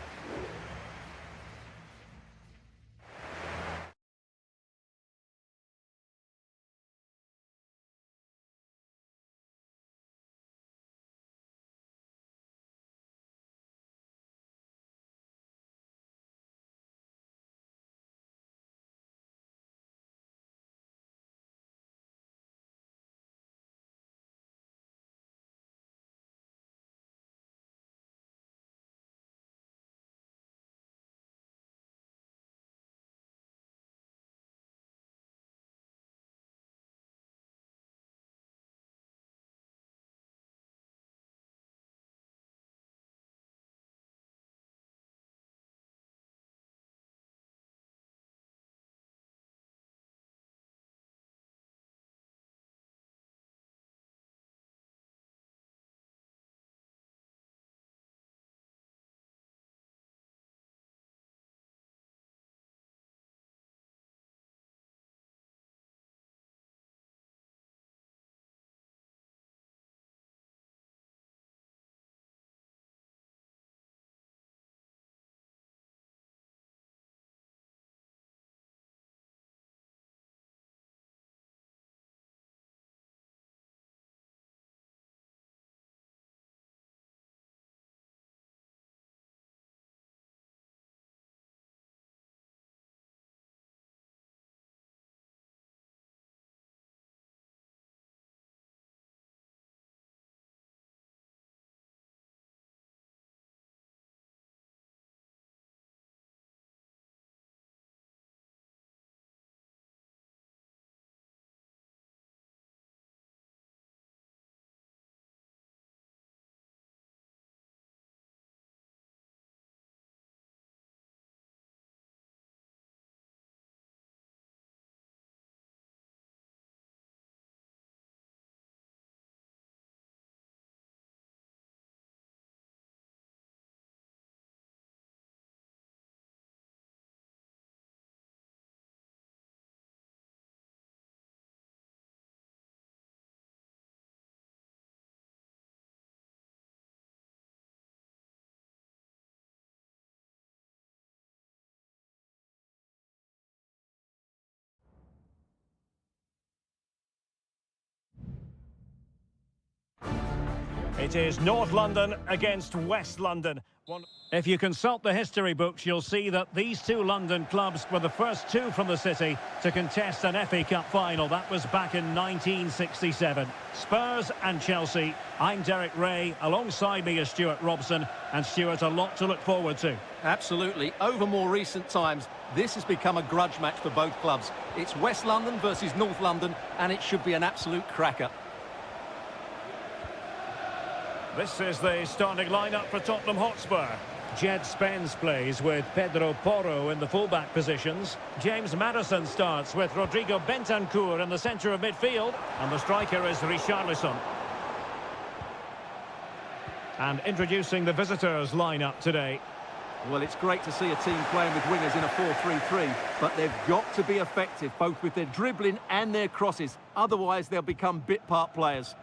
It is North London against West London. If you consult the history books, you'll see that these two London clubs were the first two from the city to contest an FA Cup final. That was back in 1967. Spurs and Chelsea. I'm Derek Ray. Alongside me is Stuart Robson. And Stuart, a lot to look forward to. Absolutely. Over more recent times, this has become a grudge match for both clubs. It's West London versus North London, and it should be an absolute cracker. This is the starting lineup for Tottenham Hotspur. Jed Spence plays with Pedro Porro in the fullback positions. James Maddison starts with Rodrigo Bentancur in the centre of midfield. And the striker is Richarlison. And introducing the visitors lineup today. Well, it's great to see a team playing with wingers in a 4-3-3, but they've got to be effective, both with their dribbling and their crosses. Otherwise, they'll become bit-part players.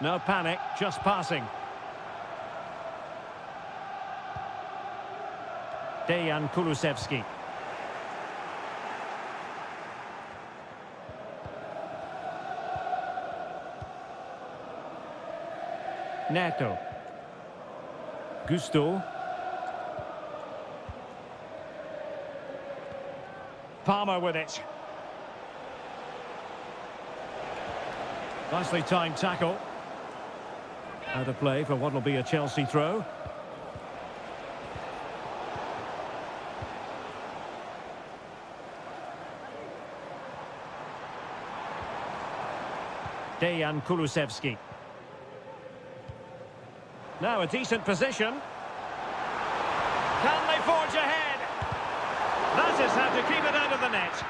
No panic, just passing. Dejan Kulusevski. Neto. Gusto. Palmer with it. Nicely timed tackle. Out of play for what will be a Chelsea throw. Dejan Kulusevski. Now a decent position. Can they forge ahead? That is how to keep it out of the net.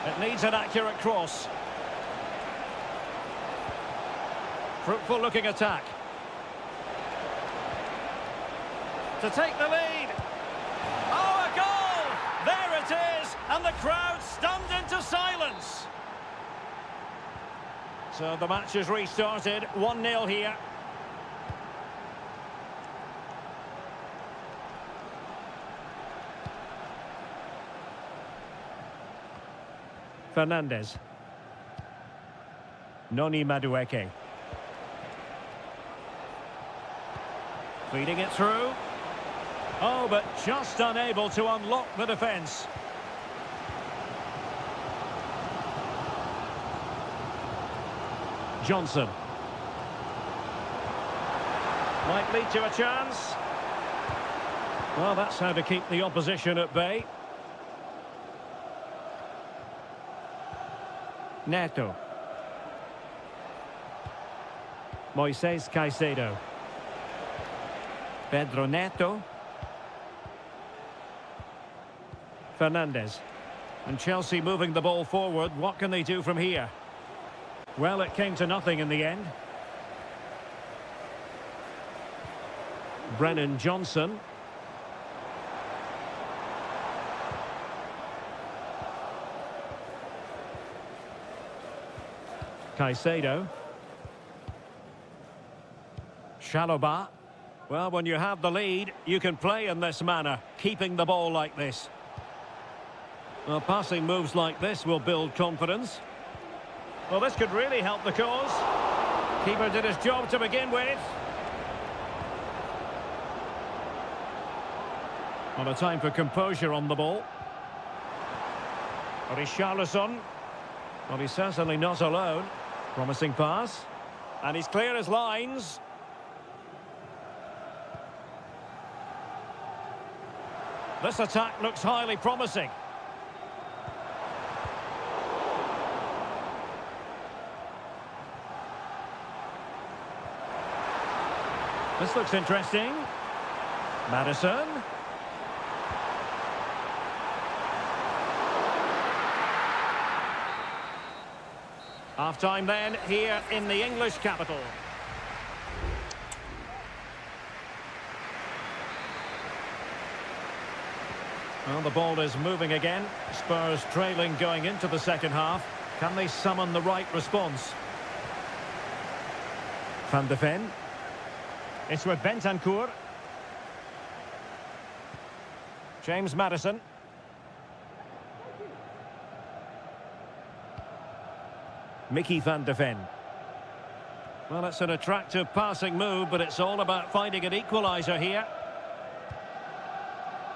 It needs an accurate cross. Fruitful looking attack. To take the lead. Oh, a goal! There it is! And the crowd stunned into silence. So the match is restarted. 1-0 here. Fernandez. Noni Madueke. Feeding it through. Oh, but just unable to unlock the defence. Johnson. Might lead to a chance. Well, that's how to keep the opposition at bay. Neto. Moises Caicedo. Pedro Neto. Fernandez. And Chelsea moving the ball forward. What can they do from here? Well, it came to nothing in the end. Brennan Johnson. Caicedo. Chalobah. Well, when you have the lead, you can play in this manner, keeping the ball like this. Well, passing moves like this will build confidence. Well, this could really help the cause. Keeper did his job to begin with. Well, a time for composure on the ball. Richarlison. Well, he's certainly not alone. Promising pass. And he's clear as lines. This attack looks highly promising. This looks interesting. Maddison. Half-time then, here in the English capital. Well, the ball is moving again. Spurs trailing going into the second half. Can they summon the right response? Van de Ven. It's with Bentancur. James Maddison. Mickey van de Ven. Well, it's an attractive passing move, but it's all about finding an equaliser here.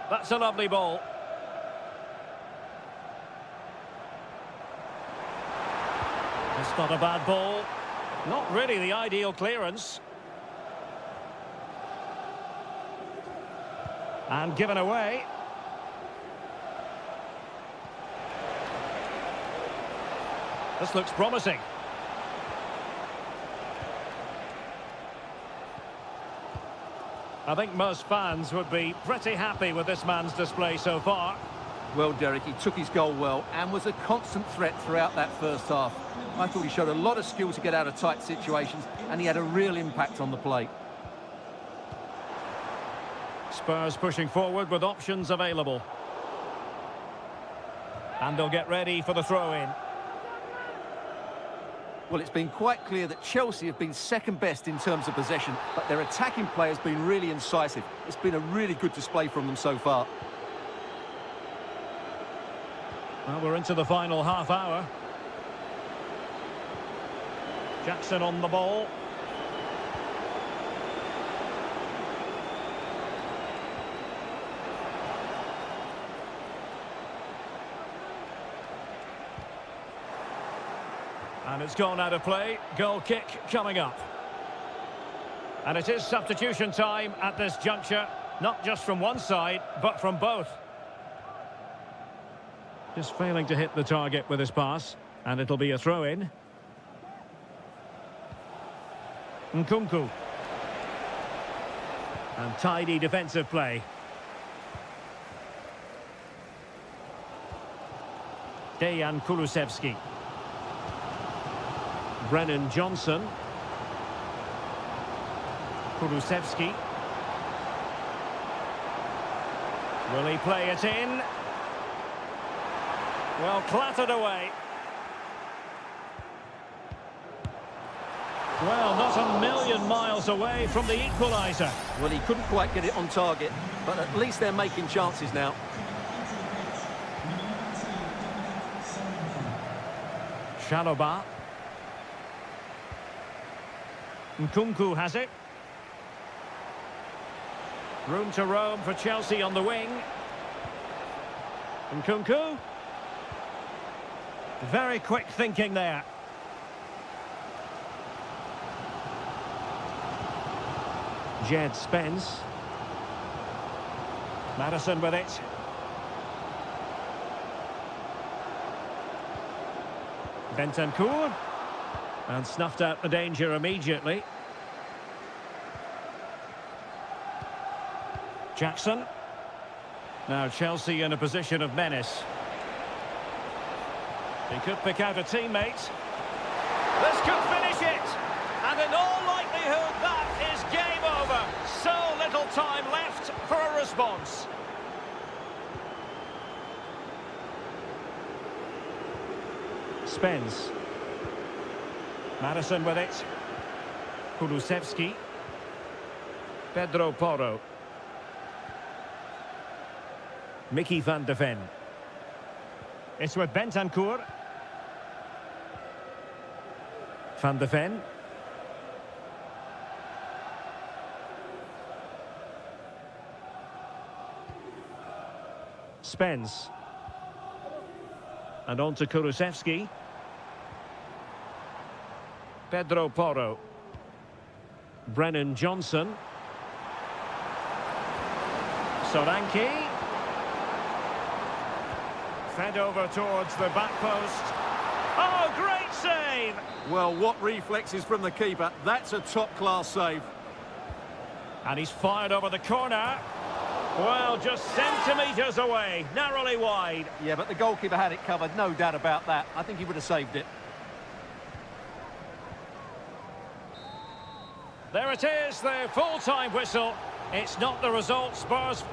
That's a lovely ball. It's not a bad ball. Not really the ideal clearance. And given away. This looks promising. I think most fans would be pretty happy with this man's display so far. Well, Derek, he took his goal well and was a constant threat throughout that first half. I thought he showed a lot of skill to get out of tight situations, and he had a real impact on the plate. Spurs pushing forward with options available. And they'll get ready for the throw-in. Well, it's been quite clear that Chelsea have been second best in terms of possession, but their attacking play has been really incisive. It's been a really good display from them so far. Well, we're into the final half hour. Jackson on the ball. And it's gone out of play. Goal kick coming up. And it is substitution time at this juncture. Not just from one side, but from both. Just failing to hit the target with his pass. And it'll be a throw-in. Nkunku. And tidy defensive play. Dejan Kulusevski. Brennan Johnson. Kulusevski. Will he play it in? Well, clattered away. Well, not a million miles away from the equaliser. Well, he couldn't quite get it on target, but at least they're making chances now. Chalobah. Nkunku has it. Room to roam for Chelsea on the wing. Nkunku. Very quick thinking there. Jed Spence. Maddison with it. Bentancur. And snuffed out the danger immediately. Jackson. Now Chelsea in a position of menace. He could pick out a teammate. This could finish it. And in all likelihood, that is game over. So little time left for a response. Spence. Maddison with it. Kulusevski. Pedro Porro. Mickey van de Ven. It's with Bentancur. Van de Ven. Spence. And on to Kulusevski. Pedro Porro. Brennan Johnson. Solanke. Fed over towards the back post. Oh, great save! Well, what reflexes from the keeper. That's a top-class save. And he's fired over the corner. Well, just centimetres away, narrowly wide. Yeah, but the goalkeeper had it covered, no doubt about that. I think he would have saved it. There it is, the full-time whistle. It's not the result Spurs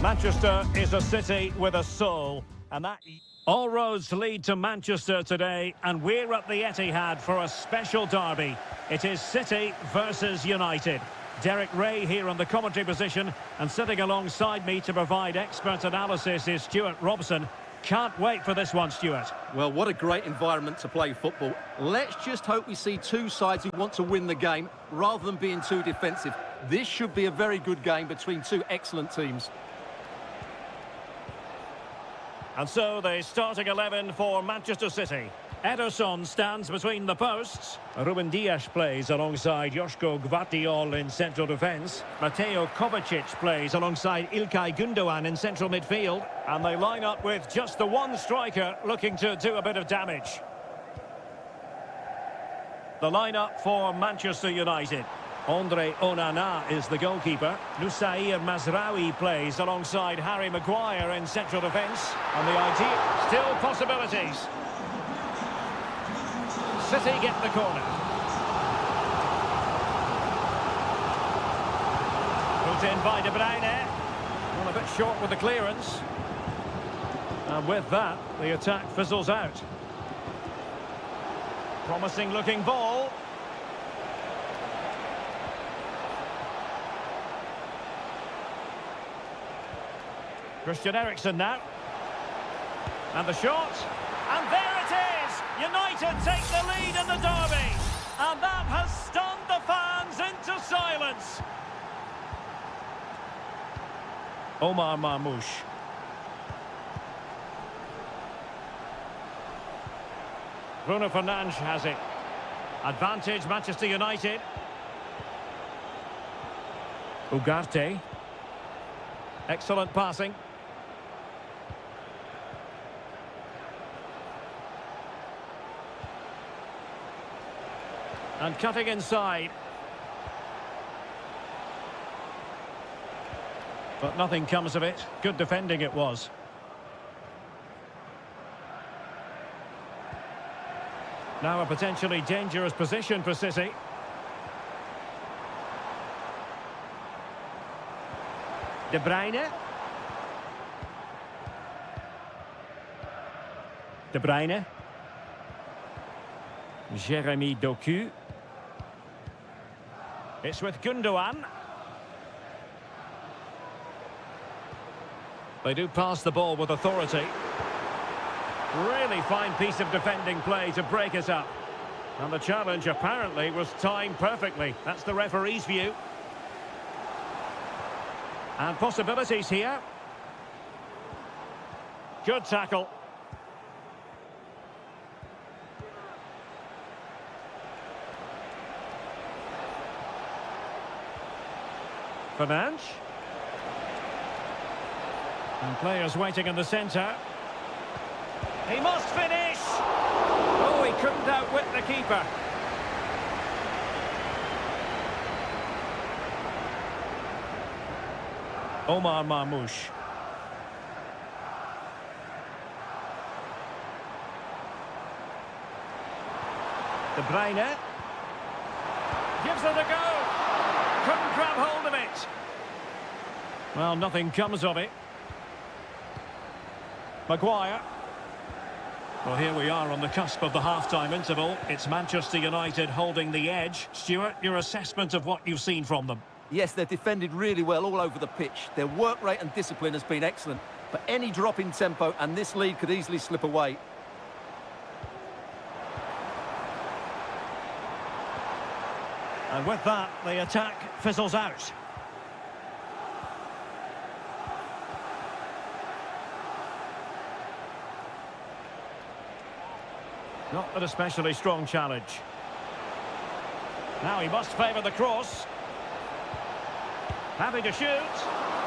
Manchester is a city with a soul, and that all roads lead to Manchester today, and we're at the Etihad for a special derby. It is City versus United. Derek Ray here on the commentary position, and sitting alongside me to provide expert analysis is Stuart Robson. Can't wait for this one, Stuart. Well, what a great environment to play football. Let's just hope we see two sides who want to win the game rather than being too defensive. This should be a very good game between two excellent teams. And so the starting 11 for Manchester City. Ederson stands between the posts. Ruben Dias plays alongside Joško Gvardiol in central defence. Mateo Kovacic plays alongside Ilkay Gundogan in central midfield. And they line up with just the one striker looking to do a bit of damage. The lineup for Manchester United. Andre Onana is the goalkeeper. Nusair Mazraoui plays alongside Harry Maguire in central defence. And the idea, still possibilities. City get the corner. Put in by De Bruyne. Well, a bit short with the clearance. And with that, the attack fizzles out. Promising looking ball. Christian Eriksen now. And the shot. And there it is! United take the lead in the derby. And that has stunned the fans into silence. Omar Marmoush. Bruno Fernandes has it. Advantage Manchester United. Ugarte. Excellent passing. And cutting inside. But nothing comes of it. Good defending it was. Now a potentially dangerous position for City. De Bruyne. De Bruyne. Jeremy Doku. It's with Gundogan. They do pass the ball with authority. Really fine piece of defending play to break it up. And the challenge apparently was timed perfectly. That's the referee's view. And possibilities here. Good tackle. Fernandes. And players waiting in the centre. He must finish! Oh, he couldn't outwit the keeper. Omar Marmoush. De Bruyne. Gives it a go. Couldn't grab hold of it. Well, nothing comes of it. Maguire. Well, here we are on the cusp of the half-time interval. It's Manchester United holding the edge. Stuart, your assessment of what you've seen from them? Yes, they've defended really well all over the pitch. Their work rate and discipline has been excellent. But any drop in tempo and this lead could easily slip away. And with that, the attack fizzles out. Not an especially strong challenge. Now he must favour the cross. Having to shoot.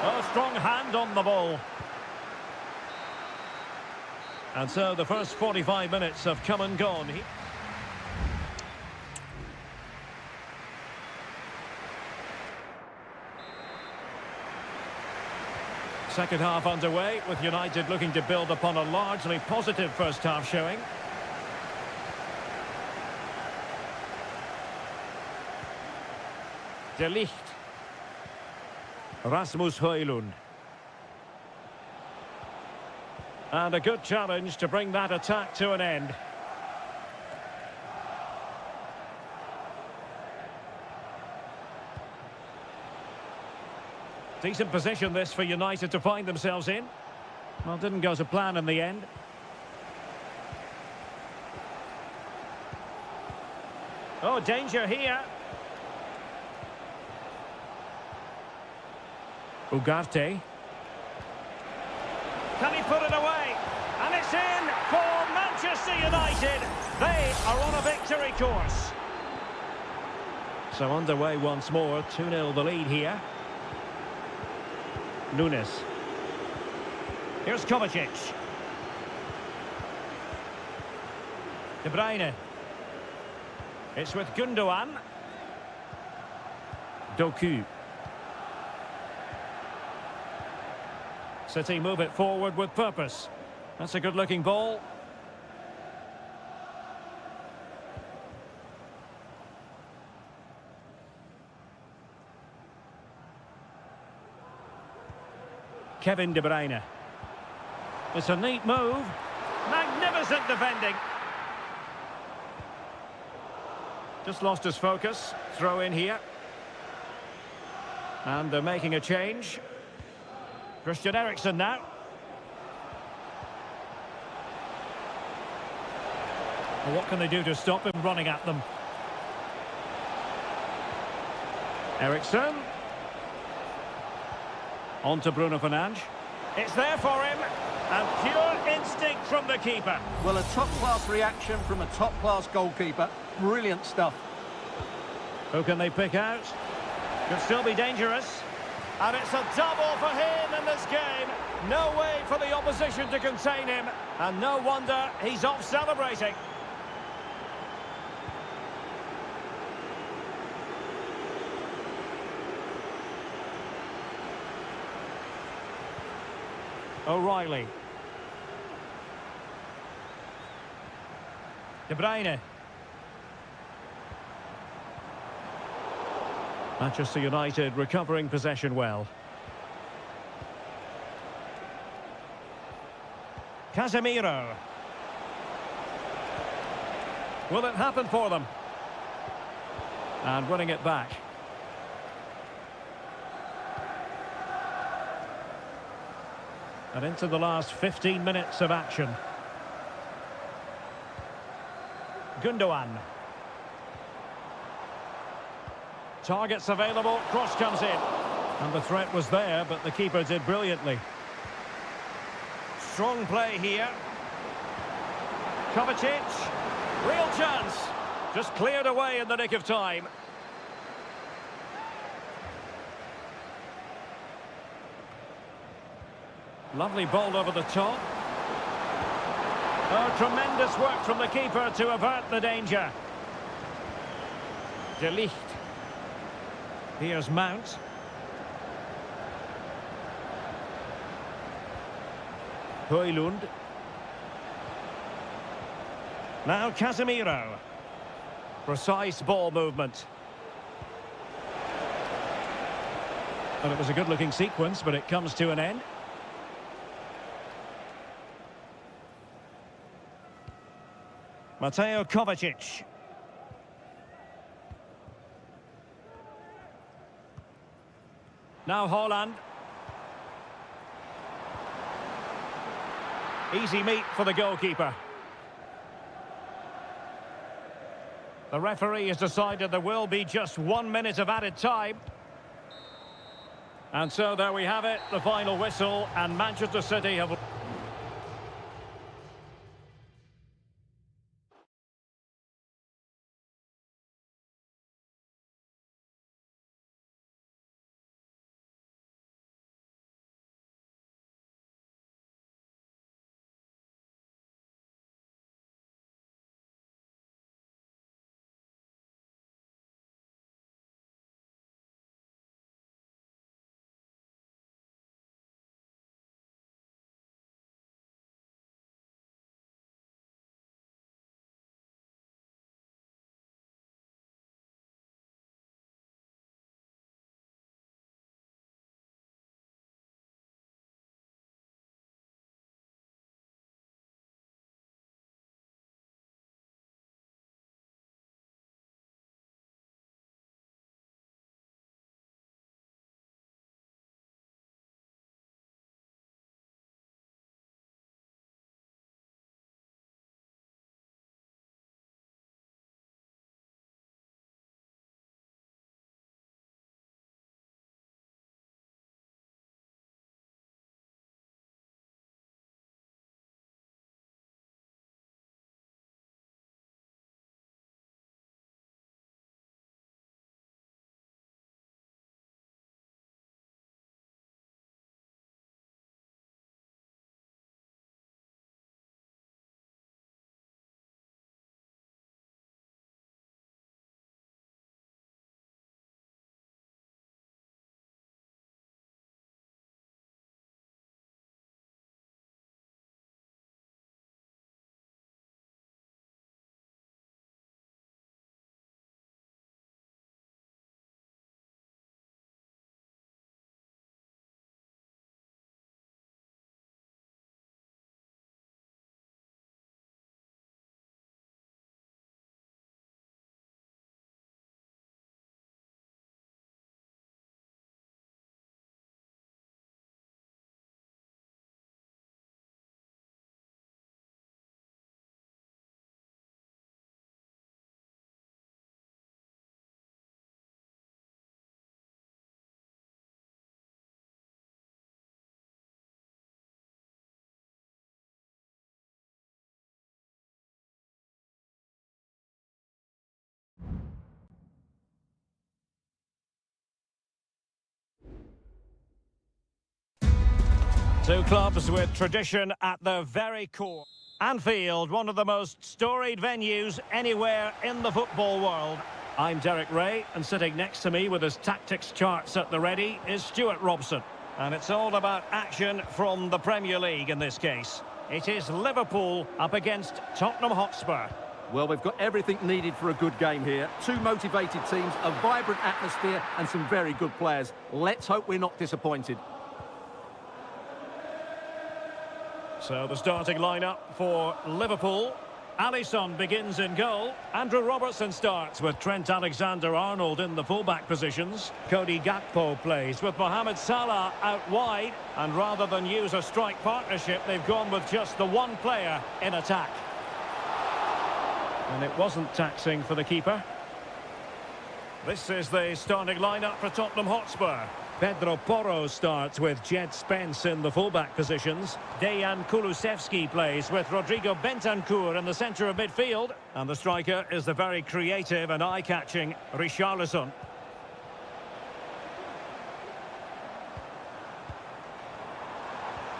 Oh, strong hand on the ball. And so the first 45 minutes have come and gone. Second half underway, with United looking to build upon a largely positive first half showing. De Ligt. Rasmus Højlund. And a good challenge to bring that attack to an end. Decent position this for United to find themselves in. Well, didn't go to plan in the end. Oh, danger here. Ugarte. Can he put it away? And it's in for Manchester United. They are on a victory course. So underway once more, 2-0 the lead here. Nunes. Here's Kovacic. De Bruyne. It's with Gundogan. Doku. City move it forward with purpose. That's a good-looking ball. Kevin De Bruyne. It's a neat move. Magnificent defending. Just lost his focus. Throw in here. And they're making a change. Christian Eriksen now. Well, what can they do to stop him running at them? Eriksen. On to Bruno Fernandes. It's there for him. And pure instinct from the keeper. Well, a top-class reaction from a top-class goalkeeper. Brilliant stuff. Who can they pick out? Could still be dangerous. And it's a double for him in this game. No way for the opposition to contain him. And no wonder he's off celebrating. O'Reilly. De Bruyne. Manchester United recovering possession well. Casemiro. Will it happen for them? And winning it back. And into the last 15 minutes of action. Gundogan. Targets available, cross comes in. And the threat was there, but the keeper did brilliantly. Strong play here. Kovacic. Real chance. Just cleared away in the nick of time. Lovely ball over the top. Oh, tremendous work from the keeper to avert the danger. De Ligt. Here's Mount. Højlund. Now Casemiro. Precise ball movement. And it was a good-looking sequence, but it comes to an end. Mateo Kovacic. Now Haaland. Easy meet for the goalkeeper. The referee has decided there will be just 1 minute of added time. And so there we have it, the final whistle, and Manchester City have... Two clubs with tradition at their very core. Anfield, one of the most storied venues anywhere in the football world. I'm Derek Ray, and sitting next to me with his tactics charts at the ready is Stuart Robson. And it's all about action from the Premier League in this case. It is Liverpool up against Tottenham Hotspur. Well, we've got everything needed for a good game here. Two motivated teams, a vibrant atmosphere and some very good players. Let's hope we're not disappointed. So the starting lineup for Liverpool. Alisson begins in goal. Andrew Robertson starts with Trent Alexander-Arnold in the fullback positions. Cody Gakpo plays with Mohamed Salah out wide. And rather than use a strike partnership, they've gone with just the one player in attack. And it wasn't taxing for the keeper. This is the starting lineup for Tottenham Hotspur. Pedro Porro starts with Jed Spence in the fullback positions. Dejan Kulusevski plays with Rodrigo Bentancur in the centre of midfield. And the striker is the very creative and eye-catching Richarlison.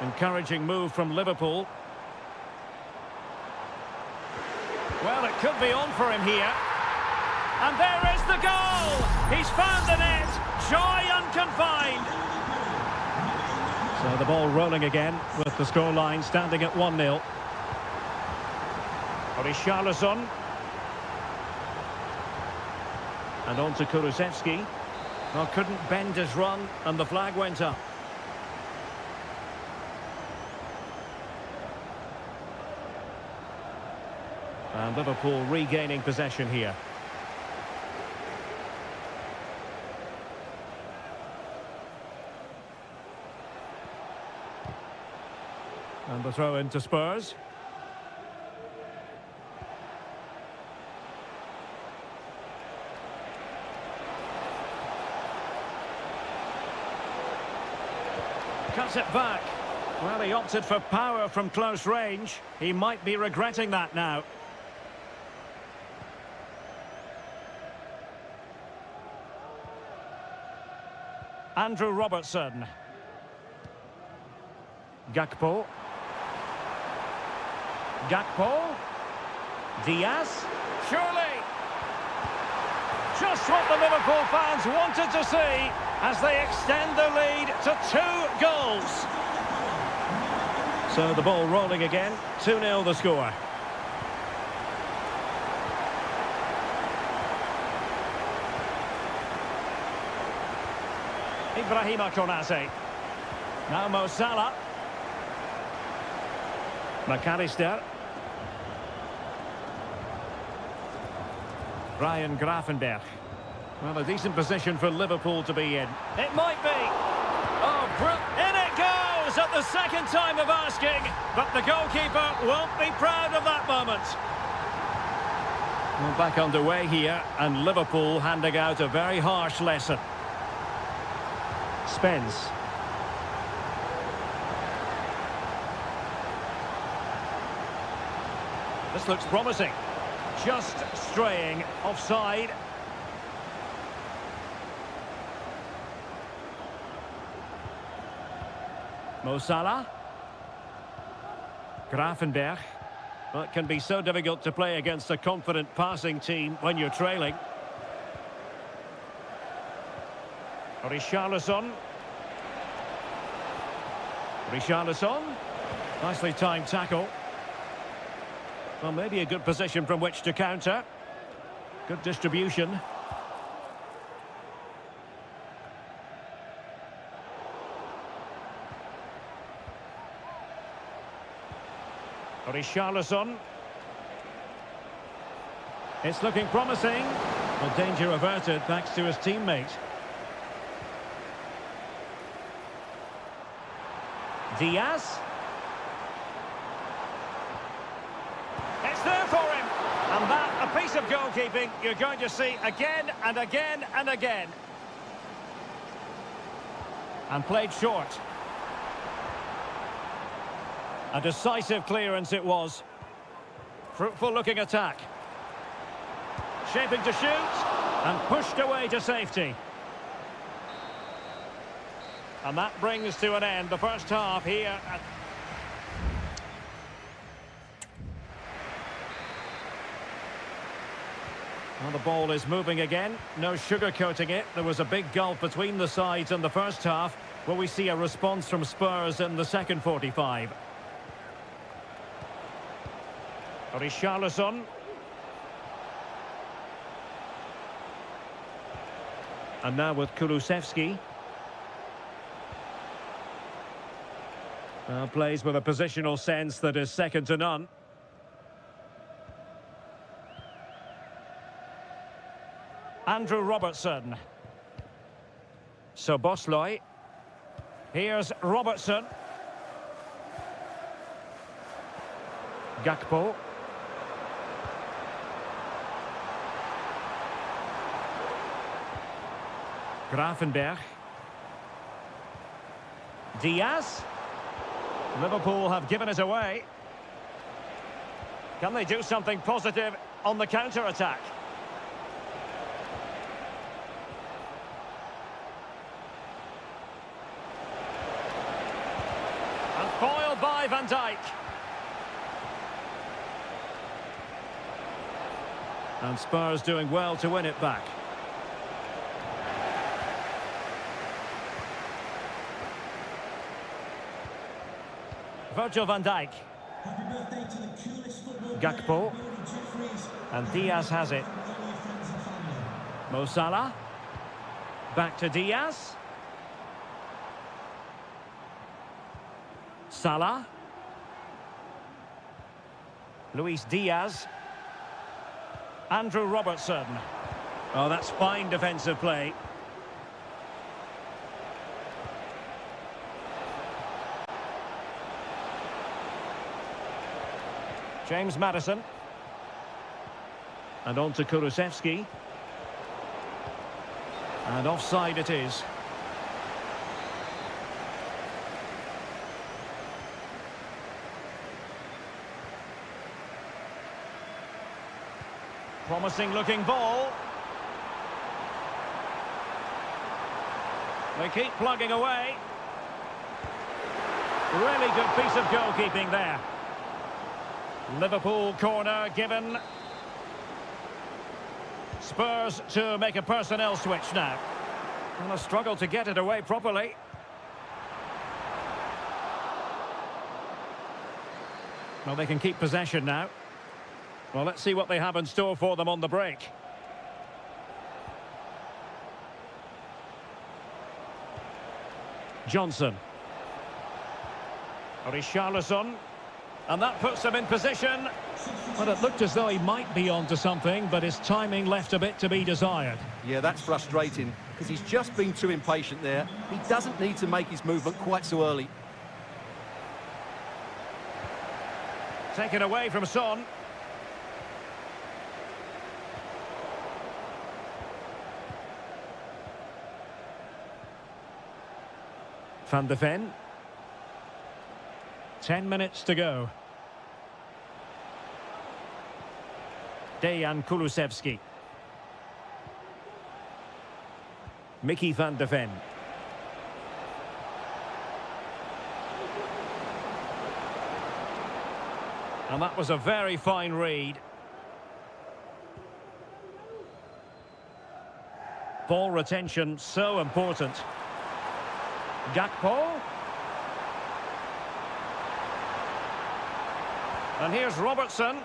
Encouraging move from Liverpool. Well, it could be on for him here. And there is the goal! He's found the net! Joy unconfined! So the ball rolling again with the scoreline standing at 1-0. Richarlison. And on to Kulusevski. Well, couldn't bend his run and the flag went up. And Liverpool regaining possession here. And the throw in to Spurs. Cuts it back. Well, he opted for power from close range. He might be regretting that now. Andrew Robertson. Gakpo. Gakpo. Diaz. Surely. Just what the Liverpool fans wanted to see as they extend the lead to 2 goals. So the ball rolling again. 2-0 the score. Ibrahima Konate. Now Mo Salah. McAllister. Ryan Gravenberch. Well, a decent position for Liverpool to be in. It might be. Oh, in it goes at the second time of asking. But the goalkeeper won't be proud of that moment. Well, back underway here, and Liverpool handing out a very harsh lesson. Spence. This looks promising. Just straying offside. Mo Salah. Gravenberch. Well, it can be so difficult to play against a confident passing team when you're trailing. Richarlison. Richarlison. Nicely timed tackle. Well, maybe a good position from which to counter. Good distribution. Richarlison. It's looking promising. Well, danger averted thanks to his teammate. Diaz. It's there for him. And that, a piece of goalkeeping you're going to see again and again and again. And played short. A decisive clearance it was. Fruitful looking attack. Shaping to shoot. And pushed away to safety. And that brings to an end the first half here at... Well, the ball is moving again. No sugarcoating it. There was a big gulf between the sides in the first half. Will we see a response from Spurs in the second 45? Richarlison. And now with Kulusevski. Plays with a positional sense that is second to none. Andrew Robertson. Szoboszlai. Here's Robertson. Gakpo. Gravenberch. Diaz. Liverpool have given it away. Can they do something positive on the counter-attack? And foiled by Van Dijk. And Spurs doing well to win it back. Virgil van Dijk. Gakpo. And Diaz has it. Mo Salah. Back to Diaz. Salah. Luis Diaz. Andrew Robertson. Oh, that's fine defensive play. James Maddison. And on to Kulusevski. And offside it is. Promising looking ball. They keep plugging away. Really good piece of goalkeeping there. Liverpool corner given. Spurs to make a personnel switch now. And a struggle to get it away properly. Well, they can keep possession now. Well, let's see what they have in store for them on the break. Johnson. Richarlison. And that puts them in position. Well, it looked as though he might be onto something, but his timing left a bit to be desired. Yeah, that's frustrating, because he's just been too impatient there. He doesn't need to make his movement quite so early. Taken away from Son. Van de Ven. 10 minutes to go. Dejan Kulusevski. Mickey van de Ven. And that was a very fine read. Ball retention so important. Gakpo. And here's Robertson.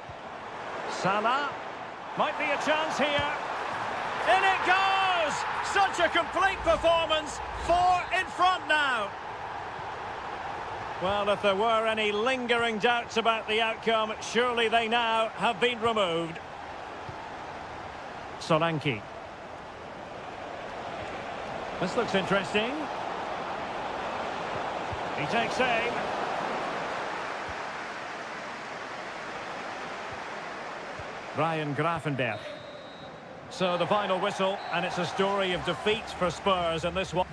Salah. Might be a chance here. In it goes! Such a complete performance. 4 in front now. Well, if there were any lingering doubts about the outcome, surely they now have been removed. Solanke. This looks interesting. He takes aim. Ryan Gravenberch. So the final whistle, and it's a story of defeat for Spurs in this one.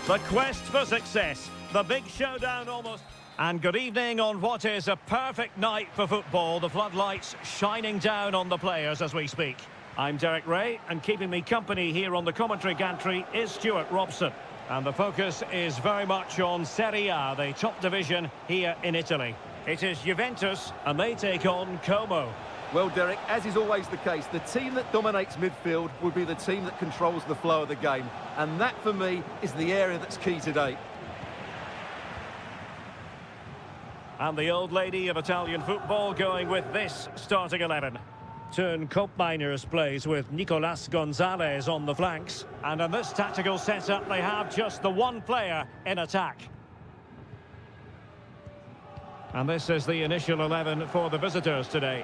The quest for success. The big showdown almost. And good evening on what is a perfect night for football. The floodlights shining down on the players as we speak. I'm Derek Ray, and keeping me company here on the commentary gantry is Stuart Robson. And the focus is very much on Seria, the top division here in Italy. It is Juventus, and they take on Como. Well, Derek, as is always the case, the team that dominates midfield will be the team that controls the flow of the game. And that, for me, is the area that's key today. And the old lady of Italian football going with this starting 11. Turn Miners plays with Nicolas Gonzalez on the flanks. And in this tactical setup, they have just the one player in attack. And this is the initial 11 for the visitors today.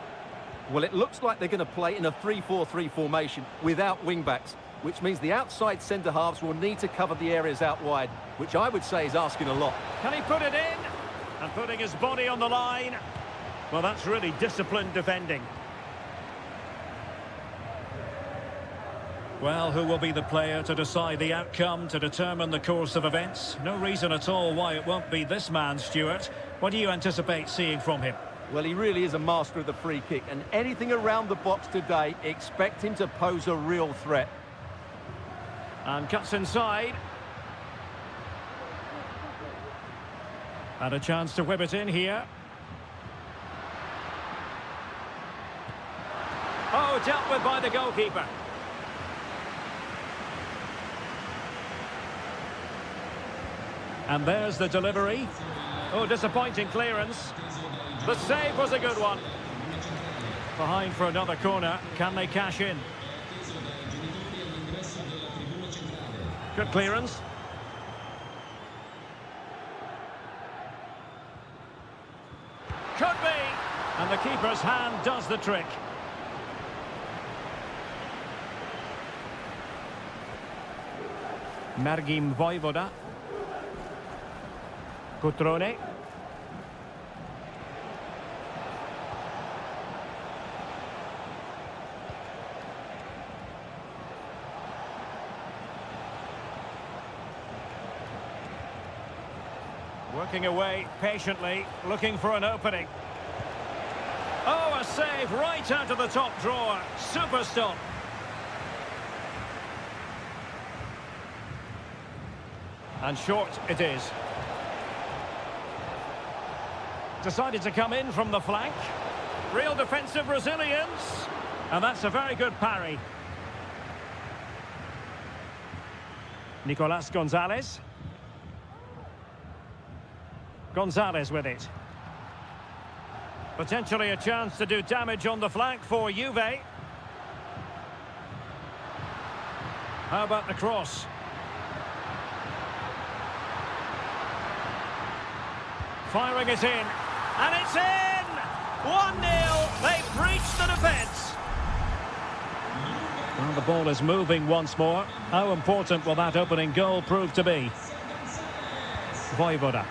Well, it looks like they're going to play in a 3-4-3 formation without wing-backs, which means the outside centre-halves will need to cover the areas out wide, which I would say is asking a lot. Can he put it in? And putting his body on the line. Well, that's really disciplined defending. Well, who will be the player to decide the outcome, to determine the course of events? No reason at all why it won't be this man, Stuart. What do you anticipate seeing from him? Well, he really is a master of the free kick, and anything around the box today, expect him to pose a real threat. And cuts inside. And a chance to whip it in here. Oh, dealt with by the goalkeeper. And there's the delivery. Oh, disappointing clearance. The save was a good one. Behind for another corner. Can they cash in? Good clearance. Could be. And the keeper's hand does the trick. Mergim Vojvoda. Cutrone. Working away patiently, looking for an opening. Oh, a save right out of the top drawer. Super stop. And short it is. Decided to come in from the flank. Real defensive resilience. And that's a very good parry. Nicolas Gonzalez. Gonzalez with it. Potentially a chance to do damage on the flank for Juve. How about the cross? Firing it in. And it's in! 1-0. They've breached the defence. Well, the ball is moving once more. How important will that opening goal prove to be? Vojvoda.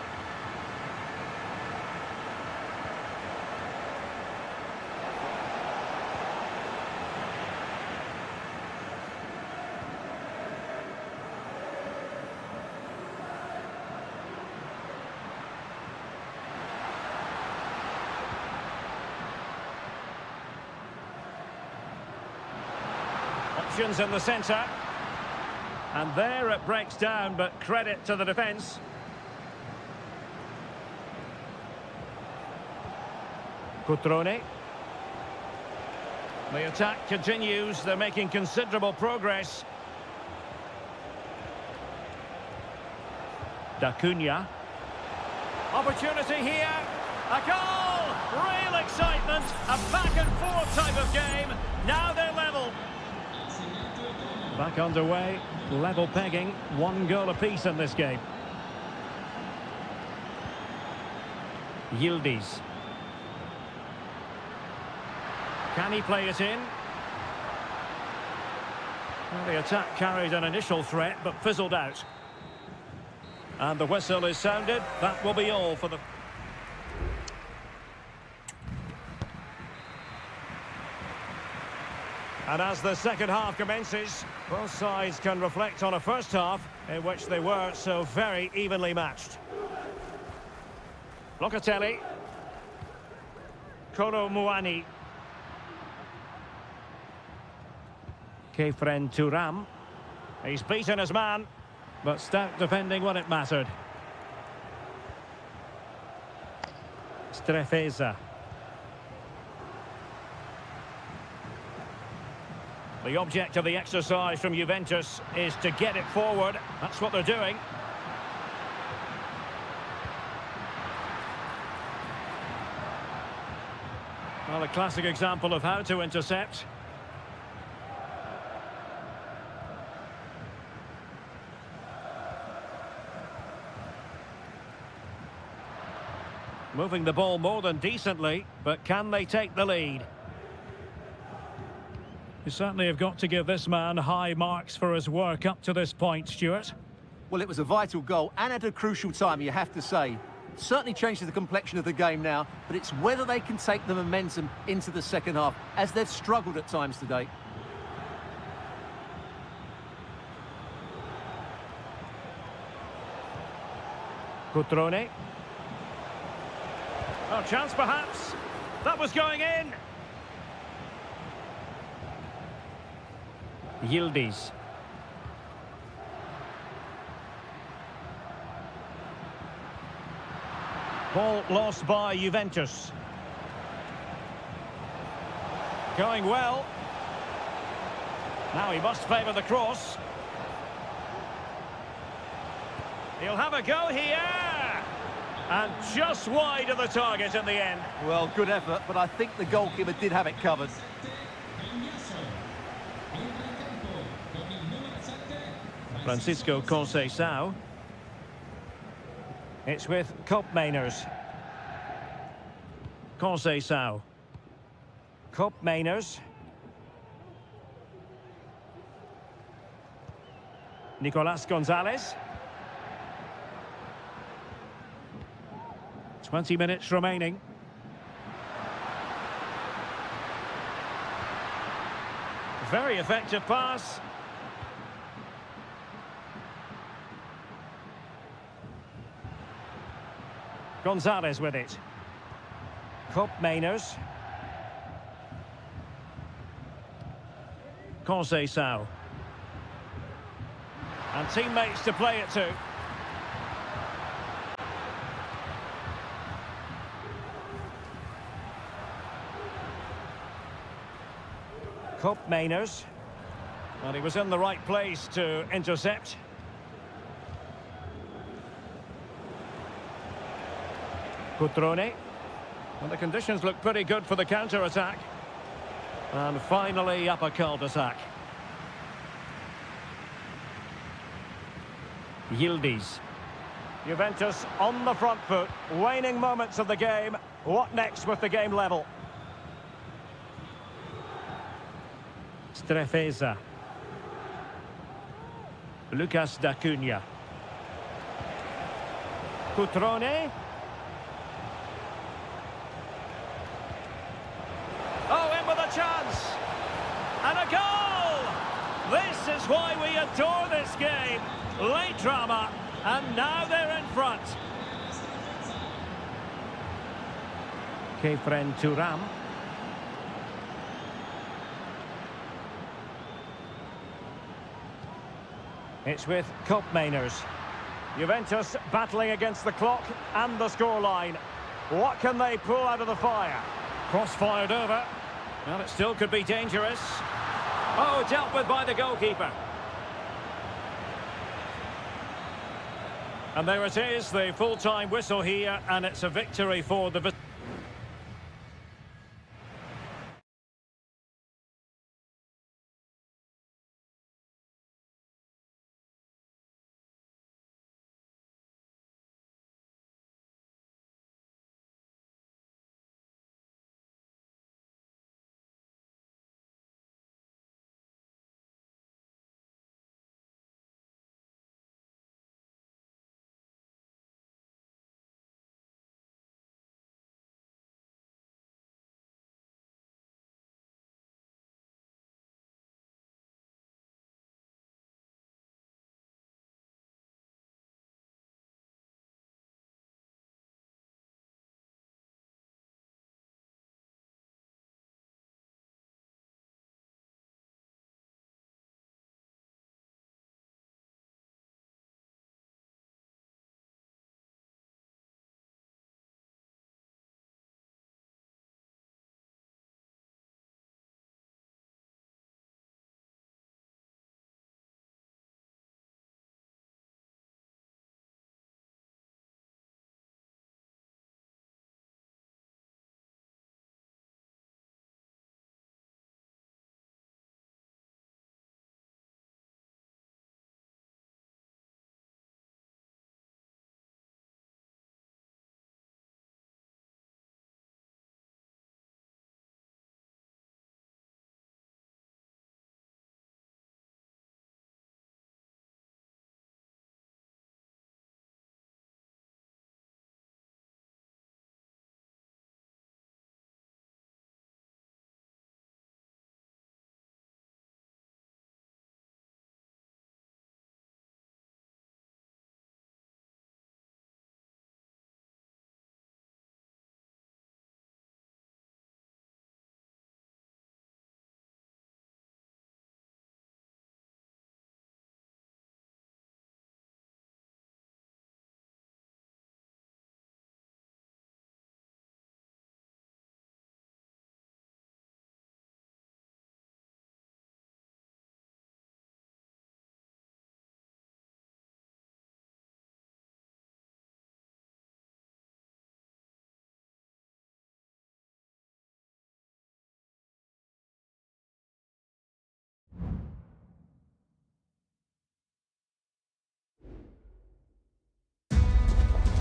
Options in the centre. And there it breaks down, but credit to the defence. Cutrone. The attack continues. They're making considerable progress. D'Acunha. Opportunity here. A goal! Real excitement. A back-and-forth type of game. Now they're level. Back underway. Level pegging. 1 goal apiece in this game. Yildiz. Can he play it in? Well, the attack carried an initial threat, but fizzled out. And the whistle is sounded. That will be all for the... And as the second half commences, both sides can reflect on a first half in which they were so very evenly matched. Locatelli. Kolo Muani. Kefren Turam. He's beaten his man, but stout defending when it mattered. Strefeza. The object of the exercise from Juventus is to get it forward. That's what they're doing. Well, a classic example of how to intercept. Moving the ball more than decently, but can they take the lead? You certainly have got to give this man high marks for his work up to this point, Stuart. Well, it was a vital goal and at a crucial time, you have to say. Certainly changes the complexion of the game now, but it's whether they can take the momentum into the second half, as they've struggled at times today. Cutrone. Oh, chance perhaps. That was going in. Yildiz. Ball lost by Juventus. Going well. Now he must favour the cross. He'll have a go here. And just wide of the target in the end. Well, good effort, but I think the goalkeeper did have it covered. Francisco Conceição. It's with Koopmeiners. Conceição. Koopmeiners. Nicolas Gonzalez. 20 minutes remaining. Very effective pass. Gonzalez with it. Koopmeiners. Conceição. And teammates to play it to. Koopmeiners. And he was in the right place to intercept. Cutrone. Well, the conditions look pretty good for the counter-attack. And finally up a cul-de-sac. Yildiz. Juventus on the front foot. Waning moments of the game. What next with the game level? Strefeza. Lucas D'Acunha. Cutrone. Oh, in with a chance. And a goal! This is why we adore this game. Late drama, and now they're in front. Kefren Turam. It's with Koopmeiners. Juventus battling against the clock and the scoreline. What can they pull out of the fire? Cross fired over. Well, it still could be dangerous. Oh, dealt with by the goalkeeper. And there it is, the full-time whistle here, and it's a victory for the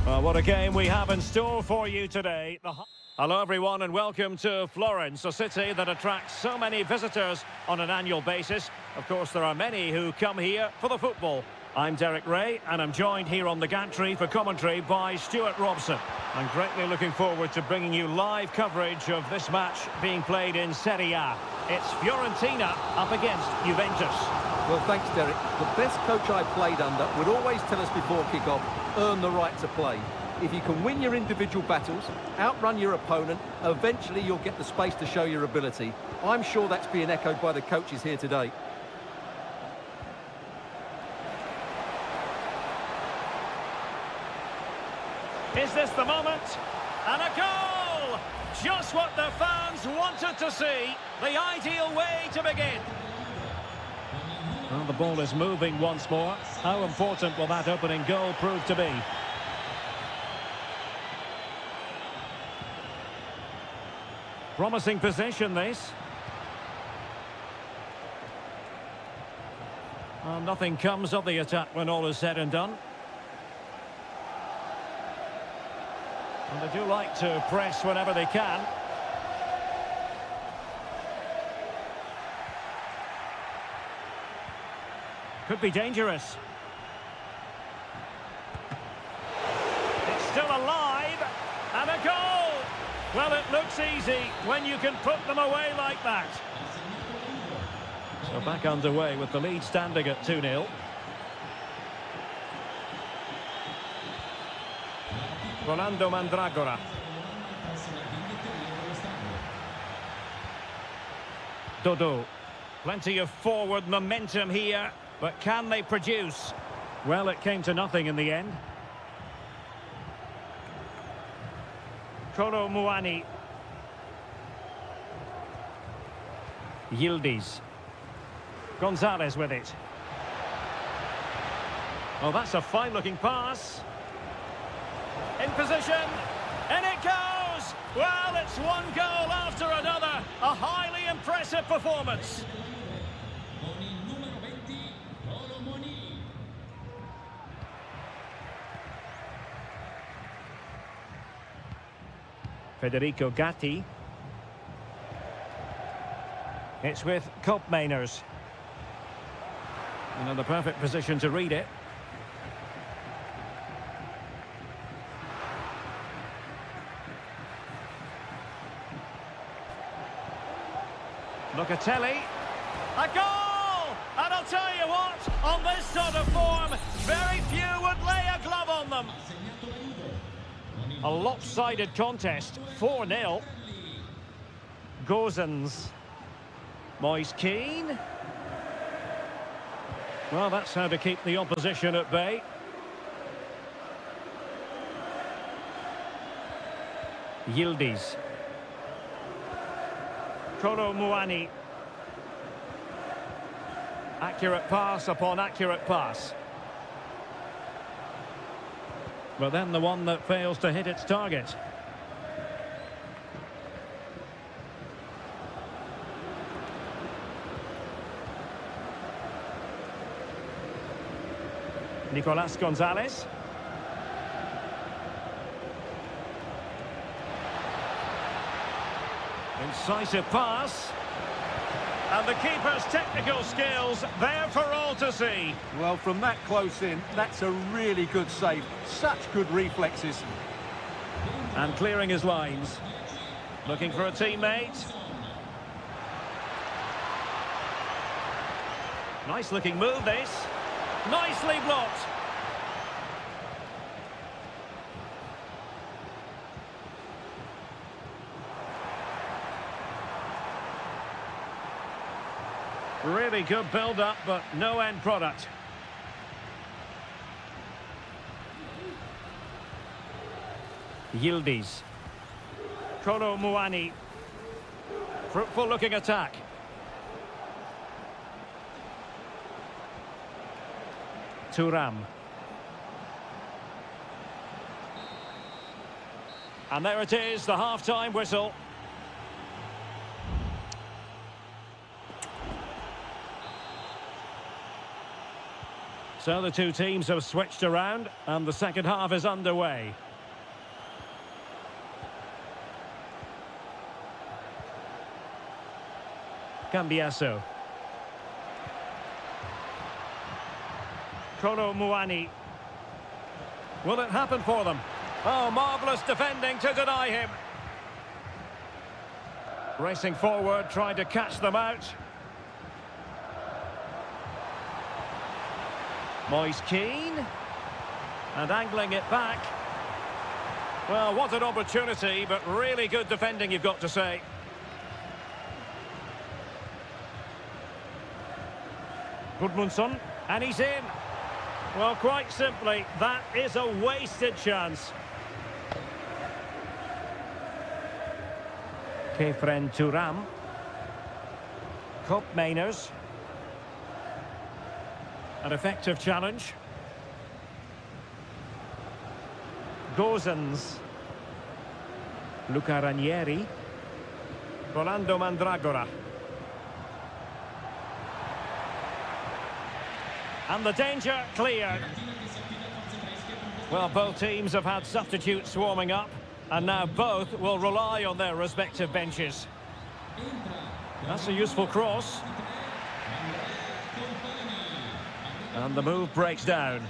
Well, what a game we have in store for you today. Hello, everyone, and welcome to Florence, a city that attracts so many visitors on an annual basis. Of course, there are many who come here for the football. I'm Derek Ray, and I'm joined here on the gantry for commentary by Stuart Robson. I'm greatly looking forward to bringing you live coverage of this match being played in Seria. It's Fiorentina up against Juventus. Well, thanks, Derek. The best coach I played under would always tell us before kick-off, earn the right to play. If you can win your individual battles, outrun your opponent, eventually you'll get the space to show your ability. I'm sure that's being echoed by the coaches here today. Is this the moment? And a goal! Just what the fans wanted to see. The ideal way to begin. Well, the ball is moving once more. How important will that opening goal prove to be? Promising position, this. Well, nothing comes of the attack when all is said and done. And they do like to press whenever they can. Could be dangerous. It's still alive. And a goal! Well, it looks easy when you can put them away like that. So back underway with the lead standing at 2-0. Rolando Mandragora. Dodo. Plenty of forward momentum here, but can they produce? Well, it came to nothing in the end. Kolo Muani. Yildiz. Gonzalez with it. Oh, that's a fine-looking pass. In position, and it goes! Well, it's one goal after another. A highly impressive performance. Federico Gatti. It's with Koopmeiners. And in the perfect position to read it. Locatelli, a goal! And I'll tell you what, on this sort of form, very few would lay a glove on them. A lopsided contest, 4-0. Gozens. Moise Keane. Well, that's how to keep the opposition at bay. Yildiz. Kolo Muani. Accurate pass upon accurate pass. But then the one that fails to hit its target. Nicolas Gonzalez. Incisive pass. And the keeper's technical skills there for all to see. Well, from that close in, that's a really good save. Such good reflexes. And clearing his lines. Looking for a teammate. Nice looking move, this. Nicely blocked. Really good build-up, but no end product. Yildiz. Kolo Muani. Fruitful-looking attack. Thuram. And there it is, the half-time whistle. So the two teams have switched around and the second half is underway. Cambiaso. Kolo Muani. Will it happen for them? Oh, marvellous defending to deny him. Racing forward, trying to catch them out. Moise Keane. And angling it back. Well, what an opportunity, but really good defending, you've got to say. Gudmundsson, and he's in. Well, quite simply, that is a wasted chance. Kefren Turam. Koopmeiners. An effective challenge. Gozens. Luca Ranieri. Rolando Mandragora. And the danger cleared. Well, both teams have had substitutes warming up, and now both will rely on their respective benches. That's a useful cross. And the move breaks down.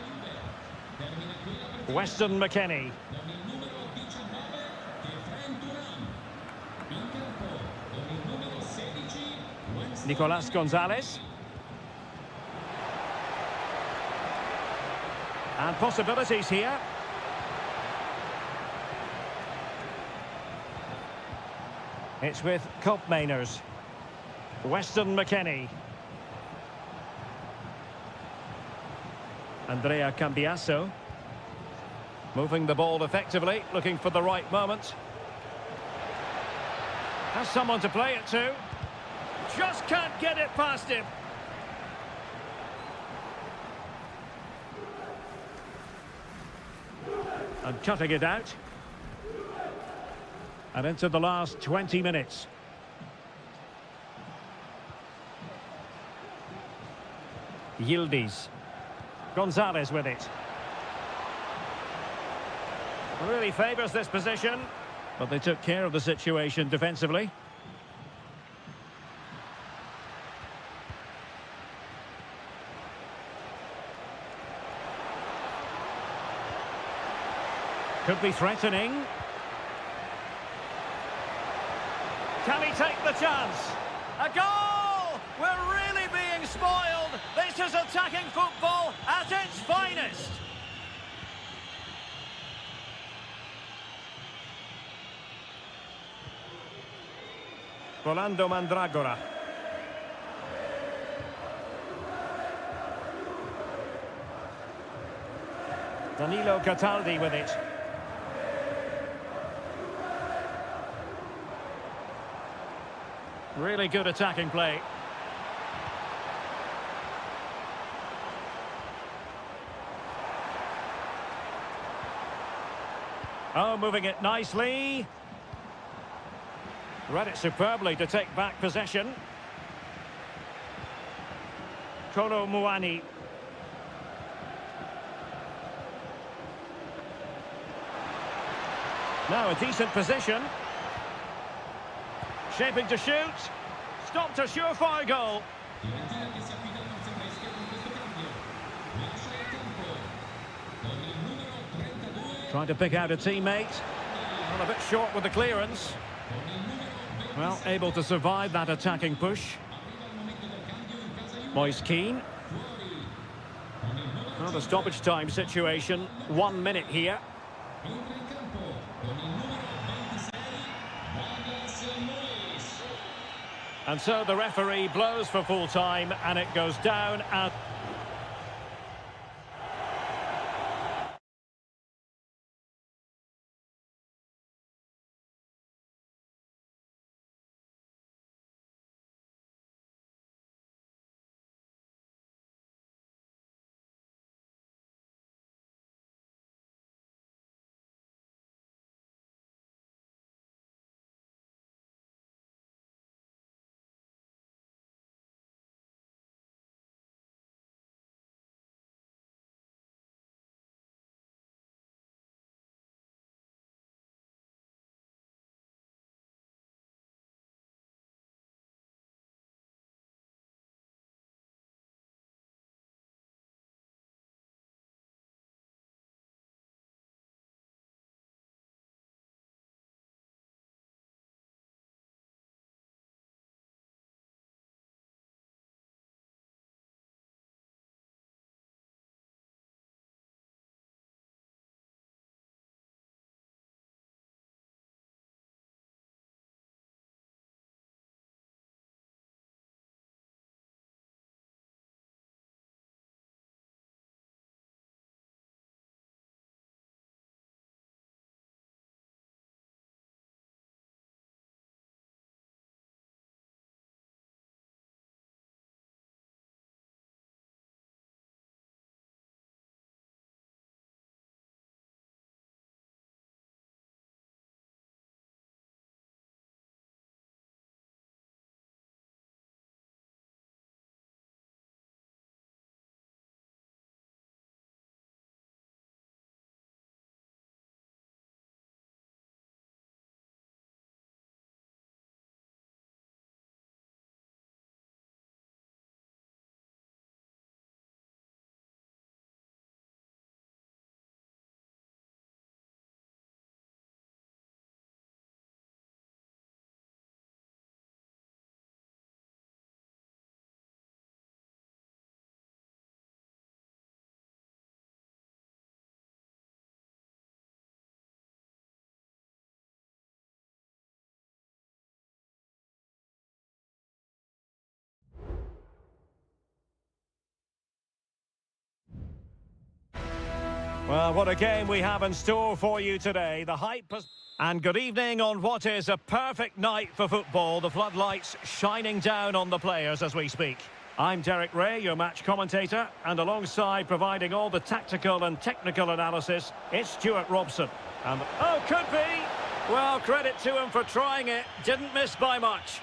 Weston McKennie. Nicolas Gonzalez. And possibilities here. It's with Koopmeiners. Weston McKennie. Andrea Cambiaso. Moving the ball effectively, looking for the right moment. Has someone to play it to. Just can't get it past him. And cutting it out. And into the last 20 minutes. Yildiz. Gonzalez with it. Really favours this position, but they took care of the situation defensively. Could be threatening. Can he take the chance? A goal! We're really being spoiled. This is attacking football at its finest. Rolando Mandragora. Danilo Cataldi with it. Really good attacking play. Oh, moving it nicely. Read it superbly to take back possession. Kolo Muani. Now a decent position. Shaping to shoot. Stopped a surefire goal. Trying to pick out a teammate. Well, a bit short with the clearance. Well, able to survive that attacking push. Moise Keane. Well, the stoppage time situation. 1 minute here. And so the referee blows for full time, and it goes down as... Well, what a game we have in store for you today. The hype has... And good evening on what is a perfect night for football. The floodlights shining down on the players as we speak. I'm Derek Ray, your match commentator, and alongside providing all the tactical and technical analysis, it's Stuart Robson. And oh, could be! Well, credit to him for trying it. Didn't miss by much.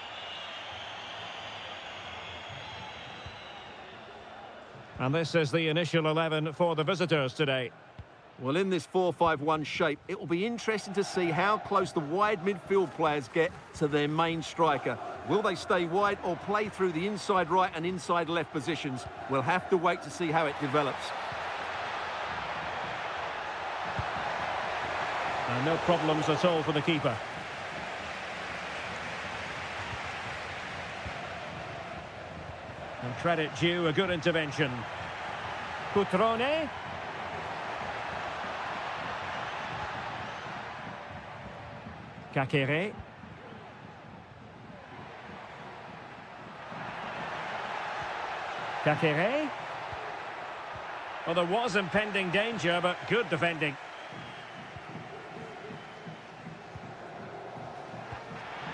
And this is the initial 11 for the visitors today. Well, in this 4-5-1 shape, it will be interesting to see how close the wide midfield players get to their main striker. Will they stay wide or play through the inside right and inside left positions? We'll have to wait to see how it develops. And no problems at all for the keeper. And credit due, a good intervention. Cutrone. Kakere. Kakere. Well, there was impending danger, but good defending.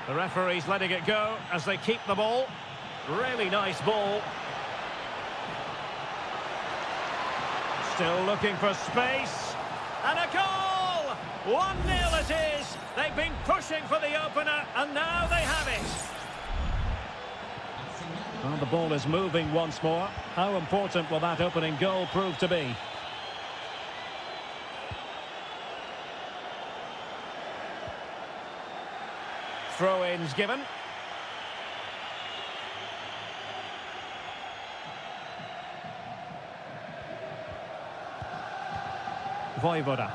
The referee's letting it go as they keep the ball. Really nice ball. Still looking for space. And a goal! 1-0 it is. They've been pushing for the opener, and now they have it. Well, the ball is moving once more. How important will that opening goal prove to be? Throw-ins given. Vojvoda.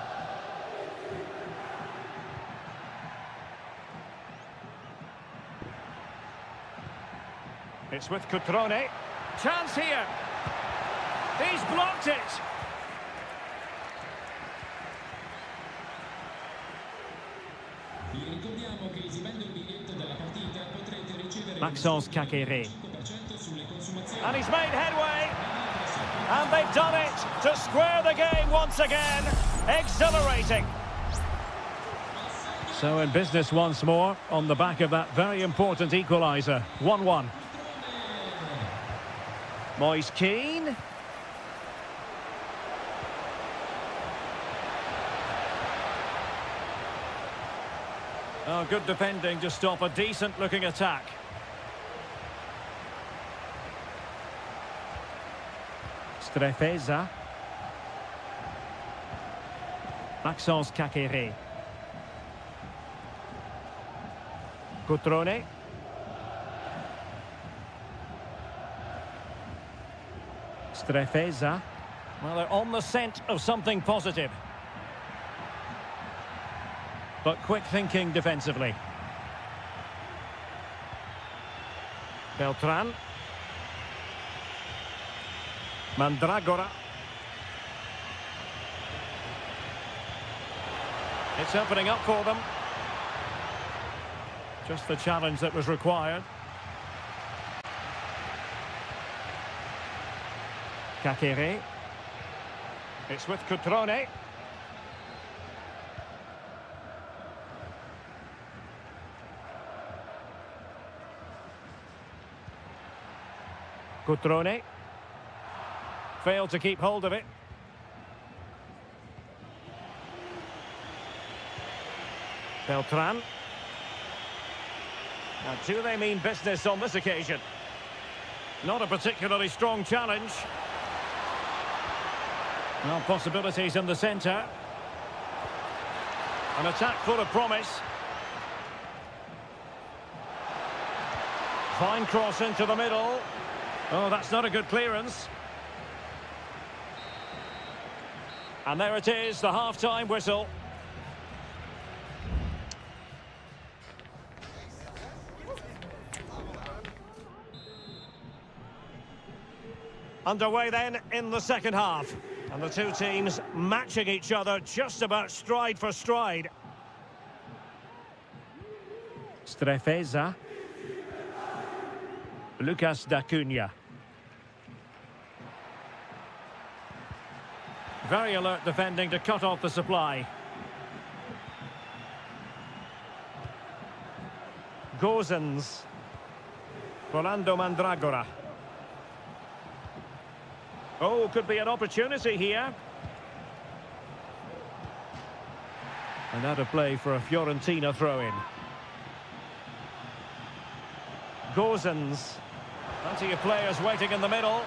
It's with Cutrone. Chance here. He's blocked it. Maxence Kakere. And he's made headway. And they've done it to square the game once again. Exhilarating. So in business once more on the back of that very important equaliser. 1-1. Moise Keane. Oh, good defending to stop a decent-looking attack. Strefeza. Maxence Kakere. Cutrone. Strefeza. Well, they're on the scent of something positive. But quick thinking defensively. Beltran. Mandragora. It's opening up for them. Just the challenge that was required. Kakere. It's with Cutrone. Cutrone. Failed to keep hold of it. Beltran. Now, do they mean business on this occasion? Not a particularly strong challenge. Well, possibilities in the centre. An attack full of promise. Fine cross into the middle. Oh, that's not a good clearance. And there it is, the half-time whistle. Underway then in the second half. And the two teams matching each other just about stride for stride. Strefeza. Lucas da Cunha. Very alert defending to cut off the supply. Gozens. Rolando Mandragora. Oh, could be an opportunity here. And out of play for a Fiorentina throw-in. Gozens. Plenty of players waiting in the middle.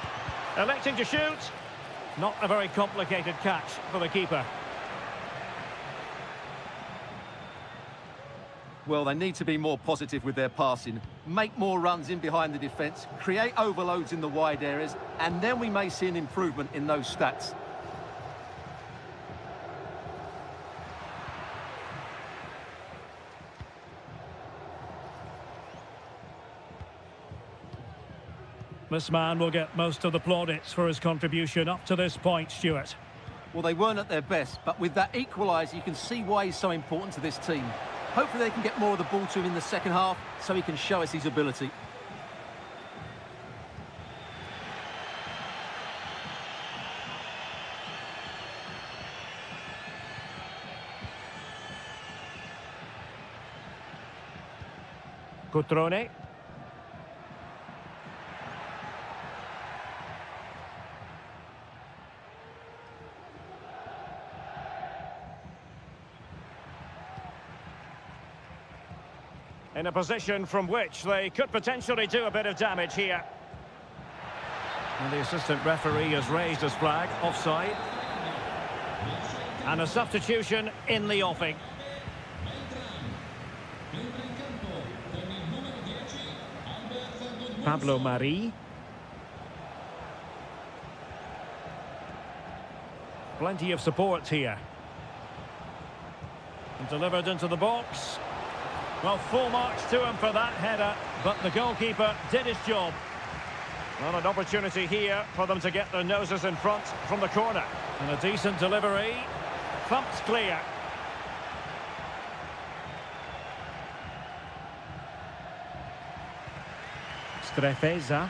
Electing to shoot. Not a very complicated catch for the keeper. Well, they need to be more positive with their passing. Make more runs in behind the defence, create overloads in the wide areas, and then we may see an improvement in those stats. This man will get most of the plaudits for his contribution up to this point, Stuart. Well, they weren't at their best, but with that equaliser, you can see why he's so important to this team. Hopefully they can get more of the ball to him in the second half so he can show us his ability. Cutrone. In a position from which they could potentially do a bit of damage here. And the assistant referee has raised his flag, offside. And a substitution in the offing. Pablo Mari. Plenty of support here. And delivered into the box. Well, full marks to him for that header, but the goalkeeper did his job. Well, an opportunity here for them to get their noses in front from the corner. And a decent delivery. Thumped clear. Strefeza.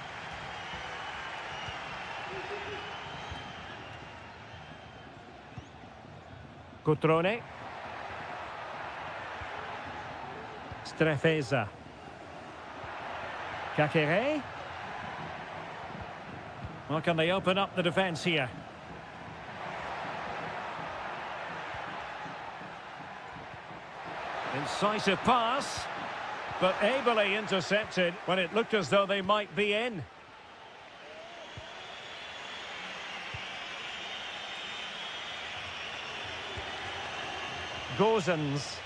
Cutrone. Strefeza. Kakere. Well, can they open up the defence here? Incisive pass, but ably intercepted when it looked as though they might be in. Gozens.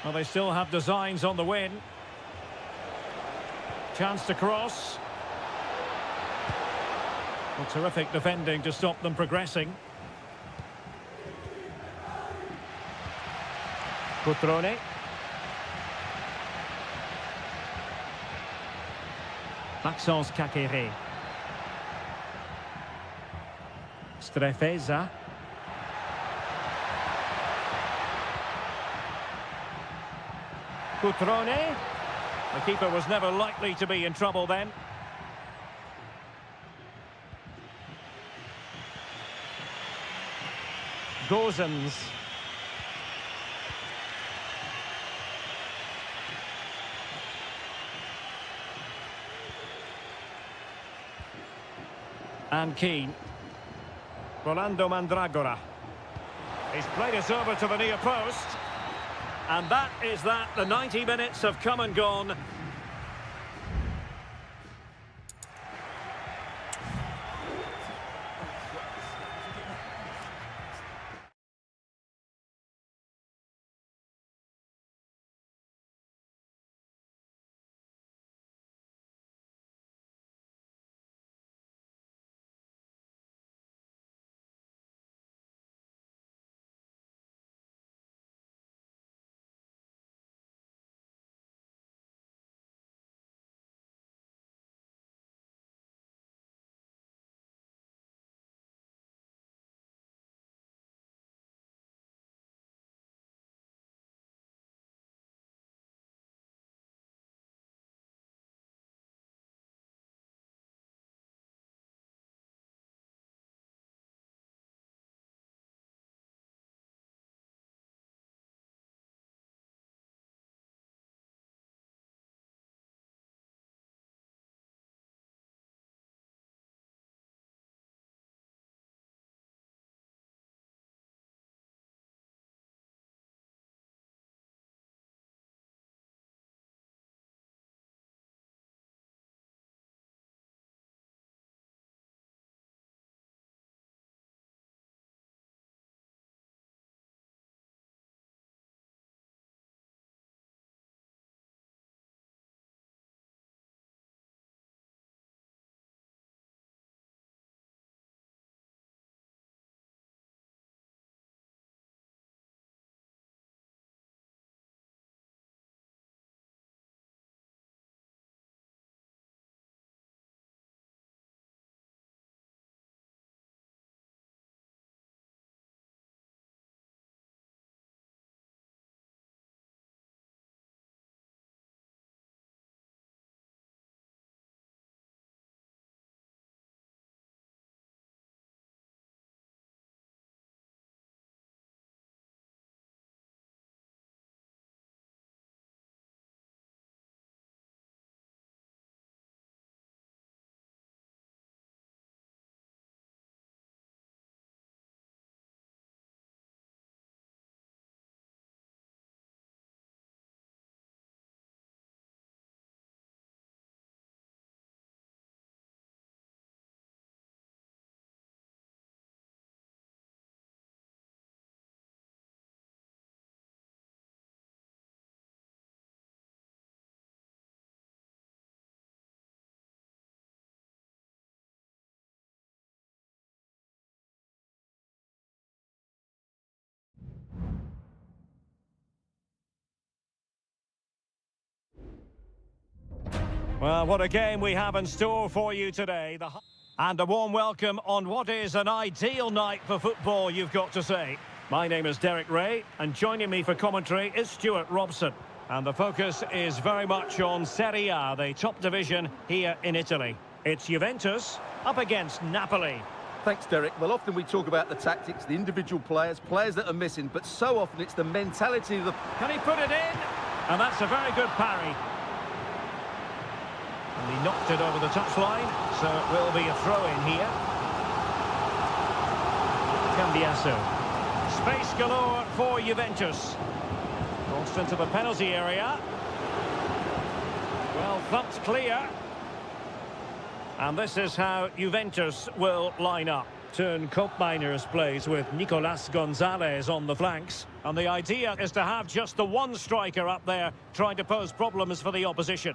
Well, they still have designs on the win. Chance to cross. Well, terrific defending to stop them progressing. Cutrone. Maxence Kakere. Strefeza. Cutrone. The keeper was never likely to be in trouble then. Gozens. And Keane. Rolando Mandragora. He's played it over to the near post. And that is that. The 90 minutes have come and gone. Well, what a game we have in store for you today. And a warm welcome on what is an ideal night for football, you've got to say. My name is Derek Ray, and joining me for commentary is Stuart Robson. And the focus is very much on Seria, the top division here in Italy. It's Juventus up against Napoli. Thanks, Derek. Well, often we talk about the tactics, the individual players that are missing, but so often it's the mentality of the... Can he put it in? And that's a very good parry. And he knocked it over the touchline, so it will be a throw-in here. Cambiasso. Space galore for Juventus. Crossed into the penalty area. Well, thumped clear. And this is how Juventus will line up. Turn Koopmeiners plays with Nicolas Gonzalez on the flanks. And the idea is to have just the one striker up there trying to pose problems for the opposition.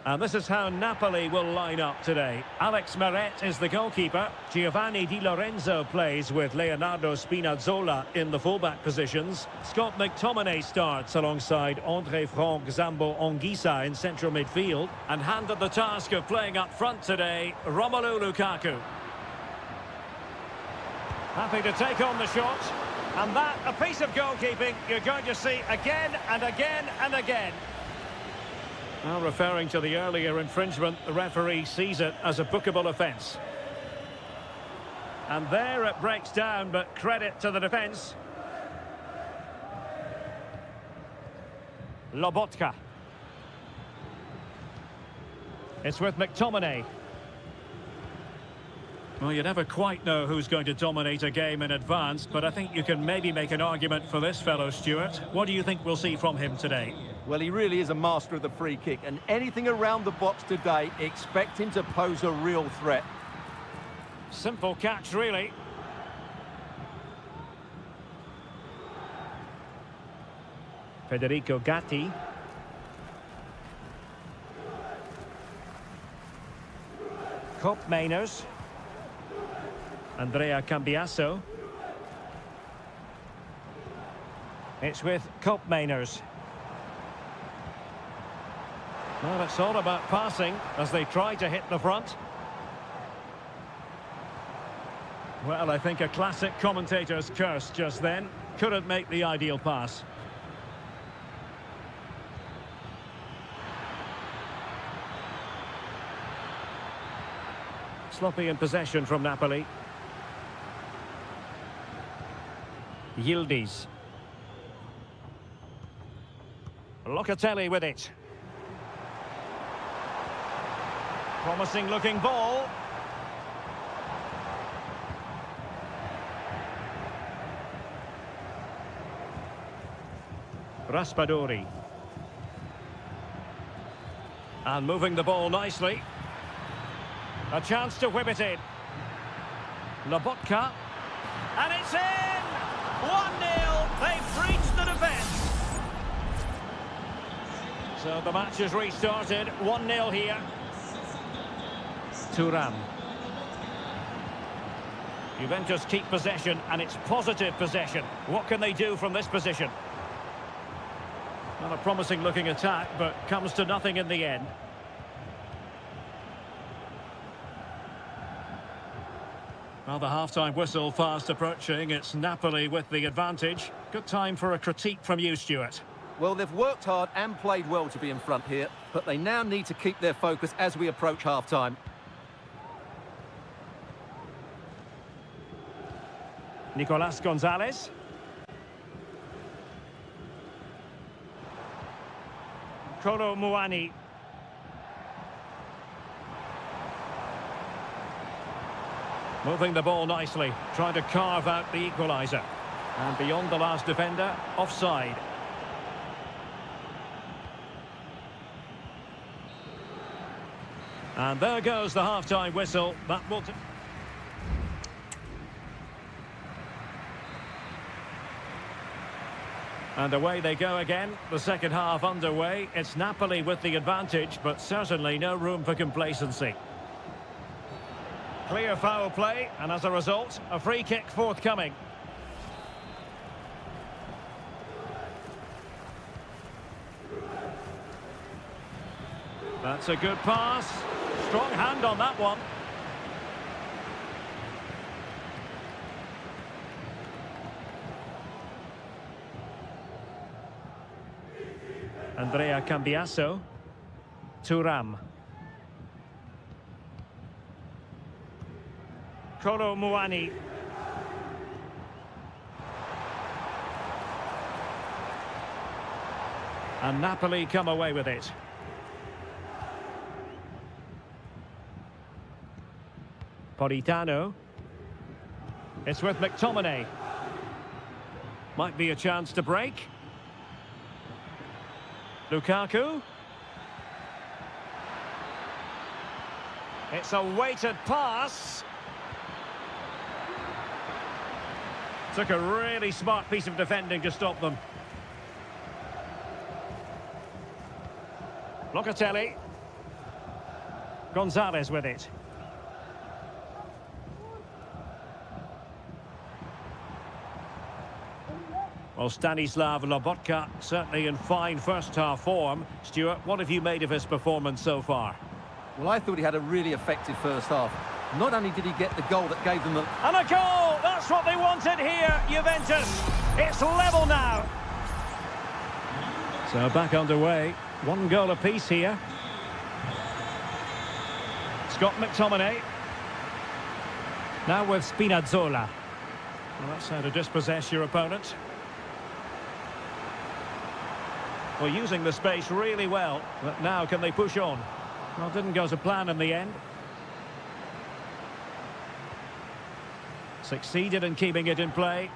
And this is how Napoli will line up today. Alex Meret is the goalkeeper. Giovanni Di Lorenzo plays with Leonardo Spinazzola in the fullback positions. Scott McTominay starts alongside André Franck Zambo Anguissa in central midfield. And handed the task of playing up front today, Romelu Lukaku. Happy to take on the shot. And that, a piece of goalkeeping you're going to see again and again and again. Now, referring to the earlier infringement, the referee sees it as a bookable offence. And there it breaks down, but credit to the defence. Lobotka. It's with McTominay. Well, you never quite know who's going to dominate a game in advance, but I think you can maybe make an argument for this fellow, Stuart. What do you think we'll see from him today? Well, he really is a master of the free kick, and anything around the box today, expect him to pose a real threat. Simple catch, really. Federico Gatti. Koopmeiners. Andrea Cambiasso. It's with Koopmeiners. Well, it's all about passing as they try to hit the front. Well, I think a classic commentator's curse just then. Couldn't make the ideal pass. Sloppy in possession from Napoli. Yildiz. Locatelli with it. Promising looking ball. Raspadori. And moving the ball nicely. A chance to whip it in. Lobotka. And it's in! 1-0. They've breached the defence. So the match has restarted. 1-0 here. Thuram. Juventus keep possession, and it's positive possession. What can they do from this position? Not a promising looking attack, but comes to nothing in the end. Well, the half-time whistle fast approaching. It's Napoli with the advantage. Good time for a critique from you, Stuart. Well, they've worked hard and played well to be in front here, but they now need to keep their focus as we approach half-time. Nicolas Gonzalez. Kolo Muani. Moving the ball nicely, trying to carve out the equaliser. And beyond the last defender, offside. And there goes the half-time whistle. That will... And away they go again. The second half underway. It's Napoli with the advantage, but certainly no room for complacency. Clear foul play, and as a result, a free kick forthcoming. That's a good pass. Strong hand on that one. Andrea Cambiaso. Thuram. Kolo Muani. And Napoli come away with it. Politano. It's with McTominay. Might be a chance to break. Lukaku. It's a weighted pass. Took a really smart piece of defending to stop them. Locatelli. Gonzalez with it. Well, Stanislav Lobotka certainly in fine first-half form. Stuart, what have you made of his performance so far? Well, I thought he had a really effective first half. Not only did he get the goal that gave them the... And a goal! That's what they wanted here, Juventus. It's level now. So back underway. One goal apiece here. Scott McTominay. Now with Spinazzola. Well, that's how to dispossess your opponent. Well, using the space really well, but now can they push on? Well, didn't go to plan in the end. Succeeded in keeping it in play.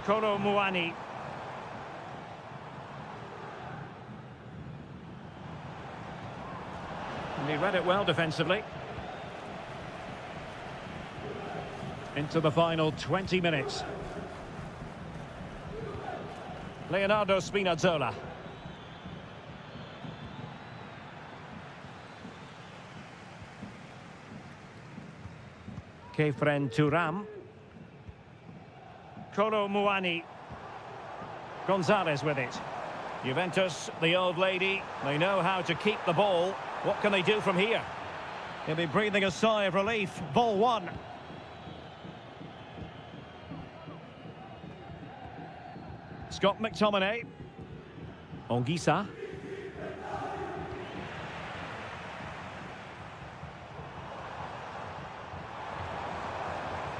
Kolo Muani. And he read it well defensively. Into the final 20 minutes. Leonardo Spinazzola. Kefren Thuram. Kolo Muani. Gonzalez with it. Juventus, the old lady, they know how to keep the ball. What can they do from here? He'll be breathing a sigh of relief. Ball one. Scott McTominay. Ongisa.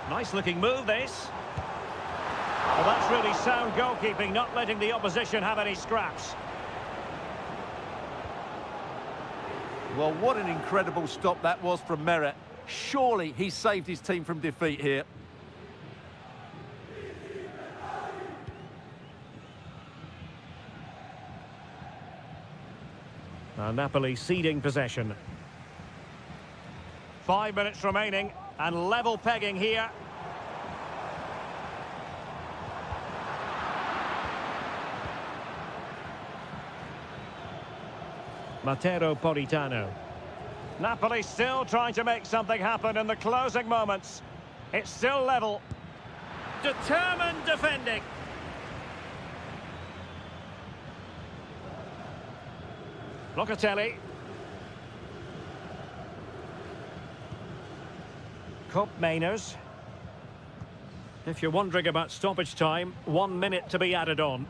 Nice looking move this. Well, that's really sound goalkeeping, not letting the opposition have any scraps. Well, what an incredible stop that was from Meret. Surely he saved his team from defeat here. Now Napoli ceding possession. 5 minutes remaining and level pegging here. Matteo Politano. Napoli still trying to make something happen in the closing moments. It's still level. Determined defending. Locatelli. Cup Mainers. If you're wondering about stoppage time, 1 minute to be added on.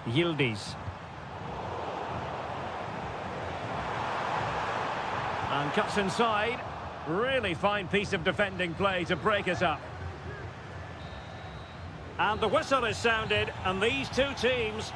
Yildiz. And cuts inside. Really fine piece of defending play to break us up. And the whistle is sounded, and these two teams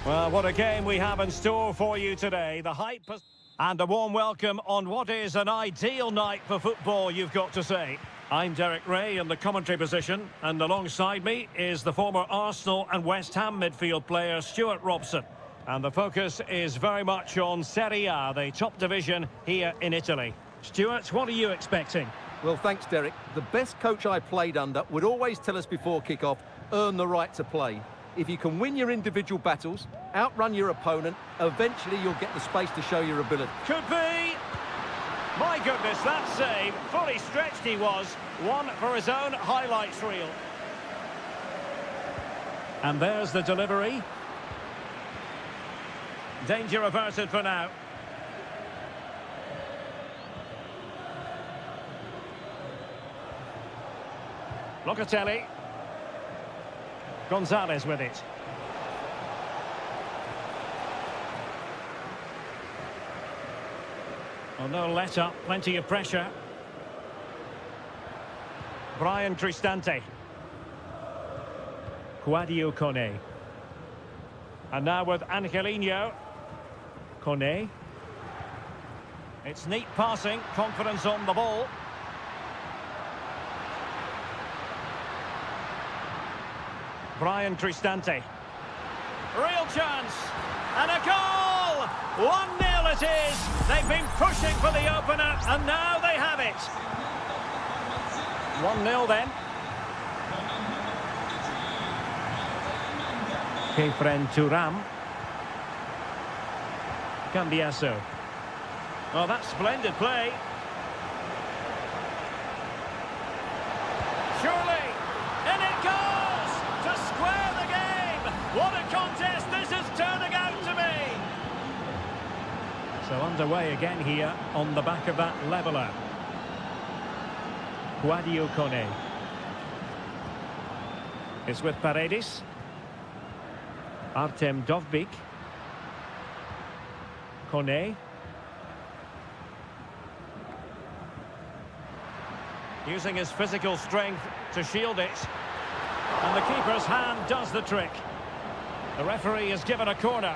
Well, what a game we have in store for you today. The hype and a warm welcome on what is an ideal night for football, you've got to say. I'm Derek Ray in the commentary position, and alongside me is the former Arsenal and West Ham midfield player Stuart Robson. And the focus is very much on Seria, the top division here in Italy. Stuart, what are you expecting? Well, thanks, Derek. The best coach I played under would always tell us before kick-off, earn the right to play. If you can win your individual battles, outrun your opponent, eventually you'll get the space to show your ability. Could be. My goodness, that save. Fully stretched he was. One for his own highlights reel. And there's the delivery. Danger averted for now. Locatelli. Gonzalez with it. Oh, no let up, plenty of pressure. Brian Cristante. Quadio Kone. And now with Angelino. Kone. It's neat passing, confidence on the ball. Brian Cristante. Real chance. And a goal! 1-0 it is. They've been pushing for the opener, and now they have it. 1-0 then. Kefren Turam. Cambiasso. Oh, that's splendid play. Surely. And it goes to square the game. What a contest this is turning out to be. So underway again here on the back of that leveller. Quadio Kone. It's with Paredes. Artem Dovbyk. Kone. Using his physical strength to shield it. And the keeper's hand does the trick. The referee has given a corner.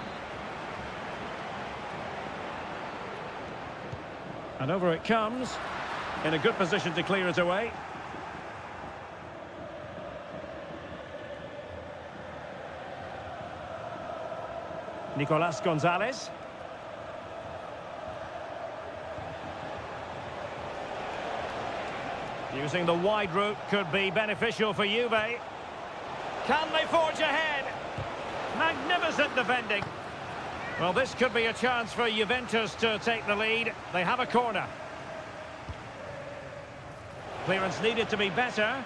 And over it comes. In a good position to clear it away. Nicolas Gonzalez. Using the wide route could be beneficial for Juve. Can they forge ahead? Magnificent defending. Well, this could be a chance for Juventus to take the lead. They have a corner. Clearance needed to be better.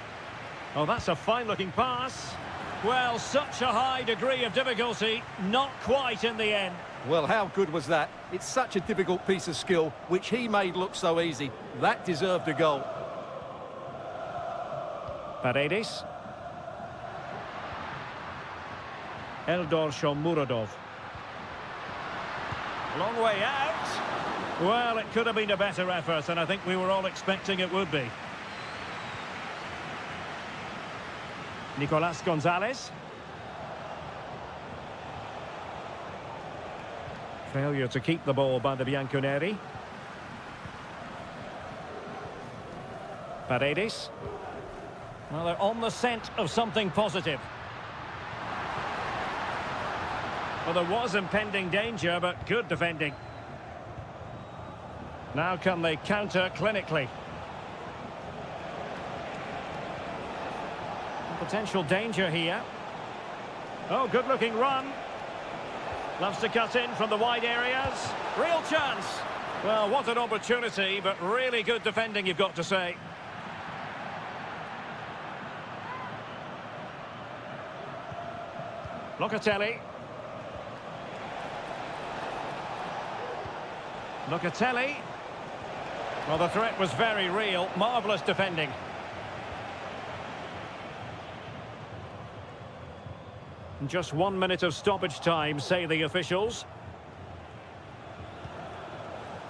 Oh, that's a fine-looking pass. Well, such a high degree of difficulty, not quite in the end. Well, how good was that? It's such a difficult piece of skill, which he made look so easy. That deserved a goal. Paredes. Eldor Shomurodov. Long way out. Well, it could have been a better effort, and I think we were all expecting it would be. Nicolas Gonzalez. Failure to keep the ball by the Bianconeri. Paredes. Well, they're on the scent of something positive. Well, there was impending danger, but good defending. Now can they counter clinically? Potential danger here. Oh, good-looking run. Loves to cut in from the wide areas. Real chance. Well, what an opportunity, but really good defending, you've got to say. Locatelli. Locatelli. Well, the threat was very real. Marvellous defending. Just 1 minute of stoppage time, say the officials.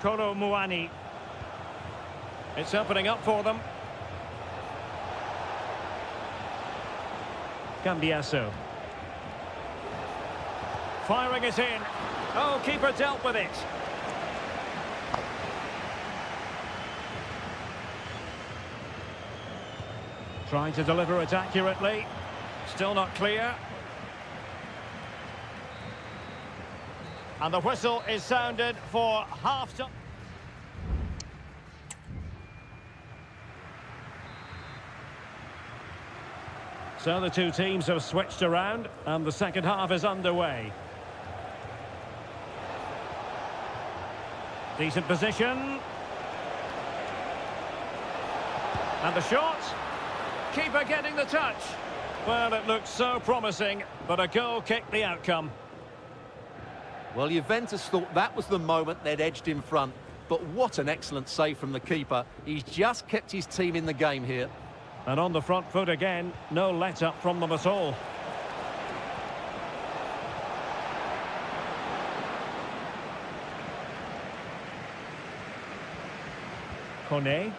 Kolo Muani. It's opening up for them. Cambiasso. Firing it in. Oh, keeper dealt with it. Trying to deliver it accurately. Still not clear. And the whistle is sounded for half-time. So the two teams have switched around and the second half is underway. Decent position. And the shot. Keeper getting the touch. Well, it looked so promising, but a goal kicked the outcome. Well, Juventus thought that was the moment they'd edged in front. But what an excellent save from the keeper. He's just kept his team in the game here. And on the front foot again, no let-up from them at all. Kone.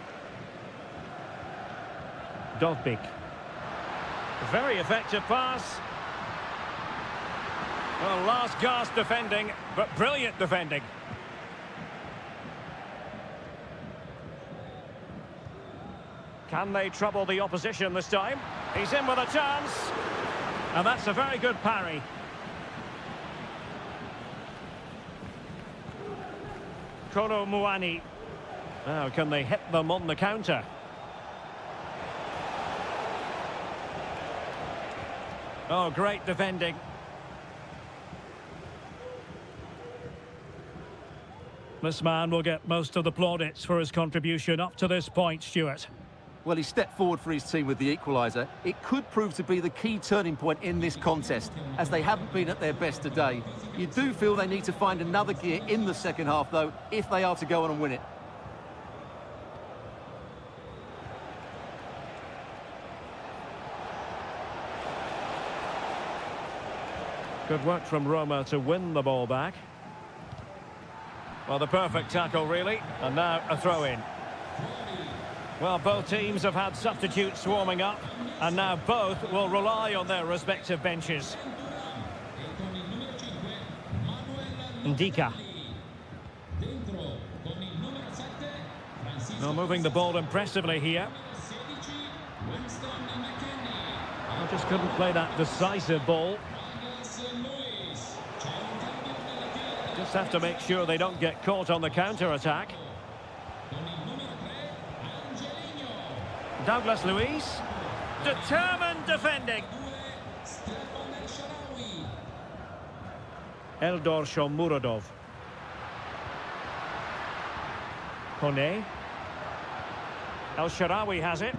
Dovbik. Very effective pass. Well, last gasp defending, but brilliant defending. Can they trouble the opposition this time? He's in with a chance. And that's a very good parry. Kolo Muani. Now, can they hit them on the counter? Oh, great defending. This man will get most of the plaudits for his contribution up to this point, Stuart. Well, he stepped forward for his team with the equaliser. It could prove to be the key turning point in this contest, as they haven't been at their best today. You do feel they need to find another gear in the second half, though, if they are to go on and win it. Good work from Roma to win the ball back. Well, the perfect tackle, really. And now a throw-in. Well, both teams have had substitutes warming up, and now both will rely on their respective benches. Ndika. Now moving the ball impressively here. Just couldn't play that decisive ball. Just have to make sure they don't get caught on the counter-attack. Douglas Luiz, determined defending. Eldor Shomurodov. Kone. El Shaarawy has it.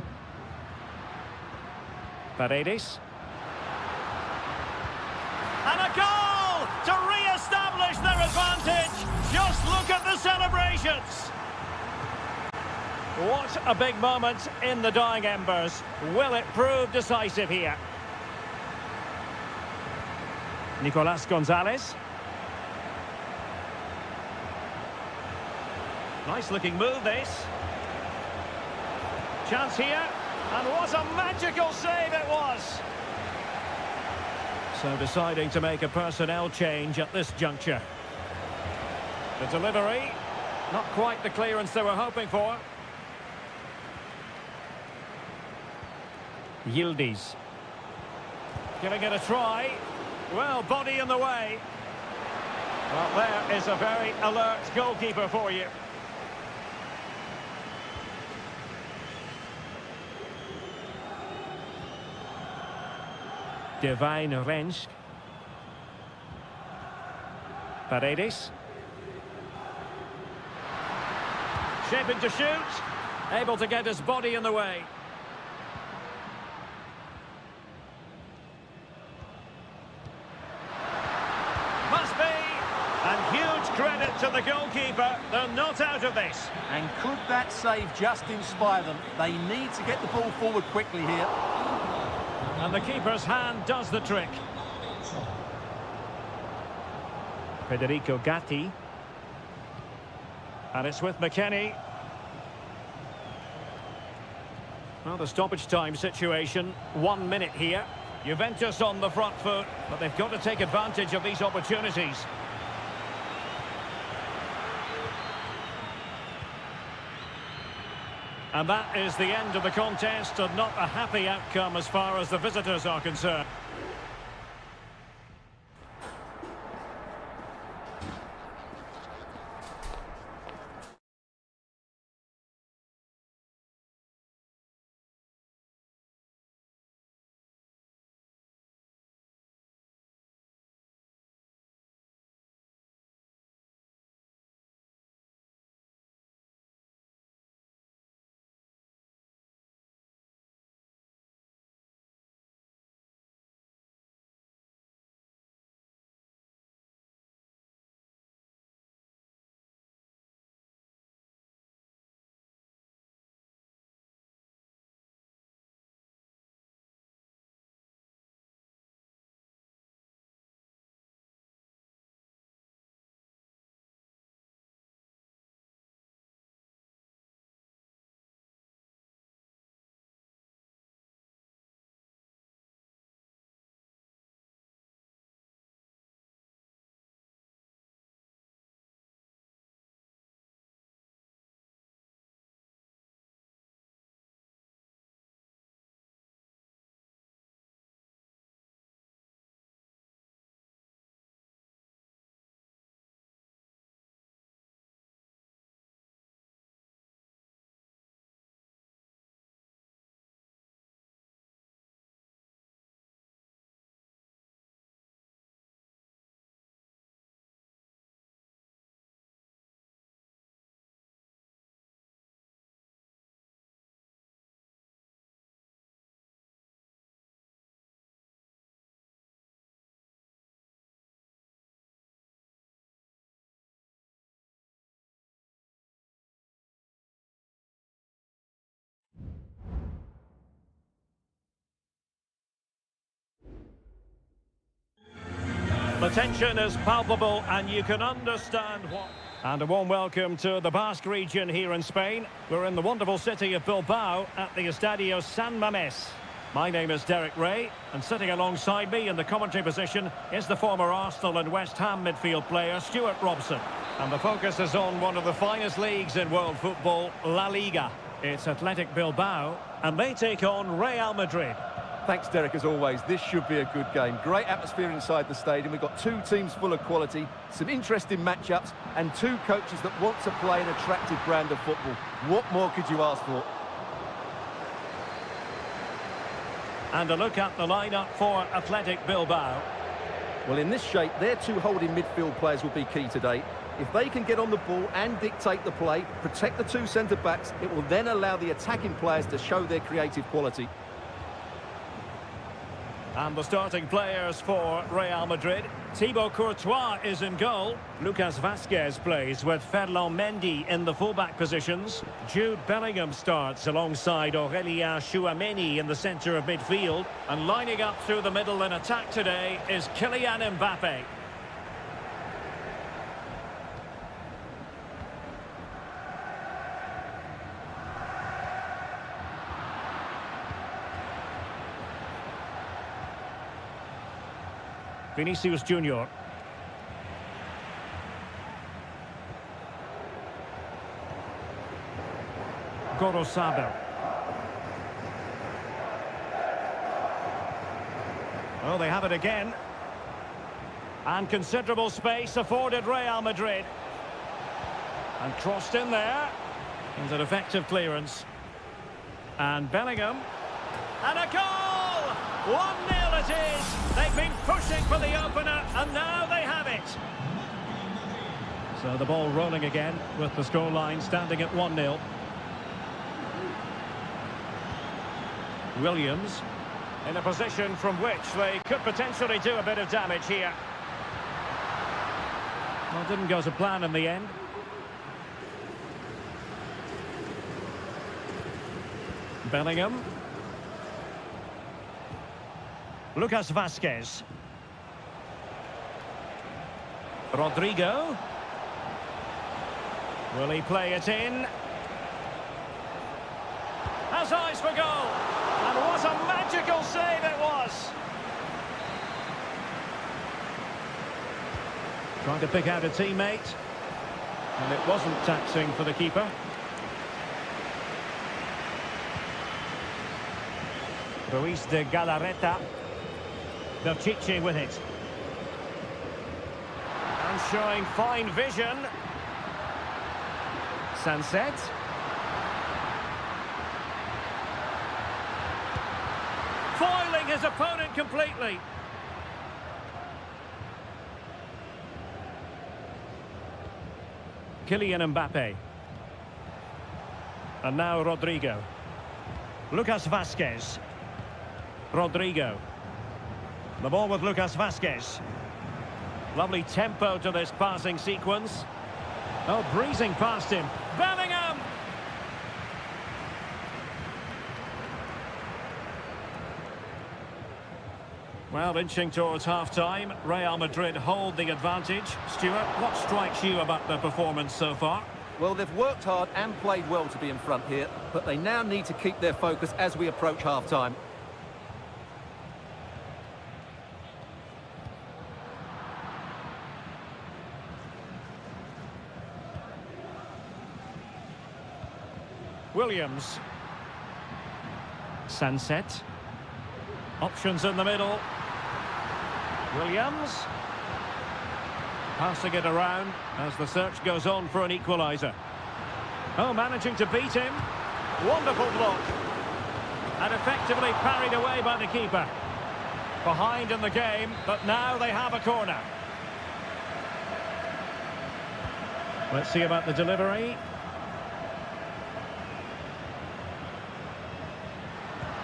Paredes. And a goal to re-establish their advantage. Just look at the celebrations. What a big moment in the dying embers. Will it prove decisive here? Nicolas Gonzalez. Nice looking move, this. Chance here. And what a magical save it was. So deciding to make a personnel change at this juncture. The delivery. Not quite the clearance they were hoping for. Yildiz. Giving it a try. Well, body in the way. Well, there is a very alert goalkeeper for you. Divine Rensch. Paredes. Shaping to shoot. Able to get his body in the way. Must be. And huge credit to the goalkeeper. They're not out of this. And could that save just inspire them? They need to get the ball forward quickly here. And the keeper's hand does the trick. Federico Gatti. And it's with McKennie. Well, the stoppage time situation, 1 minute here. Juventus on the front foot, but they've got to take advantage of these opportunities. And that is the end of the contest, and not a happy outcome as far as the visitors are concerned. The tension is palpable, and you can understand what... And a warm welcome to the Basque region here in Spain. We're in the wonderful city of Bilbao at the Estadio San Mamés. My name is Derek Ray, and sitting alongside me in the commentary position is the former Arsenal and West Ham midfield player Stuart Robson. And the focus is on one of the finest leagues in world football, La Liga. It's Athletic Bilbao, and they take on Real Madrid. Thanks, Derek, as always. This should be a good game. Great atmosphere inside the stadium. We've got two teams full of quality, some interesting matchups, and two coaches that want to play an attractive brand of football. What more could you ask for? And a look at the lineup for Athletic Bilbao. Well, in this shape, their two holding midfield players will be key today. If they can get on the ball and dictate the play, protect the two centre-backs, it will then allow the attacking players to show their creative quality. And the starting players for Real Madrid. Thibaut Courtois is in goal. Lucas Vázquez plays with Ferland Mendy in the fullback positions. Jude Bellingham starts alongside Aurélien Tchouaméni in the centre of midfield. And lining up through the middle in attack today is Kylian Mbappé. Vinicius Junior. Gorosabel. Oh, they have it again. And considerable space afforded Real Madrid. And crossed in there. It's an effective clearance. And Bellingham. And a goal! 1-0 it is. They've been pushing for the opener, and now they have it. So the ball rolling again, with the scoreline standing at 1-0. Williams, in a position from which they could potentially do a bit of damage here. Well, it didn't go to plan in the end. Bellingham. Lucas Vázquez. Rodrigo. Will he play it in? Has eyes for goal. And what a magical save it was. Trying to pick out a teammate. And it wasn't taxing for the keeper. Ruiz de Galarreta. Pírat's with it. And showing fine vision. Sunset. Foiling his opponent completely. Kylian Mbappe. And now Rodrigo. Lucas Vázquez. Rodrigo. The ball with Lucas Vázquez. Lovely tempo to this passing sequence. Oh, breezing past him. Bellingham! Well, inching towards half-time. Real Madrid hold the advantage. Stuart, what strikes you about the performance so far? Well, they've worked hard and played well to be in front here, but they now need to keep their focus as we approach half-time. Williams. Sunset. Options in the middle. Williams. Passing it around as the search goes on for an equaliser. Oh, managing to beat him. Wonderful block. And effectively parried away by the keeper. Behind in the game, but now they have a corner. Let's see about the delivery.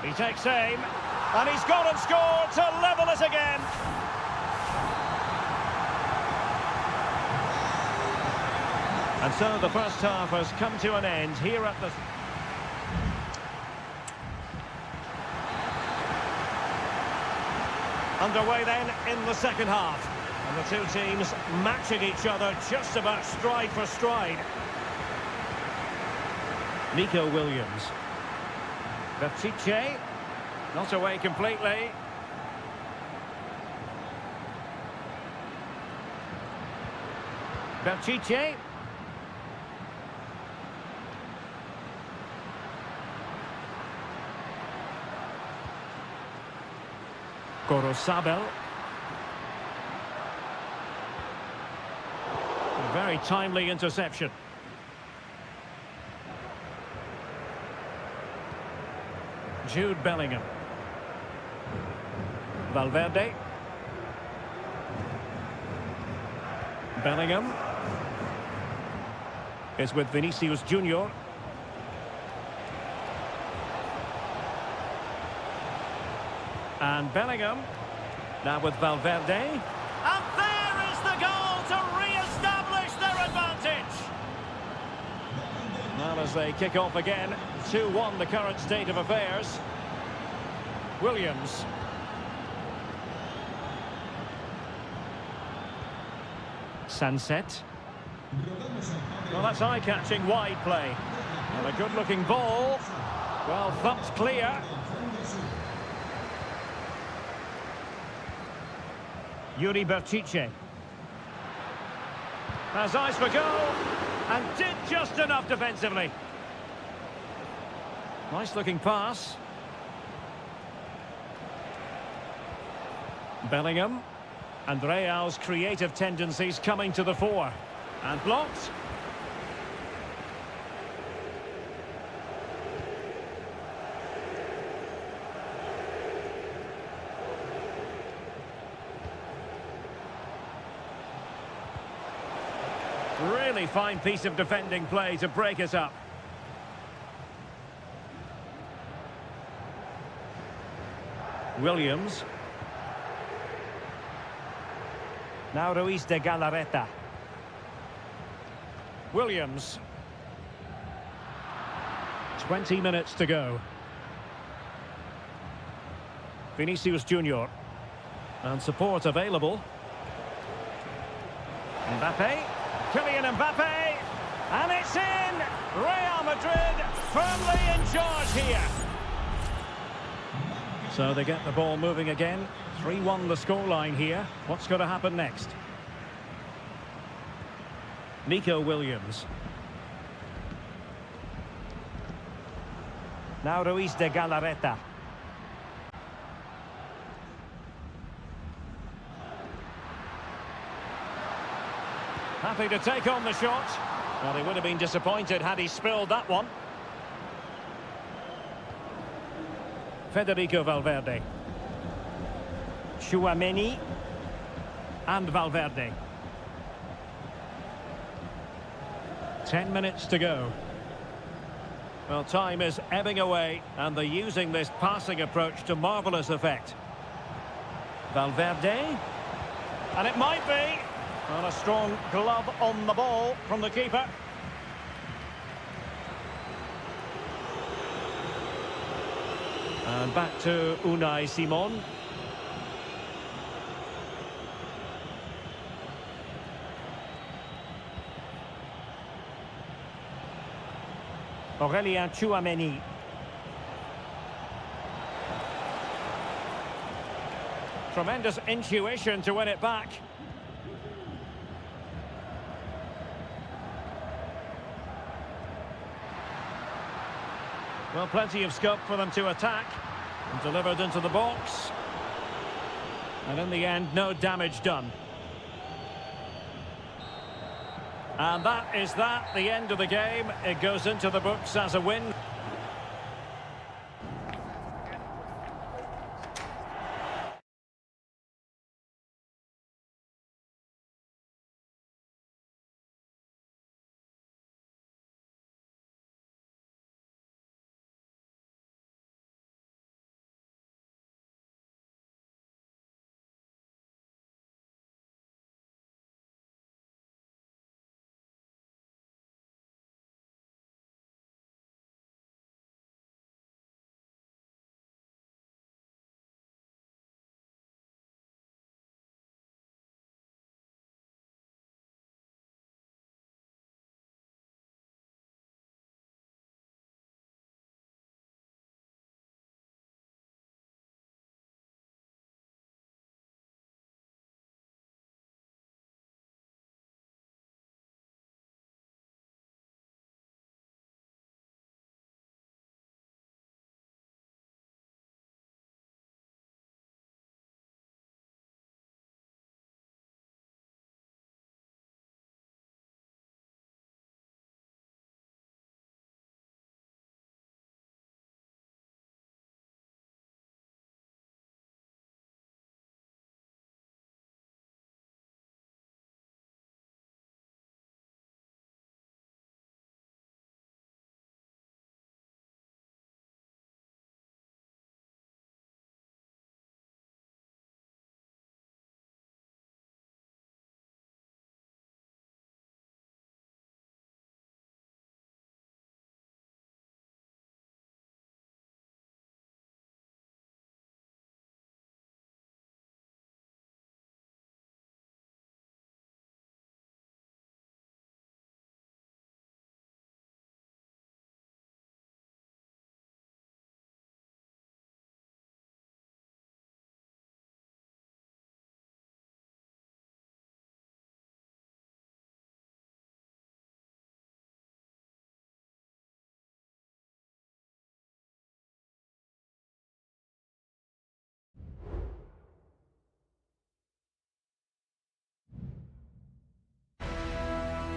He takes aim, and he's gone and scored to level it again. And so the first half has come to an end here at the... Underway then in the second half. And the two teams matching each other just about stride for stride. Nico Williams. Pírat's not away completely. Pírat's. Gorosabel. A very timely interception. Jude Bellingham. Valverde. Bellingham is with Vinicius Junior. And Bellingham now with Valverde. And there is the goal to re-establish their advantage. Well, as they kick off again, 2-1 the current state of affairs. Williams. Sunset. Well, that's eye-catching wide play. And a good-looking ball. Well, thumped clear. Yuri Pírat's. Has eyes for goal. And did just enough defensively. Nice-looking pass. Bellingham. And Real's creative tendencies coming to the fore. And blocked. Really fine piece of defending play to break it up. Williams. Now Ruiz de Galarreta. Williams. 20 minutes to go. Vinicius Junior. And support available. Mbappe. Kylian Mbappe. And it's in! Real Madrid firmly in charge here. So they get the ball moving again. 3-1 the scoreline here. What's going to happen next? Nico Williams. Now Ruiz de Galarreta. Happy to take on the shot. Well, he would have been disappointed had he spilled that one. Federico Valverde. Tchouaméni. And Valverde. 10 minutes to go. Well, time is ebbing away, and they're using this passing approach to marvellous effect. Valverde. And it might be. And a strong glove on the ball from the keeper. And back to Unai Simon. Aurélien Tchouaméni. Tremendous intuition to win it back. Well, plenty of scope for them to attack. And delivered into the box. And in the end, no damage done. And that is that, the end of the game. It goes into the books as a win.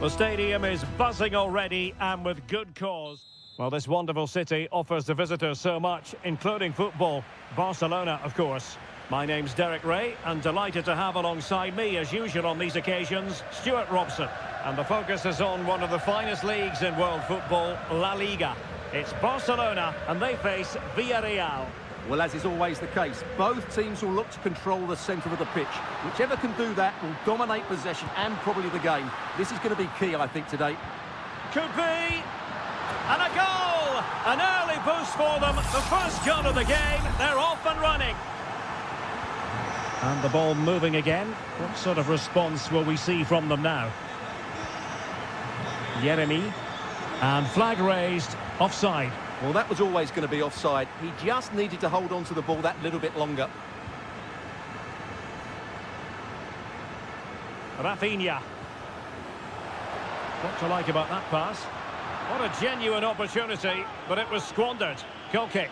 The stadium is buzzing already, and with good cause. Well, this wonderful city offers the visitors so much, including football. Barcelona, of course. My name's Derek Ray, and delighted to have alongside me, as usual on these occasions, Stuart Robson. And the focus is on one of the finest leagues in world football, La Liga. It's Barcelona, and they face Villarreal. Well, as is always the case, both teams will look to control the centre of the pitch. Whichever can do that will dominate possession and probably the game. This is going to be key, I think, today. Could be. And a goal! An early boost for them. The first goal of the game. They're off and running. And the ball moving again. What sort of response will we see from them now? Yeremy. And flag raised. Offside. Well, that was always going to be offside. He just needed to hold on to the ball that little bit longer. Rafinha. What to like about that pass? What a genuine opportunity, but it was squandered. Goal kick.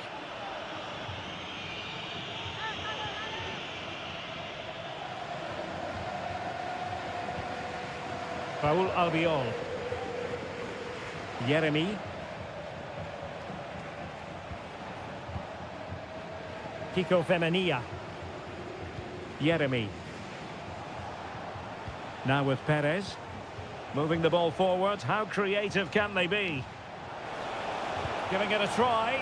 Raúl Albiol. Jeremy. Kiko Femenia. Jeremy. Now with Perez. Moving the ball forward. How creative can they be? Giving it a try.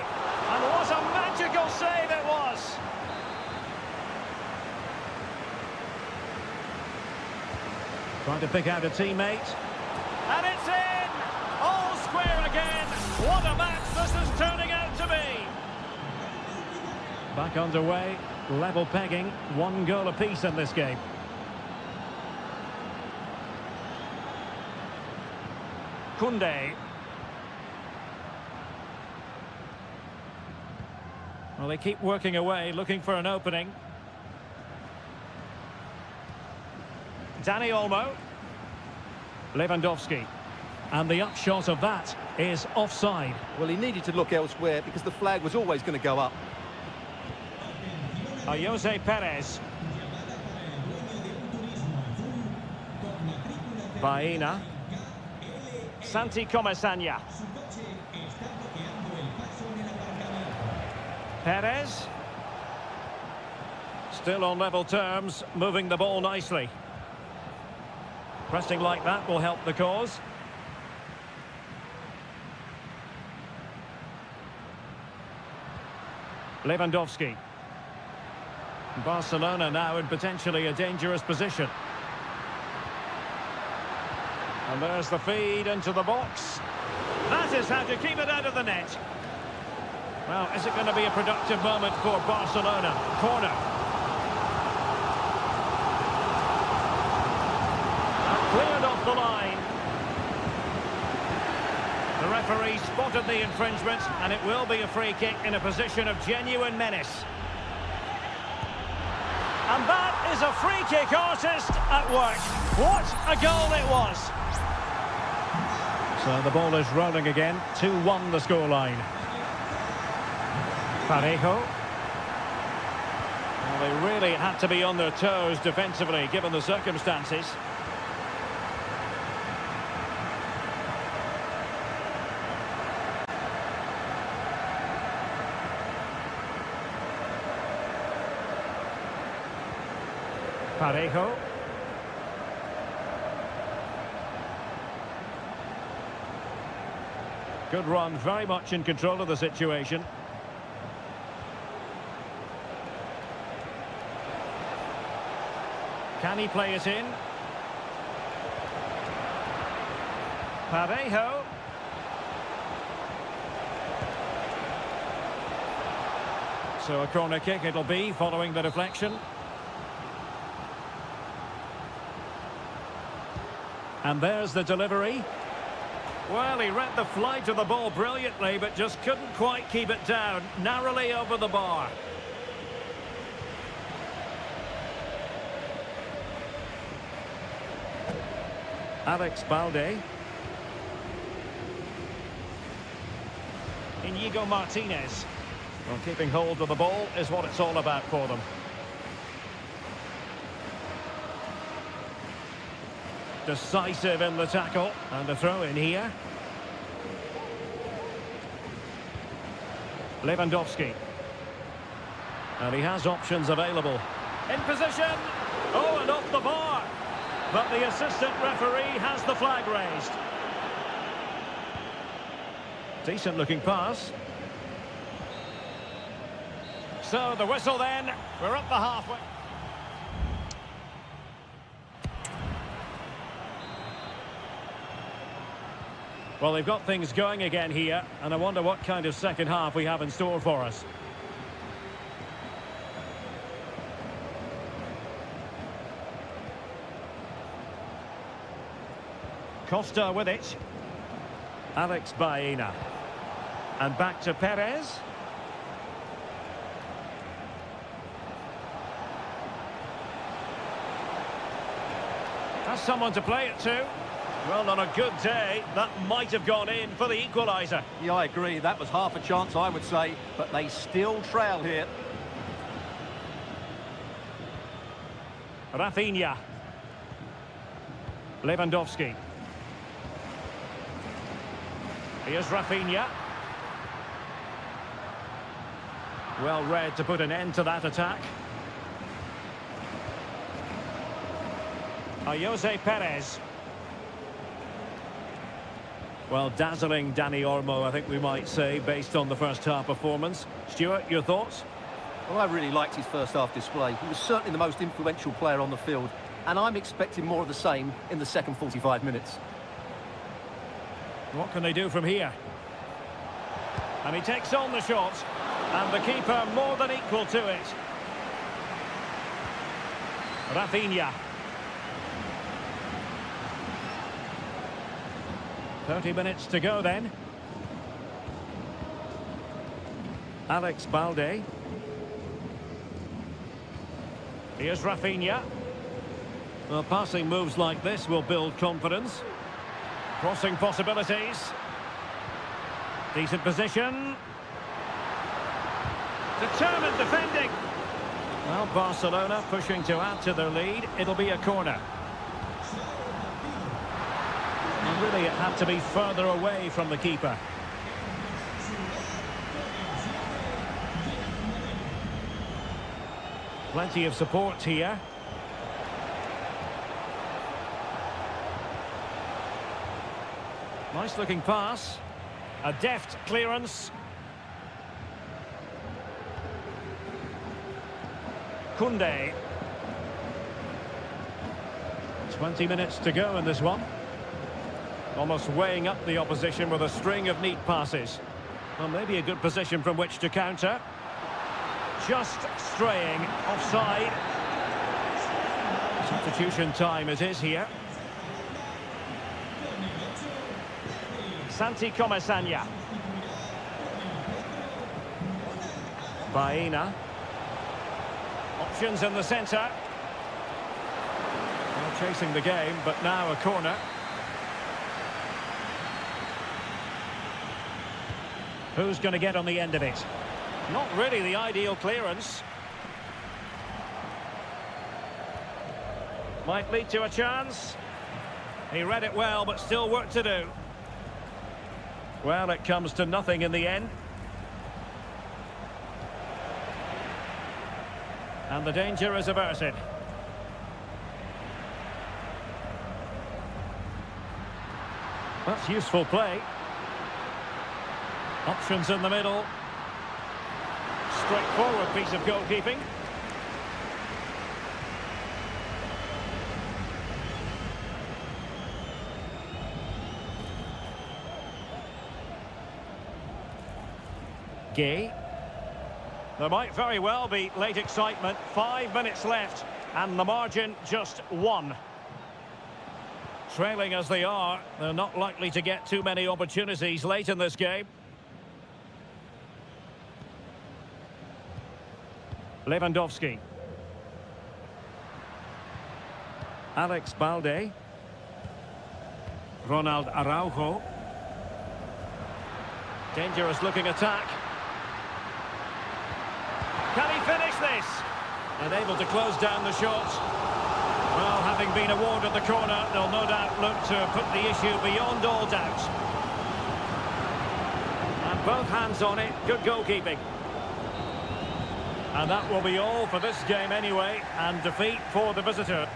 And what a magical save it was! Trying to pick out a teammate. And it's in! All square again! What a match this is turning out to be! Back underway. Level pegging. 1 goal apiece in this game. Koundé. Well, they keep working away, looking for an opening. Dani Olmo. Lewandowski. And the upshot of that is offside. Well, he needed to look elsewhere because the flag was always going to go up. Jose Perez. Baena. Santi Comesaña. Perez. Still on level terms, moving the ball nicely. Pressing like that will help the cause. Lewandowski. Barcelona now in potentially a dangerous position. And there's the feed into the box. That is how to keep it out of the net. Well, is it going to be a productive moment for Barcelona? Corner. And cleared off the line. The referee spotted the infringement, and it will be a free kick in a position of genuine menace. And that is a free kick artist at work. What a goal it was. So the ball is rolling again. 2-1 the scoreline. Parejo. Well, they really had to be on their toes defensively, given the circumstances. Parejo. Good run, very much in control of the situation. Can he play it in? Parejo. So a corner kick it'll be, following the deflection. And there's the delivery. Well, he read the flight of the ball brilliantly, but just couldn't quite keep it down. Narrowly over the bar. Alex Balde. Inigo Martinez. Well, keeping hold of the ball is what it's all about for them. Decisive in the tackle, and a throw in here. Lewandowski. And he has options available. In position. Oh, and off the bar. But the assistant referee has the flag raised. Decent looking pass. So the whistle then. We're at the halfway. Well, they've got things going again here, and I wonder what kind of second half we have in store for us. Costa with it. Alex Baena. And back to Perez. Has someone to play it to. Well, on a good day, that might have gone in for the equaliser. Yeah, I agree. That was half a chance, I would say, but they still trail here. Rafinha. Lewandowski. Here's Rafinha. Well read to put an end to that attack. Jose Perez. Well, dazzling Dani Olmo, I think we might say, based on the first half performance. Stuart, your thoughts? Well, I really liked his first half display. He was certainly the most influential player on the field, and I'm expecting more of the same in the second 45 minutes. What can they do from here? And he takes on the shot, and the keeper more than equal to it. Rafinha. 30 minutes to go then. Alex Balde. Here's Rafinha. Well, passing moves like this will build confidence. Crossing possibilities. Decent position. Determined defending. Well, Barcelona pushing to add to their lead. It'll be a corner. And really, it had to be further away from the keeper. Plenty of support here. Nice looking pass. A deft clearance. Koundé. 20 minutes to go in this one. Almost weighing up the opposition with a string of neat passes. Well, maybe a good position from which to counter. Just straying offside. Substitution time it is here. Santi Comesaña. Baena. Options in the centre. Well, chasing the game, but now a corner. Who's going to get on the end of it? Not really the ideal clearance. Might lead to a chance. He read it well, but still work to do. Well, it comes to nothing in the end. And the danger is averted. That's useful play. Options in the middle. Straightforward piece of goalkeeping. Gay. There might very well be late excitement. 5 minutes left, and the margin just 1. Trailing as they are, they're not likely to get too many opportunities late in this game. Lewandowski. Alex Balde. Ronald Araujo. Dangerous looking attack. Can he finish this? And able to close down the shot. Well, having been awarded the corner, they'll no doubt look to put the issue beyond all doubt. And both hands on it, good goalkeeping. And that will be all for this game anyway, and defeat for the visitor.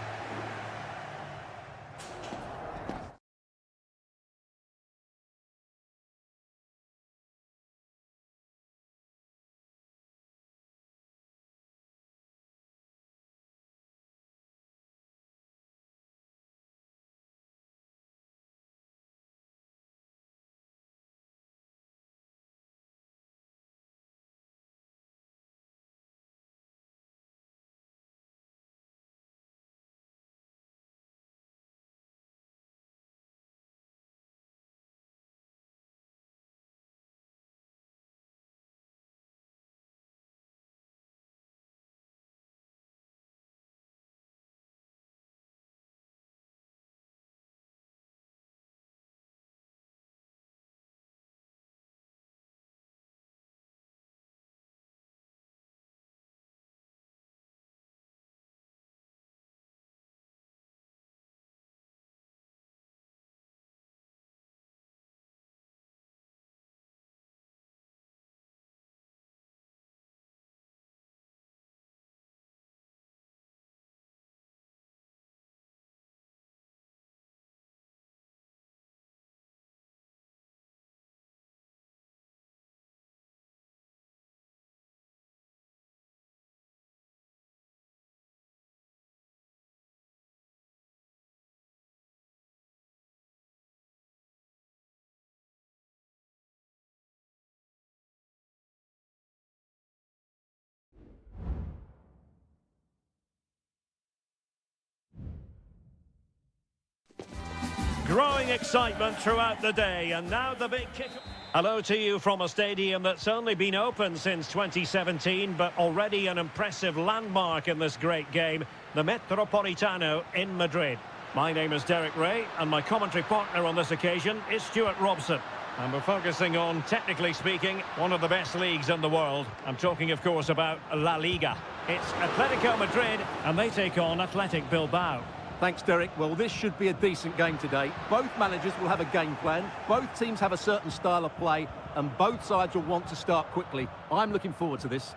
growing excitement throughout the day, and now the big kick. Hello to you from a stadium that's only been open since 2017, but already an impressive landmark in this great game, the Metropolitano in Madrid. My name is Derek Ray, and my commentary partner on this occasion is Stuart Robson. And we're focusing on, technically speaking, one of the best leagues in the world. I'm talking, of course, about La Liga. It's Atletico Madrid, and they take on Athletic Bilbao. Thanks, Derek. Well, this should be a decent game today. Both managers will have a game plan. Both teams have a certain style of play, and both sides will want to start quickly. I'm looking forward to this.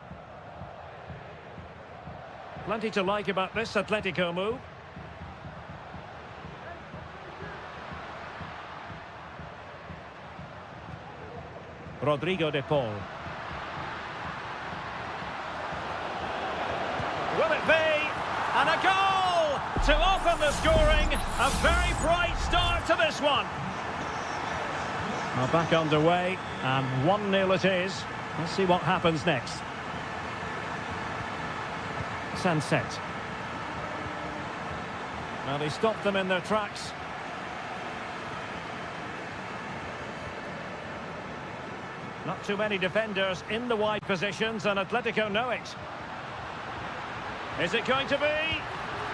Plenty to like about this Atletico move. Rodrigo de Paul. Will it be? And a goal! To open the scoring, a very bright start to this one. Now back underway, and 1-0 it is. Let's see what happens next. Sunset. Now they stopped them in their tracks. Not too many defenders in the wide positions, and Atletico know it. Is it going to be?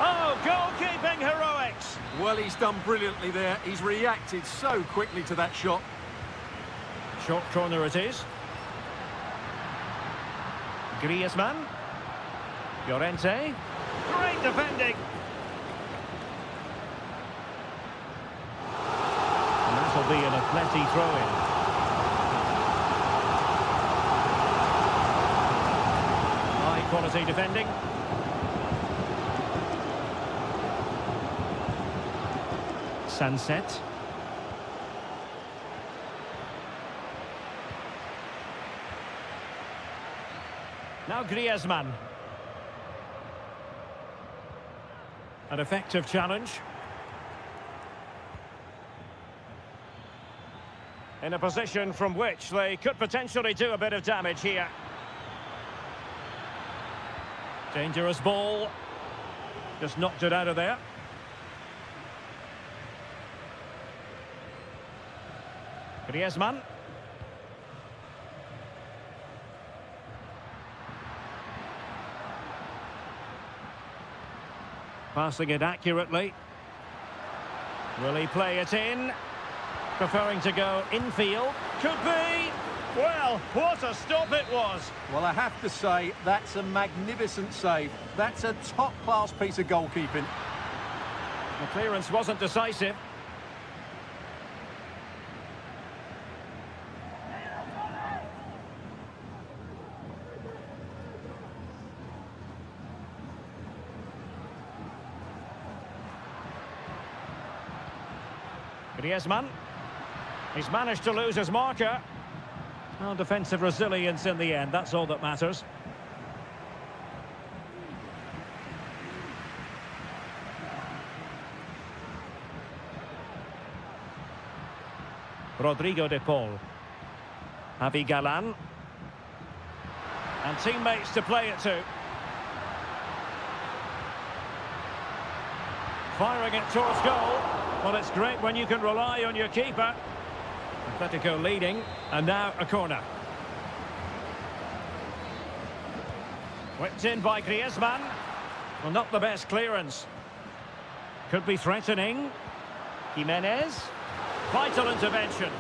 Oh, goalkeeping heroics! Well, he's done brilliantly there. He's reacted so quickly to that shot. Short corner it is. Griezmann. Llorente. Great defending. And that'll be an Atleti throw-in. Quality defending. Sunset. Now Griezmann. An effective challenge. In a position from which they could potentially do a bit of damage here. Dangerous ball. Just knocked it out of there. Griezmann. Passing it accurately. Will he play it in? Preferring to go infield. Could be. Well, what a stop it was. Well, I have to say, that's a magnificent save. That's a top-class piece of goalkeeping. The clearance wasn't decisive. Griezmann. He's managed to lose his marker. Well, defensive resilience in the end, that's all that matters. Rodrigo de Paul. Javi Galán. And teammates to play it to. Firing it towards goal. Well, it's great when you can rely on your keeper. Atletico leading, and now a corner. Whipped in by Griezmann. Well, not the best clearance. Could be threatening. Jimenez. Vital intervention.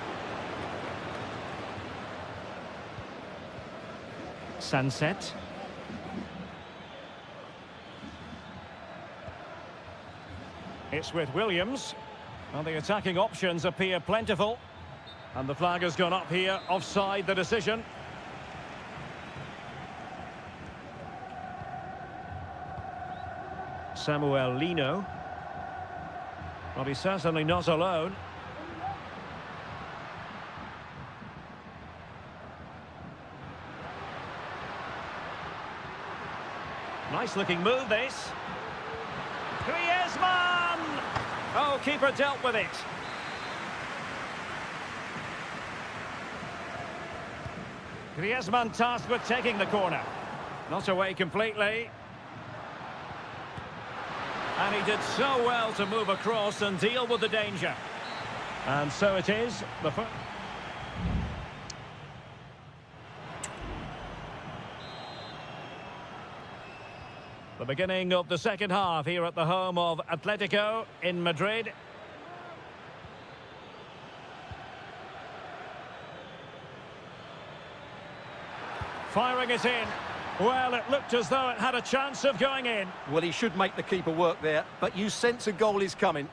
Sunset. It's with Williams. Well, the attacking options appear plentiful. And the flag has gone up here, offside the decision. Samuel Lino. Well, he's certainly not alone. Nice looking move, this. Griezmann! Oh, keeper dealt with it. Griezmann tasked with taking the corner. Not away completely. And he did so well to move across and deal with the danger. And so it is. The beginning of the second half here at the home of Atletico in Madrid. Firing it in. Well, it looked as though it had a chance of going in. Well, he should make the keeper work there, but you sense a goal is coming.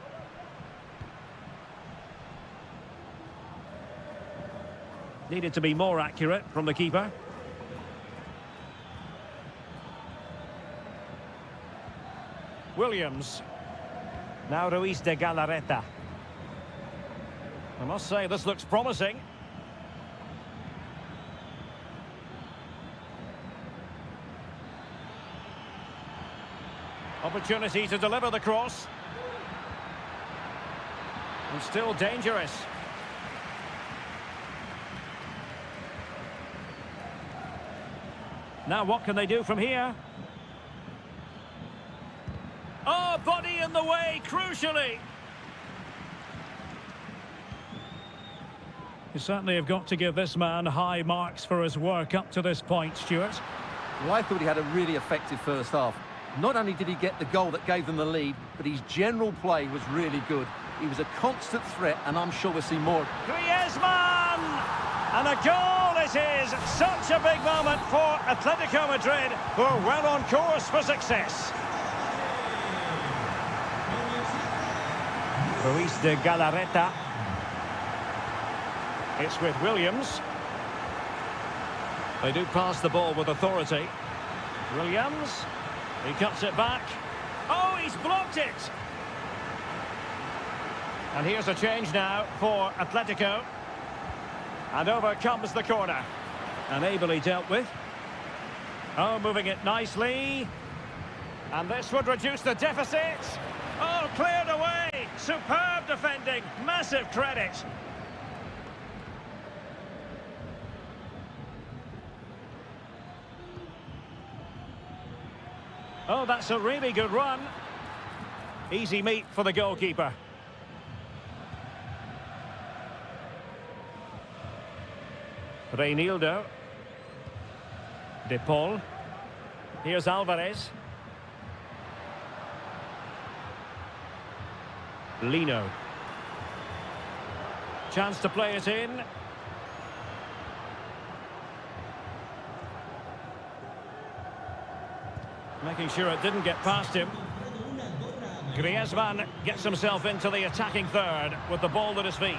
Needed to be more accurate from the keeper. Williams. Now Ruiz de Galarreta. I must say, this looks promising. Opportunity to deliver the cross. And still dangerous. Now what can they do from here? Oh, body in the way, crucially. You certainly have got to give this man high marks for his work up to this point, Stuart. Well, I thought he had a really effective first half. Not only did he get the goal that gave them the lead, but his general play was really good. He was a constant threat, and I'm sure we'll see more. Griezmann! And a goal it is! Such a big moment for Atletico Madrid, who are well on course for success. Ruiz de Galarreta. It's with Williams. They do pass the ball with authority. Williams. He cuts it back. Oh, he's blocked it! And here's a change now for Atletico. And over comes the corner. And ably dealt with. Oh, moving it nicely. And this would reduce the deficit. Oh, cleared away. Superb defending. Massive credit. Oh, that's a really good run. Easy meat for the goalkeeper. Reinildo. De Paul. Here's Alvarez. Lino. Chance to play it in. Making sure it didn't get past him. Griezmann gets himself into the attacking third with the ball at his feet.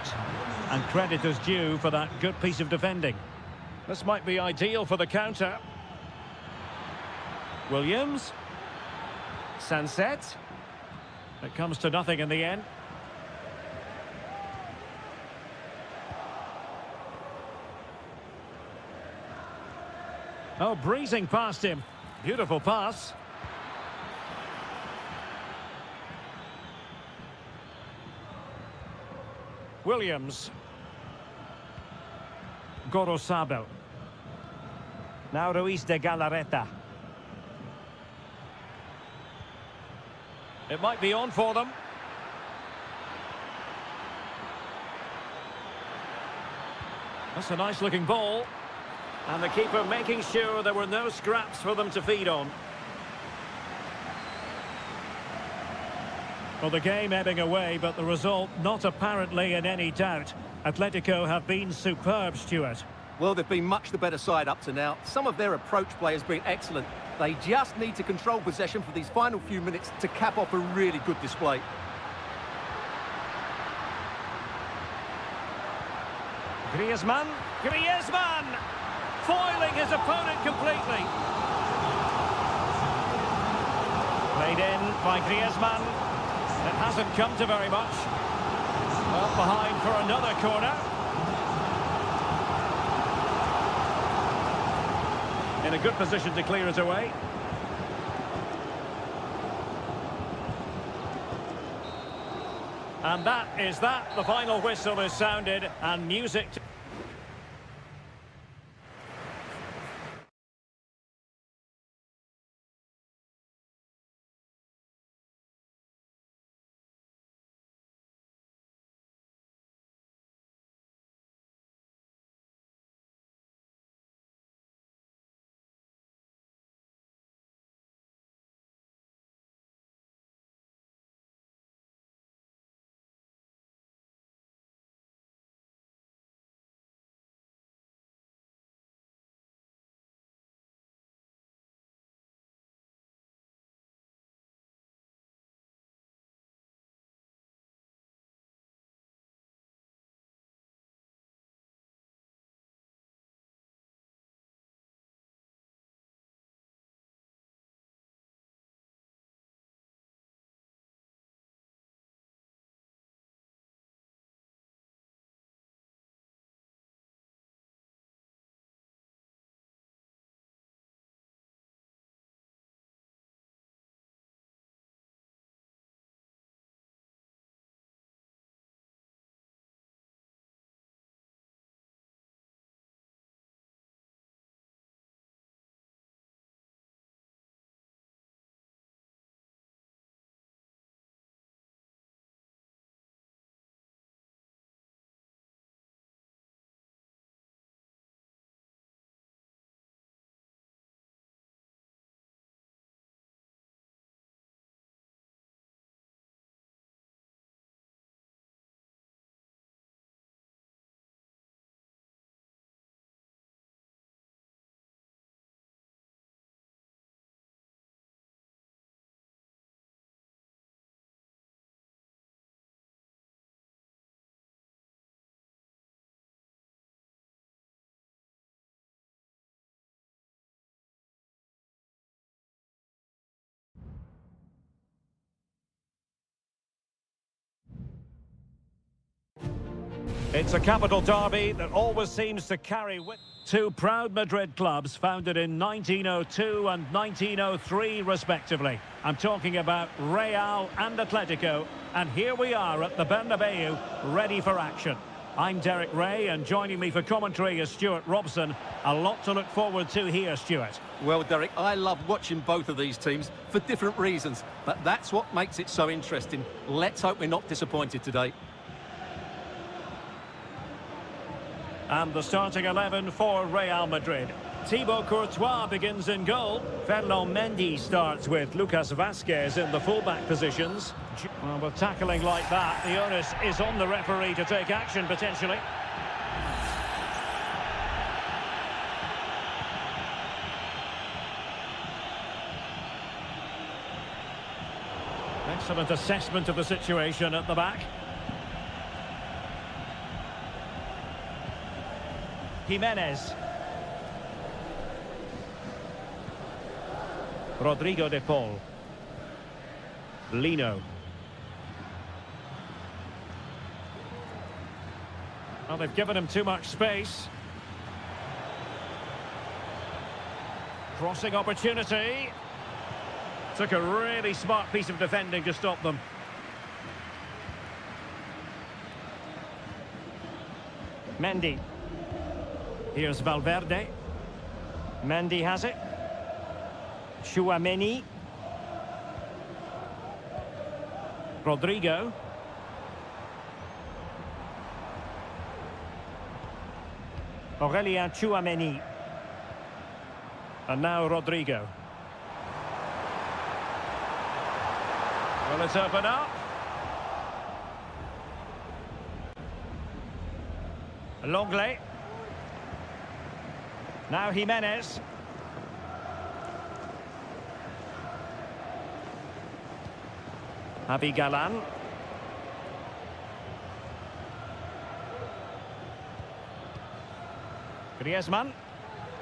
And credit is due for that good piece of defending. This might be ideal for the counter. Williams. Sunset. It comes to nothing in the end. Oh, breezing past him. Beautiful pass. Williams. Gorosabel. Now Ruiz de Galarreta. It might be on for them. That's a nice looking ball. And the keeper making sure there were no scraps for them to feed on. Well, the game ebbing away, but the result not apparently in any doubt. Atletico have been superb, Stuart. Well, they've been much the better side up to now. Some of their approach play has been excellent. They just need to control possession for these final few minutes to cap off a really good display. Griezmann. Griezmann! Foiling his opponent completely. Played in by Griezmann. It hasn't come to very much. Well, behind for another corner. In a good position to clear it away. And that is that. The final whistle is sounded and music It's a capital derby that always seems to carry with two proud Madrid clubs founded in 1902 and 1903 respectively. I'm talking about Real and Atletico, and here we are at the Bernabeu, ready for action. I'm Derek Ray, and joining me for commentary is Stuart Robson. A lot to look forward to here, Stuart. Well, Derek, I love watching both of these teams for different reasons, but that's what makes it so interesting. Let's hope we're not disappointed today. And the starting 11 for Real Madrid. Thibaut Courtois begins in goal. Ferland Mendy starts with Lucas Vazquez in the full-back positions. Well, with tackling like that, the onus is on the referee to take action, potentially. Excellent assessment of the situation at the back. Jimenez. Rodrigo de Paul. Lino. Well, they've given him too much space. Crossing opportunity. Took a really smart piece of defending to stop them. Mendy. Here's Valverde. Mendy has it. Tchouaméni. Rodrigo. Aurélien Tchouaméni. And now Rodrigo. Well, it's open up. Longley. Now Jimenez. Javi Galan. Griezmann.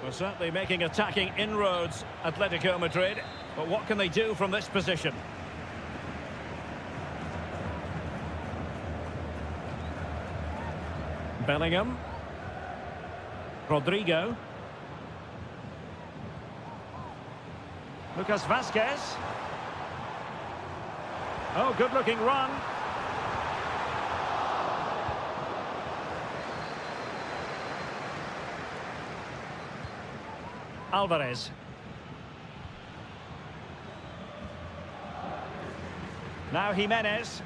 Well, certainly making attacking inroads, Atletico Madrid. But what can they do from this position? Bellingham. Rodrigo. Lucas Vazquez. Oh, good-looking run. Alvarez. Now Jimenez.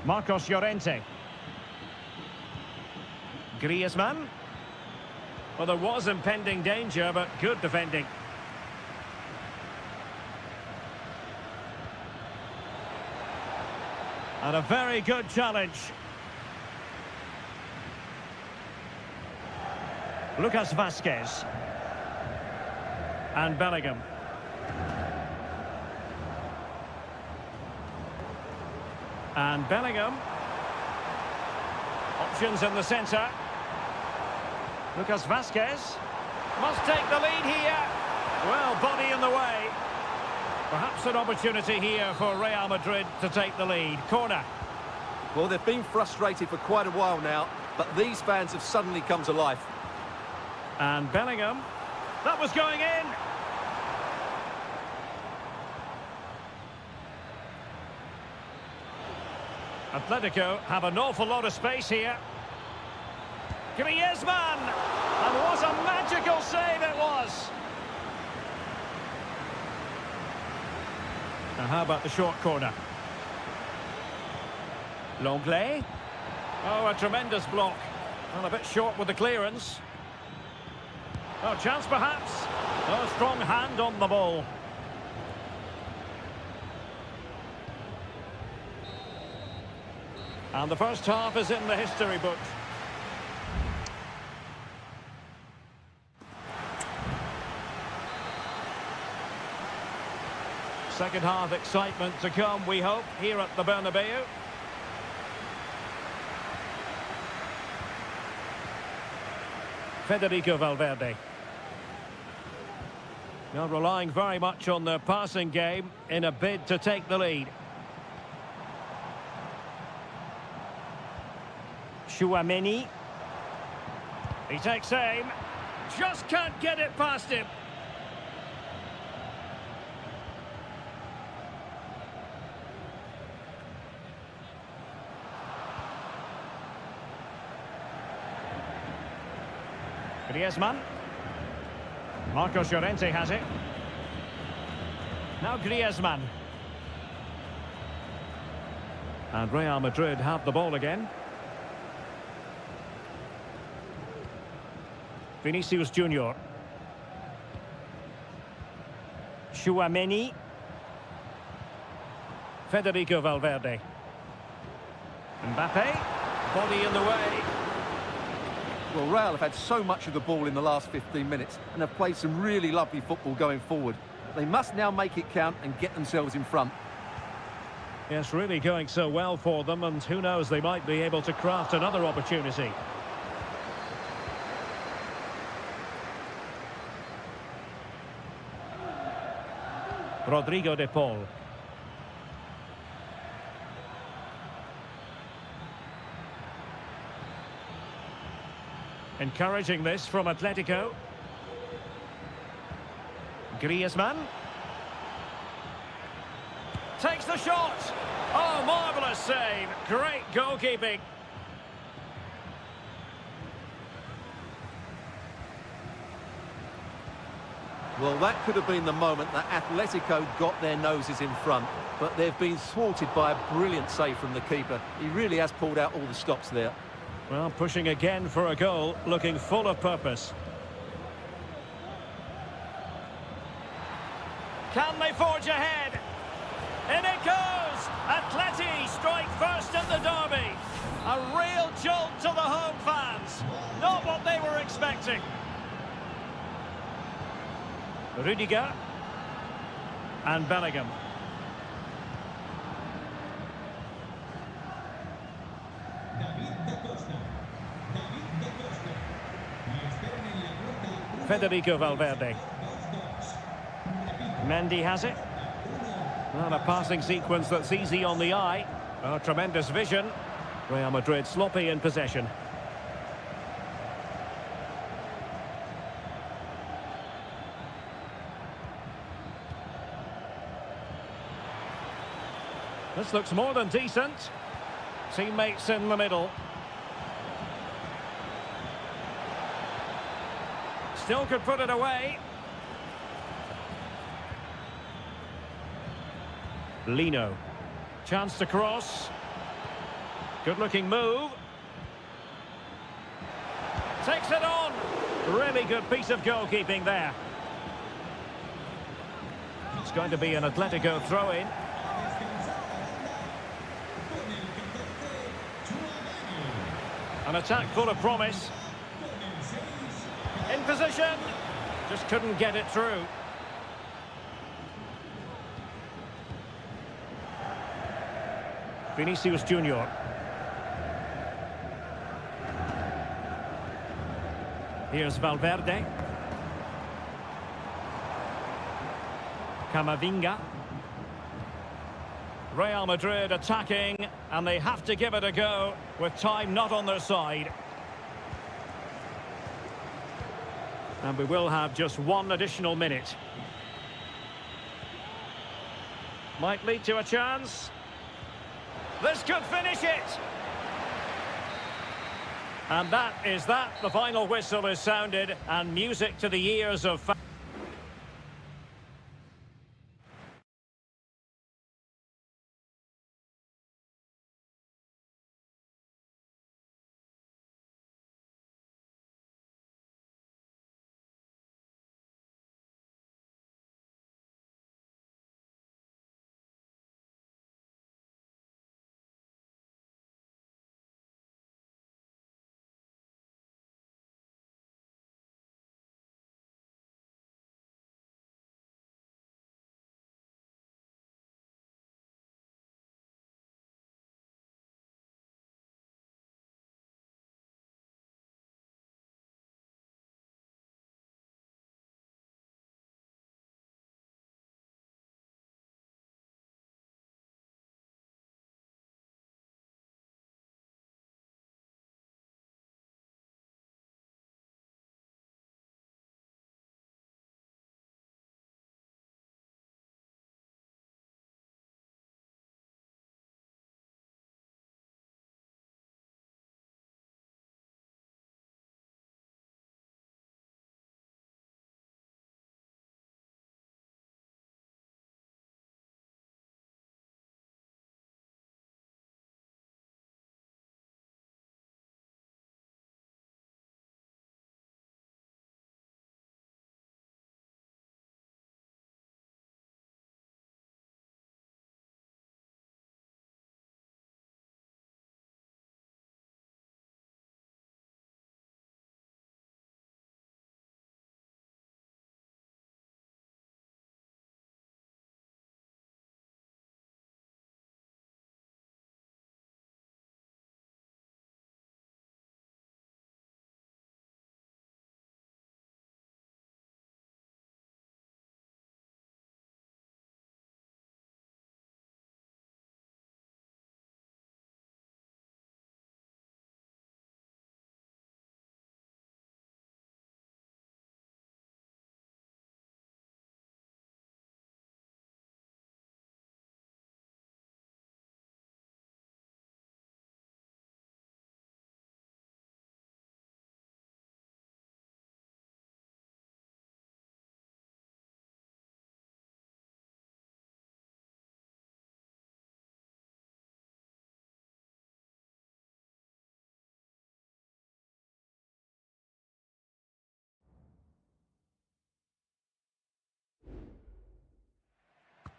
Marcos Llorente. Griezmann. Well, there was impending danger, but good defending. And a very good challenge. Lucas Vazquez. And Bellingham. And Bellingham. Options in the centre. Lucas Vazquez must take the lead here. Well, body in the way. Perhaps an opportunity here for Real Madrid to take the lead. Corner. Well, they've been frustrated for quite a while now, but these fans have suddenly come to life. And Bellingham. That was going in. Atletico have an awful lot of space here. Griezmann! And what a magical save it was! Now how about the short corner? Longley. Oh, a tremendous block. Well, a bit short with the clearance. Oh, chance perhaps. Oh, strong hand on the ball. And the first half is in the history books. Second half excitement to come, we hope, here at the Bernabeu. Federico Valverde. Now relying very much on their passing game in a bid to take the lead. Chouameni. He takes aim. Just can't get it past him. Griezmann. Marcos Llorente has it. Now Griezmann. And Real Madrid have the ball again. Vinicius Junior. Chouameni. Federico Valverde. Mbappe. Body in the way. Well, Real have had so much of the ball in the last 15 minutes and have played some really lovely football going forward. They must now make it count and get themselves in front. Yes, really going so well for them, and who knows, they might be able to craft another opportunity. Rodrigo de Paul. Encouraging this from Atletico. Griezmann. Takes the shot. Oh, marvellous save. Great goalkeeping. Well, that could have been the moment that Atletico got their noses in front, but they've been thwarted by a brilliant save from the keeper. He really has pulled out all the stops there. Well, pushing again for a goal, looking full of purpose. Can they forge ahead? In it goes! Atleti strike first at the derby. A real jolt to the home fans. Not what they were expecting. Rudiger. And Bellingham. Federico Valverde. Mendy has it. Well, a passing sequence that's easy on the eye. Oh, tremendous vision. Real Madrid sloppy in possession. This looks more than decent. Teammates in the middle. Still could put it away. Lino. Chance to cross. Good-looking move. Takes it on. Really good piece of goalkeeping there. It's going to be an Atletico throw-in. An attack full of promise. In position. Just couldn't get it through. Vinicius Junior. Here's Valverde. Camavinga. Real Madrid attacking, and they have to give it a go with time not on their side. And we will have just one additional minute. Might lead to a chance. This could finish it. And that is that. The final whistle is sounded, and music to the ears of fans.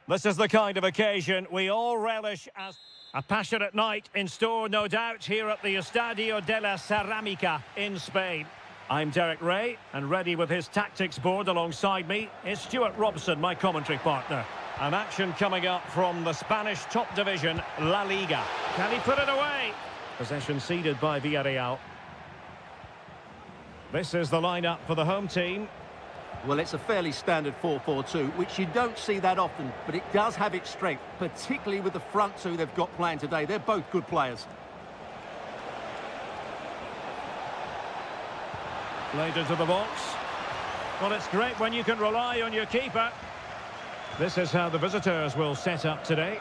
This is the kind of occasion we all relish as a passionate night in store, no doubt, here at the Estadio de la Cerámica in Spain. I'm Derek Ray, and ready with his tactics board alongside me is Stuart Robson, my commentary partner. An action coming up from the Spanish top division, La Liga. Can he put it away? Possession ceded by Villarreal. This is the lineup for the home team. Well, it's a fairly standard 4-4-2, which you don't see that often, but it does have its strength, particularly with the front two they've got playing today. They're both good players. Played into the box. Well, it's great when you can rely on your keeper. This is how the visitors will set up today.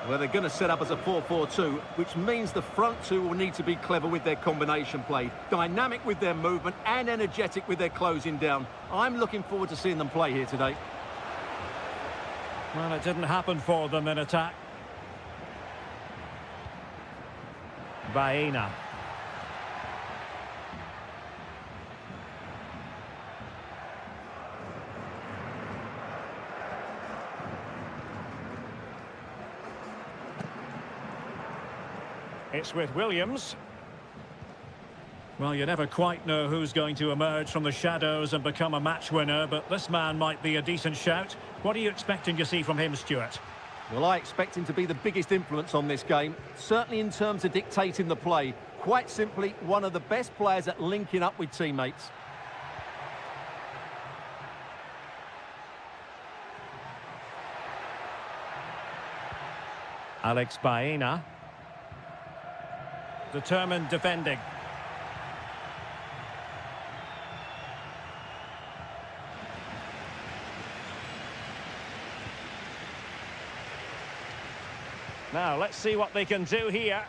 Well, they're going to set up as a 4-4-2, which means the front two will need to be clever with their combination play, dynamic with their movement and energetic with their closing down. I'm looking forward to seeing them play here today. Well, it didn't happen for them in attack. Baena. It's with Williams. Well, you never quite know who's going to emerge from the shadows and become a match winner, but this man might be a decent shout. What are you expecting to see from him, Stuart? Well, I expect him to be the biggest influence on this game, certainly in terms of dictating the play. Quite simply, one of the best players at linking up with teammates. Alex Baena. Determined defending. Now, let's see what they can do here.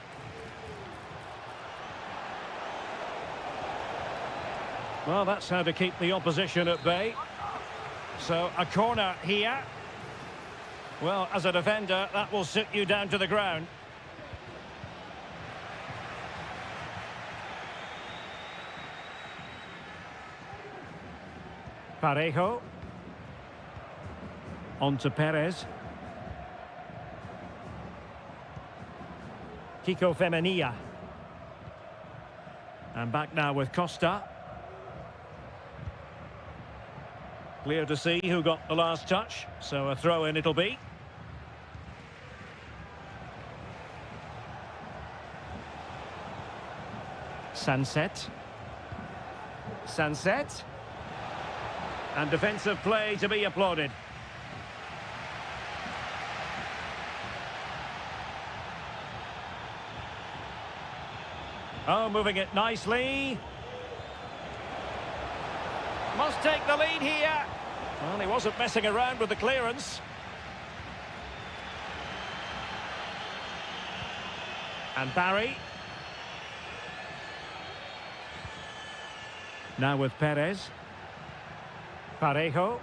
Well, that's how to keep the opposition at bay. So, a corner here. Well, as a defender, that will sit you down to the ground. Parejo. On to Perez. Kiko Femenia. And back now with Costa. Clear to see who got the last touch, so a throw-in it'll be. Sunset. Sunset. And defensive play to be applauded. Oh, moving it nicely. Must take the lead here. Well, he wasn't messing around with the clearance. And Barry. Now with Perez. Parejo.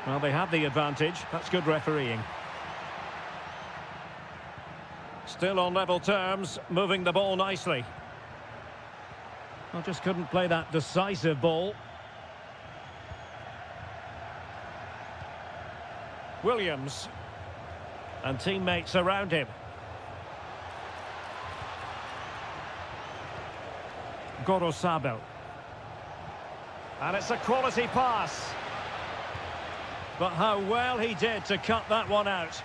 Well, they have the advantage. That's good refereeing. Still on level terms, moving the ball nicely. Well, just couldn't play that decisive ball. Williams. And teammates around him. Gorosabel. And it's a quality pass. But how well he did to cut that one out.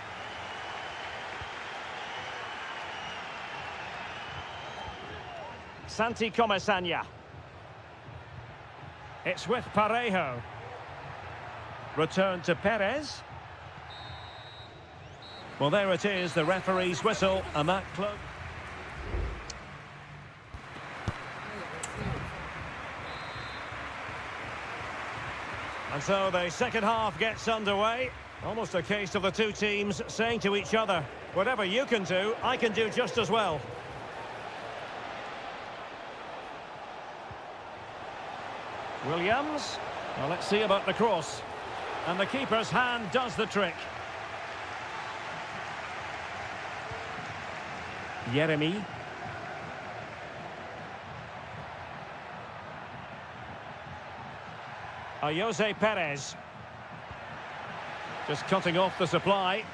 Santi Comesaña. It's with Parejo. Return to Perez. Well, there it is, the referee's whistle, and that close. And so the second half gets underway. Almost a case of the two teams saying to each other, whatever you can do, I can do just as well. Williams. Well, let's see about the cross. And the keeper's hand does the trick. Jeremy. Jose Perez. Just cutting off the supply.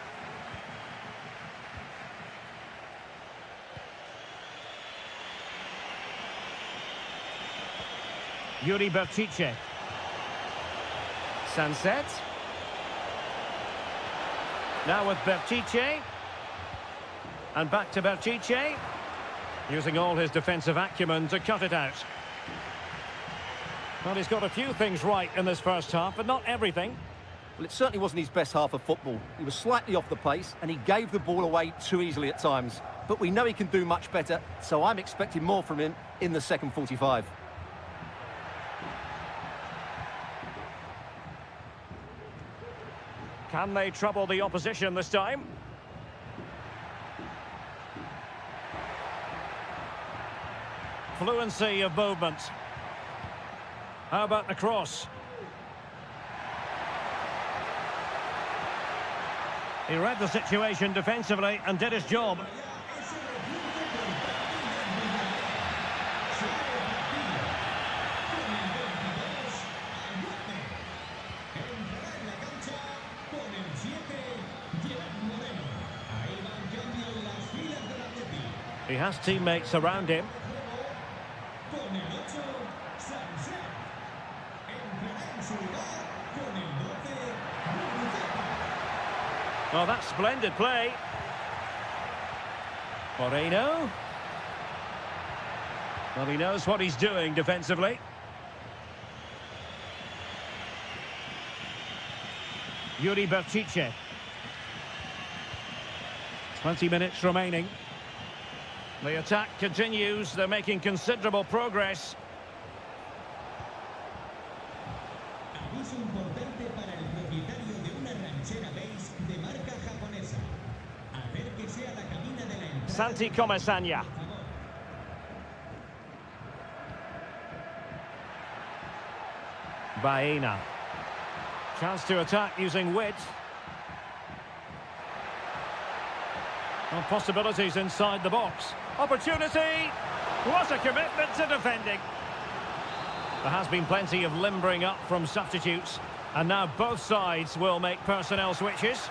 Yuri Berchiche. Sunset. Now with Berchiche. And back to Berchiche. Using all his defensive acumen to cut it out. Well, he's got a few things right in this first half, but not everything. Well, it certainly wasn't his best half of football. He was slightly off the pace, and he gave the ball away too easily at times. But we know he can do much better, so I'm expecting more from him in the second 45. Can they trouble the opposition this time? Fluency of movement. How about the cross? He read the situation defensively and did his job. He has teammates around him. Oh, that's splendid play. Moreno. Well, he knows what he's doing defensively. Yuri Berchiche. 20 minutes remaining. The attack continues. They're making considerable progress. Santi Comesaña. Baena. Chance to attack using width. Well, possibilities inside the box. Opportunity! What a commitment to defending. There has been plenty of limbering up from substitutes, and now both sides will make personnel switches.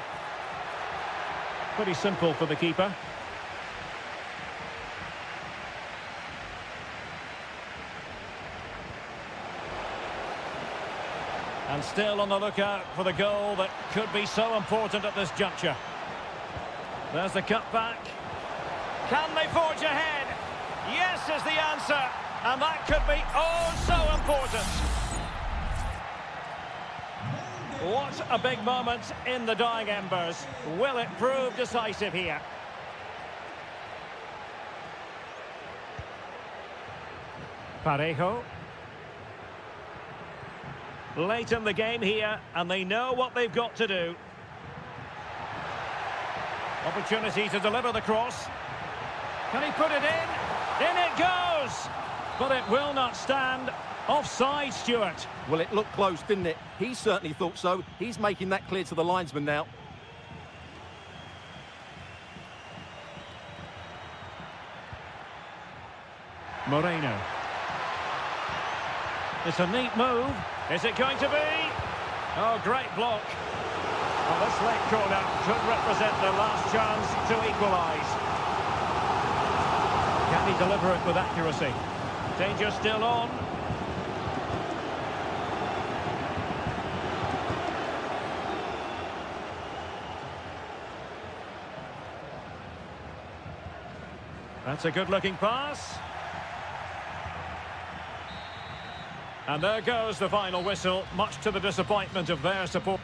Pretty simple for the keeper. And still on the lookout for the goal that could be so important at this juncture. There's the cutback. Can they forge ahead? Yes is the answer. And that could be oh so important. What a big moment in the dying embers. Will it prove decisive here? Parejo. Late in the game here, and they know what they've got to do. Opportunity to deliver the cross. Can he put it in? In it goes! But it will not stand. Offside, Stuart. Well, it looked close, didn't it? He certainly thought so. He's making that clear to the linesman now. Moreno. It's a neat move. Is it going to be? Oh, great block. Well, this late corner could represent their last chance to equalise. Can he deliver it with accuracy? Danger still on. That's a good-looking pass. And there goes the final whistle, much to the disappointment of their support.